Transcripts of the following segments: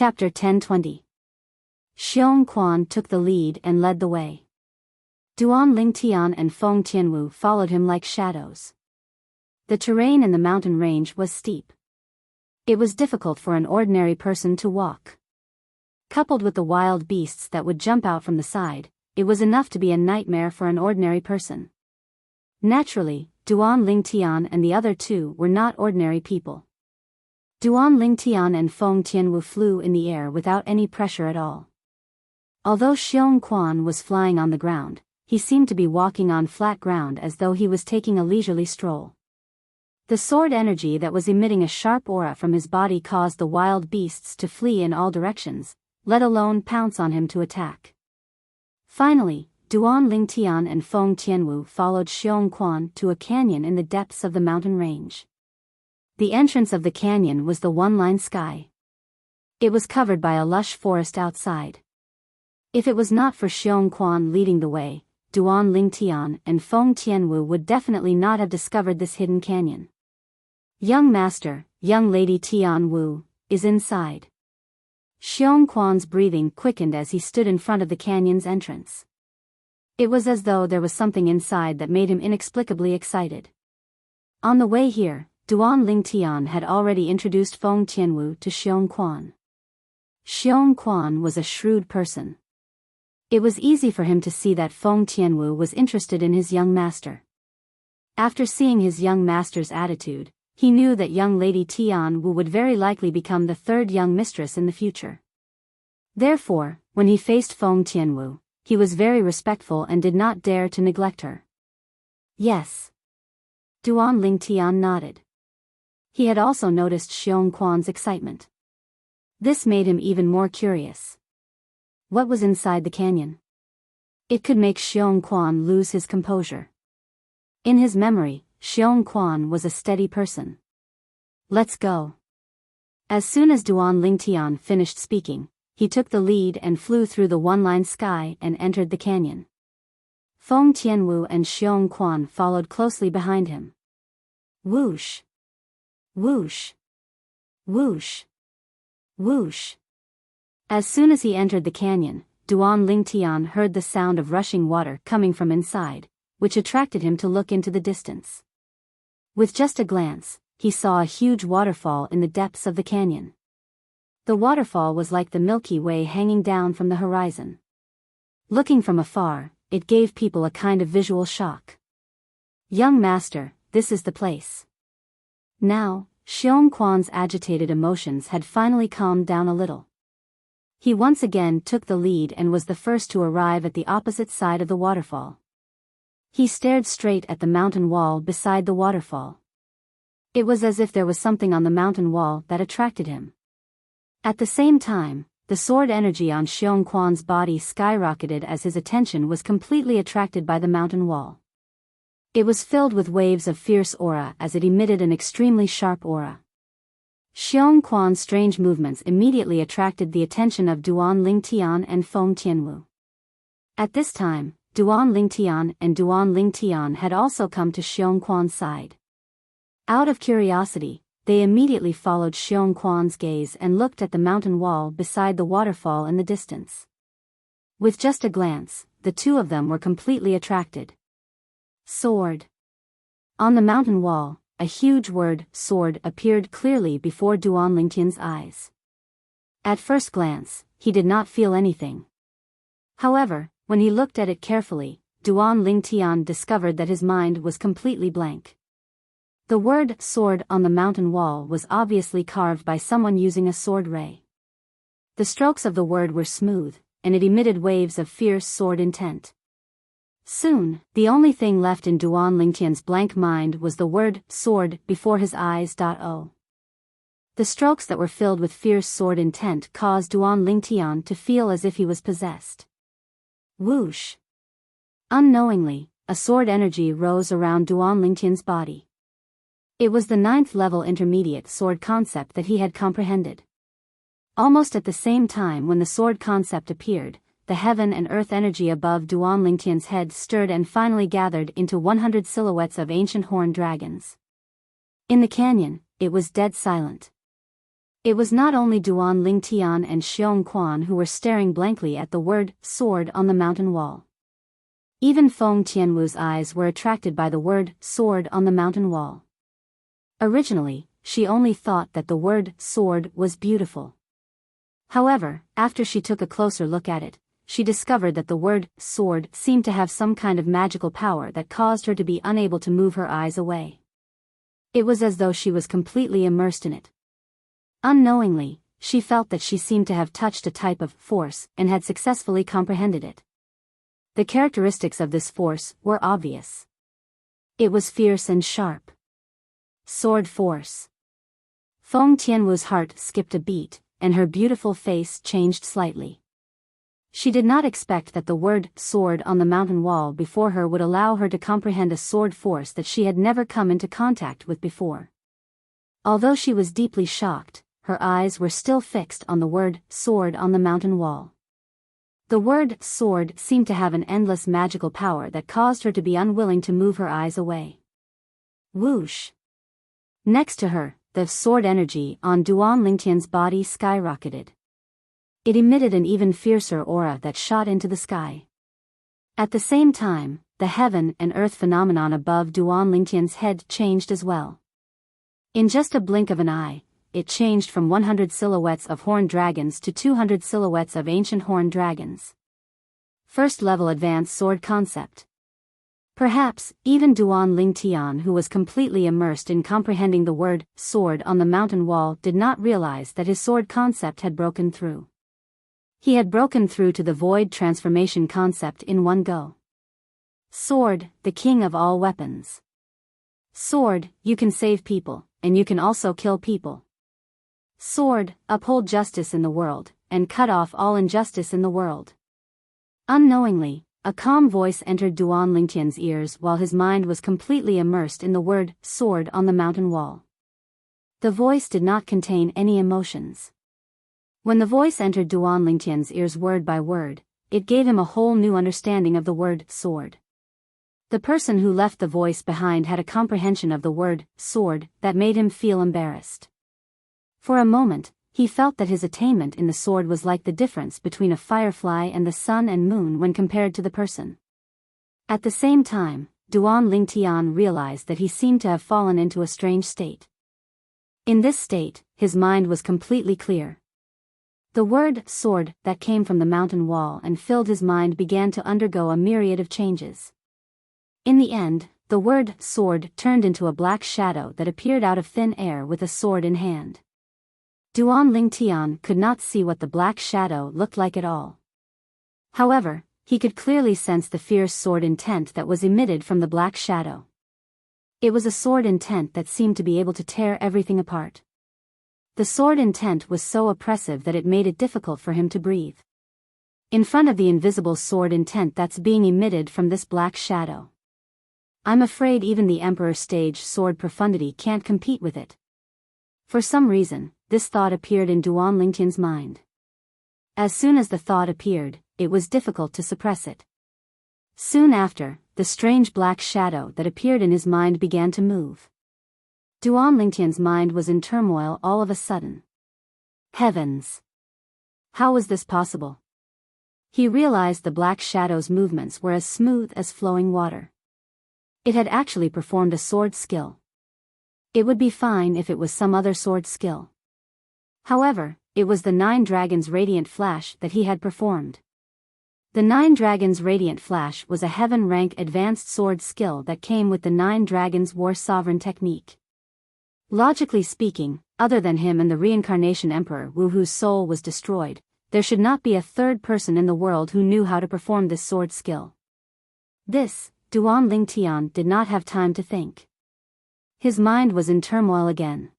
Chapter 1020. Xiong Quan took the lead and led the way. Duan Lingtian and Feng Tianwu followed him like shadows. The terrain in the mountain range was steep. It was difficult for an ordinary person to walk. Coupled with the wild beasts that would jump out from the side, it was enough to be a nightmare for an ordinary person. Naturally, Duan Lingtian and the other two were not ordinary people. Duan Lingtian and Feng Tianwu flew in the air without any pressure at all. Although Xiong Quan was flying on the ground, he seemed to be walking on flat ground as though he was taking a leisurely stroll. The sword energy that was emitting a sharp aura from his body caused the wild beasts to flee in all directions, let alone pounce on him to attack. Finally, Duan Lingtian and Feng Tianwu followed Xiong Quan to a canyon in the depths of the mountain range. The entrance of the canyon was the one-line sky. It was covered by a lush forest outside. If it was not for Xiong Quan leading the way, Duan Lingtian and Feng Tianwu would definitely not have discovered this hidden canyon. Young master, young lady Tian Wu, is inside. Xiong Quan's breathing quickened as he stood in front of the canyon's entrance. It was as though there was something inside that made him inexplicably excited. On the way here, Duan Lingtian had already introduced Feng Tianwu to Xiong Quan. Xiong Quan was a shrewd person. It was easy for him to see that Feng Tianwu was interested in his young master. After seeing his young master's attitude, he knew that young lady Tian Wu would very likely become the third young mistress in the future. Therefore, when he faced Feng Tianwu, he was very respectful and did not dare to neglect her. Yes. Duan Lingtian nodded. He had also noticed Xiong Quan's excitement. This made him even more curious. What was inside the canyon? It could make Xiong Quan lose his composure. In his memory, Xiong Quan was a steady person. Let's go. As soon as Duan Lingtian finished speaking, he took the lead and flew through the one-line sky and entered the canyon. Feng Tianwu and Xiong Quan followed closely behind him. Whoosh! Whoosh! Whoosh! Whoosh! As soon as he entered the canyon, Duan Lingtian heard the sound of rushing water coming from inside, which attracted him to look into the distance. With just a glance, he saw a huge waterfall in the depths of the canyon. The waterfall was like the Milky Way hanging down from the horizon. Looking from afar, it gave people a kind of visual shock. Young master, this is the place. Now, Xiong Quan's agitated emotions had finally calmed down a little. He once again took the lead and was the first to arrive at the opposite side of the waterfall. He stared straight at the mountain wall beside the waterfall. It was as if there was something on the mountain wall that attracted him. At the same time, the sword energy on Xiong Quan's body skyrocketed as his attention was completely attracted by the mountain wall. It was filled with waves of fierce aura as it emitted an extremely sharp aura. Xiong Quan's strange movements immediately attracted the attention of Duan Lingtian and Feng Tianwu. At this time, Duan Lingtian had also come to Xiong Quan's side. Out of curiosity, they immediately followed Xiong Quan's gaze and looked at the mountain wall beside the waterfall in the distance. With just a glance, the two of them were completely attracted. Sword. On the mountain wall, a huge word, sword, appeared clearly before Duan Lingtian's eyes. At first glance, he did not feel anything. However, when he looked at it carefully, Duan Lingtian discovered that his mind was completely blank. The word, sword, on the mountain wall was obviously carved by someone using a sword ray. The strokes of the word were smooth, and it emitted waves of fierce sword intent. Soon, the only thing left in Duan Lingtian's blank mind was the word, sword, before his eyes. The strokes that were filled with fierce sword intent caused Duan Lingtian to feel as if he was possessed. Whoosh! Unknowingly, a sword energy rose around Duan Lingtian's body. It was the 9th level intermediate sword concept that he had comprehended. Almost at the same time when the sword concept appeared, the heaven and earth energy above Duan Lingtian's head stirred and finally gathered into 100 silhouettes of ancient horned dragons. In the canyon, it was dead silent. It was not only Duan Lingtian and Xiong Quan who were staring blankly at the word sword on the mountain wall. Even Feng Tianwu's eyes were attracted by the word sword on the mountain wall. Originally, she only thought that the word sword was beautiful. However, after she took a closer look at it, she discovered that the word sword seemed to have some kind of magical power that caused her to be unable to move her eyes away. It was as though she was completely immersed in it. Unknowingly, she felt that she seemed to have touched a type of force and had successfully comprehended it. The characteristics of this force were obvious. It was fierce and sharp. Sword force. Feng Tianwu's heart skipped a beat, and her beautiful face changed slightly. She did not expect that the word sword on the mountain wall before her would allow her to comprehend a sword force that she had never come into contact with before. Although she was deeply shocked, her eyes were still fixed on the word sword on the mountain wall. The word sword seemed to have an endless magical power that caused her to be unwilling to move her eyes away. Whoosh! Next to her, the sword energy on Duan Lingtian's body skyrocketed. It emitted an even fiercer aura that shot into the sky. At the same time, the heaven and earth phenomenon above Duan Lingtian's head changed as well. In just a blink of an eye, it changed from 100 silhouettes of horned dragons to 200 silhouettes of ancient horned dragons. First level advanced sword concept. Perhaps, even Duan Lingtian, who was completely immersed in comprehending the word sword on the mountain wall, did not realize that his sword concept had broken through. He had broken through to the void transformation concept in one go. Sword, the king of all weapons. Sword, you can save people, and you can also kill people. Sword, uphold justice in the world, and cut off all injustice in the world. Unknowingly, a calm voice entered Duan Lingtian's ears while his mind was completely immersed in the word sword on the mountain wall. The voice did not contain any emotions. When the voice entered Duan Lingtian's ears word by word, it gave him a whole new understanding of the word sword. The person who left the voice behind had a comprehension of the word sword that made him feel embarrassed. For a moment, he felt that his attainment in the sword was like the difference between a firefly and the sun and moon when compared to the person. At the same time, Duan Lingtian realized that he seemed to have fallen into a strange state. In this state, his mind was completely clear. The word sword that came from the mountain wall and filled his mind began to undergo a myriad of changes. In the end, the word sword turned into a black shadow that appeared out of thin air with a sword in hand. Duan Lingtian could not see what the black shadow looked like at all. However, he could clearly sense the fierce sword intent that was emitted from the black shadow. It was a sword intent that seemed to be able to tear everything apart. The sword intent was so oppressive that it made it difficult for him to breathe. In front of the invisible sword intent that's being emitted from this black shadow, I'm afraid even the Emperor stage sword profundity can't compete with it. For some reason, this thought appeared in Duan Lingtian's mind. As soon as the thought appeared, it was difficult to suppress it. Soon after, the strange black shadow that appeared in his mind began to move. Duan Lingtian's mind was in turmoil all of a sudden. Heavens! How was this possible? He realized the black shadow's movements were as smooth as flowing water. It had actually performed a sword skill. It would be fine if it was some other sword skill. However, it was the 9 Dragons Radiant Flash that he had performed. The 9 Dragons Radiant Flash was a heaven-rank advanced sword skill that came with the 9 Dragons War Sovereign technique. Logically speaking, other than him and the reincarnation Emperor Wu, whose soul was destroyed, there should not be a third person in the world who knew how to perform this sword skill. This, Duan Lingtian did not have time to think. His mind was in turmoil again.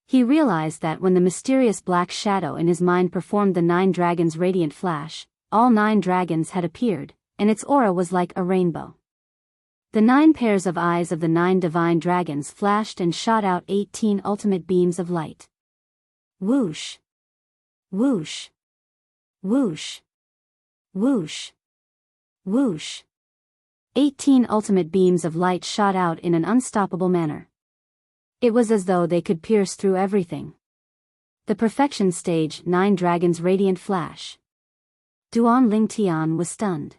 He realized that when the mysterious black shadow in his mind performed the 9 Dragons Radiant Flash, all 9 dragons had appeared, and its aura was like a rainbow. The 9 pairs of eyes of the 9 divine dragons flashed and shot out 18 ultimate beams of light. Whoosh! Whoosh! Whoosh! Whoosh! Whoosh! 18 ultimate beams of light shot out in an unstoppable manner. It was as though they could pierce through everything. The perfection stage, 9 dragons radiant flash. Duan Lingtian was stunned.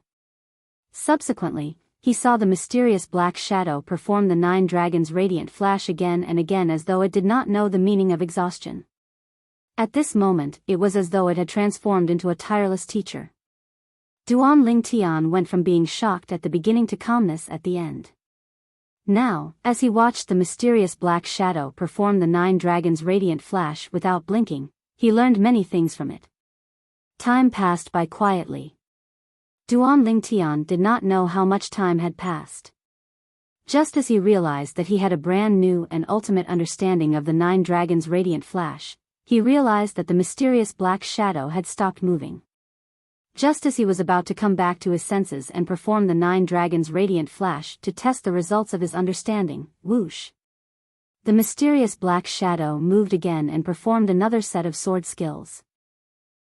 Subsequently, he saw the mysterious black shadow perform the 9 dragons radiant flash again and again as though it did not know the meaning of exhaustion. At this moment, it was as though it had transformed into a tireless teacher. Duan Lingtian went from being shocked at the beginning to calmness at the end. Now, as he watched the mysterious black shadow perform the 9 dragons radiant flash without blinking, he learned many things from it. Time passed by quietly. Duan Lingtian did not know how much time had passed. Just as he realized that he had a brand new and ultimate understanding of the 9 dragons radiant flash, he realized that the mysterious black shadow had stopped moving. Just as he was about to come back to his senses and perform the 9 dragons radiant flash to test the results of his understanding, whoosh! The mysterious black shadow moved again and performed another set of sword skills.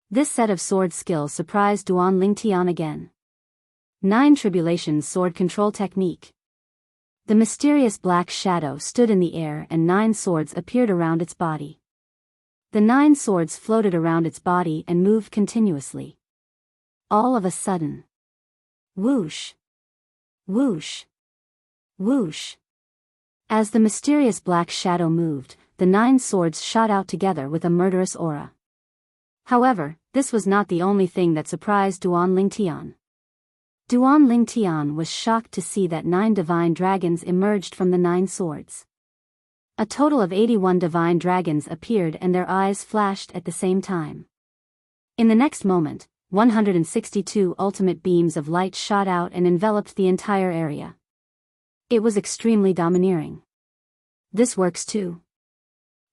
This set of sword skills surprised Duan Lingtian again. 9 Tribulations Sword Control Technique. The mysterious black shadow stood in the air and 9 swords appeared around its body. The 9 swords floated around its body and moved continuously. All of a sudden. Whoosh! Whoosh! Whoosh! As the mysterious black shadow moved, the 9 swords shot out together with a murderous aura. However, this was not the only thing that surprised Duan Lingtian. Duan Lingtian was shocked to see that 9 divine dragons emerged from the 9 swords. A total of 81 divine dragons appeared and their eyes flashed at the same time. In the next moment, 162 ultimate beams of light shot out and enveloped the entire area. It was extremely domineering. This works too.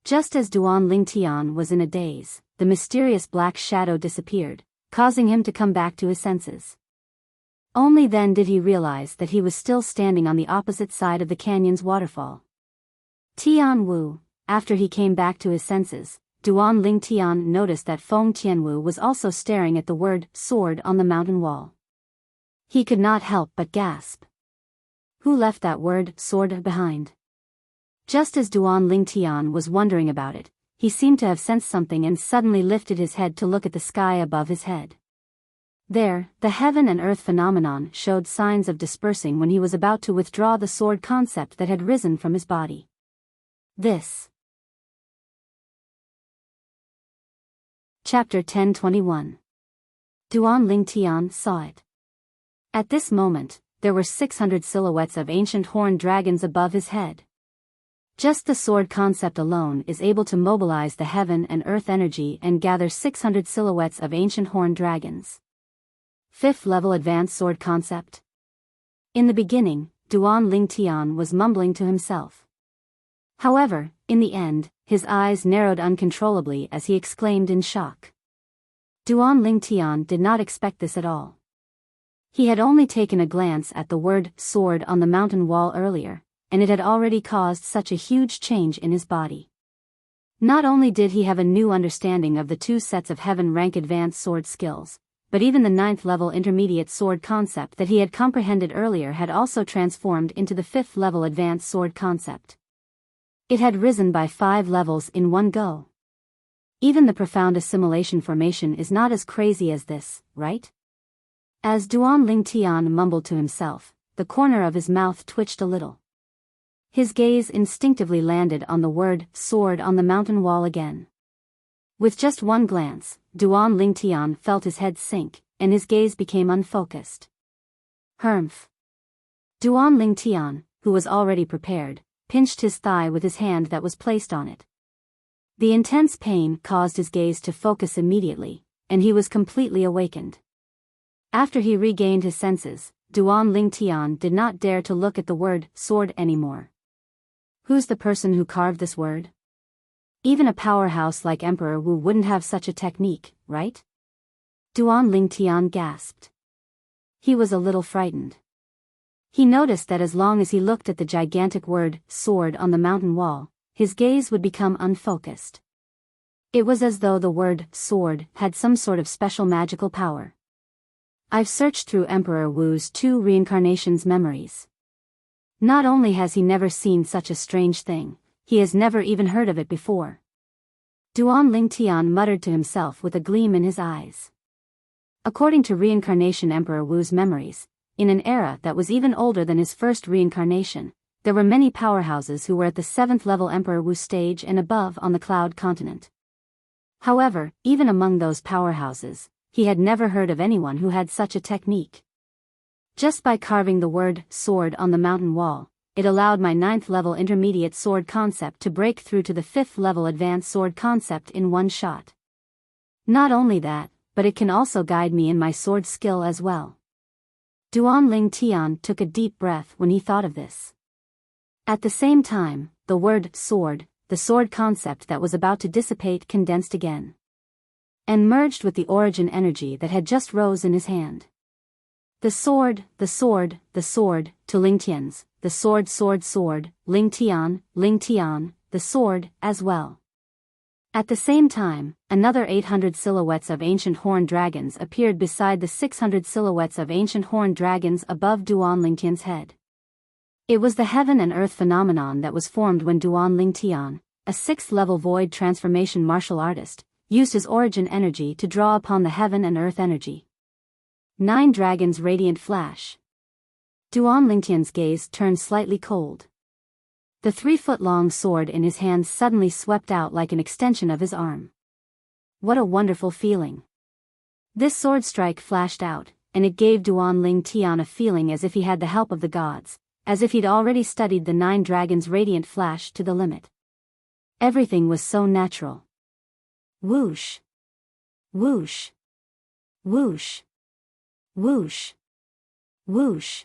Just as Duan Lingtian was in a daze, the mysterious black shadow disappeared, causing him to come back to his senses. Only then did he realize that he was still standing on the opposite side of the canyon's waterfall. Tian Wu, after he came back to his senses, Duan Lingtian noticed that Feng Tianwu was also staring at the word sword on the mountain wall. He could not help but gasp. Who left that word sword behind? Just as Duan Lingtian was wondering about it, he seemed to have sensed something and suddenly lifted his head to look at the sky above his head. There, the heaven and earth phenomenon showed signs of dispersing when he was about to withdraw the sword concept that had risen from his body. This. Chapter 10:21. Duan Lingtian saw it. At this moment, there were 600 silhouettes of ancient horned dragons above his head. Just the sword concept alone is able to mobilize the heaven and earth energy and gather 600 silhouettes of ancient horned dragons. 5th level advanced sword concept. In the beginning, Duan Lingtian was mumbling to himself. However, in the end, his eyes narrowed uncontrollably as he exclaimed in shock. Duan Lingtian did not expect this at all. He had only taken a glance at the word sword on the mountain wall earlier, and it had already caused such a huge change in his body. Not only did he have a new understanding of the 2 sets of heaven rank advanced sword skills, but even the 9th level intermediate sword concept that he had comprehended earlier had also transformed into the 5th level advanced sword concept. It had risen by 5 levels in one go. Even the profound assimilation formation is not as crazy as this, right? As Duan Lingtian mumbled to himself, the corner of his mouth twitched a little. His gaze instinctively landed on the word sword on the mountain wall again. With just one glance, Duan Lingtian felt his head sink, and his gaze became unfocused. Humph. Duan Lingtian, who was already prepared, pinched his thigh with his hand that was placed on it. The intense pain caused his gaze to focus immediately, and he was completely awakened. After he regained his senses, Duan Lingtian did not dare to look at the word sword anymore. Who's the person who carved this word? Even a powerhouse like Emperor Wu wouldn't have such a technique, right? Duan Lingtian gasped. He was a little frightened. He noticed that as long as he looked at the gigantic word sword on the mountain wall, his gaze would become unfocused. It was as though the word sword had some sort of special magical power. I've searched through Emperor Wu's 2 reincarnations memories. Not only has he never seen such a strange thing, he has never even heard of it before. Duan Lingtian muttered to himself with a gleam in his eyes. According to Reincarnation Emperor Wu's memories, in an era that was even older than his first reincarnation, there were many powerhouses who were at the 7th level Emperor Wu stage and above on the Cloud Continent. However, even among those powerhouses, he had never heard of anyone who had such a technique. Just by carving the word sword on the mountain wall, it allowed my 9th level intermediate sword concept to break through to the 5th level advanced sword concept in one shot. Not only that, but it can also guide me in my sword skill as well. Duan Lingtian took a deep breath when he thought of this. At the same time, the word sword, the sword concept that was about to dissipate, condensed again and merged with the origin energy that had just rose in his hand. The sword, the sword, the sword, to Lingtian's, the sword, sword, sword, Lingtian, Lingtian, the sword, as well. At the same time, another 800 silhouettes of ancient horned dragons appeared beside the 600 silhouettes of ancient horned dragons above Duan Lingtian's head. It was the heaven and earth phenomenon that was formed when Duan Lingtian, a 6th level void transformation martial artist, used his origin energy to draw upon the heaven and earth energy. 9 dragons' radiant flash. Duan Lingtian's gaze turned slightly cold. The 3-foot-long sword in his hand suddenly swept out like an extension of his arm. What a wonderful feeling. This sword strike flashed out, and it gave Duan Lingtian a feeling as if he had the help of the gods, as if he'd already studied the 9 dragons' radiant flash to the limit. Everything was so natural. Whoosh. Whoosh. Whoosh. Whoosh. Whoosh.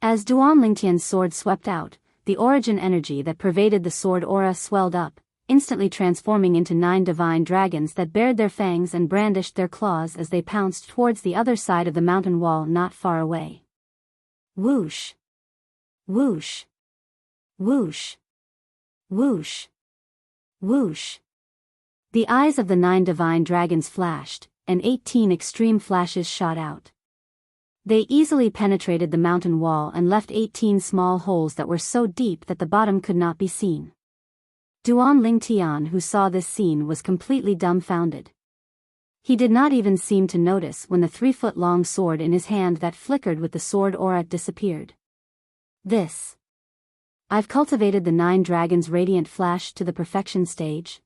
As Duan Lingtian's sword swept out, the origin energy that pervaded the sword aura swelled up, instantly transforming into 9 divine dragons that bared their fangs and brandished their claws as they pounced towards the other side of the mountain wall not far away. Whoosh. Whoosh. Whoosh. Whoosh. Whoosh. The eyes of the 9 divine dragons flashed, and 18 extreme flashes shot out. They easily penetrated the mountain wall and left 18 small holes that were so deep that the bottom could not be seen. Duan Lingtian, who saw this scene, was completely dumbfounded. He did not even seem to notice when the 3-foot-long sword in his hand that flickered with the sword aura disappeared. I've cultivated the 9 dragons' radiant flash to the perfection stage.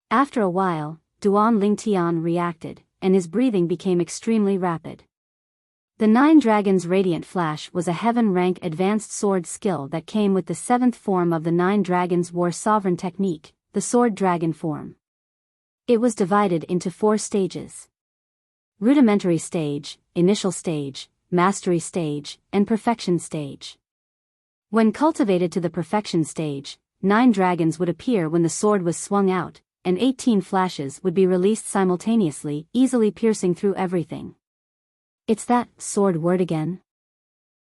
After a while, Duan Lingtian reacted, and his breathing became extremely rapid. The 9 dragons' radiant flash was a heaven-rank advanced sword skill that came with the 7th form of the 9 dragons' war sovereign technique, the sword dragon form. It was divided into 4 stages: rudimentary stage, initial stage, mastery stage, and perfection stage. When cultivated to the perfection stage, 9 dragons would appear when the sword was swung out, and 18 flashes would be released simultaneously, easily piercing through everything. It's that sword word again?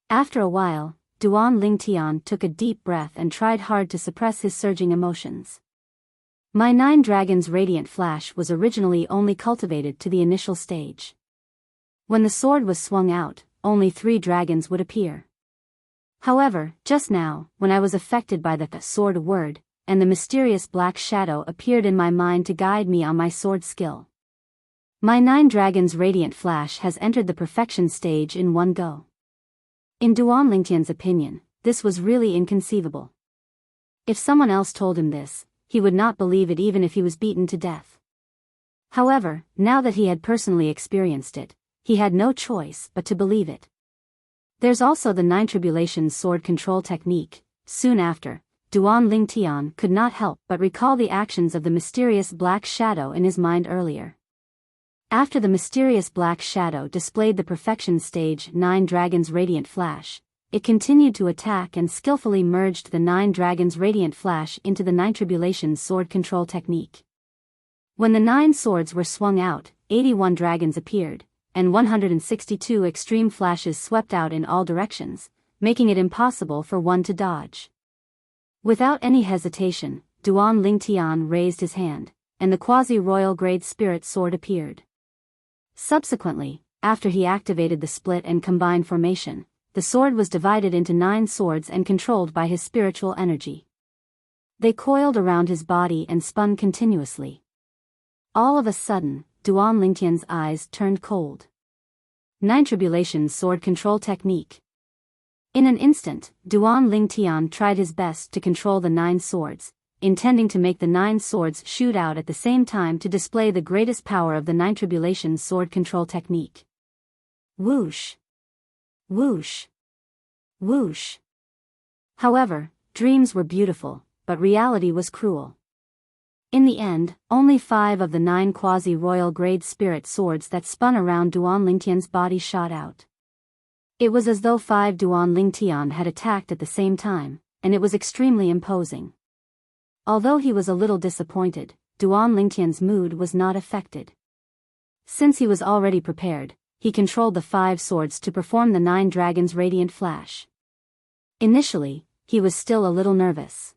After a while, Duan Lingtian took a deep breath and tried hard to suppress his surging emotions. My 9 dragons' radiant flash was originally only cultivated to the initial stage. When the sword was swung out, only 3 dragons would appear. However, just now, when I was affected by the sword word, and the mysterious black shadow appeared in my mind to guide me on my sword skill, my 9 dragons' radiant flash has entered the perfection stage in one go. In Duan Lingtian's opinion, this was really inconceivable. If someone else told him this, he would not believe it even if he was beaten to death. However, now that he had personally experienced it, he had no choice but to believe it. There's also the 9 tribulations sword control technique. Soon after, Duan Lingtian could not help but recall the actions of the mysterious black shadow in his mind earlier. After the mysterious black shadow displayed the perfection stage 9 dragons' radiant flash, it continued to attack and skillfully merged the 9 dragons' radiant flash into the 9 tribulations sword control technique. When the 9 swords were swung out, 81 dragons appeared, and 162 extreme flashes swept out in all directions, making it impossible for one to dodge. Without any hesitation, Duan Lingtian raised his hand, and the quasi-royal grade spirit sword appeared. Subsequently, after he activated the split and combined formation, the sword was divided into 9 swords and controlled by his spiritual energy. They coiled around his body and spun continuously. All of a sudden, Duan Lingtian's eyes turned cold. Nine Tribulations Sword Control Technique. In an instant, Duan Lingtian tried his best to control the 9 swords, intending to make the 9 swords shoot out at the same time to display the greatest power of the Nine Tribulations Sword Control Technique. Whoosh! Whoosh! Whoosh! However, dreams were beautiful, but reality was cruel. In the end, only 5 of the 9 quasi-royal grade spirit swords that spun around Duan Lingtian's body shot out. It was as though 5 Duan Lingtian had attacked at the same time, and it was extremely imposing. Although he was a little disappointed, Duan Lingtian's mood was not affected. Since he was already prepared, he controlled the 5 swords to perform the 9 dragons' radiant flash. Initially, he was still a little nervous.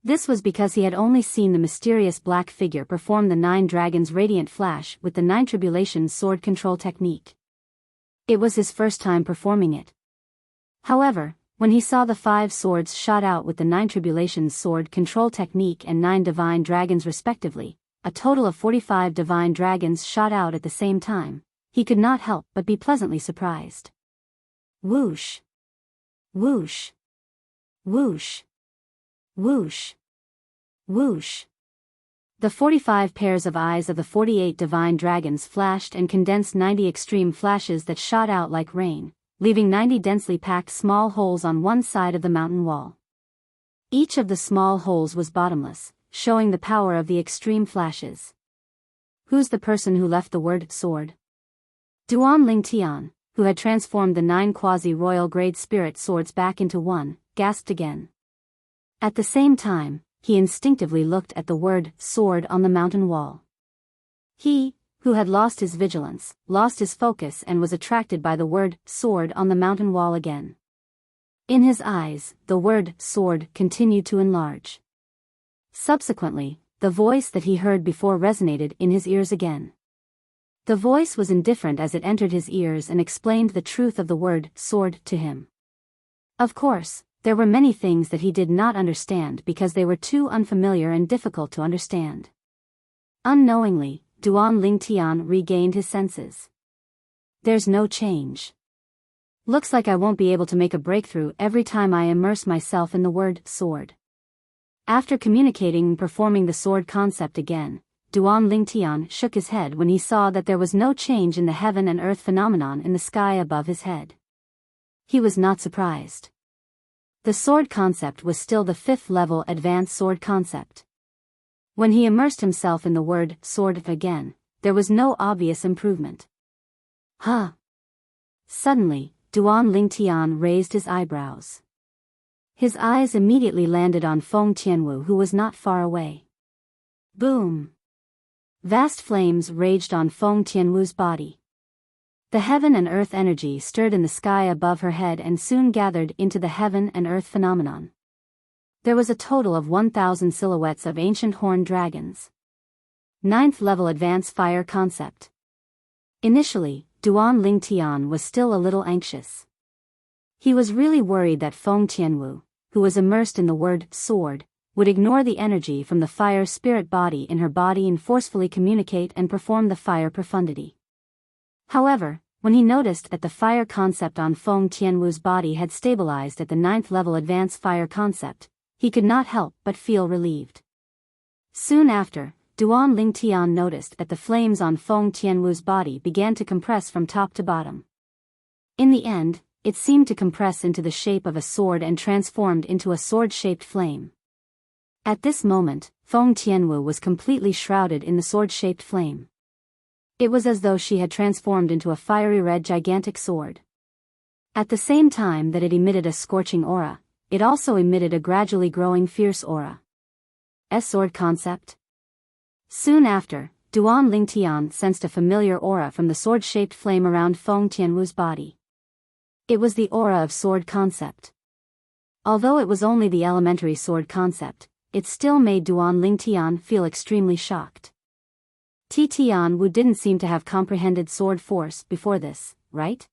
This was because he had only seen the mysterious black figure perform the 9 dragons' radiant flash with the 9 Tribulations sword control technique. It was his first time performing it. However, when he saw the 5 swords shot out with the 9 Tribulations sword control technique and 9 divine dragons respectively, a total of 45 divine dragons shot out at the same time, he could not help but be pleasantly surprised. Whoosh! Whoosh! Whoosh! Whoosh! Whoosh! The 45 pairs of eyes of the 48 divine dragons flashed and condensed 90 extreme flashes that shot out like rain, leaving 90 densely packed small holes on one side of the mountain wall. Each of the small holes was bottomless, showing the power of the extreme flashes. Who's the person who left the word sword? Duan Lingtian, who had transformed the 9 quasi-royal grade spirit swords back into one, gasped again. At the same time, he instinctively looked at the word sword on the mountain wall. He, who had lost his vigilance, lost his focus and was attracted by the word sword on the mountain wall again. In his eyes, the word sword continued to enlarge. Subsequently, the voice that he heard before resonated in his ears again. The voice was indifferent as it entered his ears and explained the truth of the word sword to him. Of course, there were many things that he did not understand because they were too unfamiliar and difficult to understand. Unknowingly, Duan Lingtian regained his senses. There's no change. Looks like I won't be able to make a breakthrough every time I immerse myself in the word sword. After communicating and performing the sword concept again, Duan Lingtian shook his head when he saw that there was no change in the heaven and earth phenomenon in the sky above his head. He was not surprised. The sword concept was still the 5th level advanced sword concept. When he immersed himself in the word sword again, there was no obvious improvement. Huh? Suddenly, Duan Lingtian raised his eyebrows. His eyes immediately landed on Feng Tianwu, who was not far away. Boom! Vast flames raged on Feng Tianwu's body. The heaven and earth energy stirred in the sky above her head and soon gathered into the heaven and earth phenomenon. There was a total of 1,000 silhouettes of ancient horned dragons. 9th level advanced fire concept. Initially, Duan Lingtian was still a little anxious. He was really worried that Feng Tianwu, who was immersed in the word sword, would ignore the energy from the fire spirit body in her body and forcefully communicate and perform the fire profundity. However, when he noticed that the fire concept on Feng Tianwu's body had stabilized at the 9th level advanced fire concept, he could not help but feel relieved. Soon after, Duan Lingtian noticed that the flames on Feng Tianwu's body began to compress from top to bottom. In the end, it seemed to compress into the shape of a sword and transformed into a sword-shaped flame. At this moment, Feng Tianwu was completely shrouded in the sword-shaped flame. It was as though she had transformed into a fiery red gigantic sword. At the same time that it emitted a scorching aura, it also emitted a gradually growing fierce aura. Sword concept. Soon after, Duan Lingtian sensed a familiar aura from the sword-shaped flame around Feng Tianwu's body. It was the aura of sword concept. Although it was only the elementary sword concept, it still made Duan Lingtian feel extremely shocked. Tianwu didn't seem to have comprehended sword force before this, right?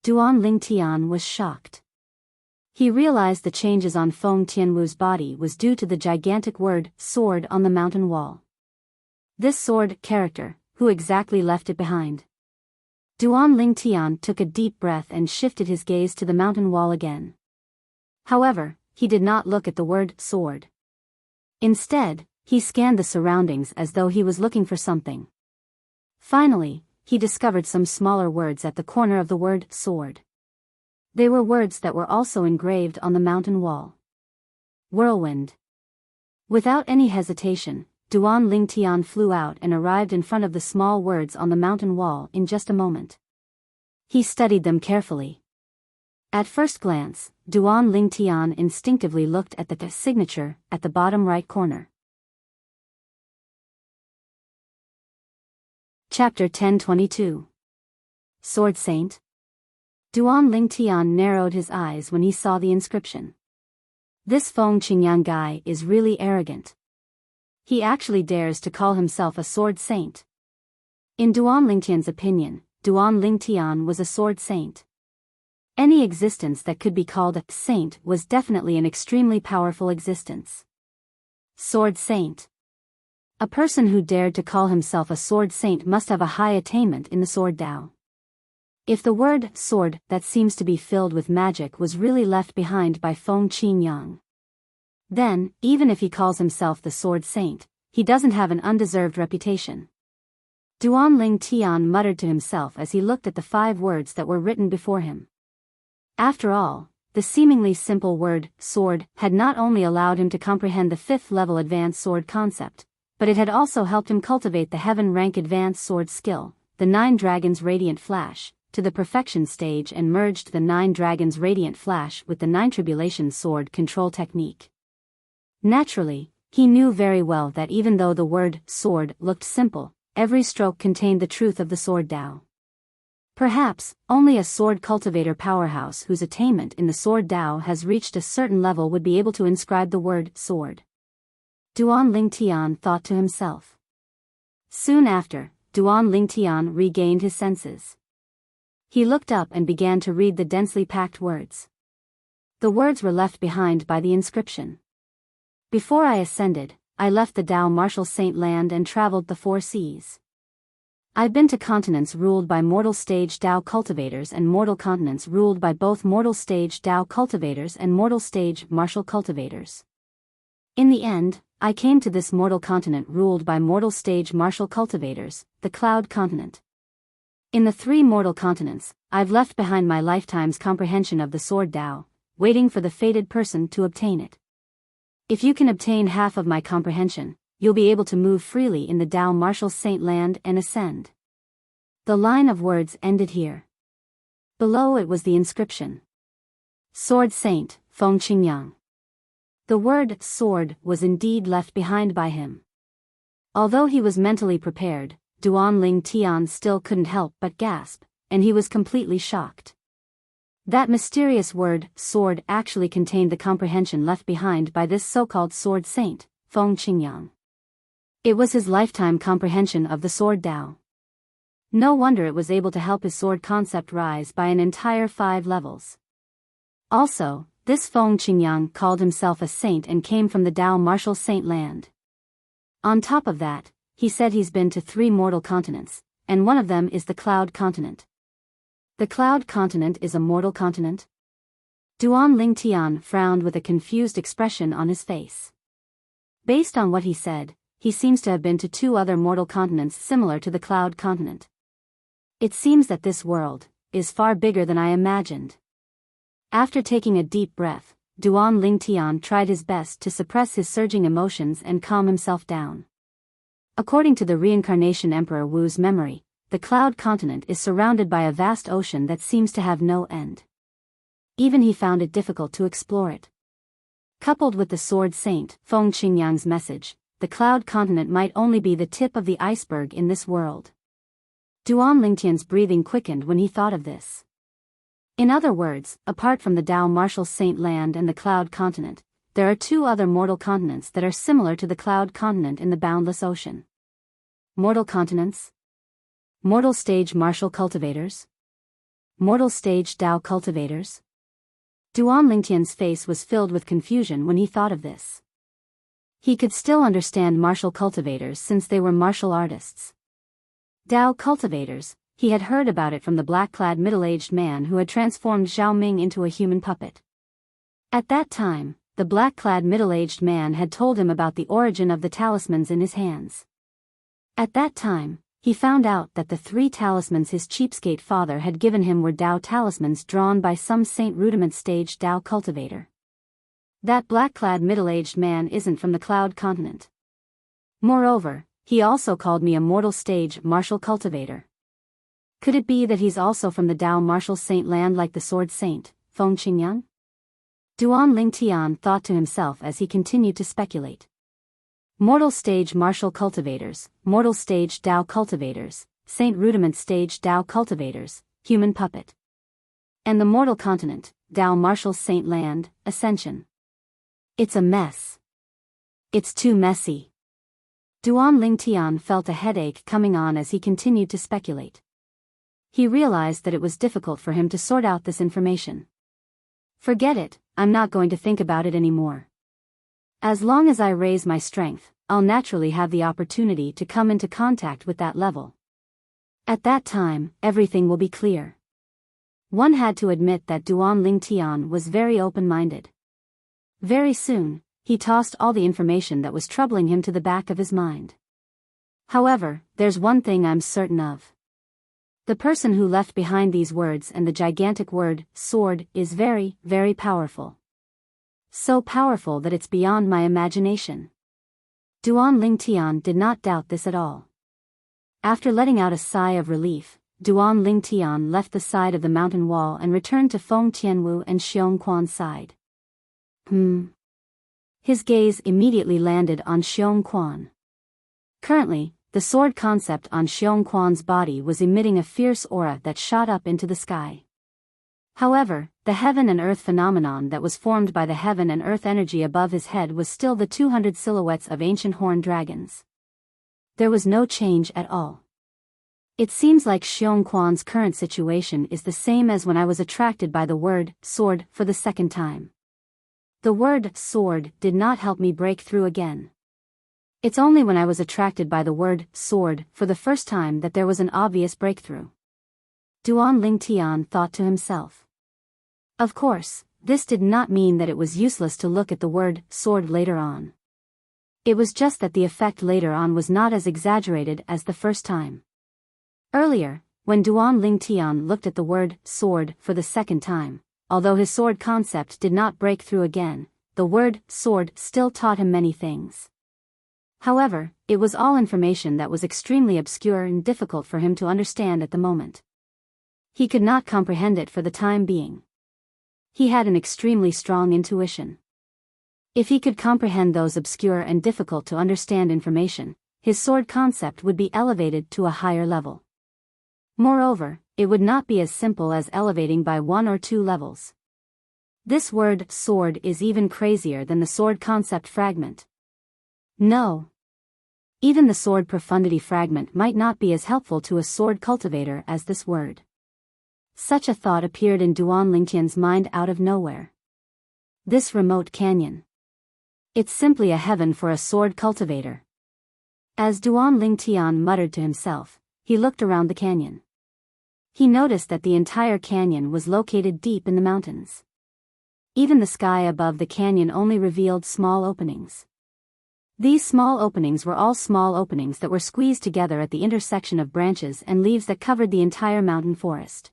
Duan Lingtian was shocked. He realized the changes on Feng Tianwu's body was due to the gigantic word, sword, on the mountain wall. This sword character, who exactly left it behind? Duan Lingtian took a deep breath and shifted his gaze to the mountain wall again. However, he did not look at the word, sword. Instead, he scanned the surroundings as though he was looking for something. Finally, he discovered some smaller words at the corner of the word, sword. They were words that were also engraved on the mountain wall. Whirlwind. Without any hesitation, Duan Lingtian flew out and arrived in front of the small words on the mountain wall in just a moment. He studied them carefully. At first glance, Duan Lingtian instinctively looked at the signature at the bottom right corner. Chapter 1022. Sword Saint? Duan Lingtian narrowed his eyes when he saw the inscription. This Feng Qingyang guy is really arrogant. He actually dares to call himself a sword saint. In Duan Lingtian's opinion, Duan Lingtian was a sword saint. Any existence that could be called a saint was definitely an extremely powerful existence. Sword saint. A person who dared to call himself a sword saint must have a high attainment in the sword Tao. If the word sword that seems to be filled with magic was really left behind by Feng Qingyang, then, even if he calls himself the sword saint, he doesn't have an undeserved reputation. Duan Lingtian muttered to himself as he looked at the 5 words that were written before him. After all, the seemingly simple word, sword, had not only allowed him to comprehend the 5th-level advanced sword concept, but it had also helped him cultivate the heaven-rank advanced sword skill, the 9 Dragons Radiant Flash, to the perfection stage and merged the 9 Dragons Radiant Flash with the 9 Tribulations sword control technique. Naturally, he knew very well that even though the word, sword, looked simple, every stroke contained the truth of the sword Tao. Perhaps, only a sword cultivator powerhouse whose attainment in the sword Tao has reached a certain level would be able to inscribe the word, sword. Duan Lingtian thought to himself. Soon after, Duan Lingtian regained his senses. He looked up and began to read the densely packed words. The words were left behind by the inscription. Before I ascended, I left the Tao Martial Saint land and traveled the 4 seas. I've been to continents ruled by mortal stage Tao cultivators and mortal continents ruled by both mortal stage Tao cultivators and mortal stage martial cultivators. In the end, I came to this mortal continent ruled by mortal stage martial cultivators, the Cloud Continent. In the 3 mortal continents, I've left behind my lifetime's comprehension of the sword Tao, waiting for the fated person to obtain it. If you can obtain half of my comprehension, you'll be able to move freely in the Tao Martial Saint land and ascend. The line of words ended here. Below it was the inscription. Sword Saint, Feng Qingyang. The word, sword, was indeed left behind by him. Although he was mentally prepared, Duan Lingtian still couldn't help but gasp, and he was completely shocked. That mysterious word, sword, actually contained the comprehension left behind by this so-called sword saint, Feng Qingyang. It was his lifetime comprehension of the sword Tao. No wonder it was able to help his sword concept rise by an entire 5 levels. Also, this Feng Qingyang called himself a saint and came from the Tao Martial Saint land. On top of that, he said he's been to 3 mortal continents, and one of them is the Cloud Continent. The Cloud Continent is a mortal continent? Duan Lingtian frowned with a confused expression on his face. Based on what he said, he seems to have been to 2 other mortal continents similar to the Cloud Continent. It seems that this world is far bigger than I imagined. After taking a deep breath, Duan Lingtian tried his best to suppress his surging emotions and calm himself down. According to the reincarnation Emperor Wu's memory, the Cloud Continent is surrounded by a vast ocean that seems to have no end. Even he found it difficult to explore it. Coupled with the Sword Saint, Feng Qingyang's message, the Cloud Continent might only be the tip of the iceberg in this world. Duan Lingtian's breathing quickened when he thought of this. In other words, apart from the Tao Martial Saint land and the Cloud Continent, there are 2 other mortal continents that are similar to the Cloud Continent in the boundless ocean. Mortal continents? Mortal stage martial cultivators? Mortal stage Tao cultivators? Duan Lingtian's face was filled with confusion when he thought of this. He could still understand martial cultivators since they were martial artists. Dao cultivators, he had heard about it from the black-clad middle-aged man who had transformed Zhao Ming into a human puppet. At that time, the black-clad middle-aged man had told him about the origin of the talismans in his hands. At that time, he found out that the 3 talismans his cheapskate father had given him were Dao talismans drawn by some Saint Rudiment stage Dao cultivator. That black-clad middle-aged man isn't from the Cloud Continent. Moreover, he also called me a mortal stage martial cultivator. Could it be that he's also from the Dao martial saint land like the Sword Saint, Feng Qingyang? Duan Lingtian thought to himself as he continued to speculate. Mortal stage martial cultivators, mortal stage Dao cultivators, Saint Rudiment stage Dao cultivators, human puppet. And the mortal continent, Dao martial saint land, ascension. It's a mess. It's too messy. Duan Lingtian felt a headache coming on as he continued to speculate. He realized that it was difficult for him to sort out this information. Forget it, I'm not going to think about it anymore. As long as I raise my strength, I'll naturally have the opportunity to come into contact with that level. At that time, everything will be clear. One had to admit that Duan Lingtian was very open-minded. Very soon, he tossed all the information that was troubling him to the back of his mind. However, there's one thing I'm certain of. The person who left behind these words and the gigantic word, sword, is very, very powerful. So powerful that it's beyond my imagination. Duan Lingtian did not doubt this at all. After letting out a sigh of relief, Duan Lingtian left the side of the mountain wall and returned to Feng Tianwu and Xiong Quan's side. His gaze immediately landed on Xiong Quan. Currently, the sword concept on Xiong Quan's body was emitting a fierce aura that shot up into the sky. However, the heaven and earth phenomenon that was formed by the heaven and earth energy above his head was still the 200 silhouettes of ancient horned dragons. There was no change at all. It seems like Xiong Quan's current situation is the same as when I was attracted by the word, sword, for the second time. The word, sword, did not help me break through again. It's only when I was attracted by the word, sword, for the first time that there was an obvious breakthrough. Duan Lingtian thought to himself. Of course, this did not mean that it was useless to look at the word, sword later on. It was just that the effect later on was not as exaggerated as the first time. Earlier, when Duan Lingtian looked at the word, sword, for the second time, although his sword concept did not break through again, the word, sword, still taught him many things. However, it was all information that was extremely obscure and difficult for him to understand at the moment. He could not comprehend it for the time being. He had an extremely strong intuition. If he could comprehend those obscure and difficult to understand information, his sword concept would be elevated to a higher level. Moreover, it would not be as simple as elevating by 1 or 2 levels. This word, sword, is even crazier than the sword concept fragment. No. Even the sword profundity fragment might not be as helpful to a sword cultivator as this word. Such a thought appeared in Duan Lingtian's mind out of nowhere. This remote canyon. It's simply a heaven for a sword cultivator. As Duan Lingtian muttered to himself, he looked around the canyon. He noticed that the entire canyon was located deep in the mountains. Even the sky above the canyon only revealed small openings. These small openings were all small openings that were squeezed together at the intersection of branches and leaves that covered the entire mountain forest.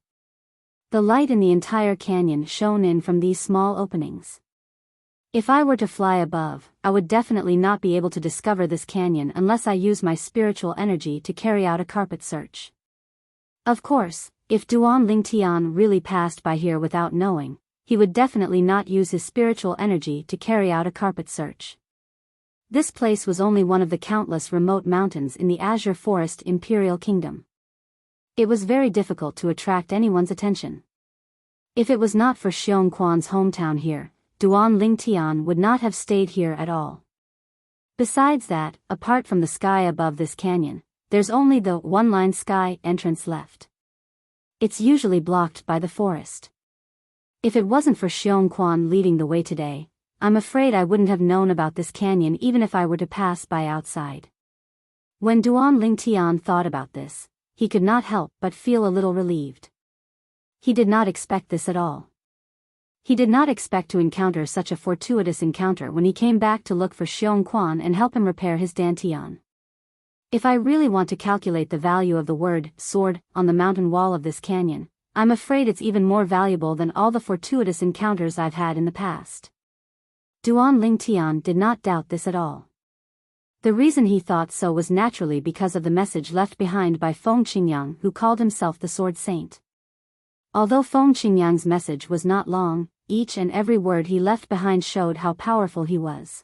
The light in the entire canyon shone in from these small openings. If I were to fly above, I would definitely not be able to discover this canyon unless I use my spiritual energy to carry out a carpet search. Of course, if Duan Lingtian really passed by here without knowing, he would definitely not use his spiritual energy to carry out a carpet search. This place was only one of the countless remote mountains in the Azure Forest Imperial Kingdom. It was very difficult to attract anyone's attention. If it was not for Xiong Quan's hometown here, Duan Lingtian would not have stayed here at all. Besides that, apart from the sky above this canyon, there's only the one-line sky entrance left. It's usually blocked by the forest. If it wasn't for Xiong Quan leading the way today, I'm afraid I wouldn't have known about this canyon even if I were to pass by outside. When Duan Lingtian thought about this, he could not help but feel a little relieved. He did not expect this at all. He did not expect to encounter such a fortuitous encounter when he came back to look for Xiong Quan and help him repair his dantian. If I really want to calculate the value of the word sword on the mountain wall of this canyon, I'm afraid it's even more valuable than all the fortuitous encounters I've had in the past. Duan Lingtian did not doubt this at all. The reason he thought so was naturally because of the message left behind by Feng Qingyang, who called himself the Sword Saint. Although Feng Qingyang's message was not long, each and every word he left behind showed how powerful he was.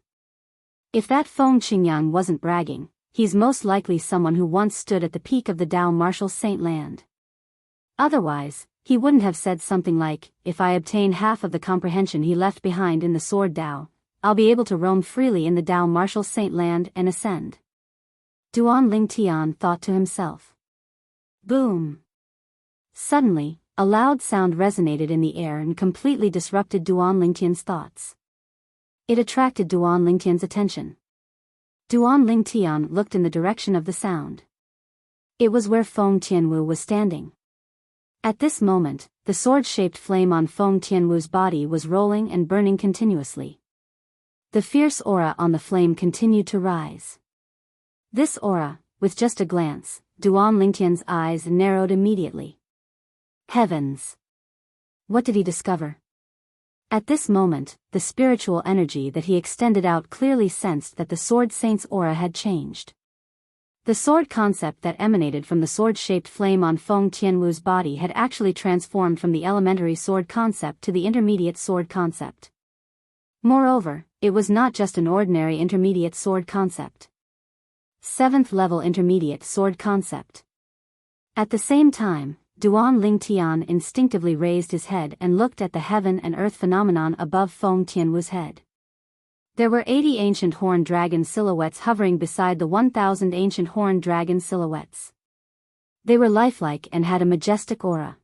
If that Feng Qingyang wasn't bragging, he's most likely someone who once stood at the peak of the Tao Martial Saint land. Otherwise, he wouldn't have said something like, "If I obtain half of the comprehension he left behind in the Sword Tao, I'll be able to roam freely in the Tao Martial Saint land and ascend." Duan Lingtian thought to himself. Boom! Suddenly, a loud sound resonated in the air and completely disrupted Duan Lingtian's thoughts. It attracted Duan Lingtian's attention. Duan Lingtian looked in the direction of the sound. It was where Feng Tianwu was standing. At this moment, the sword-shaped flame on Feng Tianwu's body was rolling and burning continuously. The fierce aura on the flame continued to rise. This aura, with just a glance, Duan Lingtian's eyes narrowed immediately. Heavens! What did he discover? At this moment, the spiritual energy that he extended out clearly sensed that the Sword Saint's aura had changed. The sword concept that emanated from the sword-shaped flame on Feng Tianwu's body had actually transformed from the elementary sword concept to the intermediate sword concept. Moreover, it was not just an ordinary intermediate sword concept. 7th level intermediate sword concept. At the same time, Duan Lingtian instinctively raised his head and looked at the heaven and earth phenomenon above Feng Tianwu's head. There were 80 ancient horned dragon silhouettes hovering beside the 1,000 ancient horned dragon silhouettes. They were lifelike and had a majestic aura.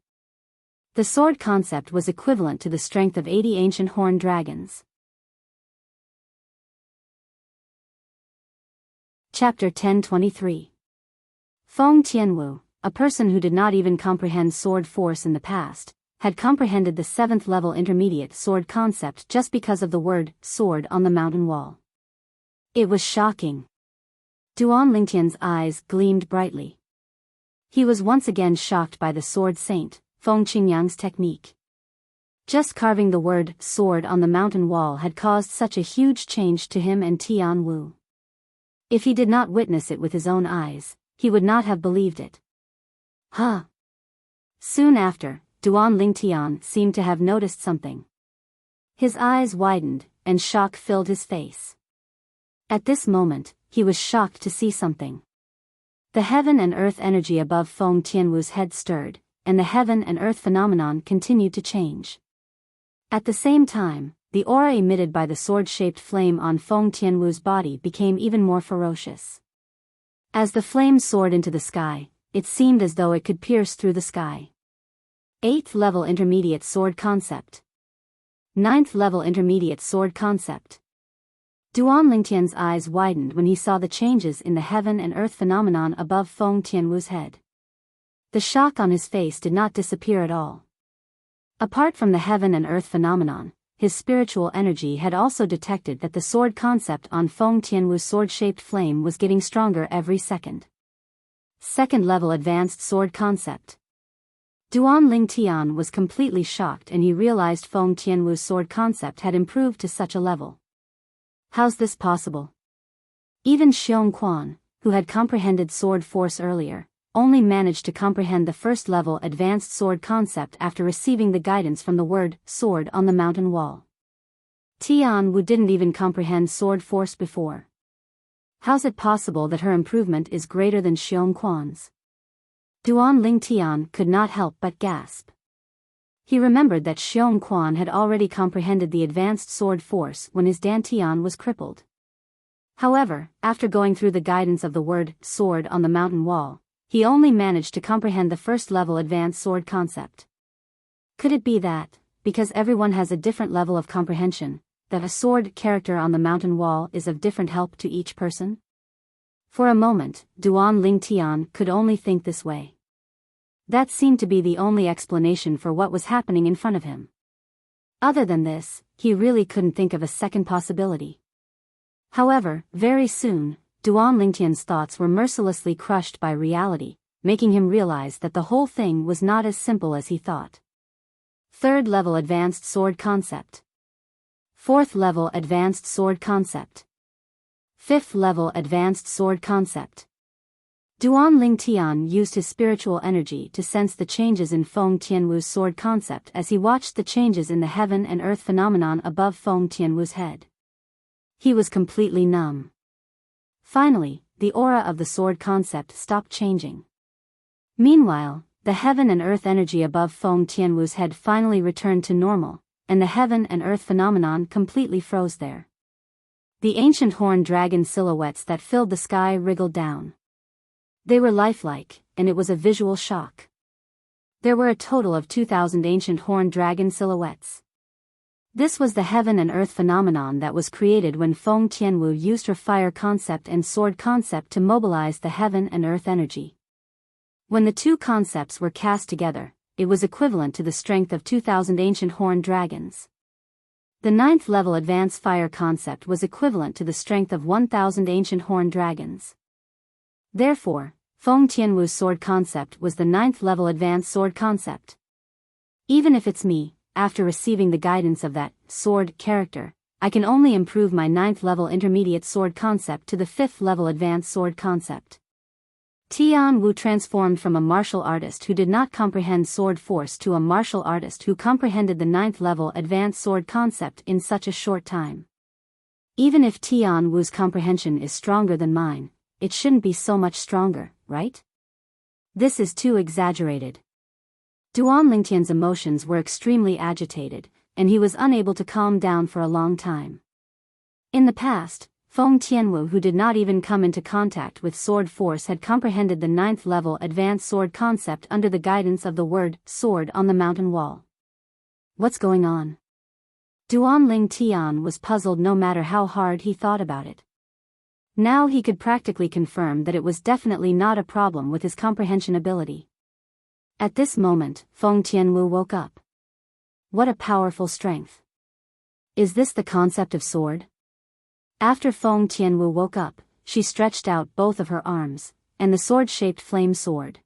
The sword concept was equivalent to the strength of 80 ancient horned dragons. Chapter 1023. Feng Tianwu, a person who did not even comprehend sword force in the past, had comprehended the 7th level intermediate sword concept just because of the word sword on the mountain wall. It was shocking. Duan Lingtian's eyes gleamed brightly. He was once again shocked by the Sword Saint, Feng Qingyang's technique. Just carving the word sword on the mountain wall had caused such a huge change to him and Tian Wu. If he did not witness it with his own eyes, he would not have believed it. Huh. Soon after, Duan Lingtian seemed to have noticed something. His eyes widened, and shock filled his face. At this moment, he was shocked to see something. The heaven and earth energy above Feng Tianwu's head stirred, and the heaven and earth phenomenon continued to change. At the same time, the aura emitted by the sword-shaped flame on Feng Tianwu's body became even more ferocious. As the flame soared into the sky, it seemed as though it could pierce through the sky. 8th level intermediate sword concept. 9th level intermediate sword concept. Duan Lingtian's eyes widened when he saw the changes in the heaven and earth phenomenon above Feng Tianwu's head. The shock on his face did not disappear at all. Apart from the heaven and earth phenomenon, his spiritual energy had also detected that the sword concept on Feng Tianwu's sword-shaped flame was getting stronger every second. 2nd level advanced sword concept. Duan Lingtian was completely shocked and he realized Feng Tianwu's sword concept had improved to such a level. How's this possible? Even Xiong Quan, who had comprehended sword force earlier, only managed to comprehend the 1st level advanced sword concept after receiving the guidance from the word sword on the mountain wall. Tian Wu didn't even comprehend sword force before. How's it possible that her improvement is greater than Xiong Quan's? Duan Lingtian could not help but gasp. He remembered that Xiong Quan had already comprehended the advanced sword force when his dantian was crippled. However, after going through the guidance of the word sword on the mountain wall, he only managed to comprehend the 1st level advanced sword concept. Could it be that, because everyone has a different level of comprehension, that a sword character on the mountain wall is of different help to each person? For a moment, Duan Lingtian could only think this way. That seemed to be the only explanation for what was happening in front of him. Other than this, he really couldn't think of a second possibility. However, very soon, Duan Lingtian's thoughts were mercilessly crushed by reality, making him realize that the whole thing was not as simple as he thought. 3rd level Advanced Sword Concept. 4th level Advanced Sword Concept. 5th level Advanced Sword Concept. Duan Lingtian used his spiritual energy to sense the changes in Feng Tianwu's sword concept as he watched the changes in the heaven and earth phenomenon above Feng Tianwu's head. He was completely numb. Finally, the aura of the sword concept stopped changing. Meanwhile, the heaven and earth energy above Feng Tianwu's head finally returned to normal, and the heaven and earth phenomenon completely froze there. The ancient horned dragon silhouettes that filled the sky wriggled down. They were lifelike, and it was a visual shock. There were a total of 2,000 ancient horned dragon silhouettes. This was the heaven and earth phenomenon that was created when Feng Tianwu used her fire concept and sword concept to mobilize the heaven and earth energy. When the two concepts were cast together, it was equivalent to the strength of 2,000 ancient horned dragons. The 9th level Advanced Fire concept was equivalent to the strength of 1,000 ancient horned dragons. Therefore, Feng Tianwu's sword concept was the 9th level Advanced Sword concept. Even if it's me, after receiving the guidance of that sword character, I can only improve my 9th level Intermediate Sword concept to the 5th level Advanced Sword concept. Tian Wu transformed from a martial artist who did not comprehend sword force to a martial artist who comprehended the 9th level Advanced Sword concept in such a short time. Even if Tian Wu's comprehension is stronger than mine, it shouldn't be so much stronger, right? This is too exaggerated. Duan Lingtian's emotions were extremely agitated, and he was unable to calm down for a long time. In the past, Feng Tianwu, who did not even come into contact with sword force, had comprehended the 9th level Advanced Sword concept under the guidance of the word sword on the mountain wall. What's going on? Duan Lingtian was puzzled no matter how hard he thought about it. Now he could practically confirm that it was definitely not a problem with his comprehension ability. At this moment, Feng Tianwu woke up. What a powerful strength. Is this the concept of sword? After Feng Tianwu woke up, she stretched out both of her arms, and the sword-shaped flame sword.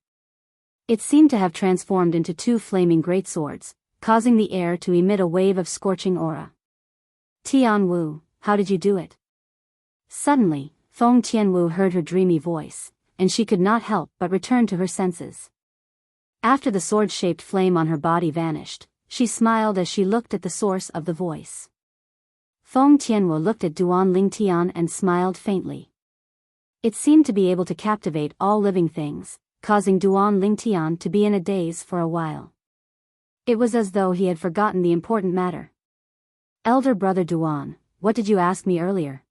It seemed to have transformed into 2 flaming great swords, causing the air to emit a wave of scorching aura. Tian Wu, how did you do it? Suddenly, Feng Tianwu heard her dreamy voice, and she could not help but return to her senses. After the sword-shaped flame on her body vanished, she smiled as she looked at the source of the voice. Feng Tianwu looked at Duan Lingtian and smiled faintly. It seemed to be able to captivate all living things, causing Duan Lingtian to be in a daze for a while. It was as though he had forgotten the important matter. Elder brother Duan, what did you ask me earlier?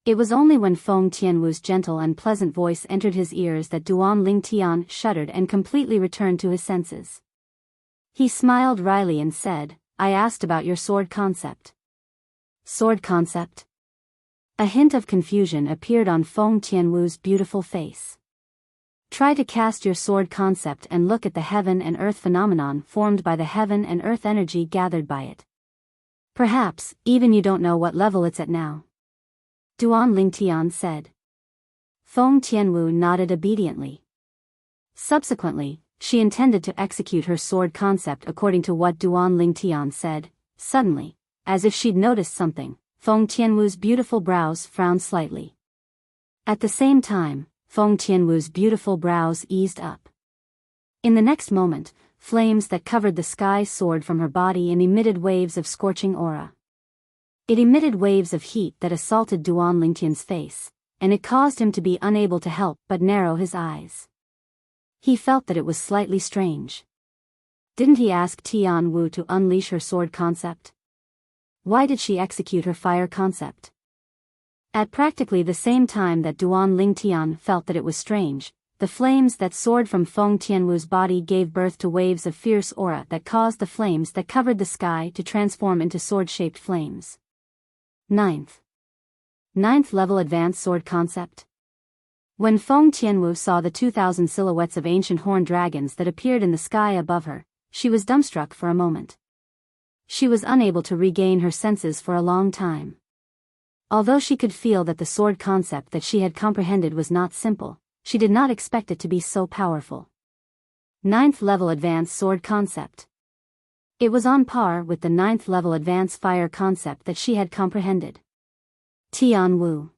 It was only when Feng Tianwu's gentle and pleasant voice entered his ears that Duan Lingtian shuddered and completely returned to his senses. He smiled wryly and said, I asked about your sword concept. Sword concept? A hint of confusion appeared on Feng Tianwu's beautiful face. Try to cast your sword concept and look at the heaven and earth phenomenon formed by the heaven and earth energy gathered by it. Perhaps, even you don't know what level it's at now. Duan Lingtian said. Feng Tianwu nodded obediently. Subsequently, she intended to execute her sword concept according to what Duan Lingtian said. Suddenly, as if she'd noticed something, Feng Tianwu's beautiful brows frowned slightly. At the same time, Feng Tianwu's beautiful brows eased up. In the next moment, flames that covered the sky soared from her body and emitted waves of scorching aura. It emitted waves of heat that assaulted Duan Lingtian's face, and it caused him to be unable to help but narrow his eyes. He felt that it was slightly strange. Didn't he ask Tian Wu to unleash her sword concept? Why did she execute her fire concept? At practically the same time that Duan Lingtian felt that it was strange, the flames that soared from Feng Tianwu's body gave birth to waves of fierce aura that caused the flames that covered the sky to transform into sword-shaped flames. Ninth level advanced sword concept. When Feng Tianwu saw the 2,000 silhouettes of ancient horned dragons that appeared in the sky above her, she was dumbstruck for a moment. She was unable to regain her senses for a long time. Although she could feel that the sword concept that she had comprehended was not simple, she did not expect it to be so powerful. Ninth level advanced sword concept. It was on par with the 9th level advanced fire concept that she had comprehended. Tian Wu.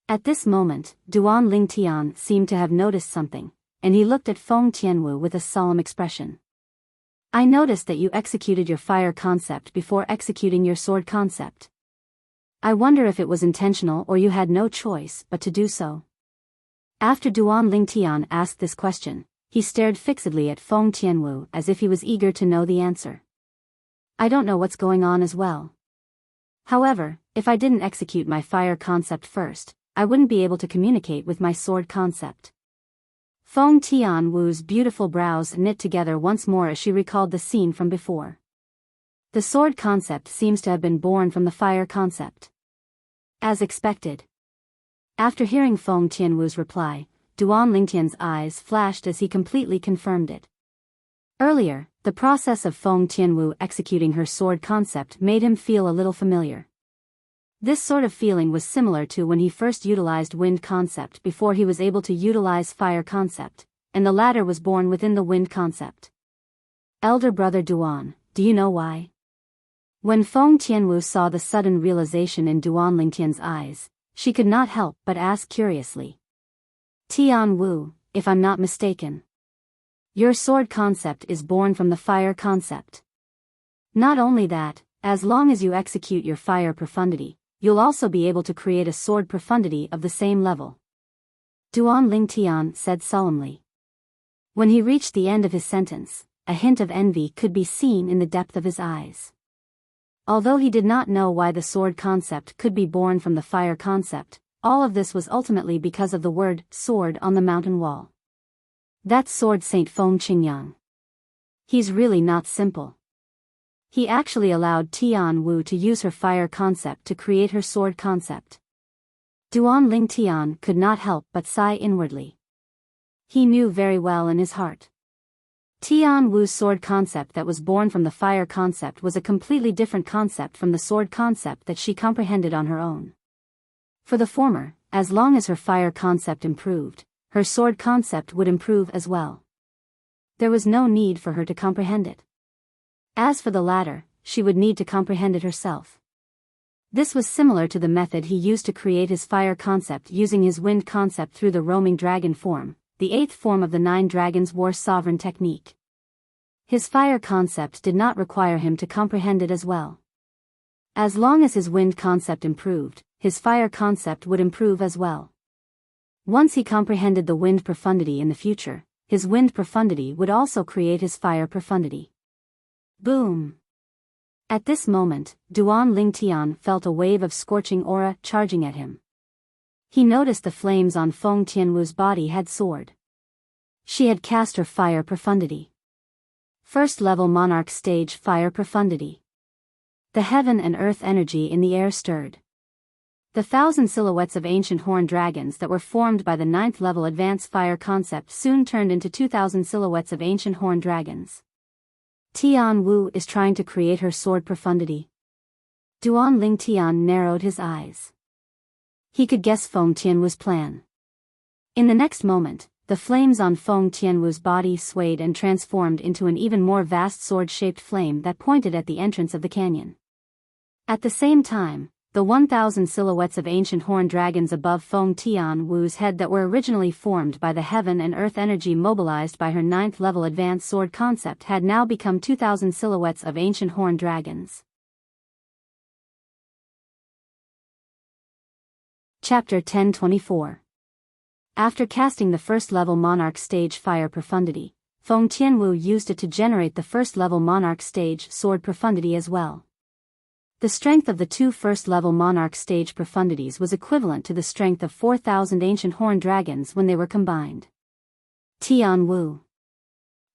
At this moment, Duan Ling Tian seemed to have noticed something, and he looked at Feng Tianwu with a solemn expression. I noticed that you executed your fire concept before executing your sword concept. I wonder if it was intentional or you had no choice but to do so. After Duan Ling Tian asked this question, he stared fixedly at Feng Tianwu as if he was eager to know the answer. I don't know what's going on as well. However, if I didn't execute my fire concept first, I wouldn't be able to communicate with my sword concept. Feng Tianwu's beautiful brows knit together once more as she recalled the scene from before. The sword concept seems to have been born from the fire concept. As expected. After hearing Feng Tianwu's reply, Duan Lingtian's eyes flashed as he completely confirmed it. Earlier, the process of Feng Tianwu executing her sword concept made him feel a little familiar. This sort of feeling was similar to when he first utilized wind concept before he was able to utilize fire concept, and the latter was born within the wind concept. Elder brother Duan, do you know why? When Feng Tianwu saw the sudden realization in Duan Lingtian's eyes, she could not help but ask curiously. Tian Wu, if I'm not mistaken. Your sword concept is born from the fire concept. Not only that, as long as you execute your fire profundity, you'll also be able to create a sword profundity of the same level. Duan Lingtian said solemnly. When he reached the end of his sentence, a hint of envy could be seen in the depth of his eyes. Although he did not know why the sword concept could be born from the fire concept, all of this was ultimately because of the word sword on the mountain wall. That's Sword Saint Feng Qingyang. He's really not simple. He actually allowed Tian Wu to use her fire concept to create her sword concept. Duan Ling Tian could not help but sigh inwardly. He knew very well in his heart. Tian Wu's sword concept that was born from the fire concept was a completely different concept from the sword concept that she comprehended on her own. For the former, as long as her fire concept improved, her sword concept would improve as well. There was no need for her to comprehend it. As for the latter, she would need to comprehend it herself. This was similar to the method he used to create his fire concept using his wind concept through the roaming dragon form, the 8th form of the 9 Dragons War Sovereign technique. His fire concept did not require him to comprehend it as well. As long as his wind concept improved, his fire concept would improve as well. Once he comprehended the wind profundity in the future, his wind profundity would also create his fire profundity. Boom! At this moment, Duan Lingtian felt a wave of scorching aura charging at him. He noticed the flames on Feng Tianwu's body had soared. She had cast her fire profundity. First level monarch stage fire profundity. The heaven and earth energy in the air stirred. The 1,000 silhouettes of ancient horned dragons that were formed by the 9th level advanced fire concept soon turned into 2,000 silhouettes of ancient horned dragons. Tian Wu is trying to create her sword profundity. Duan Lingtian narrowed his eyes. He could guess Feng Tianwu's plan. In the next moment, the flames on Feng Tianwu's body swayed and transformed into an even more vast sword-shaped flame that pointed at the entrance of the canyon. At the same time, the 1,000 silhouettes of ancient horned dragons above Feng Tianwu's head that were originally formed by the heaven and earth energy mobilized by her 9th level advanced sword concept had now become 2,000 silhouettes of ancient horned dragons. Chapter 1024. After casting the first level monarch stage fire profundity, Feng Tianwu used it to generate the first level monarch stage sword profundity as well. The strength of the 2 first level monarch stage profundities was equivalent to the strength of 4,000 ancient horned dragons when they were combined. Tian Wu.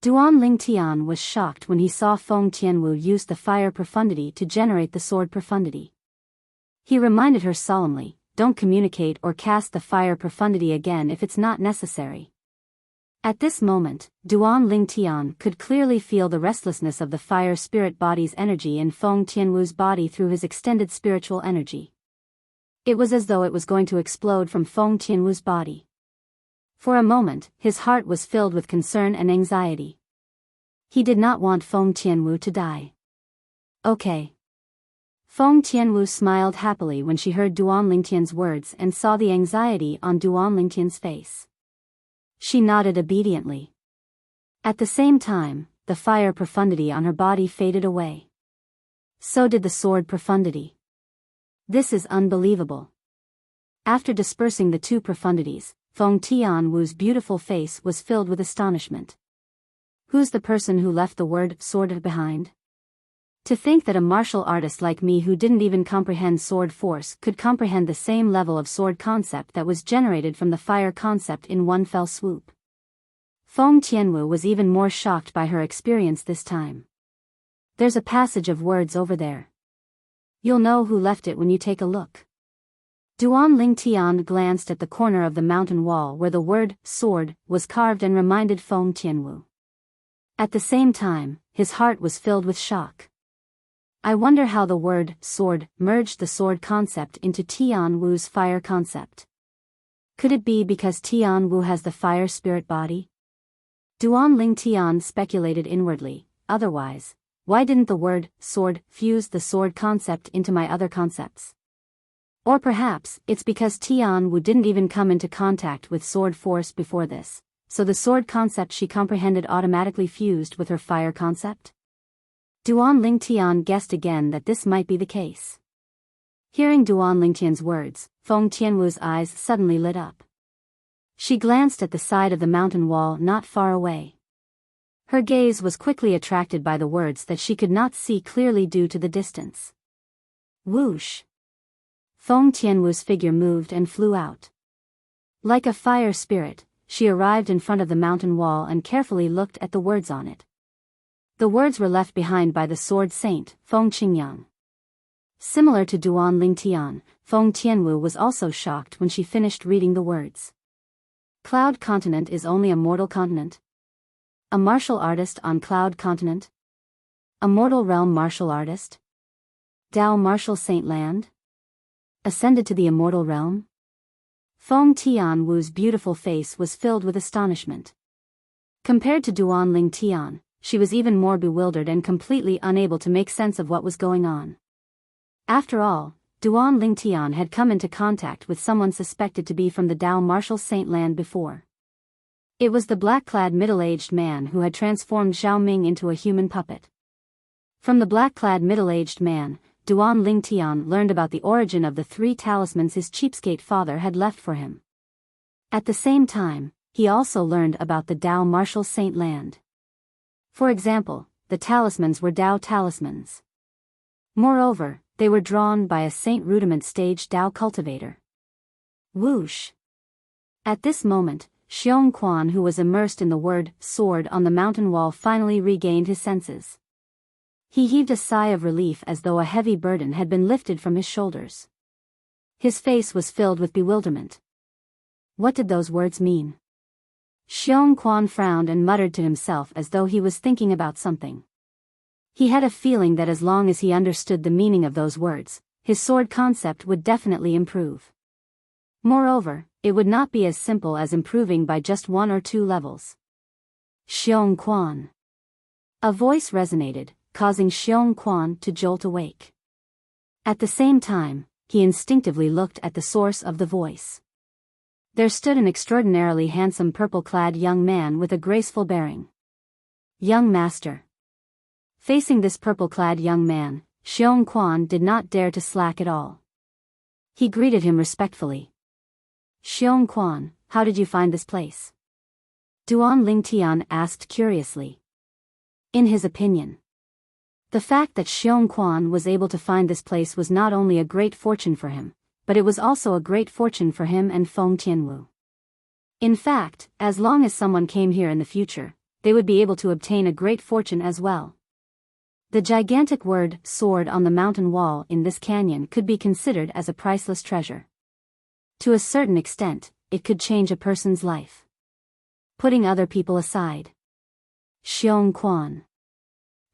Duan Ling Tian was shocked when he saw Feng Tianwu use the fire profundity to generate the sword profundity. He reminded her solemnly, "Don't communicate or cast the fire profundity again if it's not necessary." At this moment, Duan Ling Tian could clearly feel the restlessness of the fire spirit body's energy in Feng Tianwu's body through his extended spiritual energy. It was as though it was going to explode from Feng Tianwu's body. For a moment, his heart was filled with concern and anxiety. He did not want Feng Tianwu to die. Okay. Feng Tianwu smiled happily when she heard Duan Lingtian's words and saw the anxiety on Duan Lingtian's face. She nodded obediently. At the same time, the fire profundity on her body faded away. So did the sword profundity. This is unbelievable. After dispersing the two profundities, Feng Tianwu's beautiful face was filled with astonishment. Who's the person who left the word sword behind? To think that a martial artist like me who didn't even comprehend sword force could comprehend the same level of sword concept that was generated from the fire concept in one fell swoop. Feng Tianwu was even more shocked by her experience this time. There's a passage of words over there. You'll know who left it when you take a look. Duan Ling Tian glanced at the corner of the mountain wall where the word sword was carved and reminded Feng Tianwu. At the same time, his heart was filled with shock. I wonder how the word sword merged the sword concept into Tian Wu's fire concept. Could it be because Tian Wu has the fire spirit body? Duan Ling Tian speculated inwardly. Otherwise, why didn't the word sword fuse the sword concept into my other concepts? Or perhaps it's because Tian Wu didn't even come into contact with sword force before this, so the sword concept she comprehended automatically fused with her fire concept? Duan Ling Tian guessed again that this might be the case. Hearing Duan Ling Tian's words, Feng Tianwu's eyes suddenly lit up. She glanced at the side of the mountain wall not far away. Her gaze was quickly attracted by the words that she could not see clearly due to the distance. Whoosh! Feng Tianwu's figure moved and flew out. Like a fire spirit, she arrived in front of the mountain wall and carefully looked at the words on it. The words were left behind by the sword saint, Feng Qingyang. Similar to Duan Ling Tian, Feng Tianwu was also shocked when she finished reading the words. Cloud Continent is only a mortal continent? A martial artist on Cloud Continent? A mortal realm martial artist? Dao martial saint land? Ascended to the immortal realm? Feng Tianwu's beautiful face was filled with astonishment. Compared to Duan Ling Tian, she was even more bewildered and completely unable to make sense of what was going on. After all, Duan Ling Tian had come into contact with someone suspected to be from the Dao martial saint land before. It was the black-clad middle-aged man who had transformed Zhao Ming into a human puppet. From the black-clad middle-aged man, Duan Ling Tian learned about the origin of the 3 talismans his cheapskate father had left for him. At the same time, he also learned about the Dao martial saint land. For example, the talismans were Dao talismans. Moreover, they were drawn by a saint rudiment stage Dao cultivator. Whoosh! At this moment, Xiong Quan, who was immersed in the word sword on the mountain wall, finally regained his senses. He heaved a sigh of relief as though a heavy burden had been lifted from his shoulders. His face was filled with bewilderment. What did those words mean? Xiong Quan frowned and muttered to himself as though he was thinking about something. He had a feeling that as long as he understood the meaning of those words, his sword concept would definitely improve. Moreover, it would not be as simple as improving by just 1 or 2 levels. Xiong Quan. A voice resonated, causing Xiong Quan to jolt awake. At the same time, he instinctively looked at the source of the voice. There stood an extraordinarily handsome purple-clad young man with a graceful bearing. Young master. Facing this purple-clad young man, Xiong Quan did not dare to slack at all. He greeted him respectfully. Xiong Quan, how did you find this place? Duan Ling Tian asked curiously. In his opinion, the fact that Xiong Quan was able to find this place was not only a great fortune for him, but it was also a great fortune for him and Feng Tianwu. In fact, as long as someone came here in the future, they would be able to obtain a great fortune as well. The gigantic word, sword on the mountain wall in this canyon could be considered as a priceless treasure. To a certain extent, it could change a person's life. Putting other people aside. Xiong Quan.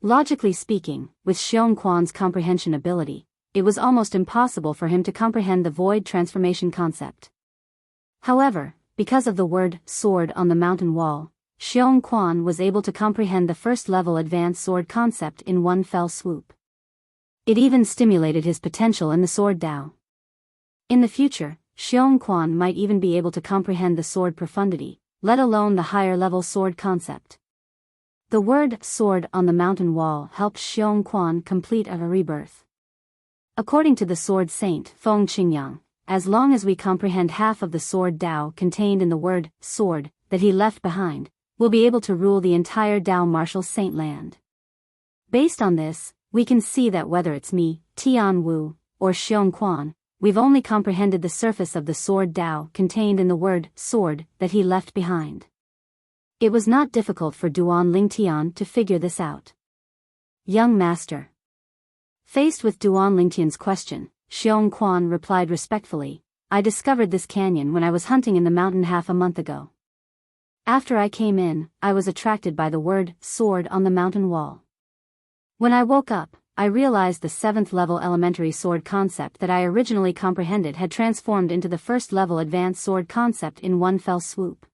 Logically speaking, with Xiong Quan's comprehension ability, it was almost impossible for him to comprehend the void transformation concept. However, because of the word, sword on the mountain wall, Xiong Quan was able to comprehend the first-level advanced sword concept in one fell swoop. It even stimulated his potential in the sword Dao. In the future, Xiong Quan might even be able to comprehend the sword profundity, let alone the higher-level sword concept. The word, sword on the mountain wall helped Xiong Quan complete a rebirth. According to the sword saint Feng Qingyang, as long as we comprehend half of the sword Dao contained in the word, sword, that he left behind, we'll be able to rule the entire Dao martial saint land. Based on this, we can see that whether it's me, Tian Wu, or Xiong Quan, we've only comprehended the surface of the sword Dao contained in the word, sword, that he left behind. It was not difficult for Duan Lingtian to figure this out. Young master. Faced with Duan Lingtian's question, Xiong Quan replied respectfully, I discovered this canyon when I was hunting in the mountain half a month ago. After I came in, I was attracted by the word, sword on the mountain wall. When I woke up, I realized the 7th-level elementary sword concept that I originally comprehended had transformed into the 1st-level advanced sword concept in one fell swoop.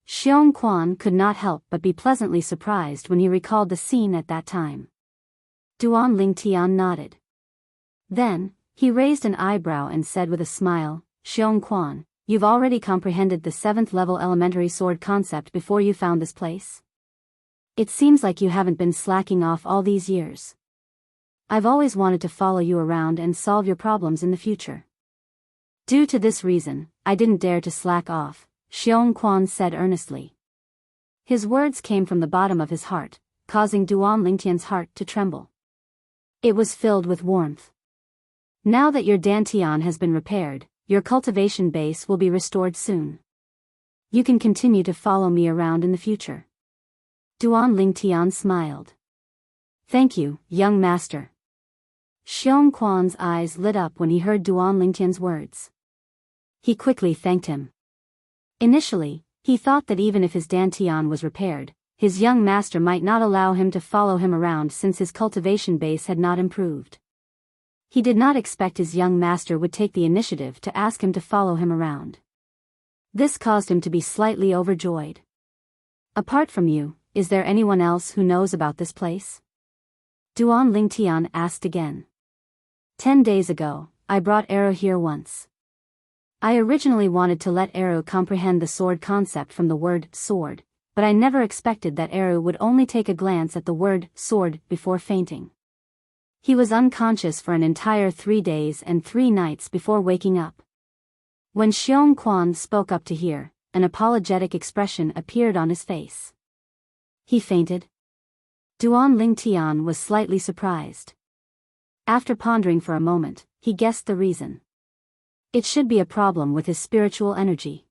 Xiong Quan could not help but be pleasantly surprised when he recalled the scene at that time. Duan Lingtian nodded. Then, he raised an eyebrow and said with a smile, Xiong Quan, you've already comprehended the 7th-level elementary sword concept before you found this place? It seems like you haven't been slacking off all these years. I've always wanted to follow you around and solve your problems in the future. Due to this reason, I didn't dare to slack off, Xiong Quan said earnestly. His words came from the bottom of his heart, causing Duan Lingtian's heart to tremble. It was filled with warmth. Now that your dantian has been repaired, your cultivation base will be restored soon. You can continue to follow me around in the future. Duan Lingtian smiled. Thank you, young master. Xiong Quan's eyes lit up when he heard Duan Lingtian's words. He quickly thanked him. Initially, he thought that even if his dantian was repaired, his young master might not allow him to follow him around since his cultivation base had not improved. He did not expect his young master would take the initiative to ask him to follow him around. This caused him to be slightly overjoyed. Apart from you, is there anyone else who knows about this place? Duan Lingtian asked again. 10 days ago, I brought Arrow here once. I originally wanted to let Arrow comprehend the sword concept from the word, sword, but I never expected that Arrow would only take a glance at the word, sword, before fainting. He was unconscious for an entire 3 days and 3 nights before waking up. When Xiong Quan spoke up to hear, an apologetic expression appeared on his face. He fainted. Duan Lingtian was slightly surprised. After pondering for a moment, he guessed the reason. It should be a problem with his spiritual energy.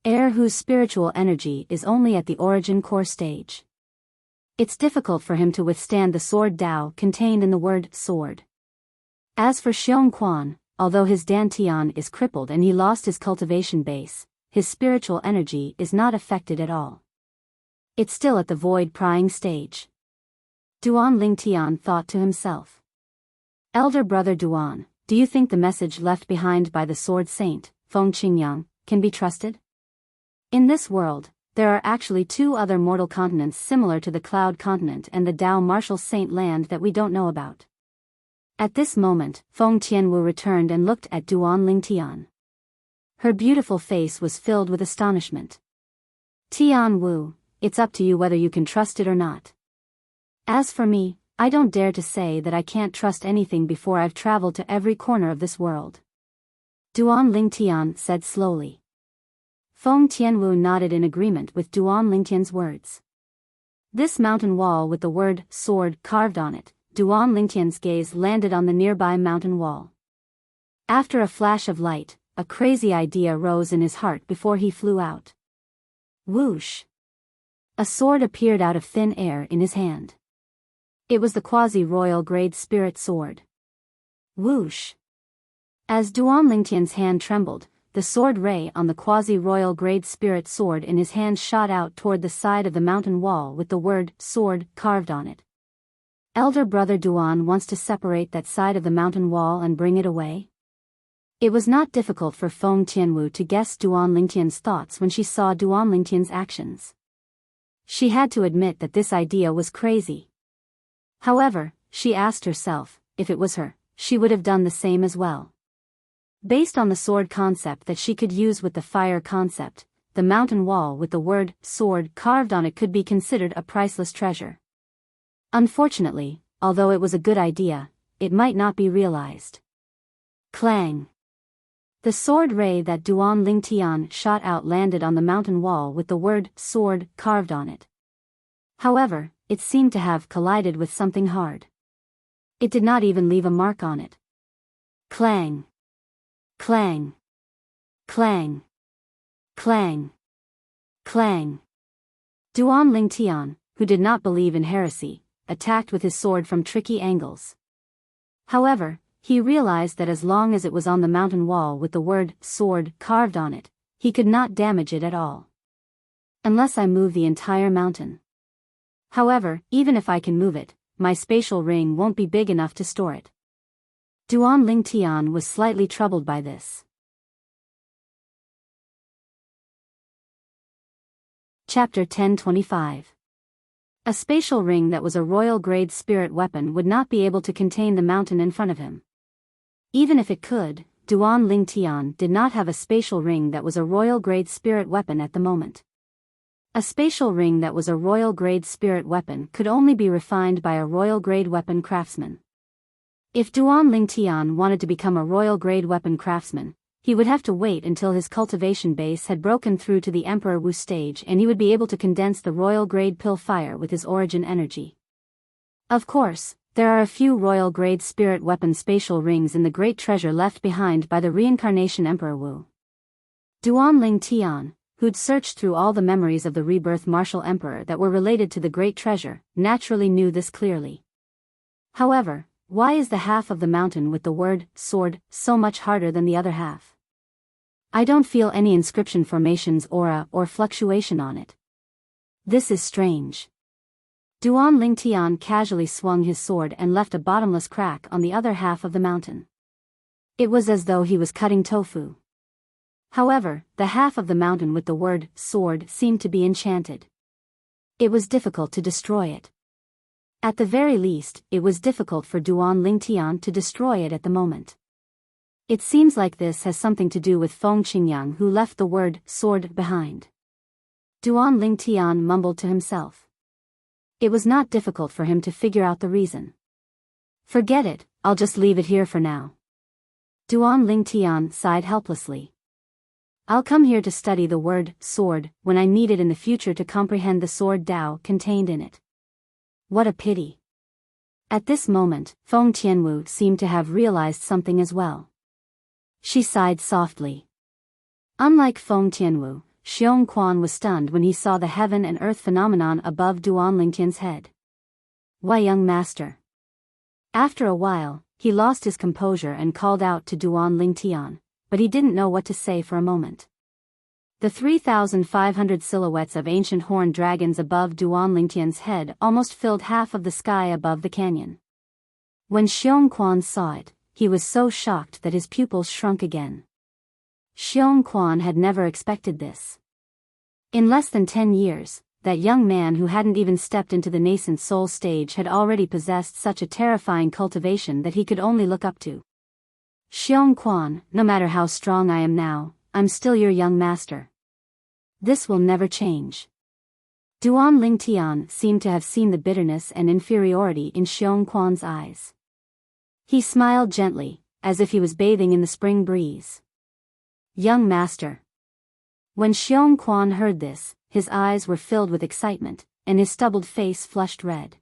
Heir whose spiritual energy is only at the origin core stage. It's difficult for him to withstand the sword Dao contained in the word, sword. As for Xiong Quan, although his dantian is crippled and he lost his cultivation base, his spiritual energy is not affected at all. It's still at the void prying stage. Duan Lingtian thought to himself. Elder brother Duan, do you think the message left behind by the sword saint, Feng Qingyang, can be trusted? In this world, there are actually 2 other mortal continents similar to the Cloud Continent and the Dao Martial Saint Land that we don't know about. At this moment, Feng Tianwu returned and looked at Duan Lingtian. Her beautiful face was filled with astonishment. Tian Wu, it's up to you whether you can trust it or not. As for me, I don't dare to say that I can't trust anything before I've traveled to every corner of this world. Duan Lingtian said slowly. Feng Tianwu nodded in agreement with Duan Lingtian's words. This mountain wall with the word, sword, carved on it, Duan Lingtian's gaze landed on the nearby mountain wall. After a flash of light, a crazy idea rose in his heart before he flew out. Whoosh! A sword appeared out of thin air in his hand. It was the quasi-royal grade spirit sword. Whoosh! As Duan Lingtian's hand trembled, the sword ray on the quasi-royal grade spirit sword in his hand shot out toward the side of the mountain wall with the word sword carved on it. Elder brother Duan wants to separate that side of the mountain wall and bring it away? It was not difficult for Feng Tianwu to guess Duan Lingtian's thoughts when she saw Duan Lingtian's actions. She had to admit that this idea was crazy. However, she asked herself, if it was her, she would have done the same as well. Based on the sword concept that she could use with the fire concept, the mountain wall with the word sword carved on it could be considered a priceless treasure. Unfortunately, although it was a good idea, it might not be realized. Clang! The sword ray that Duan Lingtian shot out landed on the mountain wall with the word sword carved on it. However, it seemed to have collided with something hard. It did not even leave a mark on it. Clang! Clang! Clang! Clang! Clang! Duan Lingtian, who did not believe in heresy, attacked with his sword from tricky angles. However, he realized that as long as it was on the mountain wall with the word sword carved on it, he could not damage it at all. Unless I move the entire mountain. However, even if I can move it, my spatial ring won't be big enough to store it. Duan Lingtian was slightly troubled by this. Chapter 1025. A spatial ring that was a royal-grade spirit weapon would not be able to contain the mountain in front of him. Even if it could, Duan Lingtian did not have a spatial ring that was a royal-grade spirit weapon at the moment. A spatial ring that was a royal-grade spirit weapon could only be refined by a royal-grade weapon craftsman. If Duan Lingtian wanted to become a royal-grade weapon craftsman, he would have to wait until his cultivation base had broken through to the Emperor Wu stage and he would be able to condense the royal-grade pill fire with his origin energy. Of course, there are a few royal-grade spirit weapon spatial rings in the great treasure left behind by the reincarnation Emperor Wu. Duan Lingtian, who'd searched through all the memories of the rebirth martial emperor that were related to the great treasure, naturally knew this clearly. However, why is the half of the mountain with the word sword so much harder than the other half? I don't feel any inscription formation's aura or fluctuation on it. This is strange. Duan Lingtian casually swung his sword and left a bottomless crack on the other half of the mountain. It was as though he was cutting tofu. However, the half of the mountain with the word sword seemed to be enchanted. It was difficult to destroy it. At the very least, it was difficult for Duan Lingtian to destroy it at the moment. It seems like this has something to do with Feng Qingyang, who left the word sword behind. Duan Lingtian mumbled to himself. It was not difficult for him to figure out the reason. Forget it, I'll just leave it here for now. Duan Lingtian sighed helplessly. I'll come here to study the word sword when I need it in the future to comprehend the sword Tao contained in it. What a pity. At this moment, Feng Tianwu seemed to have realized something as well. She sighed softly. Unlike Feng Tianwu, Xiong Quan was stunned when he saw the heaven and earth phenomenon above Duan Lingtian's head. Why, young master? After a while, he lost his composure and called out to Duan Lingtian, but he didn't know what to say for a moment. The 3,500 silhouettes of ancient horned dragons above Duan Lingtian's head almost filled half of the sky above the canyon. When Xiong Quan saw it, he was so shocked that his pupils shrunk again. Xiong Quan had never expected this. In less than 10 years, that young man who hadn't even stepped into the nascent soul stage had already possessed such a terrifying cultivation that he could only look up to. Xiong Quan, no matter how strong I am now, I'm still your young master. This will never change. Duan Lingtian seemed to have seen the bitterness and inferiority in Xiong Quan's eyes. He smiled gently, as if he was bathing in the spring breeze. Young master. When Xiong Quan heard this, his eyes were filled with excitement, and his stubbled face flushed red.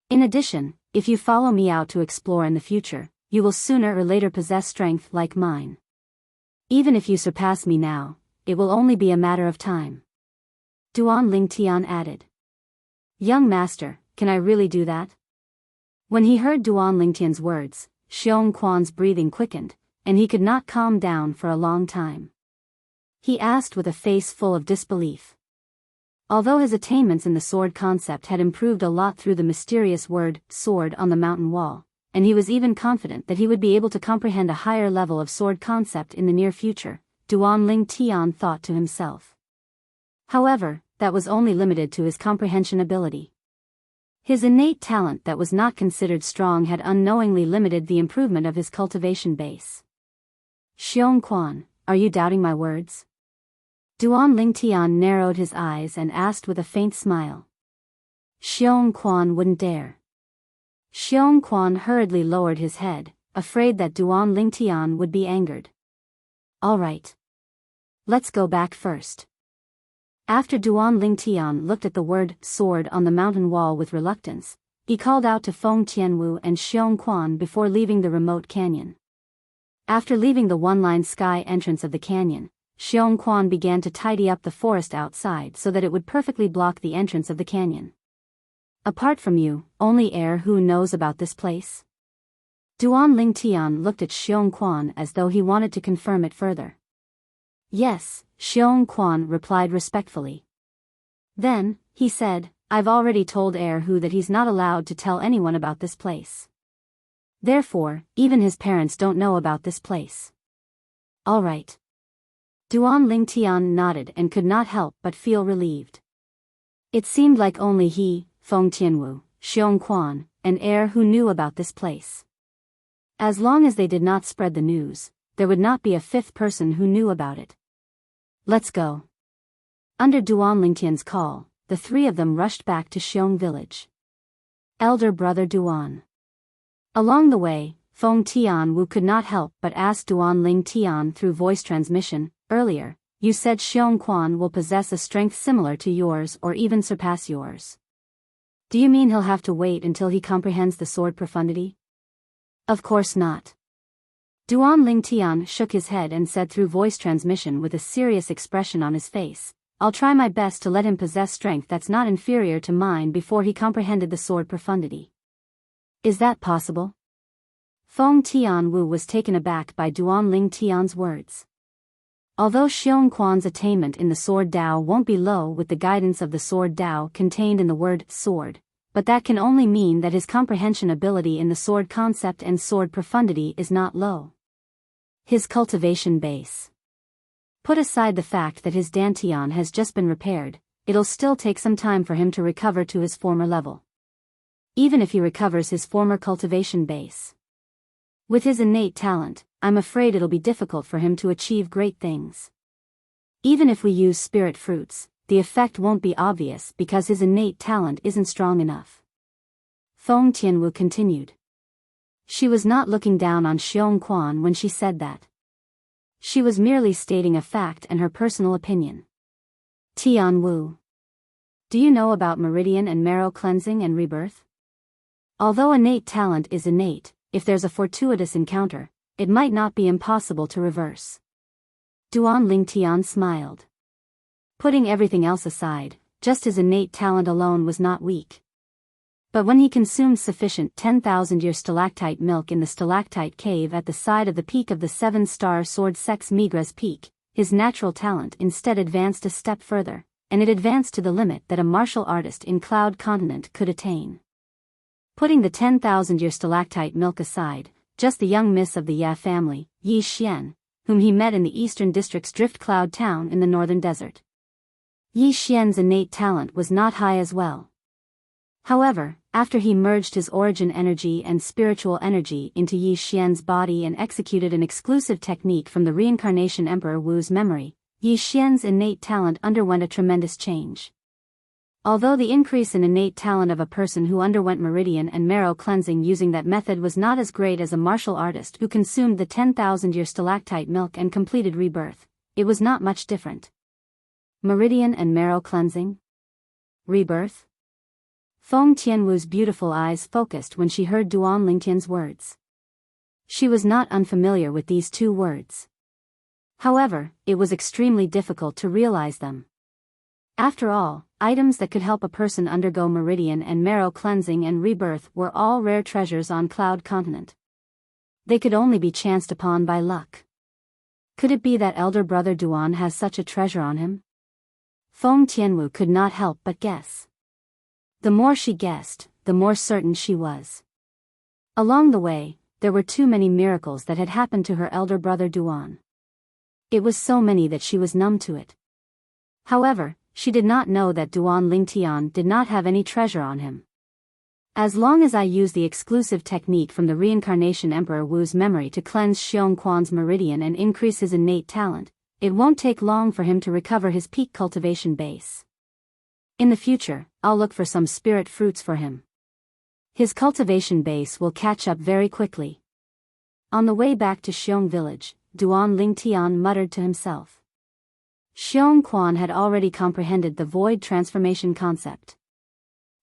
In addition, if you follow me out to explore in the future, you will sooner or later possess strength like mine. Even if you surpass me now, it will only be a matter of time. Duan Lingtian added. Young master, can I really do that? When he heard Duan Lingtian's words, Xiong Quan's breathing quickened, and he could not calm down for a long time. He asked with a face full of disbelief. Although his attainments in the sword concept had improved a lot through the mysterious word, sword on the mountain wall, and he was even confident that he would be able to comprehend a higher level of sword concept in the near future, Duan Lingtian thought to himself. However, that was only limited to his comprehension ability. His innate talent that was not considered strong had unknowingly limited the improvement of his cultivation base. Xiong Quan, are you doubting my words? Duan Lingtian narrowed his eyes and asked with a faint smile. Xiong Quan wouldn't dare. Xiong Quan hurriedly lowered his head, afraid that Duan Lingtian would be angered. All right. Let's go back first. After Duan Lingtian looked at the word sword on the mountain wall with reluctance, he called out to Feng Tianwu and Xiong Quan before leaving the remote canyon. After leaving the one-line sky entrance of the canyon, Xiong Quan began to tidy up the forest outside so that it would perfectly block the entrance of the canyon. Apart from you, only heir who knows about this place? Duan Lingtian looked at Xiong Quan as though he wanted to confirm it further. Yes, Xiong Quan replied respectfully. Then, he said, I've already told heir who that he's not allowed to tell anyone about this place. Therefore, even his parents don't know about this place. All right. Duan Lingtian nodded and could not help but feel relieved. It seemed like only he, Feng Tianwu, Xiong Quan, and heir who knew about this place. As long as they did not spread the news, there would not be a fifth person who knew about it. Let's go. Under Duan Lingtian's call, the three of them rushed back to Xiong village. Elder brother Duan. Along the way, Feng Tianwu could not help but ask Duan Lingtian through voice transmission, earlier, you said Xiong Quan will possess a strength similar to yours or even surpass yours. Do you mean he'll have to wait until he comprehends the sword profundity? Of course not. Duan Lingtian shook his head and said through voice transmission with a serious expression on his face, I'll try my best to let him possess strength that's not inferior to mine before he comprehended the sword profundity. Is that possible? Feng Tianwu was taken aback by Duan Lingtian's words. Although Xiong Quan's attainment in the sword Dao won't be low with the guidance of the sword Dao contained in the word sword, but that can only mean that his comprehension ability in the sword concept and sword profundity is not low. His cultivation base. Put aside the fact that his dantian has just been repaired, it'll still take some time for him to recover to his former level. Even if he recovers his former cultivation base. With his innate talent, I'm afraid it'll be difficult for him to achieve great things. Even if we use spirit fruits, the effect won't be obvious because his innate talent isn't strong enough. Feng Tianwu continued. She was not looking down on Xiong Quan when she said that. She was merely stating a fact and her personal opinion. Tianwu. Do you know about meridian and marrow cleansing and rebirth? Although innate talent is innate, if there's a fortuitous encounter, it might not be impossible to reverse. Duan Lingtian smiled. Putting everything else aside, just his innate talent alone was not weak. But when he consumed sufficient 10,000-year stalactite milk in the stalactite cave at the side of the peak of the seven-star sword Sex Migra's peak, his natural talent instead advanced a step further, and it advanced to the limit that a martial artist in Cloud Continent could attain. Putting the 10,000-year stalactite milk aside, just the young miss of the Ya family, Yi Xian, whom he met in the eastern district's Drift Cloud town in the northern desert. Yi Xian's innate talent was not high as well. However, after he merged his origin energy and spiritual energy into Yi Xian's body and executed an exclusive technique from the reincarnation Emperor Wu's memory, Yi Xian's innate talent underwent a tremendous change. Although the increase in innate talent of a person who underwent meridian and marrow cleansing using that method was not as great as a martial artist who consumed the 10,000-year stalactite milk and completed rebirth, it was not much different. Meridian and marrow cleansing? Rebirth? Feng Tianwu's beautiful eyes focused when she heard Duan Lingtian's words. She was not unfamiliar with these two words. However, it was extremely difficult to realize them. After all, items that could help a person undergo meridian and marrow cleansing and rebirth were all rare treasures on Cloud Continent. They could only be chanced upon by luck. Could it be that elder brother Duan has such a treasure on him? Feng Tianwu could not help but guess. The more she guessed, the more certain she was. Along the way, there were too many miracles that had happened to her elder brother Duan. It was so many that she was numb to it. However, she did not know that Duan Lingtian did not have any treasure on him. As long as I use the exclusive technique from the reincarnation Emperor Wu's memory to cleanse Xiong Quan's meridian and increase his innate talent, it won't take long for him to recover his peak cultivation base. In the future, I'll look for some spirit fruits for him. His cultivation base will catch up very quickly. On the way back to Xiong village, Duan Lingtian muttered to himself. Xiong Quan had already comprehended the void transformation concept.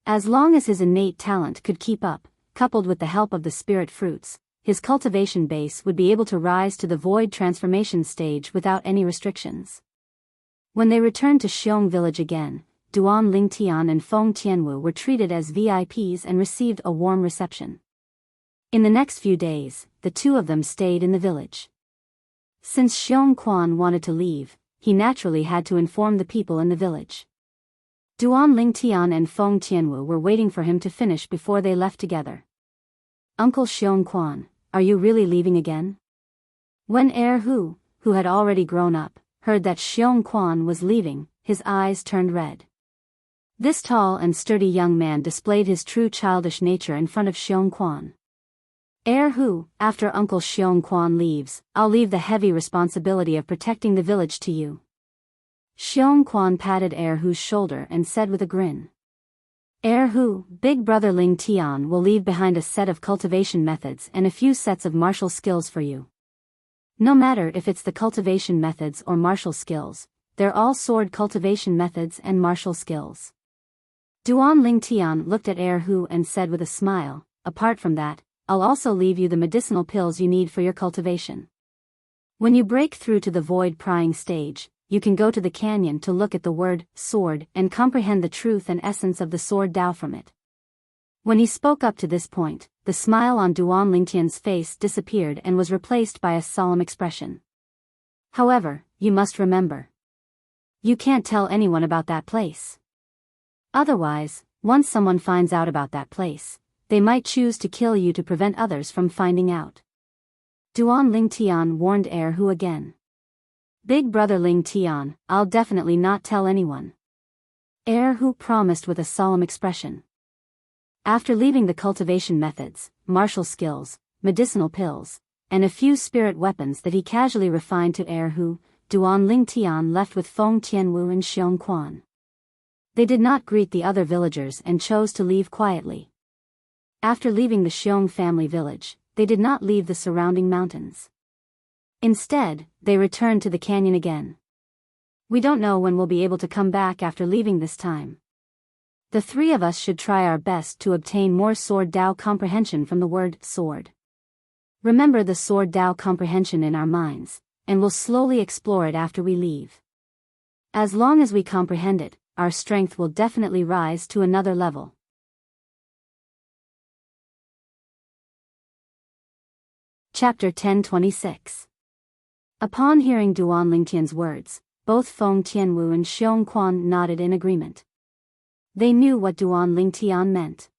As long as his innate talent could keep up, coupled with the help of the spirit fruits, his cultivation base would be able to rise to the void transformation stage without any restrictions. When they returned to Xiong village again, Duan Lingtian and Feng Tianwu were treated as VIPs and received a warm reception. In the next few days, the two of them stayed in the village. Since Xiong Quan wanted to leave, he naturally had to inform the people in the village. Duan Lingtian and Feng Tianwu were waiting for him to finish before they left together. Uncle Xiong Quan, are you really leaving again? When Hu, who had already grown up, heard that Xiong Quan was leaving, his eyes turned red. This tall and sturdy young man displayed his true childish nature in front of Xiong Quan. Hu, after Uncle Xiong Quan leaves, I'll leave the heavy responsibility of protecting the village to you. Xiong Quan patted Hu's shoulder and said with a grin. Hu, big brother Ling Tian will leave behind a set of cultivation methods and a few sets of martial skills for you. No matter if it's the cultivation methods or martial skills, they're all sword cultivation methods and martial skills. Duan Lingtian looked at Hu and said with a smile, apart from that, I'll also leave you the medicinal pills you need for your cultivation. When you break through to the void prying stage, you can go to the canyon to look at the word, sword, and comprehend the truth and essence of the sword Dao from it. When he spoke up to this point, the smile on Duan Lingtian's face disappeared and was replaced by a solemn expression. However, you must remember. You can't tell anyone about that place. Otherwise, once someone finds out about that place, they might choose to kill you to prevent others from finding out. Duan Lingtian warned Hu again. Big brother Ling Tian, I'll definitely not tell anyone. Hu promised with a solemn expression. After leaving the cultivation methods, martial skills, medicinal pills, and a few spirit weapons that he casually refined to Hu, Duan Lingtian left with Feng Tianwu and Xiong Quan. They did not greet the other villagers and chose to leave quietly. After leaving the Xiong family village, they did not leave the surrounding mountains. Instead, they returned to the canyon again. We don't know when we'll be able to come back after leaving this time. The three of us should try our best to obtain more sword Dao comprehension from the word sword. Remember the sword Dao comprehension in our minds, and we'll slowly explore it after we leave. As long as we comprehend it, our strength will definitely rise to another level. Chapter 1026. Upon hearing Duan Lingtian's words, both Feng Tianwu and Xiong Quan nodded in agreement. They knew what Duan Lingtian meant.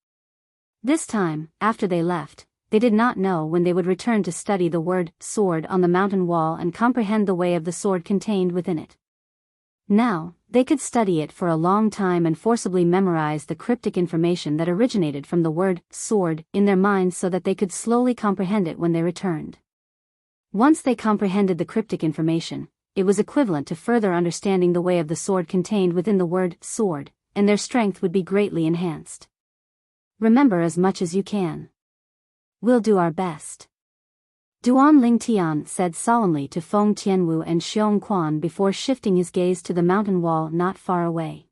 This time, after they left, they did not know when they would return to study the word sword on the mountain wall and comprehend the way of the sword contained within it. Now, they could study it for a long time and forcibly memorize the cryptic information that originated from the word sword in their minds so that they could slowly comprehend it when they returned. Once they comprehended the cryptic information, it was equivalent to further understanding the way of the sword contained within the word sword, and their strength would be greatly enhanced. Remember as much as you can. We'll do our best. Duan Lingtian said solemnly to Feng Tianwu and Xiong Quan before shifting his gaze to the mountain wall not far away.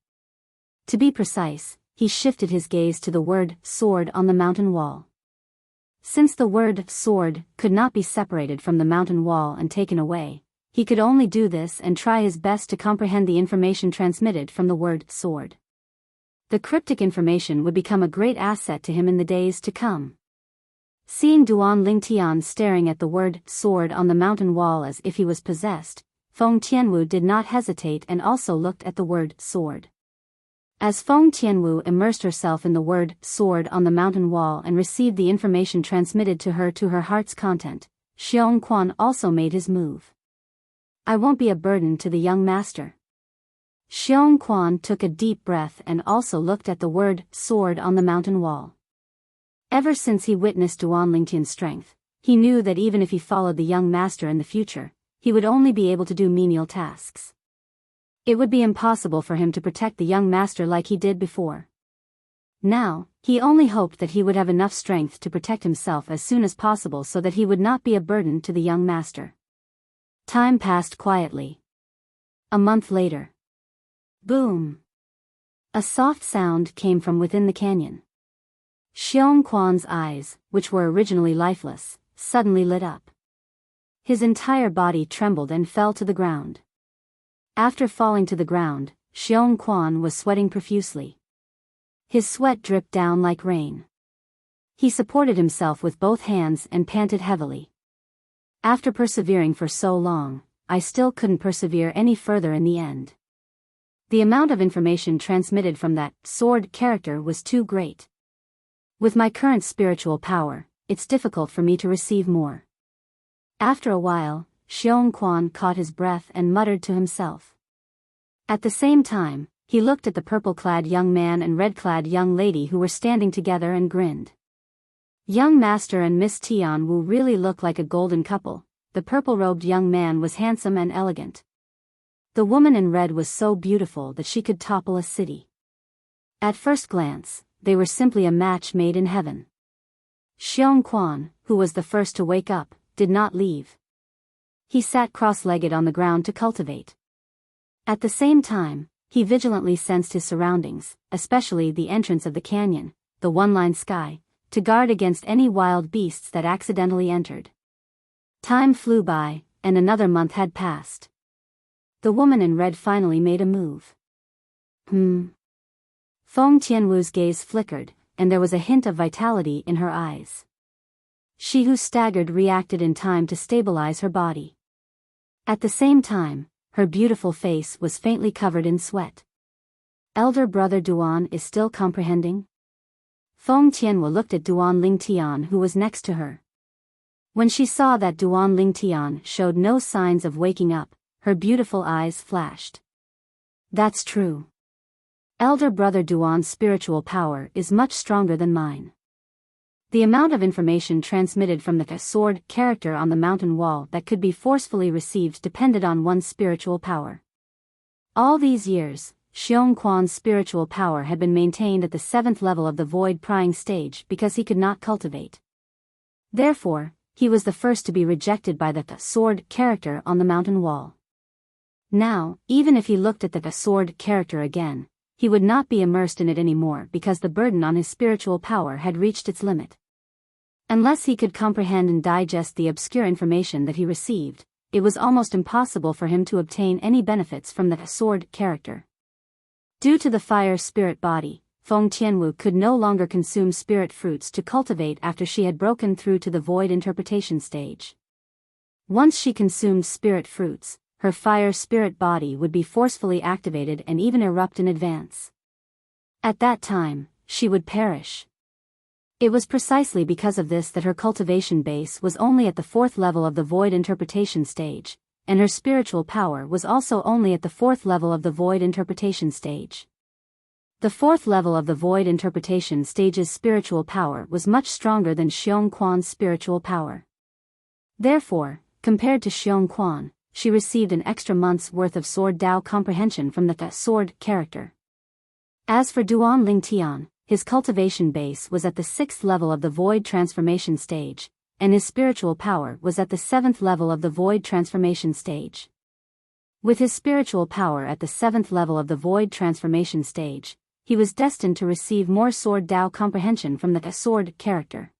To be precise, he shifted his gaze to the word sword on the mountain wall. Since the word sword could not be separated from the mountain wall and taken away, he could only do this and try his best to comprehend the information transmitted from the word sword. The cryptic information would become a great asset to him in the days to come. Seeing Duan Lingtian staring at the word sword on the mountain wall as if he was possessed, Feng Tianwu did not hesitate and also looked at the word sword. As Feng Tianwu immersed herself in the word sword on the mountain wall and received the information transmitted to her heart's content, Xiong Quan also made his move. I won't be a burden to the young master. Xiong Quan took a deep breath and also looked at the word sword on the mountain wall. Ever since he witnessed Duan Lingtian's strength, he knew that even if he followed the young master in the future, he would only be able to do menial tasks. It would be impossible for him to protect the young master like he did before. Now, he only hoped that he would have enough strength to protect himself as soon as possible so that he would not be a burden to the young master. Time passed quietly. A month later. Boom! A soft sound came from within the canyon. Xiong Quan's eyes, which were originally lifeless, suddenly lit up. His entire body trembled and fell to the ground. After falling to the ground, Xiong Quan was sweating profusely. His sweat dripped down like rain. He supported himself with both hands and panted heavily. After persevering for so long, I still couldn't persevere any further in the end. The amount of information transmitted from that sword character was too great. With my current spiritual power, it's difficult for me to receive more. After a while, Xiong Quan caught his breath and muttered to himself. At the same time, he looked at the purple-clad young man and red-clad young lady who were standing together and grinned. Young Master and Miss Tianwu really look like a golden couple. The purple-robed young man was handsome and elegant. The woman in red was so beautiful that she could topple a city. At first glance, they were simply a match made in heaven. Xiong Quan, who was the first to wake up, did not leave. He sat cross-legged on the ground to cultivate. At the same time, he vigilantly sensed his surroundings, especially the entrance of the canyon, the one-line sky, to guard against any wild beasts that accidentally entered. Time flew by, and another month had passed. The woman in red finally made a move. Feng Tianwu's gaze flickered, and there was a hint of vitality in her eyes. She who staggered reacted in time to stabilize her body. At the same time, her beautiful face was faintly covered in sweat. Elder brother Duan is still comprehending? Feng Tianwu looked at Duan Lingtian who was next to her. When she saw that Duan Lingtian showed no signs of waking up, her beautiful eyes flashed. That's true. Elder brother Duan's spiritual power is much stronger than mine. The amount of information transmitted from the sword character on the mountain wall that could be forcefully received depended on one's spiritual power. All these years, Xiong Quan's spiritual power had been maintained at the 7th level of the void prying stage because he could not cultivate. Therefore, he was the first to be rejected by the sword character on the mountain wall. Now, even if he looked at the sword character again, he would not be immersed in it anymore because the burden on his spiritual power had reached its limit. Unless he could comprehend and digest the obscure information that he received, it was almost impossible for him to obtain any benefits from the sword character. Due to the fire spirit body, Feng Tianwu could no longer consume spirit fruits to cultivate after she had broken through to the void interpretation stage. Once she consumed spirit fruits, her fire spirit body would be forcefully activated and even erupt in advance. At that time, she would perish. It was precisely because of this that her cultivation base was only at the 4th level of the void interpretation stage, and her spiritual power was also only at the 4th level of the void interpretation stage. The 4th level of the void interpretation stage's spiritual power was much stronger than Xiong Quan's spiritual power. Therefore, compared to Xiong Quan, she received an extra month's worth of sword Dao comprehension from the sword character. As for Duan Lingtian, his cultivation base was at the 6th level of the void transformation stage, and his spiritual power was at the 7th level of the void transformation stage. With his spiritual power at the 7th level of the void transformation stage, he was destined to receive more sword Dao comprehension from the sword character.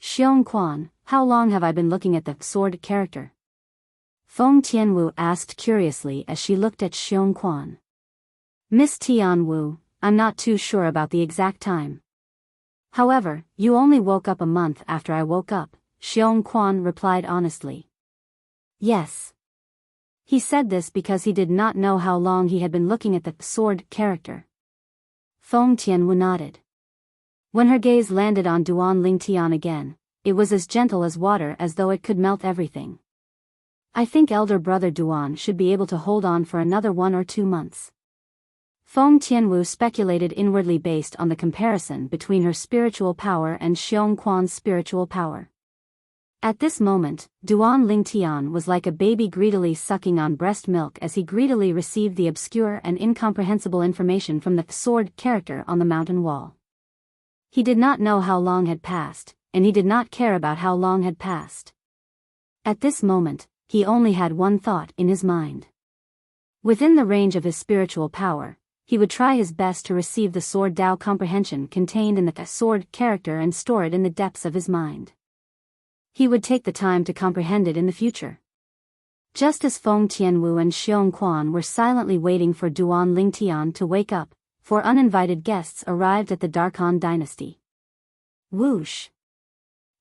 Xiong Quan, how long have I been looking at the sword character? Feng Tianwu asked curiously as she looked at Xiong Quan. Miss Tianwu, I'm not too sure about the exact time. However, you only woke up a month after I woke up, Xiong Quan replied honestly. Yes. He said this because he did not know how long he had been looking at the sword character. Feng Tianwu nodded. When her gaze landed on Duan Lingtian again, it was as gentle as water, as though it could melt everything. I think elder brother Duan should be able to hold on for another 1 or 2 months. Feng Tianwu speculated inwardly based on the comparison between her spiritual power and Xiong Quan's spiritual power. At this moment, Duan Lingtian was like a baby greedily sucking on breast milk as he greedily received the obscure and incomprehensible information from the sword character on the mountain wall. He did not know how long had passed, and he did not care about how long had passed. At this moment, he only had one thought in his mind. Within the range of his spiritual power, he would try his best to receive the sword Tao comprehension contained in the sword character and store it in the depths of his mind. He would take the time to comprehend it in the future. Just as Feng Tianwu and Xiong Quan were silently waiting for Duan Lingtian to wake up, 4 uninvited guests arrived at the Darkhan dynasty. Whoosh!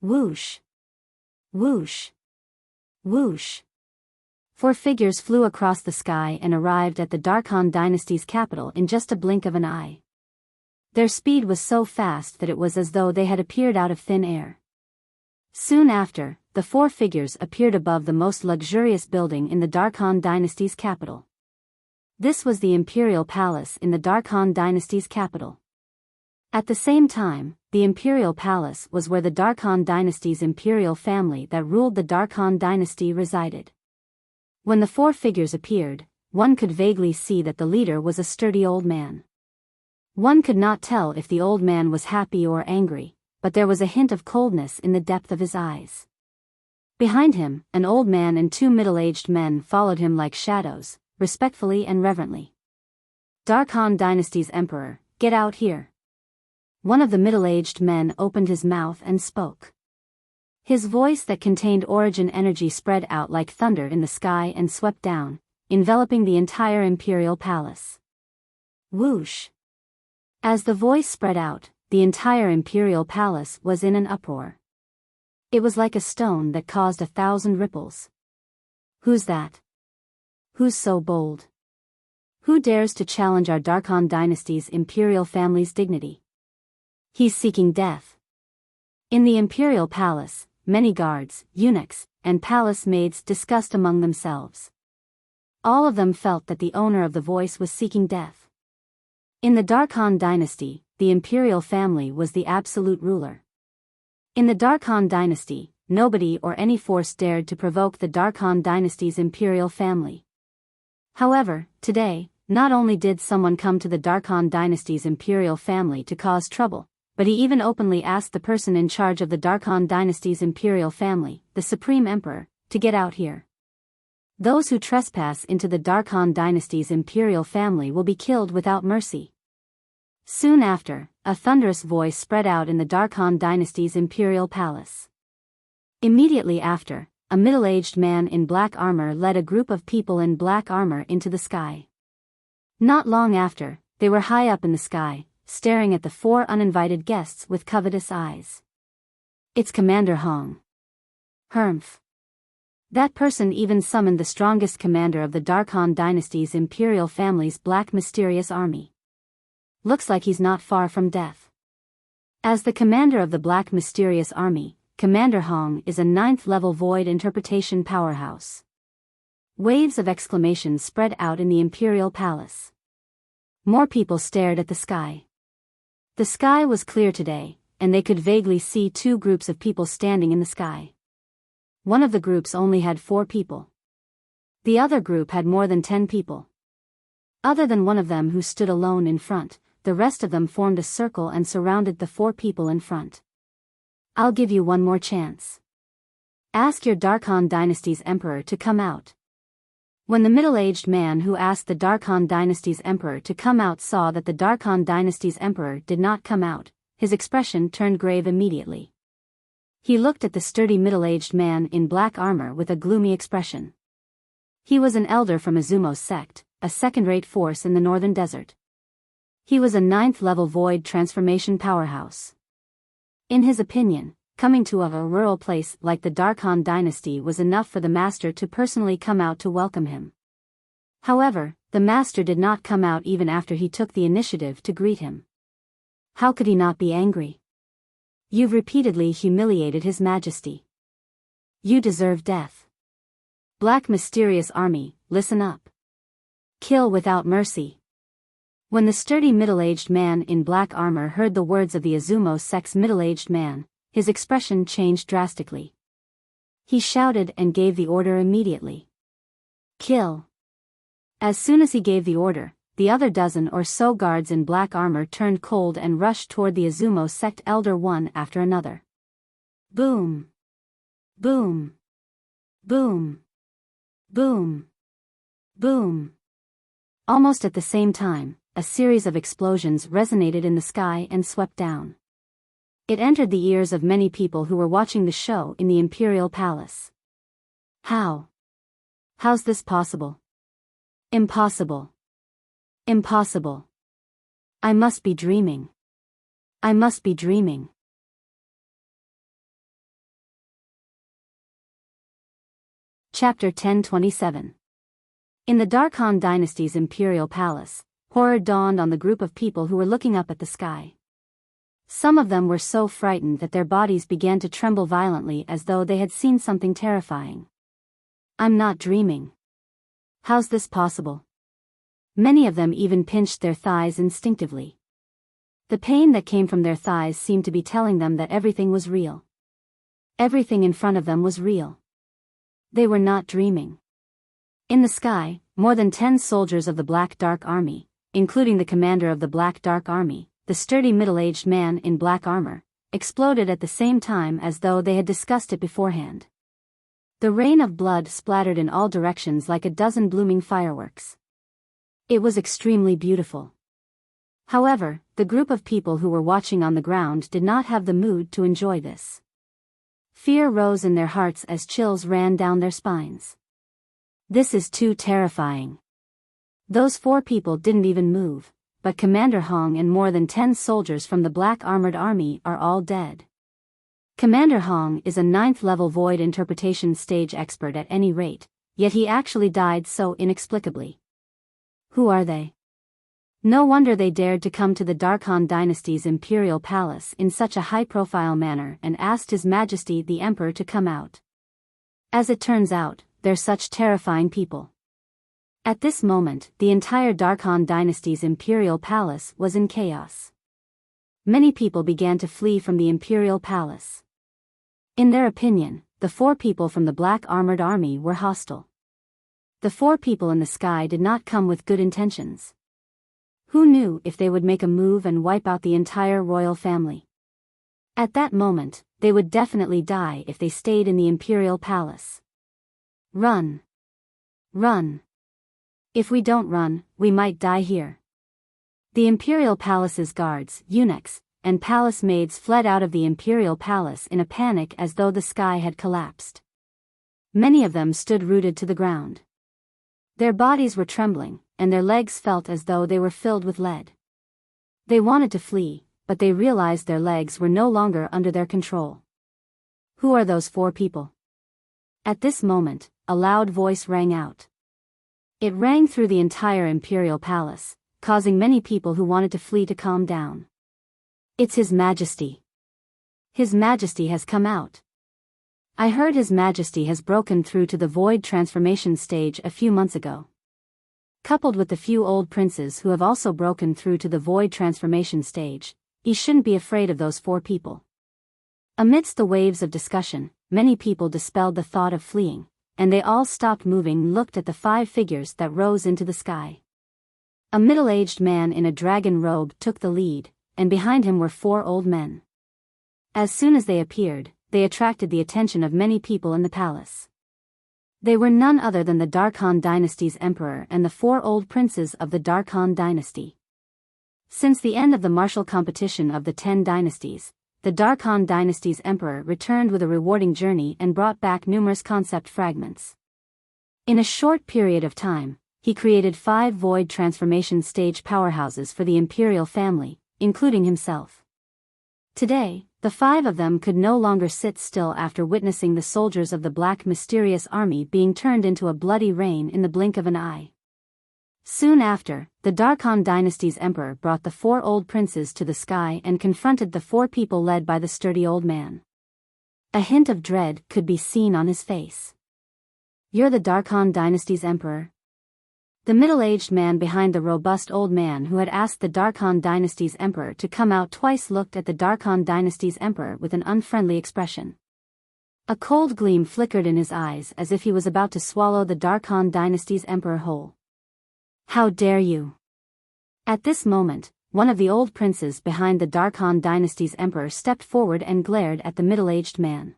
Whoosh! Whoosh! Whoosh! 4 figures flew across the sky and arrived at the Darkhan dynasty's capital in just a blink of an eye. Their speed was so fast that it was as though they had appeared out of thin air. Soon after, the 4 figures appeared above the most luxurious building in the Darkhan dynasty's capital. This was the imperial palace in the Darkhan dynasty's capital. At the same time, the imperial palace was where the Darkhan dynasty's imperial family that ruled the Darkhan dynasty resided. When the 4 figures appeared, one could vaguely see that the leader was a sturdy old man. One could not tell if the old man was happy or angry, but there was a hint of coldness in the depth of his eyes. Behind him, an old man and 2 middle-aged men followed him like shadows, respectfully and reverently. Darkhan dynasty's emperor, get out here. One of the middle-aged men opened his mouth and spoke. His voice that contained origin energy spread out like thunder in the sky and swept down, enveloping the entire imperial palace. Whoosh! As the voice spread out, the entire imperial palace was in an uproar. It was like a stone that caused 1,000 ripples. Who's that? Who's so bold? Who dares to challenge our Darkhan dynasty's imperial family's dignity? He's seeking death. In the imperial palace, many guards, eunuchs, and palace maids discussed among themselves. All of them felt that the owner of the voice was seeking death. In the Darkhan dynasty, the imperial family was the absolute ruler. In the Darkhan dynasty, nobody or any force dared to provoke the Darkhan dynasty's imperial family. However, today, not only did someone come to the Darkhan dynasty's imperial family to cause trouble, but he even openly asked the person in charge of the Darkhan dynasty's imperial family, the supreme emperor, to get out here. Those who trespass into the Darkhan dynasty's imperial family will be killed without mercy. Soon after, a thunderous voice spread out in the Darkhan dynasty's imperial palace. Immediately after, a middle-aged man in black armor led a group of people in black armor into the sky. Not long after, they were high up in the sky, staring at the 4 uninvited guests with covetous eyes. It's Commander Hong. Humph. That person even summoned the strongest commander of the Darkhan dynasty's imperial family's black mysterious army. Looks like he's not far from death. As the commander of the black mysterious army, Commander Hong is a 9th-level void interpretation powerhouse. Waves of exclamations spread out in the imperial palace. More people stared at the sky. The sky was clear today, and they could vaguely see 2 groups of people standing in the sky. One of the groups only had 4 people. The other group had more than 10 people. Other than one of them who stood alone in front, the rest of them formed a circle and surrounded the 4 people in front. I'll give you one more chance. Ask your Darkhan dynasty's emperor to come out. When the middle-aged man who asked the Darkhan dynasty's emperor to come out saw that the Darkhan dynasty's emperor did not come out, his expression turned grave immediately. He looked at the sturdy middle-aged man in black armor with a gloomy expression. He was an elder from Izumo's sect, a second-rate force in the northern desert. He was a 9th-level void transformation powerhouse. In his opinion, coming to a rural place like the Darkhan dynasty was enough for the master to personally come out to welcome him. However, the master did not come out even after he took the initiative to greet him. How could he not be angry? You've repeatedly humiliated His Majesty. You deserve death. Black Mysterious Army, listen up. Kill without mercy. When the sturdy middle-aged man in black armor heard the words of the Izumo sect's middle-aged man, his expression changed drastically. He shouted and gave the order immediately. Kill. As soon as he gave the order, the other dozen or so guards in black armor turned cold and rushed toward the Izumo sect elder one after another. Boom. Boom. Boom. Boom. Boom. Almost at the same time, a series of explosions resonated in the sky and swept down. It entered the ears of many people who were watching the show in the Imperial Palace. How? How's this possible? Impossible. Impossible. I must be dreaming. I must be dreaming. Chapter 1027. In the Darkhan dynasty's Imperial Palace, horror dawned on the group of people who were looking up at the sky. Some of them were so frightened that their bodies began to tremble violently as though they had seen something terrifying. I'm not dreaming. How's this possible? Many of them even pinched their thighs instinctively. The pain that came from their thighs seemed to be telling them that everything was real. Everything in front of them was real. They were not dreaming. In the sky, more than 10 soldiers of the Black Dark Army, including the commander of the Black Dark Army, the sturdy middle-aged man in black armor, exploded at the same time as though they had discussed it beforehand. The rain of blood splattered in all directions like a dozen blooming fireworks. It was extremely beautiful. However, the group of people who were watching on the ground did not have the mood to enjoy this. Fear rose in their hearts as chills ran down their spines. This is too terrifying. Those 4 people didn't even move, but Commander Hong and more than 10 soldiers from the Black Armored Army are all dead. Commander Hong is a 9th-level void interpretation stage expert at any rate, yet he actually died so inexplicably. Who are they? No wonder they dared to come to the Darkhan dynasty's Imperial Palace in such a high-profile manner and asked His Majesty the Emperor to come out. As it turns out, they're such terrifying people. At this moment, the entire Darkhan dynasty's Imperial Palace was in chaos. Many people began to flee from the Imperial Palace. In their opinion, the 4 people from the Black Armored Army were hostile. The 4 people in the sky did not come with good intentions. Who knew if they would make a move and wipe out the entire royal family? At that moment, they would definitely die if they stayed in the Imperial Palace. Run. Run. If we don't run, we might die here. The Imperial Palace's guards, eunuchs, and palace maids fled out of the Imperial Palace in a panic as though the sky had collapsed. Many of them stood rooted to the ground. Their bodies were trembling, and their legs felt as though they were filled with lead. They wanted to flee, but they realized their legs were no longer under their control. Who are those 4 people? At this moment, a loud voice rang out. It rang through the entire Imperial Palace, causing many people who wanted to flee to calm down. It's His Majesty. His Majesty has come out. I heard His Majesty has broken through to the void transformation stage a few months ago. Coupled with the few old princes who have also broken through to the void transformation stage, he shouldn't be afraid of those 4 people. Amidst the waves of discussion, many people dispelled the thought of fleeing, and they all stopped moving and looked at the 5 figures that rose into the sky. A middle-aged man in a dragon robe took the lead, and behind him were 4 old men. As soon as they appeared, they attracted the attention of many people in the palace. They were none other than the Darkhan dynasty's emperor and the 4 old princes of the Darkhan dynasty. Since the end of the martial competition of the 10 dynasties, the Darkhan dynasty's emperor returned with a rewarding journey and brought back numerous concept fragments. In a short period of time, he created 5 void transformation stage powerhouses for the imperial family, including himself. Today, the 5 of them could no longer sit still after witnessing the soldiers of the Black Mysterious Army being turned into a bloody rain in the blink of an eye. Soon after, the Darkhan dynasty's emperor brought the 4 old princes to the sky and confronted the 4 people led by the sturdy old man. A hint of dread could be seen on his face. "You're the Darkhan dynasty's emperor?" The middle-aged man behind the robust old man who had asked the Darkhan dynasty's emperor to come out twice looked at the Darkhan dynasty's emperor with an unfriendly expression. A cold gleam flickered in his eyes as if he was about to swallow the Darkhan dynasty's emperor whole. "How dare you!" At this moment, one of the old princes behind the Darkhan dynasty's emperor stepped forward and glared at the middle-aged man.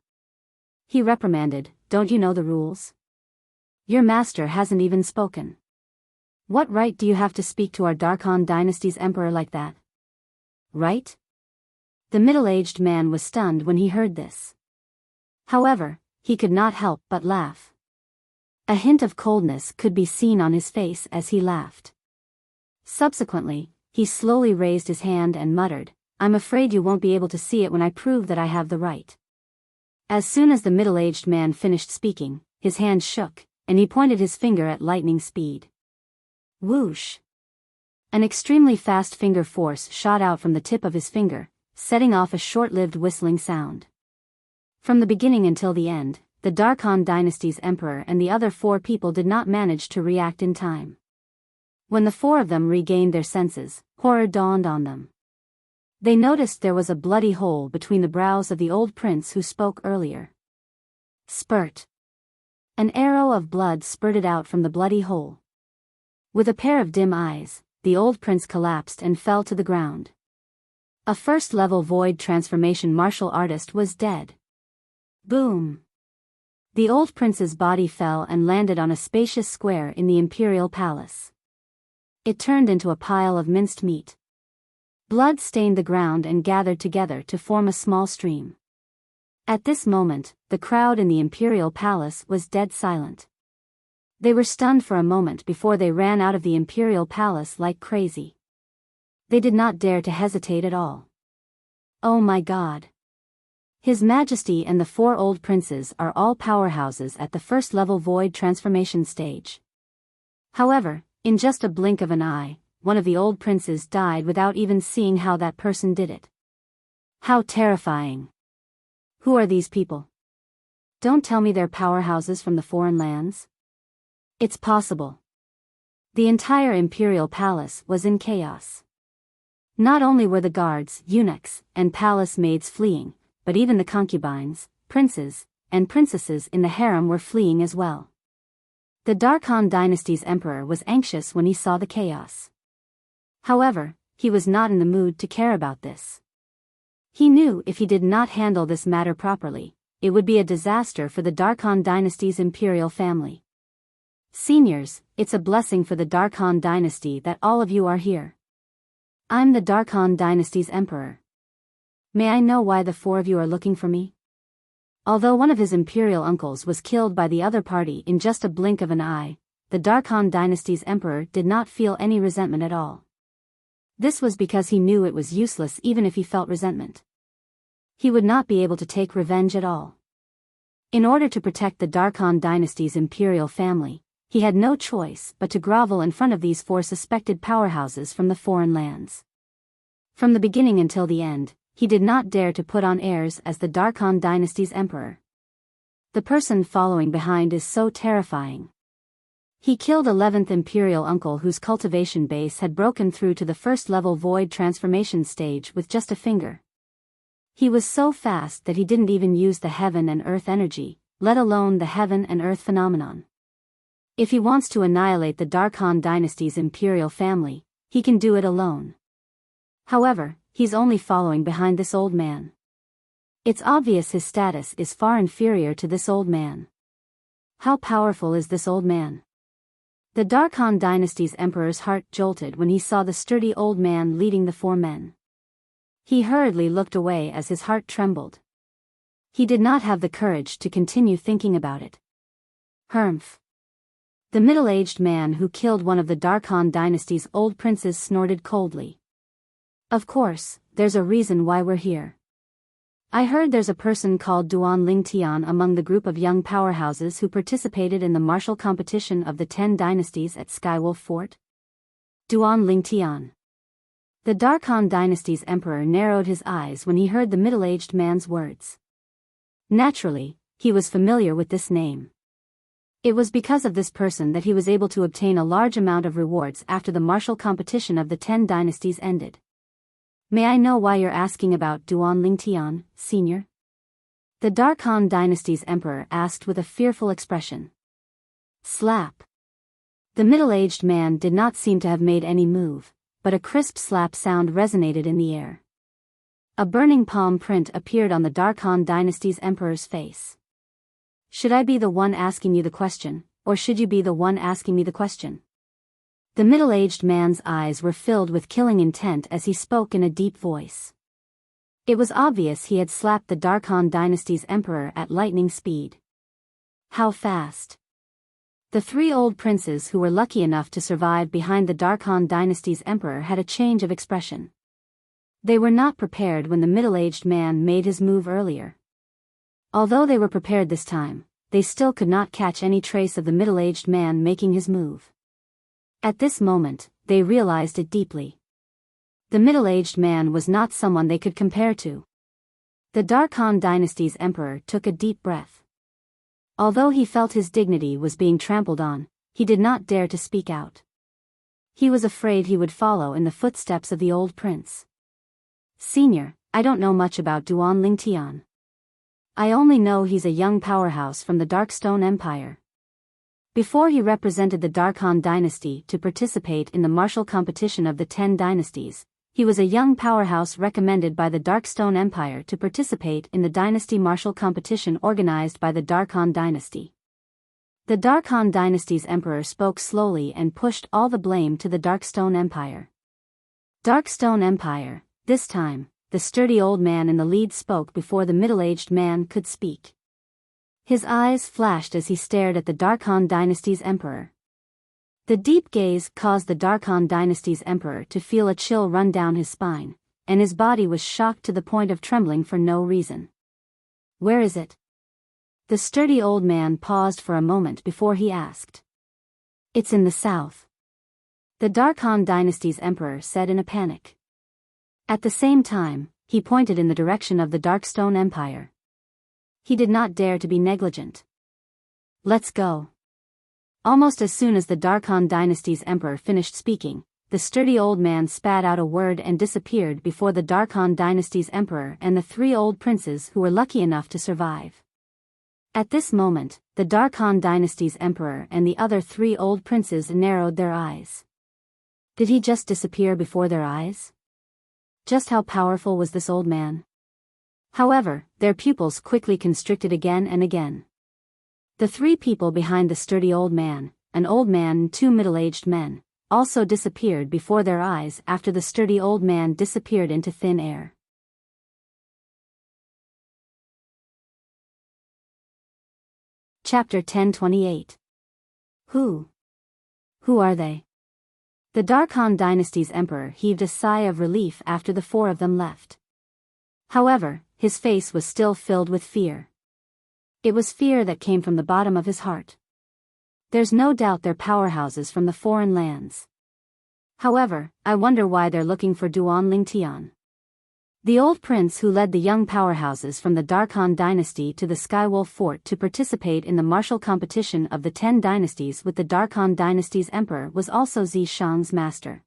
He reprimanded, "Don't you know the rules? Your master hasn't even spoken. What right do you have to speak to our Darkhan dynasty's emperor like that?" "Right?" The middle-aged man was stunned when he heard this. However, he could not help but laugh. A hint of coldness could be seen on his face as he laughed. Subsequently, he slowly raised his hand and muttered, "I'm afraid you won't be able to see it when I prove that I have the right." As soon as the middle-aged man finished speaking, his hand shook, and he pointed his finger at lightning speed. Whoosh! An extremely fast finger force shot out from the tip of his finger, setting off a short-lived whistling sound. From the beginning until the end, the Darkhan dynasty's emperor and the other 4 people did not manage to react in time. When the 4 of them regained their senses, horror dawned on them. They noticed there was a bloody hole between the brows of the old prince who spoke earlier. Spurt! An arrow of blood spurted out from the bloody hole. With a pair of dim eyes, the old prince collapsed and fell to the ground. A first-level void transformation martial artist was dead. Boom! The old prince's body fell and landed on a spacious square in the imperial palace. It turned into a pile of minced meat. Blood stained the ground and gathered together to form a small stream. At this moment, the crowd in the imperial palace was dead silent. They were stunned for a moment before they ran out of the imperial palace like crazy. They did not dare to hesitate at all. "Oh my God! His Majesty and the 4 old princes are all powerhouses at the first-level void transformation stage." However, in just a blink of an eye, one of the old princes died without even seeing how that person did it. How terrifying! Who are these people? Don't tell me they're powerhouses from the foreign lands. It's possible. The entire imperial palace was in chaos. Not only were the guards, eunuchs, and palace maids fleeing, but even the concubines, princes, and princesses in the harem were fleeing as well. The Darkhan dynasty's emperor was anxious when he saw the chaos. However, he was not in the mood to care about this. He knew if he did not handle this matter properly, it would be a disaster for the Darkhan dynasty's imperial family. "Seniors, it's a blessing for the Darkhan dynasty that all of you are here. I'm the Darkhan dynasty's emperor. May I know why the 4 of you are looking for me?" Although one of his imperial uncles was killed by the other party in just a blink of an eye, the Darkhan dynasty's emperor did not feel any resentment at all. This was because he knew it was useless even if he felt resentment. He would not be able to take revenge at all. In order to protect the Darkhan dynasty's imperial family, he had no choice but to grovel in front of these 4 suspected powerhouses from the foreign lands. From the beginning until the end, he did not dare to put on airs as the Darkhan dynasty's emperor. The person following behind is so terrifying. He killed 11th imperial uncle whose cultivation base had broken through to the first-level void transformation stage with just a finger. He was so fast that he didn't even use the heaven and earth energy, let alone the heaven and earth phenomenon. If he wants to annihilate the Darkhan dynasty's imperial family, he can do it alone. However, he's only following behind this old man. It's obvious his status is far inferior to this old man. How powerful is this old man? The Darkhan dynasty's emperor's heart jolted when he saw the sturdy old man leading the 4 men. He hurriedly looked away as his heart trembled. He did not have the courage to continue thinking about it. Humph. The middle-aged man who killed one of the Darkhan dynasty's old princes snorted coldly. Of course, there's a reason why we're here. I heard there's a person called Duan Lingtian among the group of young powerhouses who participated in the martial competition of the 10 dynasties at Skywolf Fort. Duan Lingtian. The Darkhan dynasty's emperor narrowed his eyes when he heard the middle-aged man's words. Naturally, he was familiar with this name. It was because of this person that he was able to obtain a large amount of rewards after the martial competition of the 10 dynasties ended. May I know why you're asking about Duan Lingtian, senior? The Darkhan dynasty's emperor asked with a fearful expression. Slap. The middle-aged man did not seem to have made any move, but a crisp slap sound resonated in the air. A burning palm print appeared on the Darkhan dynasty's emperor's face. Should I be the one asking you the question, or should you be the one asking me the question? The middle-aged man's eyes were filled with killing intent as he spoke in a deep voice. It was obvious he had slapped the Darkhan dynasty's emperor at lightning speed. How fast? The 3 old princes who were lucky enough to survive behind the Darkhan dynasty's emperor had a change of expression. They were not prepared when the middle-aged man made his move earlier. Although they were prepared this time, they still could not catch any trace of the middle-aged man making his move. At this moment, they realized it deeply. The middle-aged man was not someone they could compare to. The Darkhan dynasty's emperor took a deep breath. Although he felt his dignity was being trampled on, he did not dare to speak out. He was afraid he would follow in the footsteps of the old prince. Senior, I don't know much about Duan Lingtian. I only know he's a young powerhouse from the Darkstone Empire. Before he represented the Darkhan dynasty to participate in the martial competition of the 10 dynasties, he was a young powerhouse recommended by the Darkstone Empire to participate in the dynasty martial competition organized by the Darkhan dynasty. The Darkhan dynasty's emperor spoke slowly and pushed all the blame to the Darkstone Empire. Darkstone Empire, this time, the sturdy old man in the lead spoke before the middle-aged man could speak. His eyes flashed as he stared at the Darkhan dynasty's emperor. The deep gaze caused the Darkhan dynasty's emperor to feel a chill run down his spine, and his body was shocked to the point of trembling for no reason. Where is it? The sturdy old man paused for a moment before he asked. It's in the south. The Darkhan dynasty's emperor said in a panic. At the same time, he pointed in the direction of the Darkstone Empire. He did not dare to be negligent. Let's go. Almost as soon as the Darkhan dynasty's emperor finished speaking, the sturdy old man spat out a word and disappeared before the Darkhan dynasty's emperor and the 3 old princes who were lucky enough to survive. At this moment, the Darkhan dynasty's emperor and the other 3 old princes narrowed their eyes. Did he just disappear before their eyes? Just how powerful was this old man? However, their pupils quickly constricted again and again. The 3 people behind the sturdy old man, an old man and 2 middle-aged men, also disappeared before their eyes after the sturdy old man disappeared into thin air. Chapter 1028. Who are they? The Darkhan dynasty's emperor heaved a sigh of relief after the 4 of them left. However, his face was still filled with fear. It was fear that came from the bottom of his heart. There's no doubt they're powerhouses from the foreign lands. However, I wonder why they're looking for Duan Lingtian. The old prince who led the young powerhouses from the Darkhan dynasty to the Skywolf Fort to participate in the martial competition of the 10 dynasties with the Darkhan dynasty's emperor was also Zishang's master.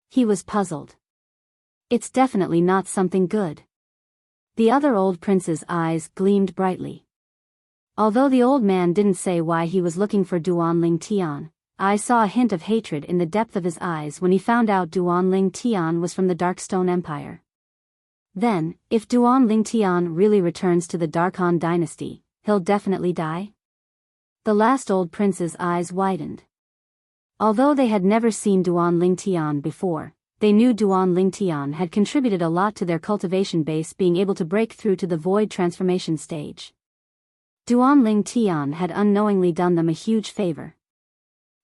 He was puzzled. It's definitely not something good. The other old prince's eyes gleamed brightly. Although the old man didn't say why he was looking for Duan Lingtian, I saw a hint of hatred in the depth of his eyes when he found out Duan Lingtian was from the Darkstone Empire. Then, if Duan Lingtian really returns to the Darkhan dynasty, he'll definitely die? The last old prince's eyes widened. Although they had never seen Duan Lingtian before, they knew Duan Lingtian had contributed a lot to their cultivation base being able to break through to the void transformation stage. Duan Lingtian had unknowingly done them a huge favor.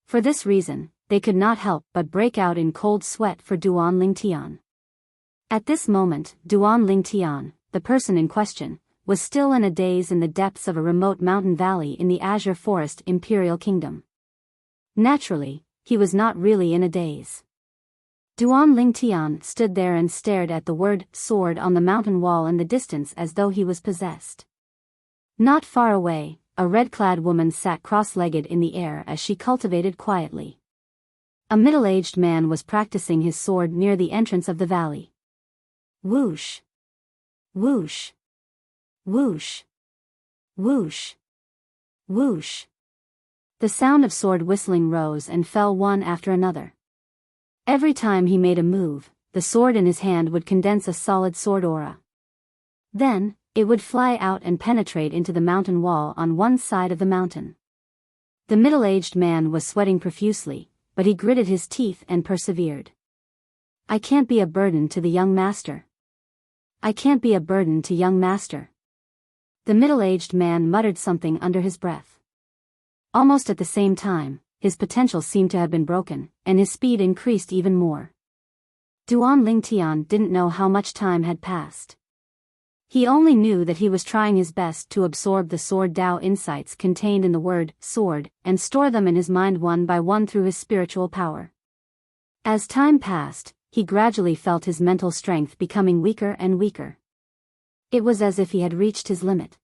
For this reason, they could not help but break out in cold sweat for Duan Lingtian. At this moment, Duan Lingtian, the person in question, was still in a daze in the depths of a remote mountain valley in the Azure Forest Imperial Kingdom. Naturally, he was not really in a daze. Duan Lingtian stood there and stared at the word sword on the mountain wall in the distance as though he was possessed. Not far away, a red-clad woman sat cross-legged in the air as she cultivated quietly. A middle-aged man was practicing his sword near the entrance of the valley. Whoosh! Whoosh! Whoosh! Whoosh! Whoosh! The sound of sword whistling rose and fell one after another. Every time he made a move, the sword in his hand would condense a solid sword aura. Then, it would fly out and penetrate into the mountain wall on one side of the mountain. The middle-aged man was sweating profusely, but he gritted his teeth and persevered. I can't be a burden to the young master. I can't be a burden to young master. The middle-aged man muttered something under his breath. Almost at the same time, his potential seemed to have been broken, and his speed increased even more. Duan Lingtian didn't know how much time had passed. He only knew that he was trying his best to absorb the sword Dao insights contained in the word sword and store them in his mind one by one through his spiritual power. As time passed, he gradually felt his mental strength becoming weaker and weaker. It was as if he had reached his limit.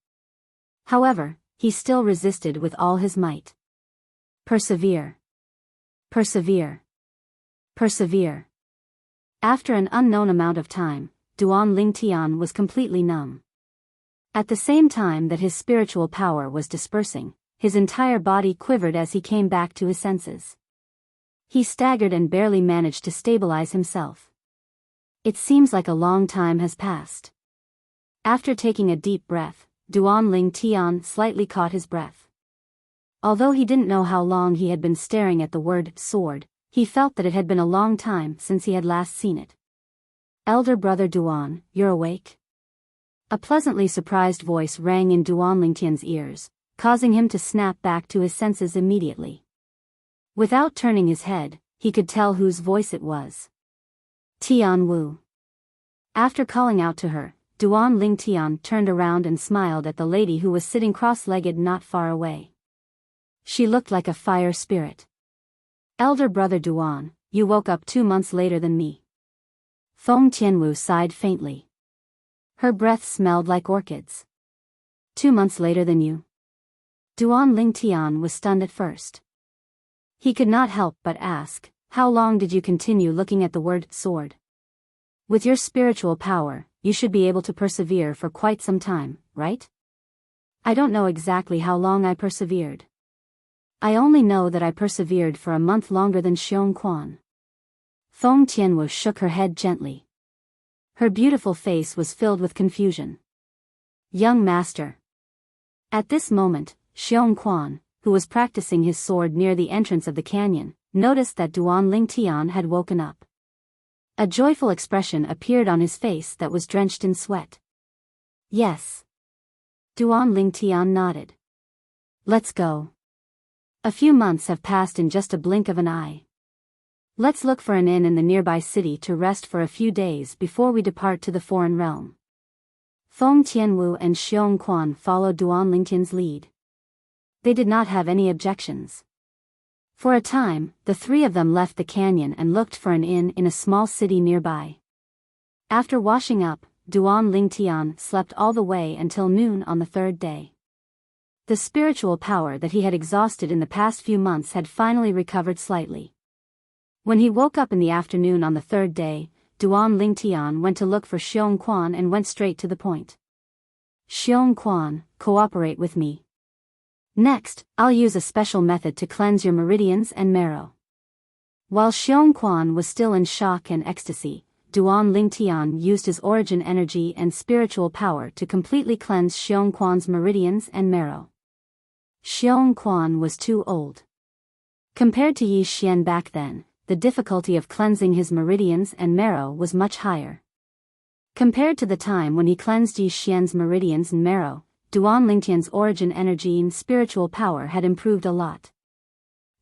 However, he still resisted with all his might. Persevere. Persevere. Persevere. After an unknown amount of time, Duan Lingtian was completely numb. At the same time that his spiritual power was dispersing, his entire body quivered as he came back to his senses. He staggered and barely managed to stabilize himself. It seems like a long time has passed. After taking a deep breath, Duan Lingtian slightly caught his breath. Although he didn't know how long he had been staring at the word sword, he felt that it had been a long time since he had last seen it. Elder brother Duan, you're awake? A pleasantly surprised voice rang in Duan Lingtian's ears, causing him to snap back to his senses immediately. Without turning his head, he could tell whose voice it was. Tian Wu. After calling out to her, Duan Lingtian turned around and smiled at the lady who was sitting cross-legged not far away. She looked like a fire spirit. Elder brother Duan, you woke up 2 months later than me. Feng Tianwu sighed faintly. Her breath smelled like orchids. 2 months later than you? Duan Lingtian was stunned at first. He could not help but ask, how long did you continue looking at the word sword? With your spiritual power, you should be able to persevere for quite some time, right? I don't know exactly how long I persevered. I only know that I persevered for a month longer than Xiong Quan. Feng Tianwu shook her head gently. Her beautiful face was filled with confusion. Young master. At this moment, Xiong Quan, who was practicing his sword near the entrance of the canyon, noticed that Duan Lingtian had woken up. A joyful expression appeared on his face that was drenched in sweat. Yes. Duan Lingtian nodded. Let's go. A few months have passed in just a blink of an eye. Let's look for an inn in the nearby city to rest for a few days before we depart to the foreign realm. Feng Tianwu and Xiong Quan followed Duan Lingtian's lead. They did not have any objections. For a time, the three of them left the canyon and looked for an inn in a small city nearby. After washing up, Duan Lingtian slept all the way until noon on the third day. The spiritual power that he had exhausted in the past few months had finally recovered slightly. When he woke up in the afternoon on the third day, Duan Lingtian went to look for Xiong Quan and went straight to the point. Xiong Quan, cooperate with me. Next, I'll use a special method to cleanse your meridians and marrow. While Xiong Quan was still in shock and ecstasy, Duan Lingtian used his origin energy and spiritual power to completely cleanse Xiong Quan's meridians and marrow. Xiong Quan was too old. Compared to Yi Xian back then, the difficulty of cleansing his meridians and marrow was much higher. Compared to the time when he cleansed Yi Xian's meridians and marrow, Duan Lingtian's origin energy and spiritual power had improved a lot.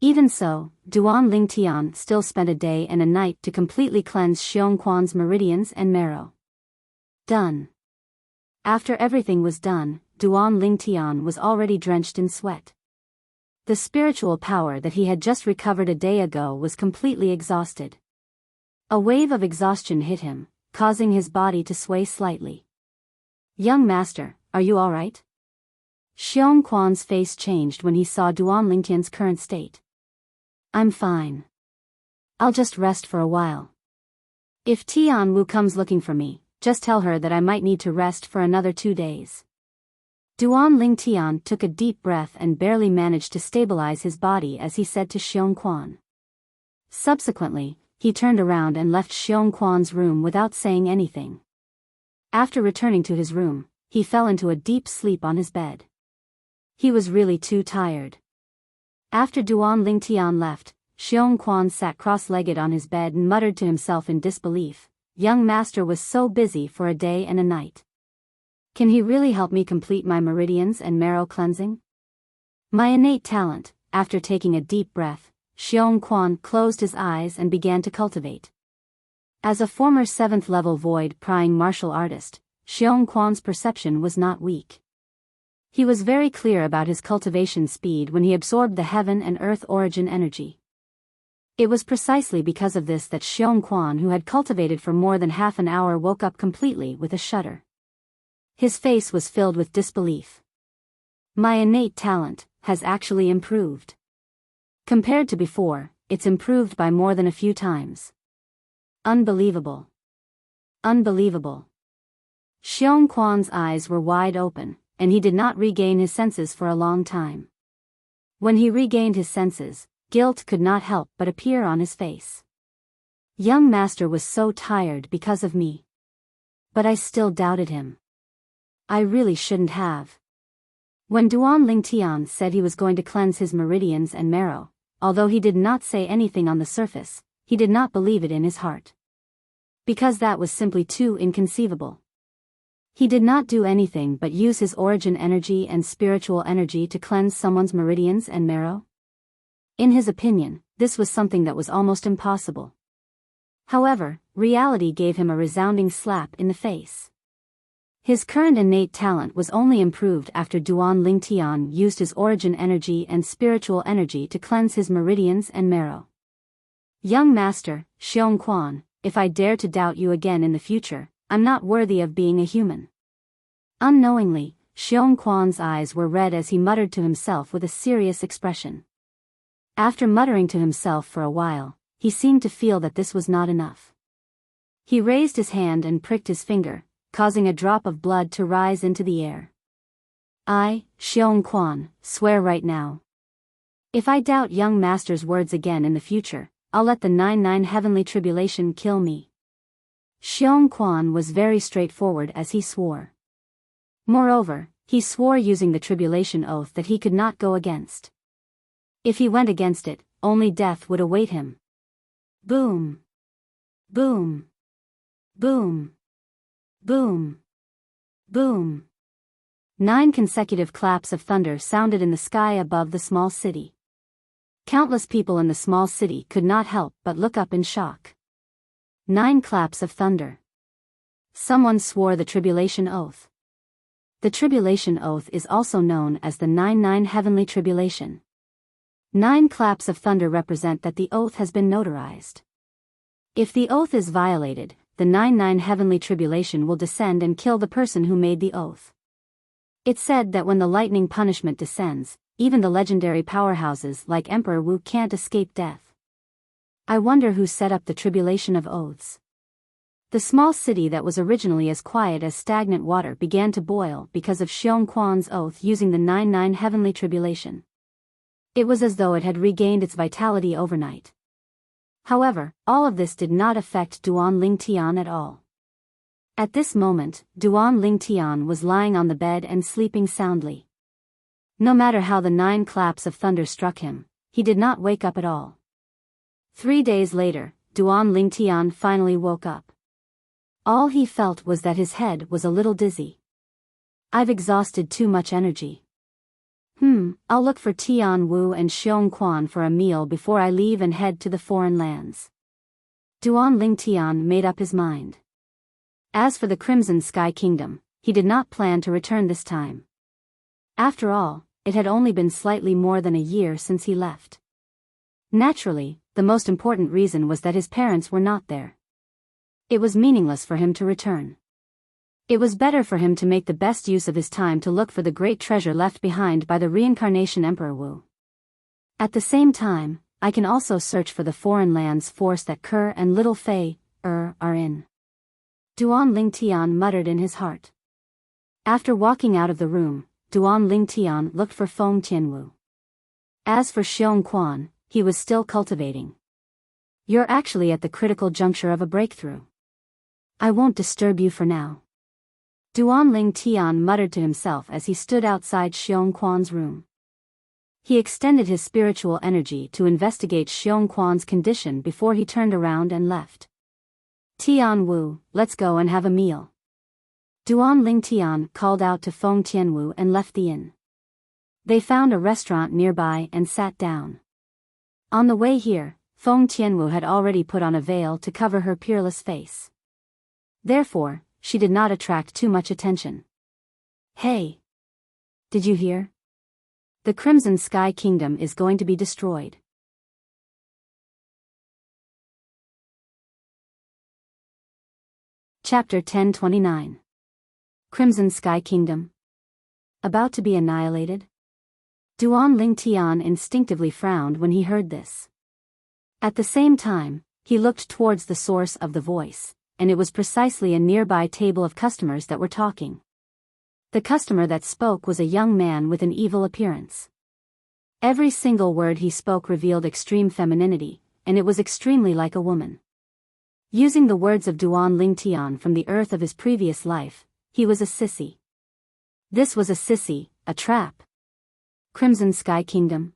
Even so, Duan Lingtian still spent a day and a night to completely cleanse Xiongquan's meridians and marrow. Done. After everything was done, Duan Lingtian was already drenched in sweat. The spiritual power that he had just recovered a day ago was completely exhausted. A wave of exhaustion hit him, causing his body to sway slightly. "Young master, are you all right?" Xiongquan's face changed when he saw Duan Lingtian's current state. "I'm fine. I'll just rest for a while. If Tian Wu comes looking for me, just tell her that I might need to rest for another 2 days." Duan Lingtian took a deep breath and barely managed to stabilize his body as he said to Xiongquan. Subsequently, he turned around and left Xiongquan's room without saying anything. After returning to his room, he fell into a deep sleep on his bed. He was really too tired. After Duan Lingtian left, Xiongquan sat cross-legged on his bed and muttered to himself in disbelief. Young master was so busy for a day and a night. Can he really help me complete my meridians and marrow cleansing? My innate talent. After taking a deep breath, Xiongquan closed his eyes and began to cultivate. As a former 7th level void-prying martial artist, Xiongquan's perception was not weak. He was very clear about his cultivation speed when he absorbed the heaven and earth origin energy. It was precisely because of this that Xiongquan, who had cultivated for more than half an hour, woke up completely with a shudder. His face was filled with disbelief. My innate talent has actually improved. Compared to before, it's improved by more than a few times. Unbelievable. Unbelievable. Xiongquan's eyes were wide open, and he did not regain his senses for a long time. When he regained his senses, guilt could not help but appear on his face. Young master was so tired because of me. But I still doubted him. I really shouldn't have. When Duan Lingtian said he was going to cleanse his meridians and marrow, although he did not say anything on the surface, he did not believe it in his heart. Because that was simply too inconceivable. He did not do anything but use his origin energy and spiritual energy to cleanse someone's meridians and marrow. In his opinion, this was something that was almost impossible. However, reality gave him a resounding slap in the face. His current innate talent was only improved after Duan Lingtian used his origin energy and spiritual energy to cleanse his meridians and marrow. Young master, Xiongquan, if I dare to doubt you again in the future, I'm not worthy of being a human. Unknowingly, Xiongquan's eyes were red as he muttered to himself with a serious expression. After muttering to himself for a while, he seemed to feel that this was not enough. He raised his hand and pricked his finger, causing a drop of blood to rise into the air. I, Xiongquan, swear right now. If I doubt young master's words again in the future, I'll let the 99 heavenly tribulation kill me. Xiongquan was very straightforward as he swore. Moreover, he swore using the tribulation oath that he could not go against. If he went against it, only death would await him. Boom. Boom. Boom. Boom. Boom. 9 consecutive claps of thunder sounded in the sky above the small city. Countless people in the small city could not help but look up in shock. 9 claps of thunder. Someone swore the tribulation oath. The tribulation oath is also known as the 99 heavenly tribulation. 9 claps of thunder represent that the oath has been notarized. If the oath is violated, the 99 heavenly tribulation will descend and kill the person who made the oath. It's said that when the lightning punishment descends, even the legendary powerhouses like Emperor Wu can't escape death. I wonder who set up the tribulation of oaths. The small city that was originally as quiet as stagnant water began to boil because of Xiongquan's oath using the 99 heavenly tribulation. It was as though it had regained its vitality overnight. However, all of this did not affect Duan Lingtian at all. At this moment, Duan Lingtian was lying on the bed and sleeping soundly. No matter how the 9 claps of thunder struck him, he did not wake up at all. 3 days later, Duan Lingtian finally woke up. All he felt was that his head was a little dizzy. I've exhausted too much energy. I'll look for Tian Wu and Xiong Quan for a meal before I leave and head to the foreign lands. Duan Lingtian made up his mind. As for the Crimson Sky Kingdom, he did not plan to return this time. After all, it had only been slightly more than a year since he left. Naturally, the most important reason was that his parents were not there. It was meaningless for him to return. It was better for him to make the best use of his time to look for the great treasure left behind by the reincarnation Emperor Wu. At the same time, I can also search for the foreign lands force that Kerr and Little Fei are in. Duan Lingtian muttered in his heart. After walking out of the room, Duan Lingtian looked for Feng Tianwu. As for Xiong Quan, he was still cultivating. You're actually at the critical juncture of a breakthrough. I won't disturb you for now. Duan Lingtian muttered to himself as he stood outside Xiong Quan's room. He extended his spiritual energy to investigate Xiong Quan's condition before he turned around and left. Tian Wu, let's go and have a meal. Duan Lingtian called out to Feng Tianwu and left the inn. They found a restaurant nearby and sat down. On the way here, Feng Tianwu had already put on a veil to cover her peerless face. Therefore, she did not attract too much attention. Hey! Did you hear? The Crimson Sky Kingdom is going to be destroyed. Chapter 1029. Crimson Sky Kingdom. About to be annihilated? Duan Lingtian instinctively frowned when he heard this. At the same time, he looked towards the source of the voice, and it was precisely a nearby table of customers that were talking. The customer that spoke was a young man with an evil appearance. Every single word he spoke revealed extreme femininity, and it was extremely like a woman. Using the words of Duan Lingtian from the earth of his previous life, he was a sissy. This was a sissy, a trap. Crimson Sky Kingdom.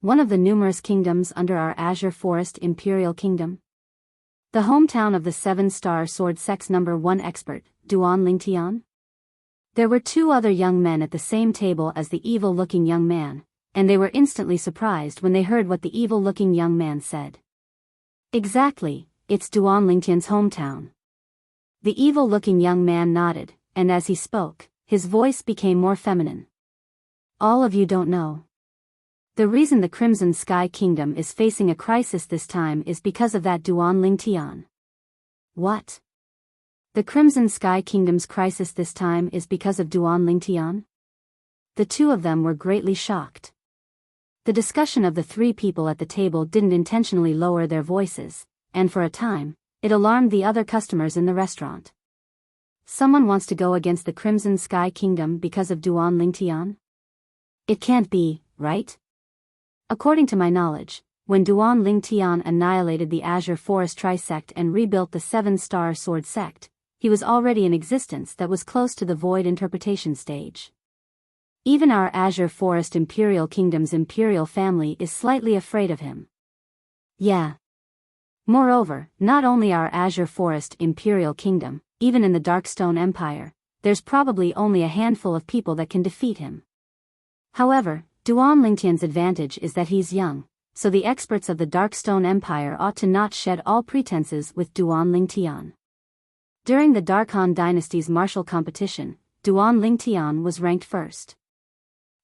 One of the numerous kingdoms under our Azure Forest Imperial Kingdom. The hometown of the 7-star sword sex number 1 expert, Duan Lingtian. There were 2 other young men at the same table as the evil-looking young man, and they were instantly surprised when they heard what the evil-looking young man said. Exactly, it's Duan Lingtian's hometown. The evil-looking young man nodded, and as he spoke, his voice became more feminine. All of you don't know. The reason the Crimson Sky Kingdom is facing a crisis this time is because of that Duan Lingtian. What? The Crimson Sky Kingdom's crisis this time is because of Duan Lingtian? The 2 of them were greatly shocked. The discussion of the 3 people at the table didn't intentionally lower their voices, and for a time, it alarmed the other customers in the restaurant. Someone wants to go against the Crimson Sky Kingdom because of Duan Lingtian? It can't be, right? According to my knowledge, when Duan Lingtian annihilated the Azure Forest Trisect and rebuilt the 7-star sword sect, he was already in existence that was close to the void interpretation stage. Even our Azure Forest Imperial Kingdom's imperial family is slightly afraid of him. Yeah. Moreover, not only our Azure Forest Imperial Kingdom, even in the Darkstone Empire, there's probably only a handful of people that can defeat him. However, Duan Lingtian's advantage is that he's young, so the experts of the Darkstone Empire ought to not shed all pretenses with Duan Lingtian. During the Darkhan Dynasty's martial competition, Duan Lingtian was ranked first.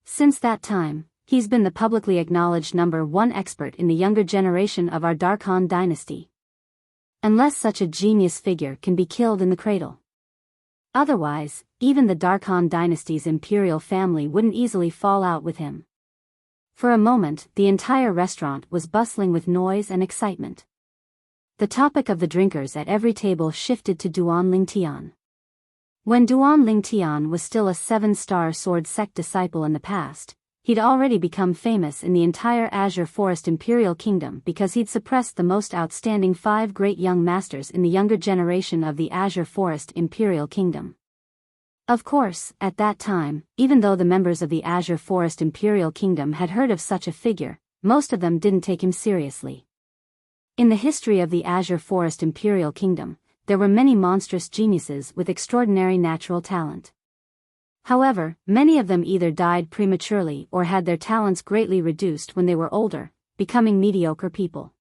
Since that time, he's been the publicly acknowledged number 1 expert in the younger generation of our Darkhan Dynasty. Unless such a genius figure can be killed in the cradle. Otherwise, even the Darkhan Dynasty's imperial family wouldn't easily fall out with him. For a moment, the entire restaurant was bustling with noise and excitement. The topic of the drinkers at every table shifted to Duan Lingtian. When Duan Lingtian was still a 7-star sword sect disciple in the past, he'd already become famous in the entire Azure Forest Imperial Kingdom because he'd suppressed the most outstanding 5 great young masters in the younger generation of the Azure Forest Imperial Kingdom. Of course, at that time, even though the members of the Azure Forest Imperial Kingdom had heard of such a figure, most of them didn't take him seriously. In the history of the Azure Forest Imperial Kingdom, there were many monstrous geniuses with extraordinary natural talent. However, many of them either died prematurely or had their talents greatly reduced when they were older, becoming mediocre people.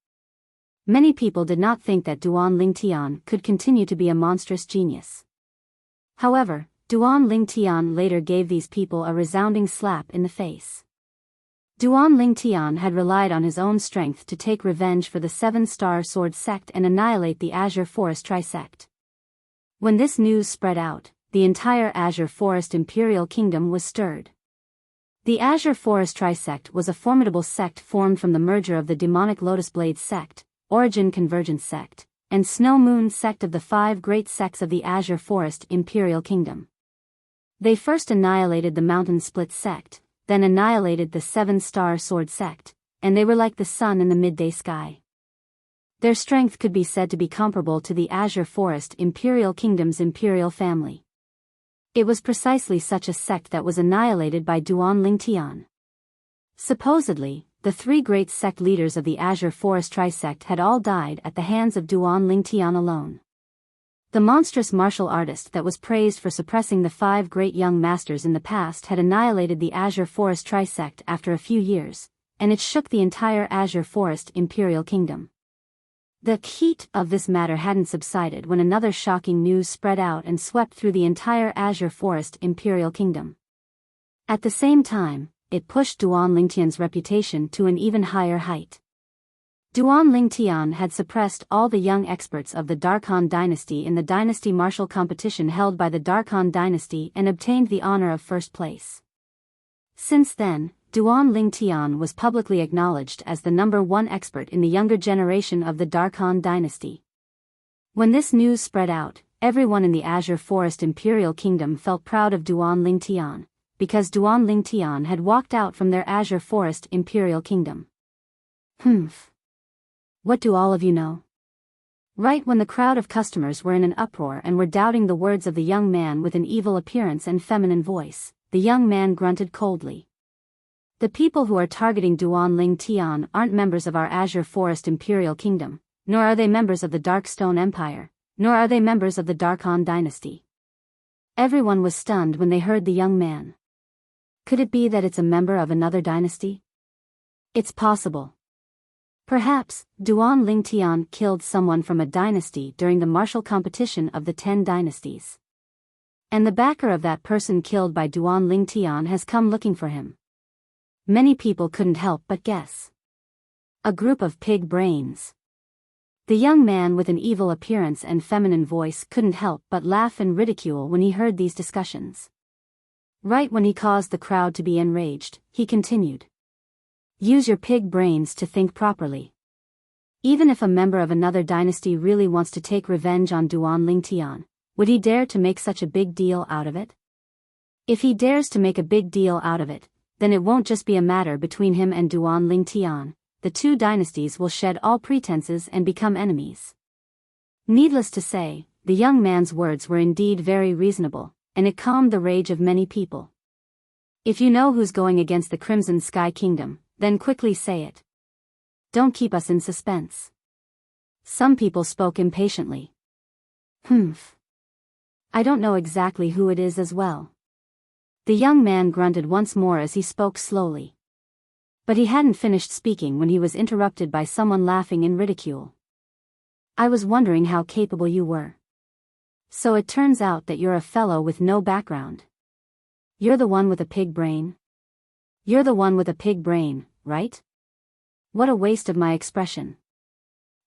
Many people did not think that Duan Lingtian could continue to be a monstrous genius. However, Duan Lingtian later gave these people a resounding slap in the face. Duan Lingtian had relied on his own strength to take revenge for the Seven-Star Sword sect and annihilate the Azure Forest Trisect. When this news spread out, the entire Azure Forest Imperial Kingdom was stirred. The Azure Forest Trisect was a formidable sect formed from the merger of the Demonic Lotus Blade sect, Origin Convergence sect, and Snow Moon sect of the 5 great sects of the Azure Forest Imperial Kingdom. They first annihilated the Mountain Split sect, then annihilated the Seven-Star Sword sect, and they were like the sun in the midday sky. Their strength could be said to be comparable to the Azure Forest Imperial Kingdom's imperial family. It was precisely such a sect that was annihilated by Duan Lingtian. Supposedly, the 3 great sect leaders of the Azure Forest Trisect had all died at the hands of Duan Lingtian alone. The monstrous martial artist that was praised for suppressing the 5 great young masters in the past had annihilated the Azure Forest Trisect after a few years, and it shook the entire Azure Forest Imperial Kingdom. The heat of this matter hadn't subsided when another shocking news spread out and swept through the entire Azure Forest Imperial Kingdom. At the same time, it pushed Duan Lingtian's reputation to an even higher height. Duan Lingtian had suppressed all the young experts of the Darkhan dynasty in the dynasty martial competition held by the Darkhan dynasty and obtained the honor of first place. Since then, Duan Lingtian was publicly acknowledged as the #1 expert in the younger generation of the Darkhan dynasty. When this news spread out, everyone in the Azure Forest Imperial Kingdom felt proud of Duan Lingtian, because Duan Lingtian had walked out from their Azure Forest Imperial Kingdom. What do all of you know? Right when the crowd of customers were in an uproar and were doubting the words of the young man with an evil appearance and feminine voice, the young man grunted coldly. The people who are targeting Duan Lingtian aren't members of our Azure Forest Imperial Kingdom, nor are they members of the Darkstone Empire, nor are they members of the Darkhan dynasty. Everyone was stunned when they heard the young man. Could it be that it's a member of another dynasty? It's possible. Perhaps, Duan Lingtian killed someone from a dynasty during the martial competition of the 10 dynasties. And the backer of that person killed by Duan Lingtian has come looking for him. Many people couldn't help but guess. A group of pig brains. The young man with an evil appearance and feminine voice couldn't help but laugh and ridicule when he heard these discussions. Right when he caused the crowd to be enraged, he continued. Use your pig brains to think properly. Even if a member of another dynasty really wants to take revenge on Duan Lingtian, would he dare to make such a big deal out of it? If he dares to make a big deal out of it, then it won't just be a matter between him and Duan Lingtian, the 2 dynasties will shed all pretenses and become enemies. Needless to say, the young man's words were indeed very reasonable, and it calmed the rage of many people. If you know who's going against the Crimson Sky Kingdom, then quickly say it. Don't keep us in suspense. Some people spoke impatiently. I don't know exactly who it is as well. The young man grunted once more as he spoke slowly. But he hadn't finished speaking when he was interrupted by someone laughing in ridicule. I was wondering how capable you were. So it turns out that you're a fellow with no background. You're the one with a pig brain? You're the one with a pig brain, right? What a waste of my expression.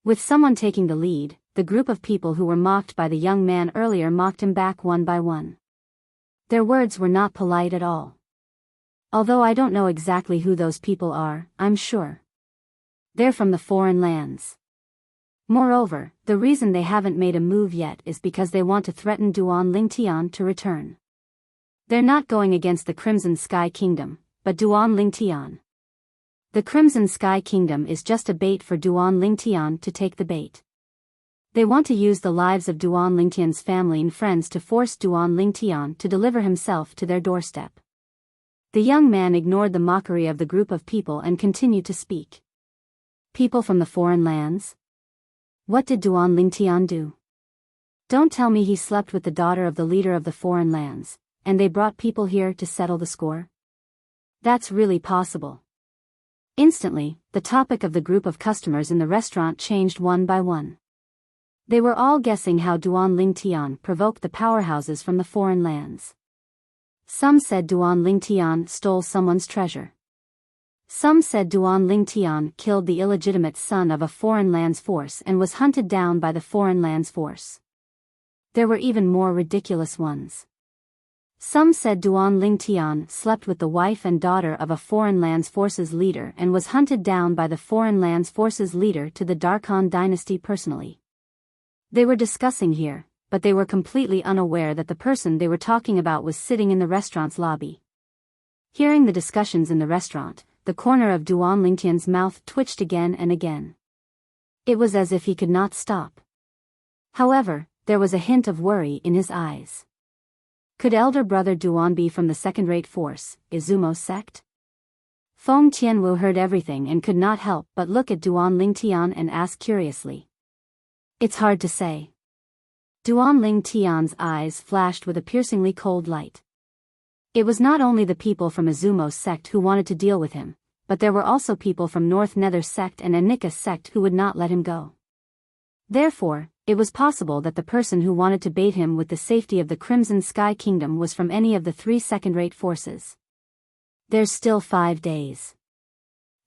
With someone taking the lead, the group of people who were mocked by the young man earlier mocked him back one by one. Their words were not polite at all. Although I don't know exactly who those people are, I'm sure. They're from the foreign lands. Moreover, the reason they haven't made a move yet is because they want to threaten Duan Lingtian to return. They're not going against the Crimson Sky Kingdom, but Duan Lingtian. The Crimson Sky Kingdom is just a bait for Duan Lingtian to take the bait. They want to use the lives of Duan Lingtian's family and friends to force Duan Lingtian to deliver himself to their doorstep. The young man ignored the mockery of the group of people and continued to speak. People from the foreign lands? What did Duan Lingtian do? Don't tell me he slept with the daughter of the leader of the foreign lands, and they brought people here to settle the score? That's really possible. Instantly, the topic of the group of customers in the restaurant changed one by one. They were all guessing how Duan Lingtian provoked the powerhouses from the foreign lands. Some said Duan Lingtian stole someone's treasure. Some said Duan Lingtian killed the illegitimate son of a foreign lands force and was hunted down by the foreign lands force. There were even more ridiculous ones. Some said Duan Lingtian slept with the wife and daughter of a foreign lands forces leader and was hunted down by the foreign lands forces leader to the Darkhan dynasty personally. They were discussing here, but they were completely unaware that the person they were talking about was sitting in the restaurant's lobby. Hearing the discussions in the restaurant, the corner of Duan Lingtian's mouth twitched again and again. It was as if he could not stop. However, there was a hint of worry in his eyes. Could elder brother Duan be from the second-rate force, Izumo's sect? Feng Tianwu heard everything and could not help but look at Duan Lingtian and ask curiously. It's hard to say. Duan Lingtian's eyes flashed with a piercingly cold light. It was not only the people from Izumo's sect who wanted to deal with him, but there were also people from North Nether sect and Anika's sect who would not let him go. Therefore, it was possible that the person who wanted to bait him with the safety of the Crimson Sky Kingdom was from any of the 3 second-rate forces. There's still 5 days.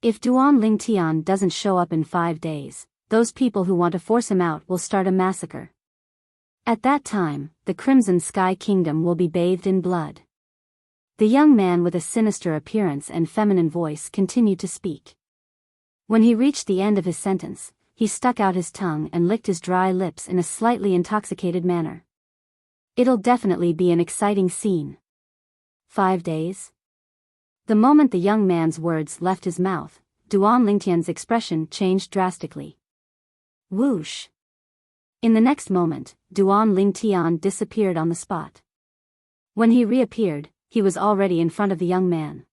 If Duan Lingtian doesn't show up in 5 days, those people who want to force him out will start a massacre. At that time, the Crimson Sky Kingdom will be bathed in blood. The young man with a sinister appearance and feminine voice continued to speak. When he reached the end of his sentence, he stuck out his tongue and licked his dry lips in a slightly intoxicated manner. It'll definitely be an exciting scene. 5 days? The moment the young man's words left his mouth, Duan Lingtian's expression changed drastically. Whoosh! In the next moment, Duan Lingtian disappeared on the spot. When he reappeared, he was already in front of the young man.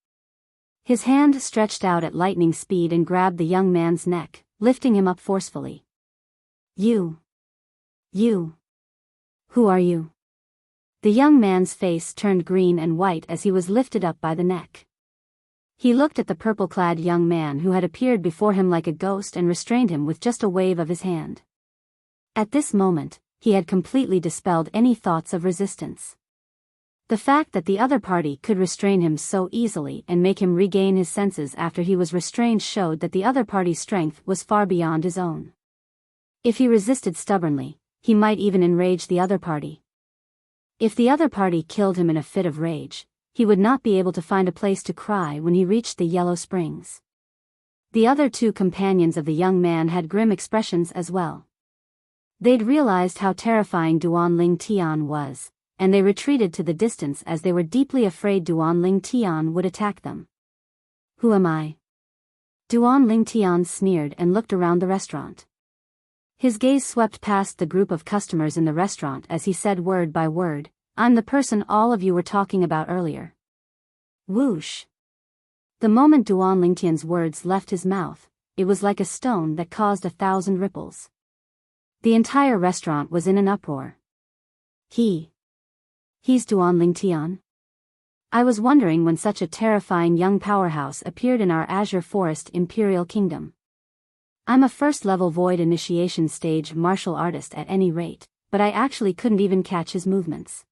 His hand stretched out at lightning speed and grabbed the young man's neck, lifting him up forcefully. You. Who are you? The young man's face turned green and white as he was lifted up by the neck. He looked at the purple-clad young man who had appeared before him like a ghost and restrained him with just a wave of his hand. At this moment, he had completely dispelled any thoughts of resistance. The fact that the other party could restrain him so easily and make him regain his senses after he was restrained showed that the other party's strength was far beyond his own. If he resisted stubbornly, he might even enrage the other party. If the other party killed him in a fit of rage, he would not be able to find a place to cry when he reached the Yellow Springs. The other 2 companions of the young man had grim expressions as well. They'd realized how terrifying Duan Lingtian was, and they retreated to the distance as they were deeply afraid Duan Lingtian would attack them. Who am I? Duan Lingtian sneered and looked around the restaurant. His gaze swept past the group of customers in the restaurant as he said word by word, I'm the person all of you were talking about earlier. Whoosh! The moment Duan Lingtian's words left his mouth, it was like a stone that caused 1,000 ripples. The entire restaurant was in an uproar. He's Duan Lingtian? I was wondering when such a terrifying young powerhouse appeared in our Azure Forest Imperial Kingdom. I'm a first-level void initiation stage martial artist at any rate, but I actually couldn't even catch his movements.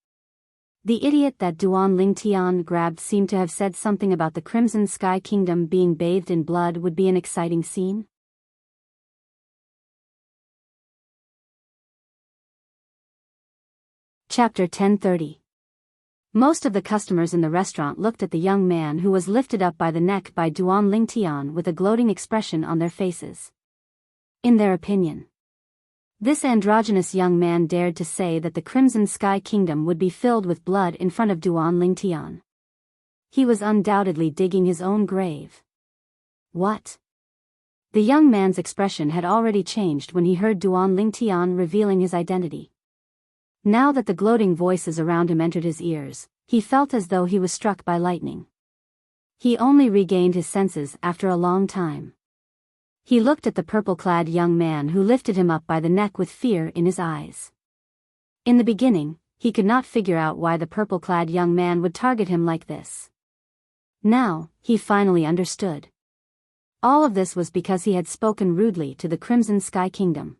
The idiot that Duan Lingtian grabbed seemed to have said something about the Crimson Sky Kingdom being bathed in blood would be an exciting scene. Chapter 1030. Most of the customers in the restaurant looked at the young man who was lifted up by the neck by Duan Lingtian with a gloating expression on their faces. In their opinion, this androgynous young man dared to say that the Crimson Sky Kingdom would be filled with blood in front of Duan Lingtian. He was undoubtedly digging his own grave. What? The young man's expression had already changed when he heard Duan Lingtian revealing his identity. Now that the gloating voices around him entered his ears, he felt as though he was struck by lightning. He only regained his senses after a long time. He looked at the purple-clad young man who lifted him up by the neck with fear in his eyes. In the beginning, he could not figure out why the purple-clad young man would target him like this. Now, he finally understood. All of this was because he had spoken rudely to the Crimson Sky Kingdom.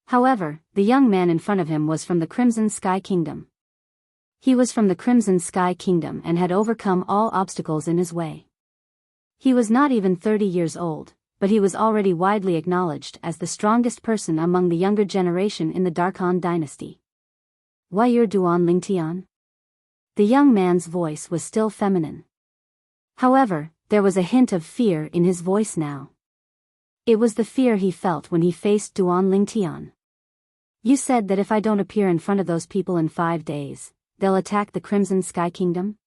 However, the young man in front of him was from the Crimson Sky Kingdom. He was from the Crimson Sky Kingdom and had overcome all obstacles in his way. He was not even 30 years old, but he was already widely acknowledged as the strongest person among the younger generation in the Darkhan dynasty. Why you're Duan Lingtian? The young man's voice was still feminine. However, there was a hint of fear in his voice now. It was the fear he felt when he faced Duan Lingtian. You said that if I don't appear in front of those people in 5 days, they'll attack the Crimson Sky Kingdom?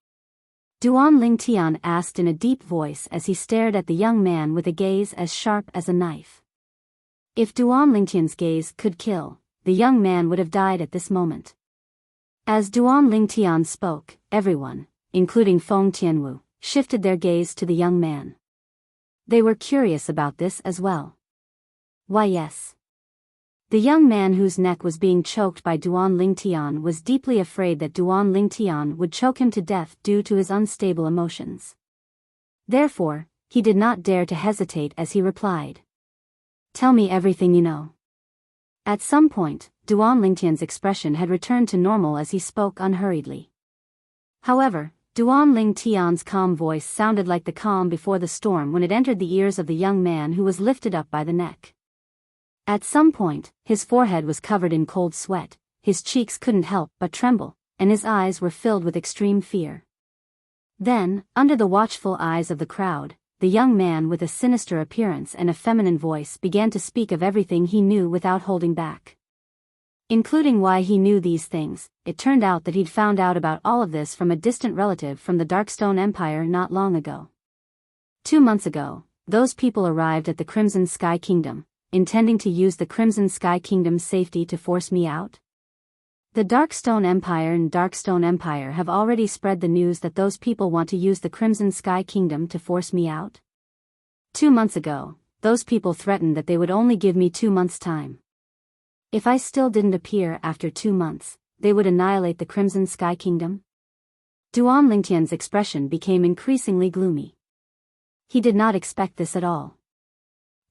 Duan Lingtian asked in a deep voice as he stared at the young man with a gaze as sharp as a knife. If Duan Lingtian's gaze could kill, the young man would have died at this moment. As Duan Lingtian spoke, everyone, including Feng Tianwu, shifted their gaze to the young man. They were curious about this as well. Why yes. The young man whose neck was being choked by Duan Lingtian was deeply afraid that Duan Lingtian would choke him to death due to his unstable emotions. Therefore, he did not dare to hesitate as he replied. Tell me everything you know. At some point, Duan Lingtian's expression had returned to normal as he spoke unhurriedly. However, Duan Lingtian's calm voice sounded like the calm before the storm when it entered the ears of the young man who was lifted up by the neck. At some point, his forehead was covered in cold sweat, his cheeks couldn't help but tremble, and his eyes were filled with extreme fear. Then, under the watchful eyes of the crowd, the young man with a sinister appearance and a feminine voice began to speak of everything he knew without holding back. Including why he knew these things, it turned out that he'd found out about all of this from a distant relative from the Darkstone Empire not long ago. 2 months ago, those people arrived at the Crimson Sky Kingdom, intending to use the Crimson Sky Kingdom's safety to force me out? The Darkstone Empire and Darkstone Empire have already spread the news that those people want to use the Crimson Sky Kingdom to force me out? 2 months ago, those people threatened that they would only give me 2 months' time. If I still didn't appear after 2 months, they would annihilate the Crimson Sky Kingdom? Duan Lingtian's expression became increasingly gloomy. He did not expect this at all.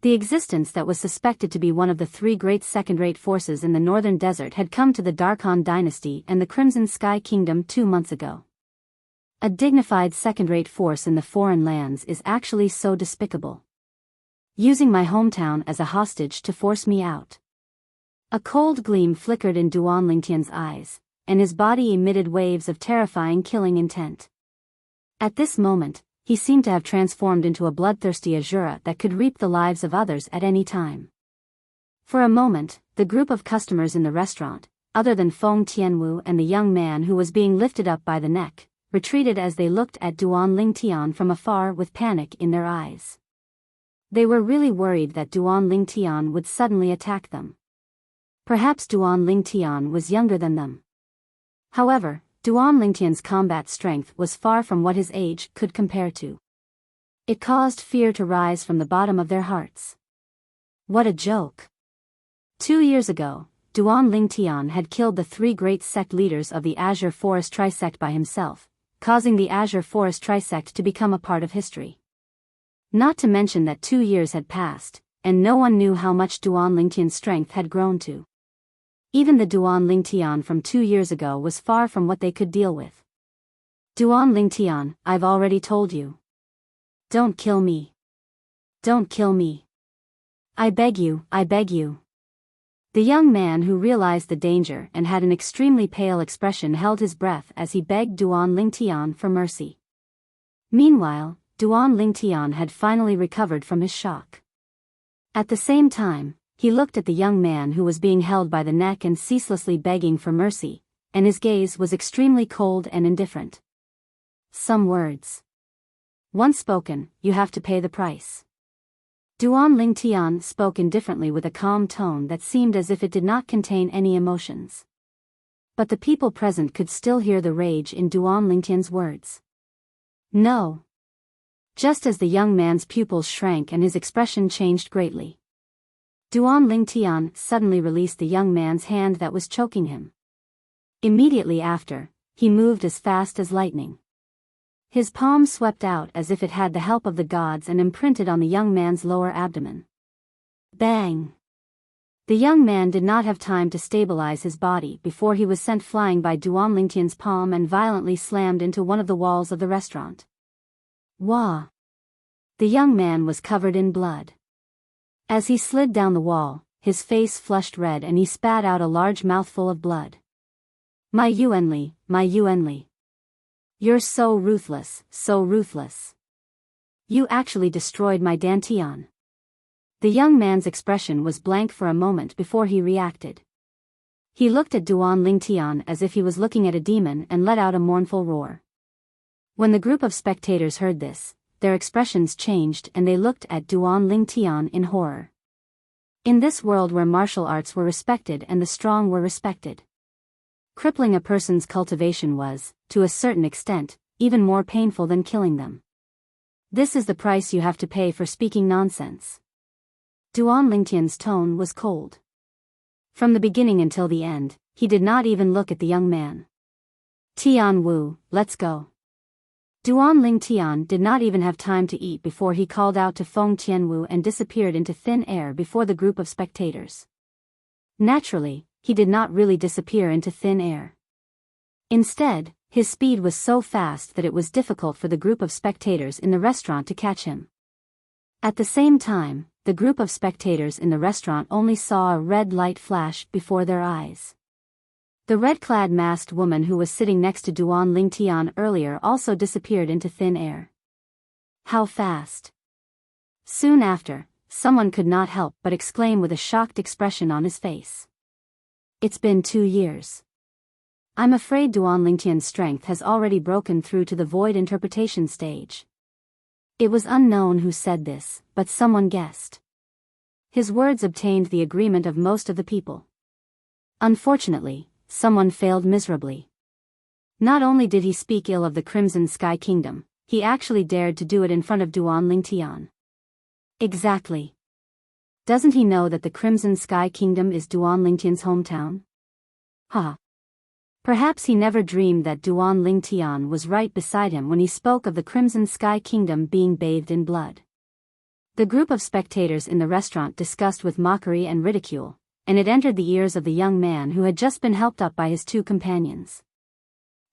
The existence that was suspected to be one of the 3 great second-rate forces in the northern desert had come to the Darkhan dynasty and the Crimson Sky Kingdom 2 months ago. A dignified second-rate force in the foreign lands is actually so despicable. Using my hometown as a hostage to force me out. A cold gleam flickered in Duan Lingtian's eyes, and his body emitted waves of terrifying killing intent. At this moment, he seemed to have transformed into a bloodthirsty Azura that could reap the lives of others at any time. For a moment, the group of customers in the restaurant, other than Feng Tianwu and the young man who was being lifted up by the neck, retreated as they looked at Duan Lingtian from afar with panic in their eyes. They were really worried that Duan Lingtian would suddenly attack them. Perhaps Duan Lingtian was younger than them. However, Duan Lingtian's combat strength was far from what his age could compare to. It caused fear to rise from the bottom of their hearts. What a joke! 2 years ago, Duan Lingtian had killed the 3 great sect leaders of the Azure Forest Trisect by himself, causing the Azure Forest Trisect to become a part of history. Not to mention that 2 years had passed, and no one knew how much Duan Lingtian's strength had grown to. Even the Duan Lingtian from 2 years ago was far from what they could deal with. Duan Lingtian, I've already told you. Don't kill me. Don't kill me. I beg you, I beg you. The young man who realized the danger and had an extremely pale expression held his breath as he begged Duan Lingtian for mercy. Meanwhile, Duan Lingtian had finally recovered from his shock. At the same time, he looked at the young man who was being held by the neck and ceaselessly begging for mercy, and his gaze was extremely cold and indifferent. Some words. Once spoken, you have to pay the price. Duan Lingtian spoke indifferently with a calm tone that seemed as if it did not contain any emotions. But the people present could still hear the rage in Duan Lingtian's words. No. Just as the young man's pupils shrank and his expression changed greatly. Duan Lingtian suddenly released the young man's hand that was choking him. Immediately after, he moved as fast as lightning. His palm swept out as if it had the help of the gods and imprinted on the young man's lower abdomen. Bang! The young man did not have time to stabilize his body before he was sent flying by Duan Lingtian's palm and violently slammed into one of the walls of the restaurant. Wah! The young man was covered in blood. As he slid down the wall, his face flushed red and he spat out a large mouthful of blood. My Yuanli, my Yuanli. You're so ruthless, so ruthless. You actually destroyed my Dantian. The young man's expression was blank for a moment before he reacted. He looked at Duan Lingtian as if he was looking at a demon and let out a mournful roar. When the group of spectators heard this, their expressions changed and they looked at Duan Lingtian in horror. In this world where martial arts were respected and the strong were respected, crippling a person's cultivation was, to a certain extent, even more painful than killing them. This is the price you have to pay for speaking nonsense. Duan Lingtian's tone was cold. From the beginning until the end, he did not even look at the young man. Tian Wu, let's go. Duan Lingtian did not even have time to eat before he called out to Feng Tianwu and disappeared into thin air before the group of spectators. Naturally, he did not really disappear into thin air. Instead, his speed was so fast that it was difficult for the group of spectators in the restaurant to catch him. At the same time, the group of spectators in the restaurant only saw a red light flash before their eyes. The red-clad masked woman who was sitting next to Duan Lingtian earlier also disappeared into thin air. How fast! Soon after, someone could not help but exclaim with a shocked expression on his face. It's been 2 years. I'm afraid Duan Lingtian's strength has already broken through to the void interpretation stage. It was unknown who said this, but someone guessed. His words obtained the agreement of most of the people. Unfortunately, someone failed miserably. Not only did he speak ill of the Crimson Sky Kingdom, he actually dared to do it in front of Duan Lingtian. Exactly. Doesn't he know that the Crimson Sky Kingdom is Duan Lingtian's hometown? Ha! Perhaps he never dreamed that Duan Lingtian was right beside him when he spoke of the Crimson Sky Kingdom being bathed in blood. The group of spectators in the restaurant discussed with mockery and ridicule, and it entered the ears of the young man who had just been helped up by his 2 companions.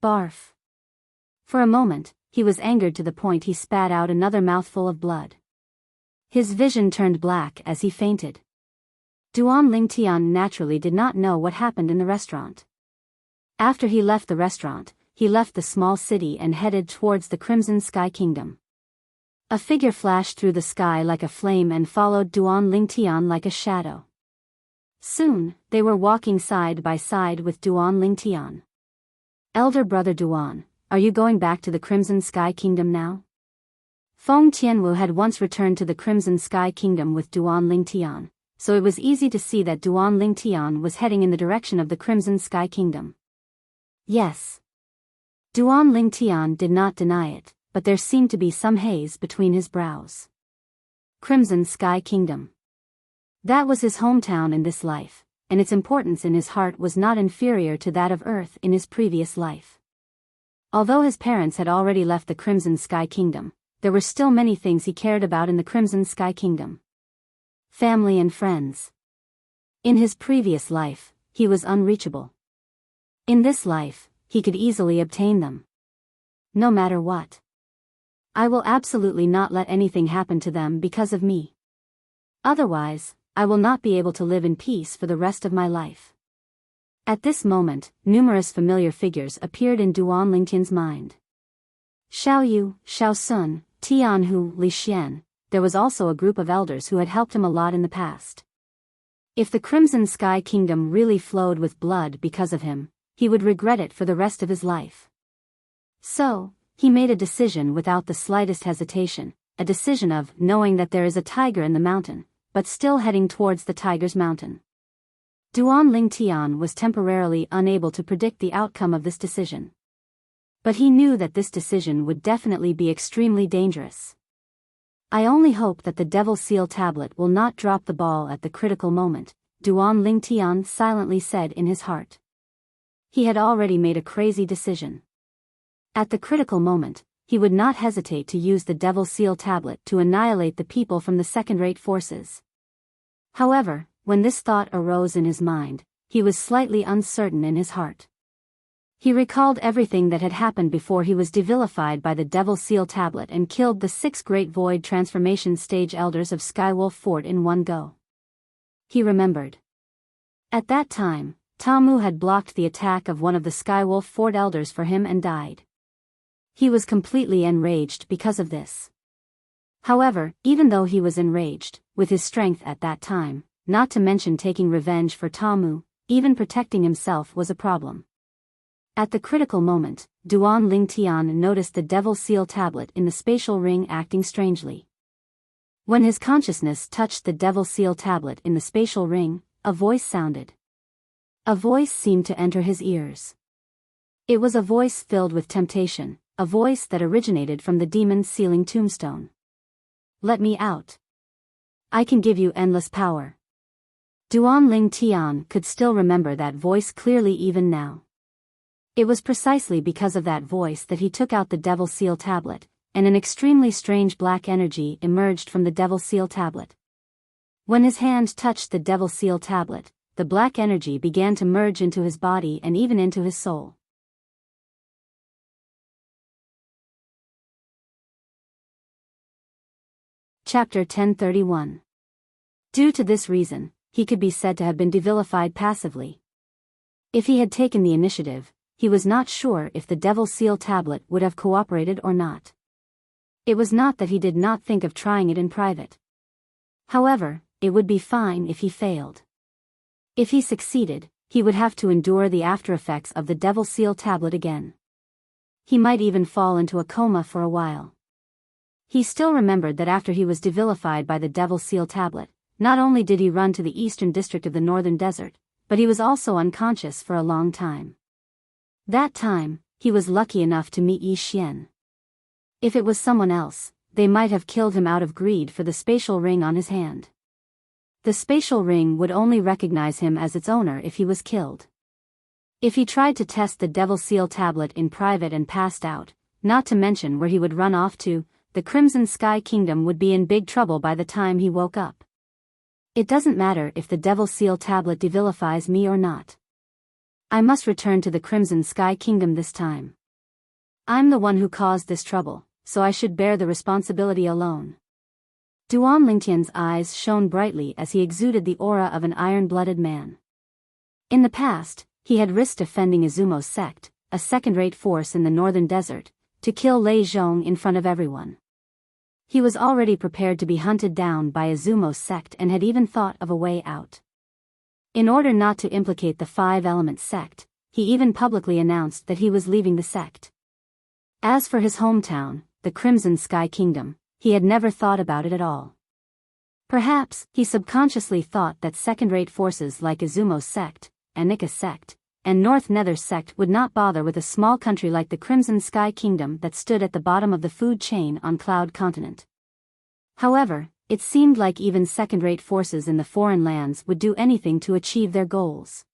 Barf. For a moment, he was angered to the point he spat out another mouthful of blood. His vision turned black as he fainted. Duan Lingtian naturally did not know what happened in the restaurant. After he left the restaurant, he left the small city and headed towards the Crimson Sky Kingdom. A figure flashed through the sky like a flame and followed Duan Lingtian like a shadow. Soon, they were walking side by side with Duan Lingtian. Elder brother Duan, are you going back to the Crimson Sky Kingdom now? Feng Tianwu had once returned to the Crimson Sky Kingdom with Duan Lingtian, so it was easy to see that Duan Lingtian was heading in the direction of the Crimson Sky Kingdom. Yes. Duan Lingtian did not deny it, but there seemed to be some haze between his brows. Crimson Sky Kingdom. That was his hometown in this life, and its importance in his heart was not inferior to that of Earth in his previous life. Although his parents had already left the Crimson Sky Kingdom, there were still many things he cared about in the Crimson Sky Kingdom. Family and friends. In his previous life, he was unreachable. In this life, he could easily obtain them. No matter what. I will absolutely not let anything happen to them because of me. Otherwise, I will not be able to live in peace for the rest of my life. At this moment, numerous familiar figures appeared in Duan Lingtian's mind. Xiao Yu, Xiao Sun, Tianhu, Li Xian. There was also a group of elders who had helped him a lot in the past. If the Crimson Sky Kingdom really flowed with blood because of him, he would regret it for the rest of his life. So, he made a decision without the slightest hesitation, a decision of knowing that there is a tiger in the mountain, but still heading towards the tiger's mountain. Duan Lingtian was temporarily unable to predict the outcome of this decision. But he knew that this decision would definitely be extremely dangerous. I only hope that the Devil Seal tablet will not drop the ball at the critical moment, Duan Lingtian silently said in his heart. He had already made a crazy decision. At the critical moment, he would not hesitate to use the Devil Seal Tablet to annihilate the people from the second-rate forces. However, when this thought arose in his mind, he was slightly uncertain in his heart. He recalled everything that had happened before he was devilified by the Devil Seal Tablet and killed the 6 Great Void Transformation Stage Elders of Skywolf Fort in one go. He remembered. At that time, Tamu had blocked the attack of one of the Skywolf Fort Elders for him and died. He was completely enraged because of this. However, even though he was enraged, with his strength at that time, not to mention taking revenge for Tamu, even protecting himself was a problem. At the critical moment, Duan Lingtian noticed the Devil Seal Tablet in the spatial ring acting strangely. When his consciousness touched the Devil Seal Tablet in the spatial ring, a voice sounded. A voice seemed to enter his ears. It was a voice filled with temptation, a voice that originated from the demon's sealing tombstone. "Let me out. I can give you endless power." Duan Lingtian could still remember that voice clearly even now. It was precisely because of that voice that he took out the Devil Seal Tablet, and an extremely strange black energy emerged from the Devil Seal Tablet. When his hand touched the Devil Seal Tablet, the black energy began to merge into his body and even into his soul. Chapter 1031. Due to this reason, he could be said to have been devilified passively. If he had taken the initiative, he was not sure if the Devil Seal Tablet would have cooperated or not. It was not that he did not think of trying it in private. However, it would be fine if he failed. If he succeeded, he would have to endure the after-effects of the Devil Seal Tablet again. He might even fall into a coma for a while. He still remembered that after he was devilified by the Devil Seal Tablet, not only did he run to the eastern district of the northern desert, but he was also unconscious for a long time. That time, he was lucky enough to meet Yi Xian. If it was someone else, they might have killed him out of greed for the spatial ring on his hand. The spatial ring would only recognize him as its owner if he was killed. If he tried to test the Devil Seal Tablet in private and passed out, not to mention where he would run off to, the Crimson Sky Kingdom would be in big trouble by the time he woke up. It doesn't matter if the Devil Seal Tablet devilifies me or not. I must return to the Crimson Sky Kingdom this time. I'm the one who caused this trouble, so I should bear the responsibility alone. Duan Lingtian's eyes shone brightly as he exuded the aura of an iron-blooded man. In the past, he had risked defending Izumo's sect, a second-rate force in the northern desert, to kill Lei Zhong in front of everyone. He was already prepared to be hunted down by Izumo's sect and had even thought of a way out. In order not to implicate the Five-Element sect, he even publicly announced that he was leaving the sect. As for his hometown, the Crimson Sky Kingdom, he had never thought about it at all. Perhaps, he subconsciously thought that second-rate forces like Izumo's sect, Anika's sect, and North Nether's sect would not bother with a small country like the Crimson Sky Kingdom that stood at the bottom of the food chain on Cloud Continent. However, it seemed like even second-rate forces in the foreign lands would do anything to achieve their goals.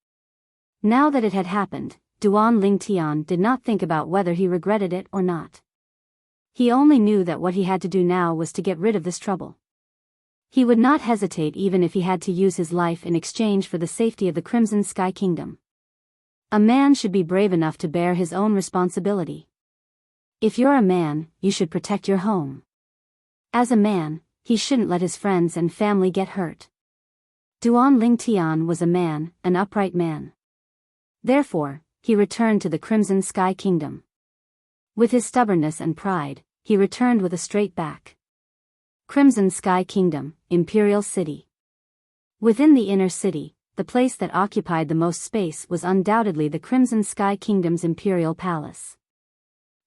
Now that it had happened, Duan Lingtian did not think about whether he regretted it or not. He only knew that what he had to do now was to get rid of this trouble. He would not hesitate even if he had to use his life in exchange for the safety of the Crimson Sky Kingdom. A man should be brave enough to bear his own responsibility. If you're a man, you should protect your home. As a man, he shouldn't let his friends and family get hurt. Duan Lingtian was a man, an upright man. Therefore, he returned to the Crimson Sky Kingdom. With his stubbornness and pride, he returned with a straight back. Crimson Sky Kingdom, Imperial City. Within the inner city, the place that occupied the most space was undoubtedly the Crimson Sky Kingdom's Imperial Palace.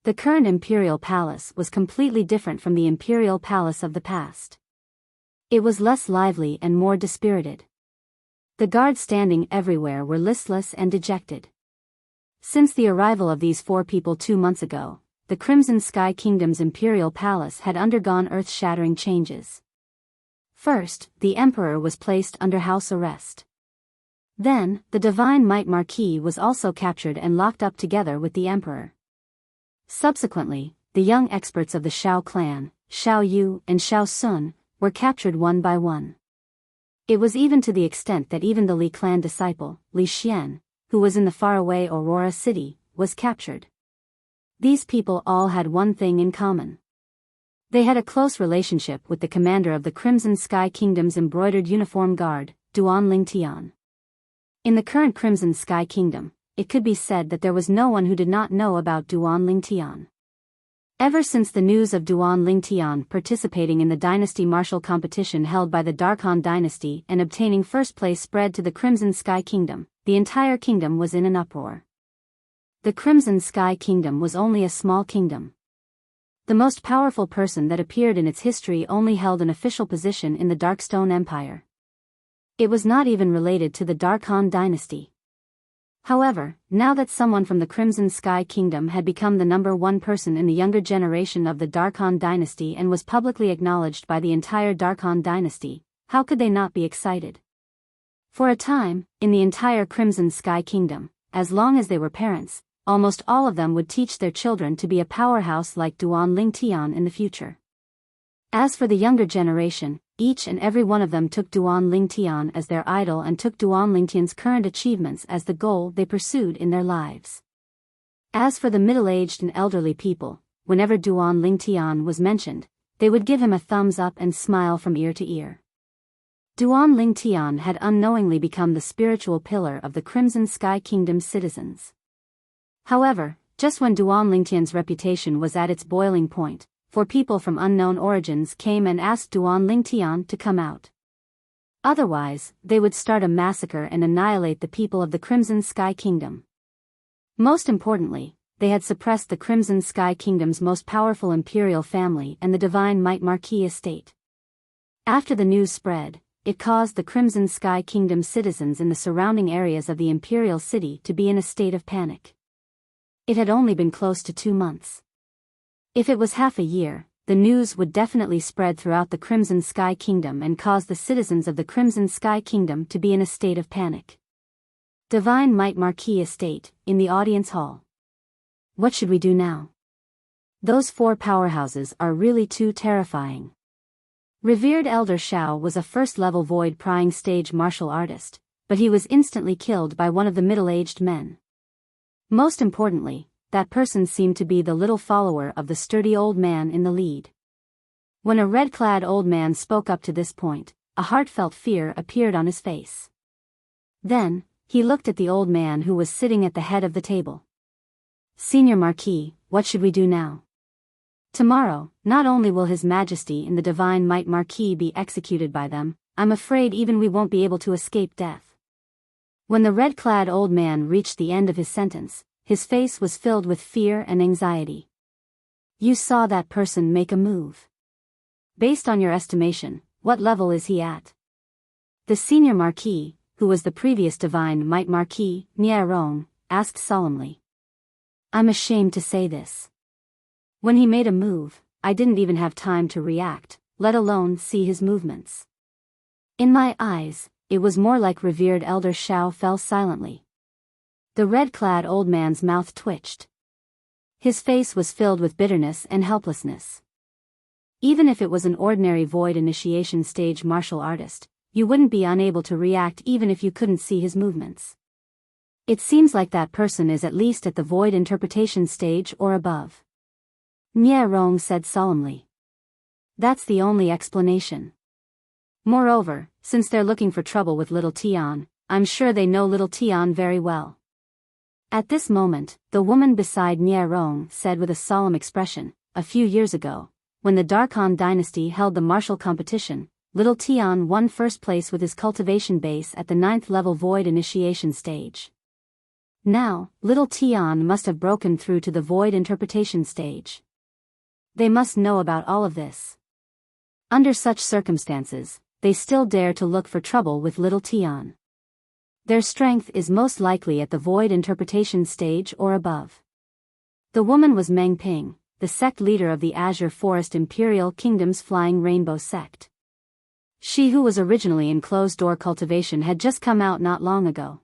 The current Imperial Palace was completely different from the Imperial Palace of the past. It was less lively and more dispirited. The guards standing everywhere were listless and dejected. Since the arrival of these 4 people 2 months ago, the Crimson Sky Kingdom's Imperial Palace had undergone earth-shattering changes. First, the Emperor was placed under house arrest. Then, the divine might Marquis was also captured and locked up together with the emperor. Subsequently, the young experts of the Shao clan, Shao Yu and Shao Sun, were captured one by one. It was even to the extent that even the Li clan disciple, Li Xian, who was in the faraway Aurora city, was captured. These people all had one thing in common. They had a close relationship with the commander of the Crimson Sky Kingdom's embroidered uniform guard, Duan Lingtian. In the current Crimson Sky Kingdom, it could be said that there was no one who did not know about Duan Lingtian. Ever since the news of Duan Lingtian participating in the dynasty martial competition held by the Darkhan dynasty and obtaining first place spread to the Crimson Sky Kingdom, the entire kingdom was in an uproar. The Crimson Sky Kingdom was only a small kingdom. The most powerful person that appeared in its history only held an official position in the Darkstone Empire. It was not even related to the Darkhan dynasty. However, now that someone from the Crimson Sky Kingdom had become the #1 person in the younger generation of the Darkhan dynasty and was publicly acknowledged by the entire Darkhan dynasty, how could they not be excited? For a time, in the entire Crimson Sky Kingdom, as long as they were parents, almost all of them would teach their children to be a powerhouse like Duan Lingtian in the future. As for the younger generation, each and every one of them took Duan Lingtian as their idol and took Duan Lingtian's current achievements as the goal they pursued in their lives. As for the middle-aged and elderly people, whenever Duan Lingtian was mentioned, they would give him a thumbs up and smile from ear to ear. Duan Lingtian had unknowingly become the spiritual pillar of the Crimson Sky Kingdom's citizens. However, just when Duan Lingtian's reputation was at its boiling point, 4 people from unknown origins came and asked Duan Lingtian to come out. Otherwise, they would start a massacre and annihilate the people of the Crimson Sky Kingdom. Most importantly, they had suppressed the Crimson Sky Kingdom's most powerful imperial family and the divine might Marquis estate. After the news spread, it caused the Crimson Sky Kingdom citizens in the surrounding areas of the imperial city to be in a state of panic. It had only been close to 2 months. If it was half a year, the news would definitely spread throughout the Crimson Sky Kingdom and cause the citizens of the Crimson Sky Kingdom to be in a state of panic. Divine Might Marquis Estate, in the audience hall. What should we do now? Those 4 powerhouses are really too terrifying. Revered Elder Shao was a first-level void-prying stage martial artist, but he was instantly killed by one of the middle-aged men. Most importantly, that person seemed to be the little follower of the sturdy old man in the lead. When a red-clad old man spoke up to this point, a heartfelt fear appeared on his face. Then, he looked at the old man who was sitting at the head of the table. Senior Marquis, what should we do now? Tomorrow, not only will His Majesty and the Divine Might Marquis be executed by them, I'm afraid even we won't be able to escape death. When the red-clad old man reached the end of his sentence, his face was filled with fear and anxiety. You saw that person make a move. Based on your estimation, what level is he at? The senior Marquis, who was the previous Divine Might Marquis, Niarong, asked solemnly. I'm ashamed to say this. When he made a move, I didn't even have time to react, let alone see his movements. In my eyes, it was more like revered Elder Shao fell silently. The red-clad old man's mouth twitched. His face was filled with bitterness and helplessness. Even if it was an ordinary void initiation stage martial artist, you wouldn't be unable to react even if you couldn't see his movements. It seems like that person is at least at the void interpretation stage or above. Nie Rong said solemnly. That's the only explanation. Moreover, since they're looking for trouble with little Tian, I'm sure they know little Tian very well. At this moment, the woman beside Nie Rong said with a solemn expression, a few years ago, when the Darkhan dynasty held the martial competition, little Tian won first place with his cultivation base at the 9th level void initiation stage. Now, little Tian must have broken through to the void interpretation stage. They must know about all of this. Under such circumstances, they still dare to look for trouble with little Tian. Their strength is most likely at the void interpretation stage or above. The woman was Meng Ping, the sect leader of the Azure Forest Imperial Kingdom's Flying Rainbow sect. She who was originally in closed-door cultivation had just come out not long ago.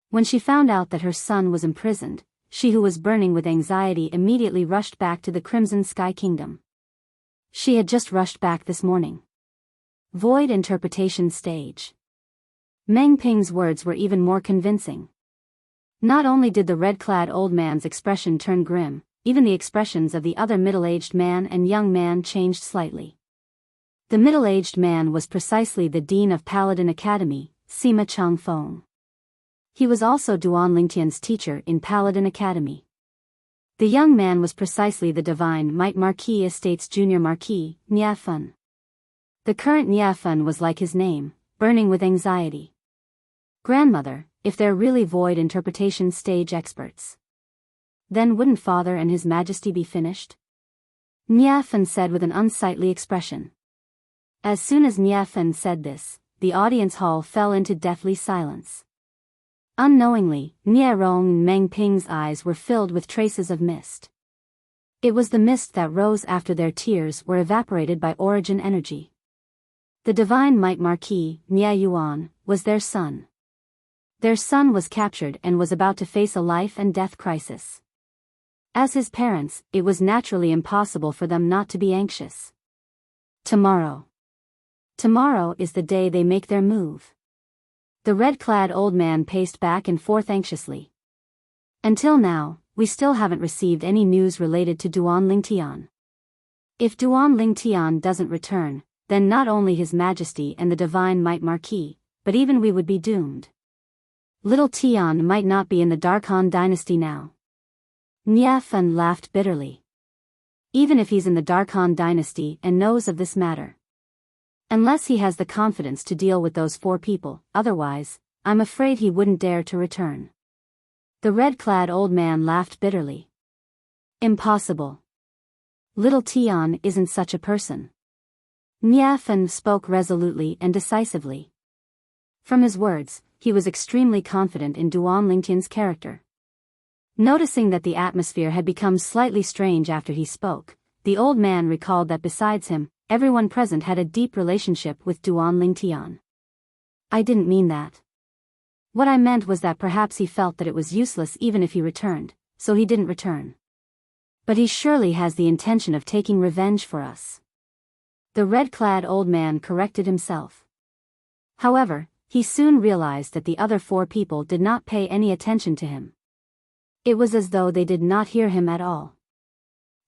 When she found out that her son was imprisoned, she who was burning with anxiety immediately rushed back to the Crimson Sky Kingdom. She had just rushed back this morning. Void interpretation stage. Meng Ping's words were even more convincing. Not only did the red-clad old man's expression turn grim, even the expressions of the other middle-aged man and young man changed slightly. The middle-aged man was precisely the dean of Paladin Academy, Sima Changfeng. He was also Duan Lingtian's teacher in Paladin Academy. The young man was precisely the Divine Might Marquis Estate's junior marquis, Niafan. The current Niafan was like his name, burning with anxiety. Grandmother, if they're really void interpretation stage experts, then wouldn't Father and His Majesty be finished? Niafan said with an unsightly expression. As soon as Niafan said this, the audience hall fell into deathly silence. Unknowingly, Niarong and Meng Ping's eyes were filled with traces of mist. It was the mist that rose after their tears were evaporated by origin energy. The Divine Might Marquis, Nia Yuan, was their son. Their son was captured and was about to face a life and death crisis. As his parents, it was naturally impossible for them not to be anxious. Tomorrow. Tomorrow is the day they make their move. The red-clad old man paced back and forth anxiously. Until now, we still haven't received any news related to Duan Lingtian. If Duan Lingtian doesn't return, then not only His Majesty and the Divine Might Marquis, but even we would be doomed. Little Tian might not be in the Darkhan dynasty now. Niafan laughed bitterly. Even if he's in the Darkhan dynasty and knows of this matter. Unless he has the confidence to deal with those 4 people, otherwise, I'm afraid he wouldn't dare to return. The red-clad old man laughed bitterly. Impossible. Little Tian isn't such a person. Niafan spoke resolutely and decisively. From his words, he was extremely confident in Duan Lingtian's character. Noticing that the atmosphere had become slightly strange after he spoke, the old man recalled that besides him, everyone present had a deep relationship with Duan Lingtian. I didn't mean that. What I meant was that perhaps he felt that it was useless even if he returned, so he didn't return. But he surely has the intention of taking revenge for us. The red-clad old man corrected himself. However, he soon realized that the other 4 people did not pay any attention to him. It was as though they did not hear him at all.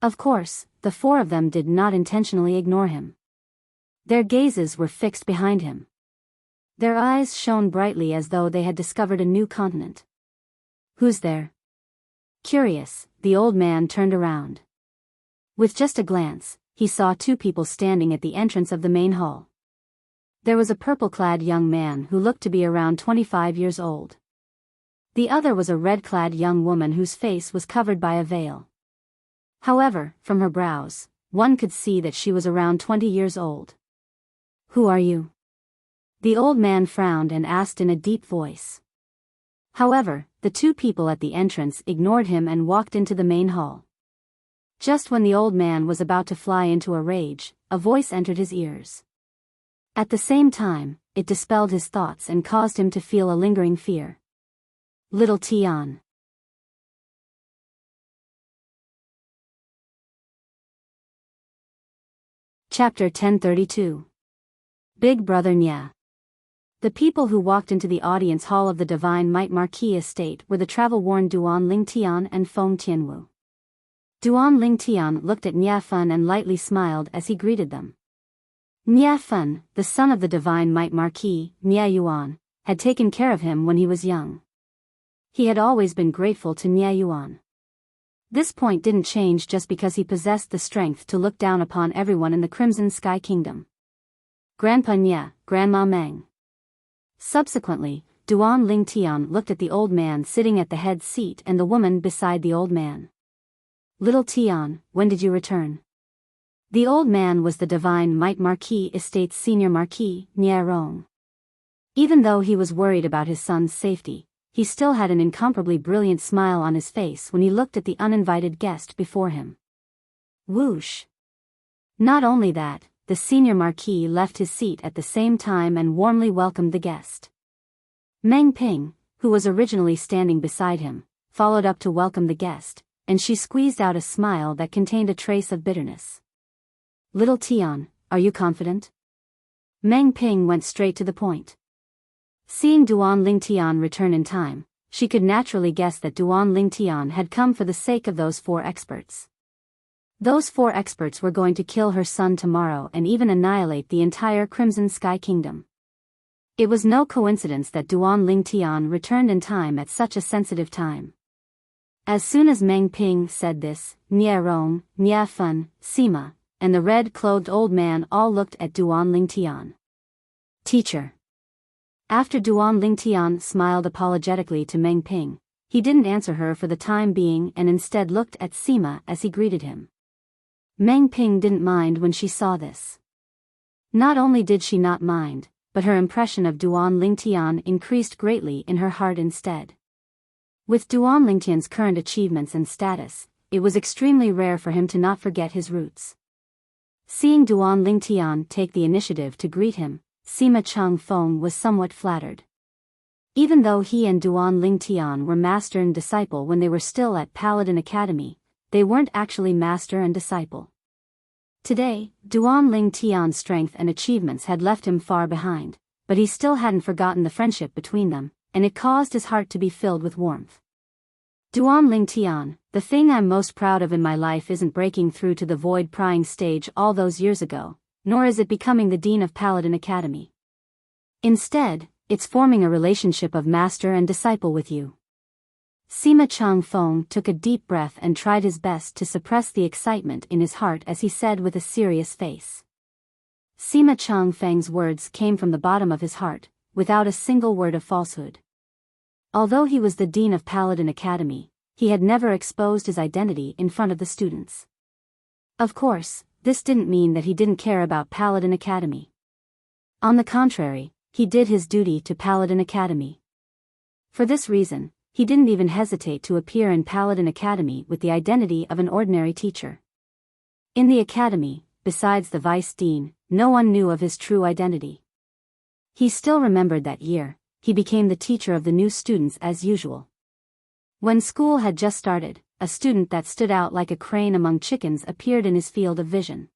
Of course, the 4 of them did not intentionally ignore him. Their gazes were fixed behind him. Their eyes shone brightly as though they had discovered a new continent. Who's there? Curious, the old man turned around. With just a glance, he saw 2 people standing at the entrance of the main hall. There was a purple-clad young man who looked to be around 25 years old. The other was a red-clad young woman whose face was covered by a veil. However, from her brows, one could see that she was around 20 years old. Who are you? The old man frowned and asked in a deep voice. However, the 2 people at the entrance ignored him and walked into the main hall. Just when the old man was about to fly into a rage, a voice entered his ears. At the same time, it dispelled his thoughts and caused him to feel a lingering fear. Little Tian. Chapter 1032. Big Brother Nya. The people who walked into the audience hall of the Divine Might Marquis Estate were the travel-worn Duan Lingtian and Feng Tianwu. Duan Lingtian looked at Niafan and lightly smiled as he greeted them. Niafan, the son of the Divine Might Marquis, Nia Yuan, had taken care of him when he was young. He had always been grateful to Nia Yuan. This point didn't change just because he possessed the strength to look down upon everyone in the Crimson Sky Kingdom. Grandpa Nia, Grandma Meng. Subsequently, Duan Lingtian looked at the old man sitting at the head seat and the woman beside the old man. Little Tian, when did you return? The old man was the Divine Might Marquis Estate's senior marquis, Niarong. Even though he was worried about his son's safety, he still had an incomparably brilliant smile on his face when he looked at the uninvited guest before him. Whoosh! Not only that, the senior marquis left his seat at the same time and warmly welcomed the guest. Meng Ping, who was originally standing beside him, followed up to welcome the guest, and she squeezed out a smile that contained a trace of bitterness. "Little Tian, are you confident?" Meng Ping went straight to the point. Seeing Duan Lingtian return in time, she could naturally guess that Duan Lingtian had come for the sake of those 4 experts. Those 4 experts were going to kill her son tomorrow and even annihilate the entire Crimson Sky Kingdom. It was no coincidence that Duan Lingtian returned in time at such a sensitive time. As soon as Meng Ping said this, Nia Rong, Nia Fun, Sima, and the red-clothed old man all looked at Duan Lingtian. "Teacher." After Duan Lingtian smiled apologetically to Meng Ping, he didn't answer her for the time being and instead looked at Sima as he greeted him. Meng Ping didn't mind when she saw this. Not only did she not mind, but her impression of Duan Lingtian increased greatly in her heart instead. With Duan Lingtian's current achievements and status, it was extremely rare for him to not forget his roots. Seeing Duan Lingtian take the initiative to greet him, Sima Chang Feng was somewhat flattered. Even though he and Duan Lingtian were master and disciple when they were still at Paladin Academy, they weren't actually master and disciple. Today, Duan Lingtian's strength and achievements had left him far behind, but he still hadn't forgotten the friendship between them, and it caused his heart to be filled with warmth. "Duan Lingtian, the thing I'm most proud of in my life isn't breaking through to the void prying stage all those years ago, nor is it becoming the dean of Paladin Academy. Instead, it's forming a relationship of master and disciple with you." Sima Chang Feng took a deep breath and tried his best to suppress the excitement in his heart as he said with a serious face. Sima Chang Feng's words came from the bottom of his heart, without a single word of falsehood. Although he was the dean of Paladin Academy, he had never exposed his identity in front of the students. Of course, this didn't mean that he didn't care about Paladin Academy. On the contrary, he did his duty to Paladin Academy. For this reason, he didn't even hesitate to appear in Paladin Academy with the identity of an ordinary teacher. In the academy, besides the vice dean, no one knew of his true identity. He still remembered that year. He became the teacher of the new students as usual. When school had just started, a student that stood out like a crane among chickens appeared in his field of vision.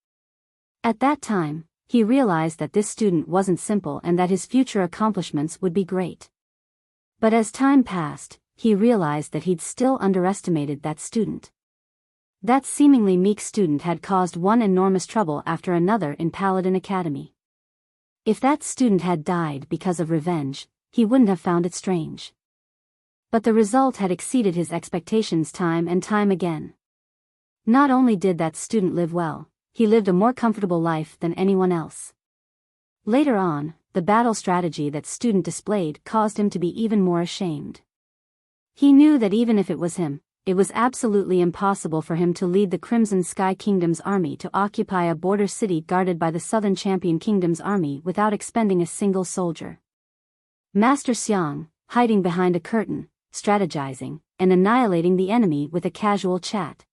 At that time, he realized that this student wasn't simple and that his future accomplishments would be great. But as time passed, he realized that he'd still underestimated that student. That seemingly meek student had caused one enormous trouble after another in Paladin Academy. If that student had died because of revenge, he wouldn't have found it strange. But the result had exceeded his expectations time and time again. Not only did that student live well, he lived a more comfortable life than anyone else. Later on, the battle strategy that student displayed caused him to be even more ashamed. He knew that even if it was him, it was absolutely impossible for him to lead the Crimson Sky Kingdom's army to occupy a border city guarded by the Southern Champion Kingdom's army without expending a single soldier. Master Xiang, hiding behind a curtain, strategizing, and annihilating the enemy with a casual chat.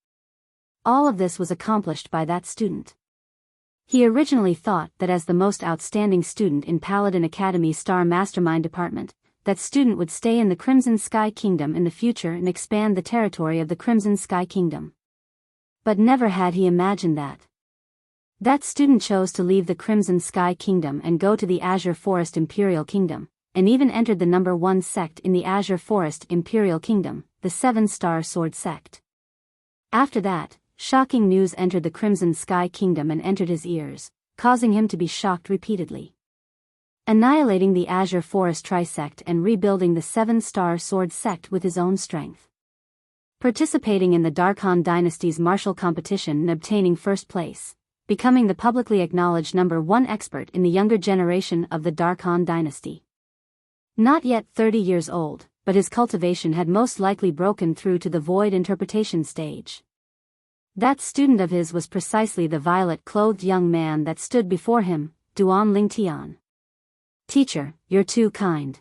All of this was accomplished by that student. He originally thought that as the most outstanding student in Paladin Academy's Star Mastermind department, that student would stay in the Crimson Sky Kingdom in the future and expand the territory of the Crimson Sky Kingdom. But never had he imagined that. That student chose to leave the Crimson Sky Kingdom and go to the Azure Forest Imperial Kingdom, and even entered the number 1 sect in the Azure Forest Imperial Kingdom, the 7-Star Sword Sect. After that, shocking news entered the Crimson Sky Kingdom and entered his ears, causing him to be shocked repeatedly. Annihilating the Azure Forest Trisect and rebuilding the 7-Star Sword Sect with his own strength. Participating in the Darkhan Dynasty's martial competition and obtaining first place, becoming the publicly acknowledged number 1 expert in the younger generation of the Darkhan Dynasty. Not yet 30 years old, but his cultivation had most likely broken through to the void interpretation stage. That student of his was precisely the violet-clothed young man that stood before him, Duan Lingtian. "Teacher, you're too kind.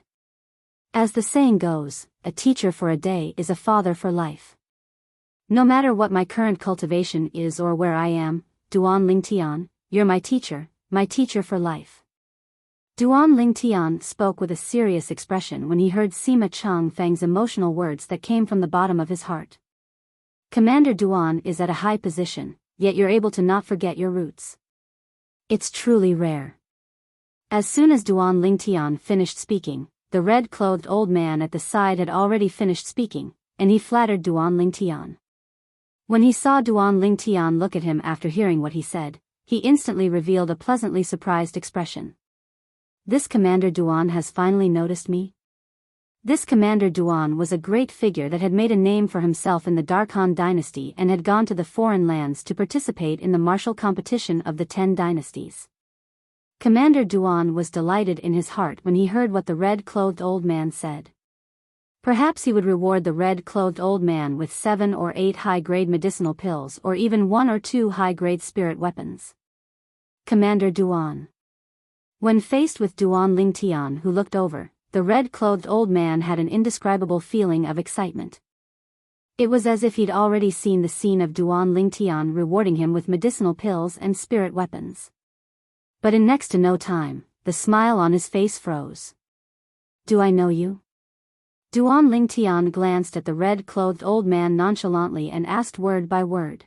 As the saying goes, a teacher for a day is a father for life. No matter what my current cultivation is or where I am, Duan Lingtian, you're my teacher for life. Duan Lingtian spoke with a serious expression when he heard Sima Changfeng's emotional words that came from the bottom of his heart. Commander Duan is at a high position, yet you're able to not forget your roots. It's truly rare. As soon as Duan Lingtian finished speaking, the red-clothed old man at the side had already finished speaking, and he flattered Duan Lingtian. When he saw Duan Lingtian look at him after hearing what he said, he instantly revealed a pleasantly surprised expression. This Commander Duan has finally noticed me? This Commander Duan was a great figure that had made a name for himself in the Darkhan dynasty and had gone to the foreign lands to participate in the martial competition of the 10 dynasties. Commander Duan was delighted in his heart when he heard what the red-clothed old man said. Perhaps he would reward the red-clothed old man with 7 or 8 high-grade medicinal pills or even 1 or 2 high-grade spirit weapons. Commander Duan. When faced with Duan Lingtian, who looked over, the red-clothed old man had an indescribable feeling of excitement. It was as if he'd already seen the scene of Duan Lingtian rewarding him with medicinal pills and spirit weapons. But in next to no time, the smile on his face froze. Do I know you? Duan Lingtian glanced at the red-clothed old man nonchalantly and asked word by word.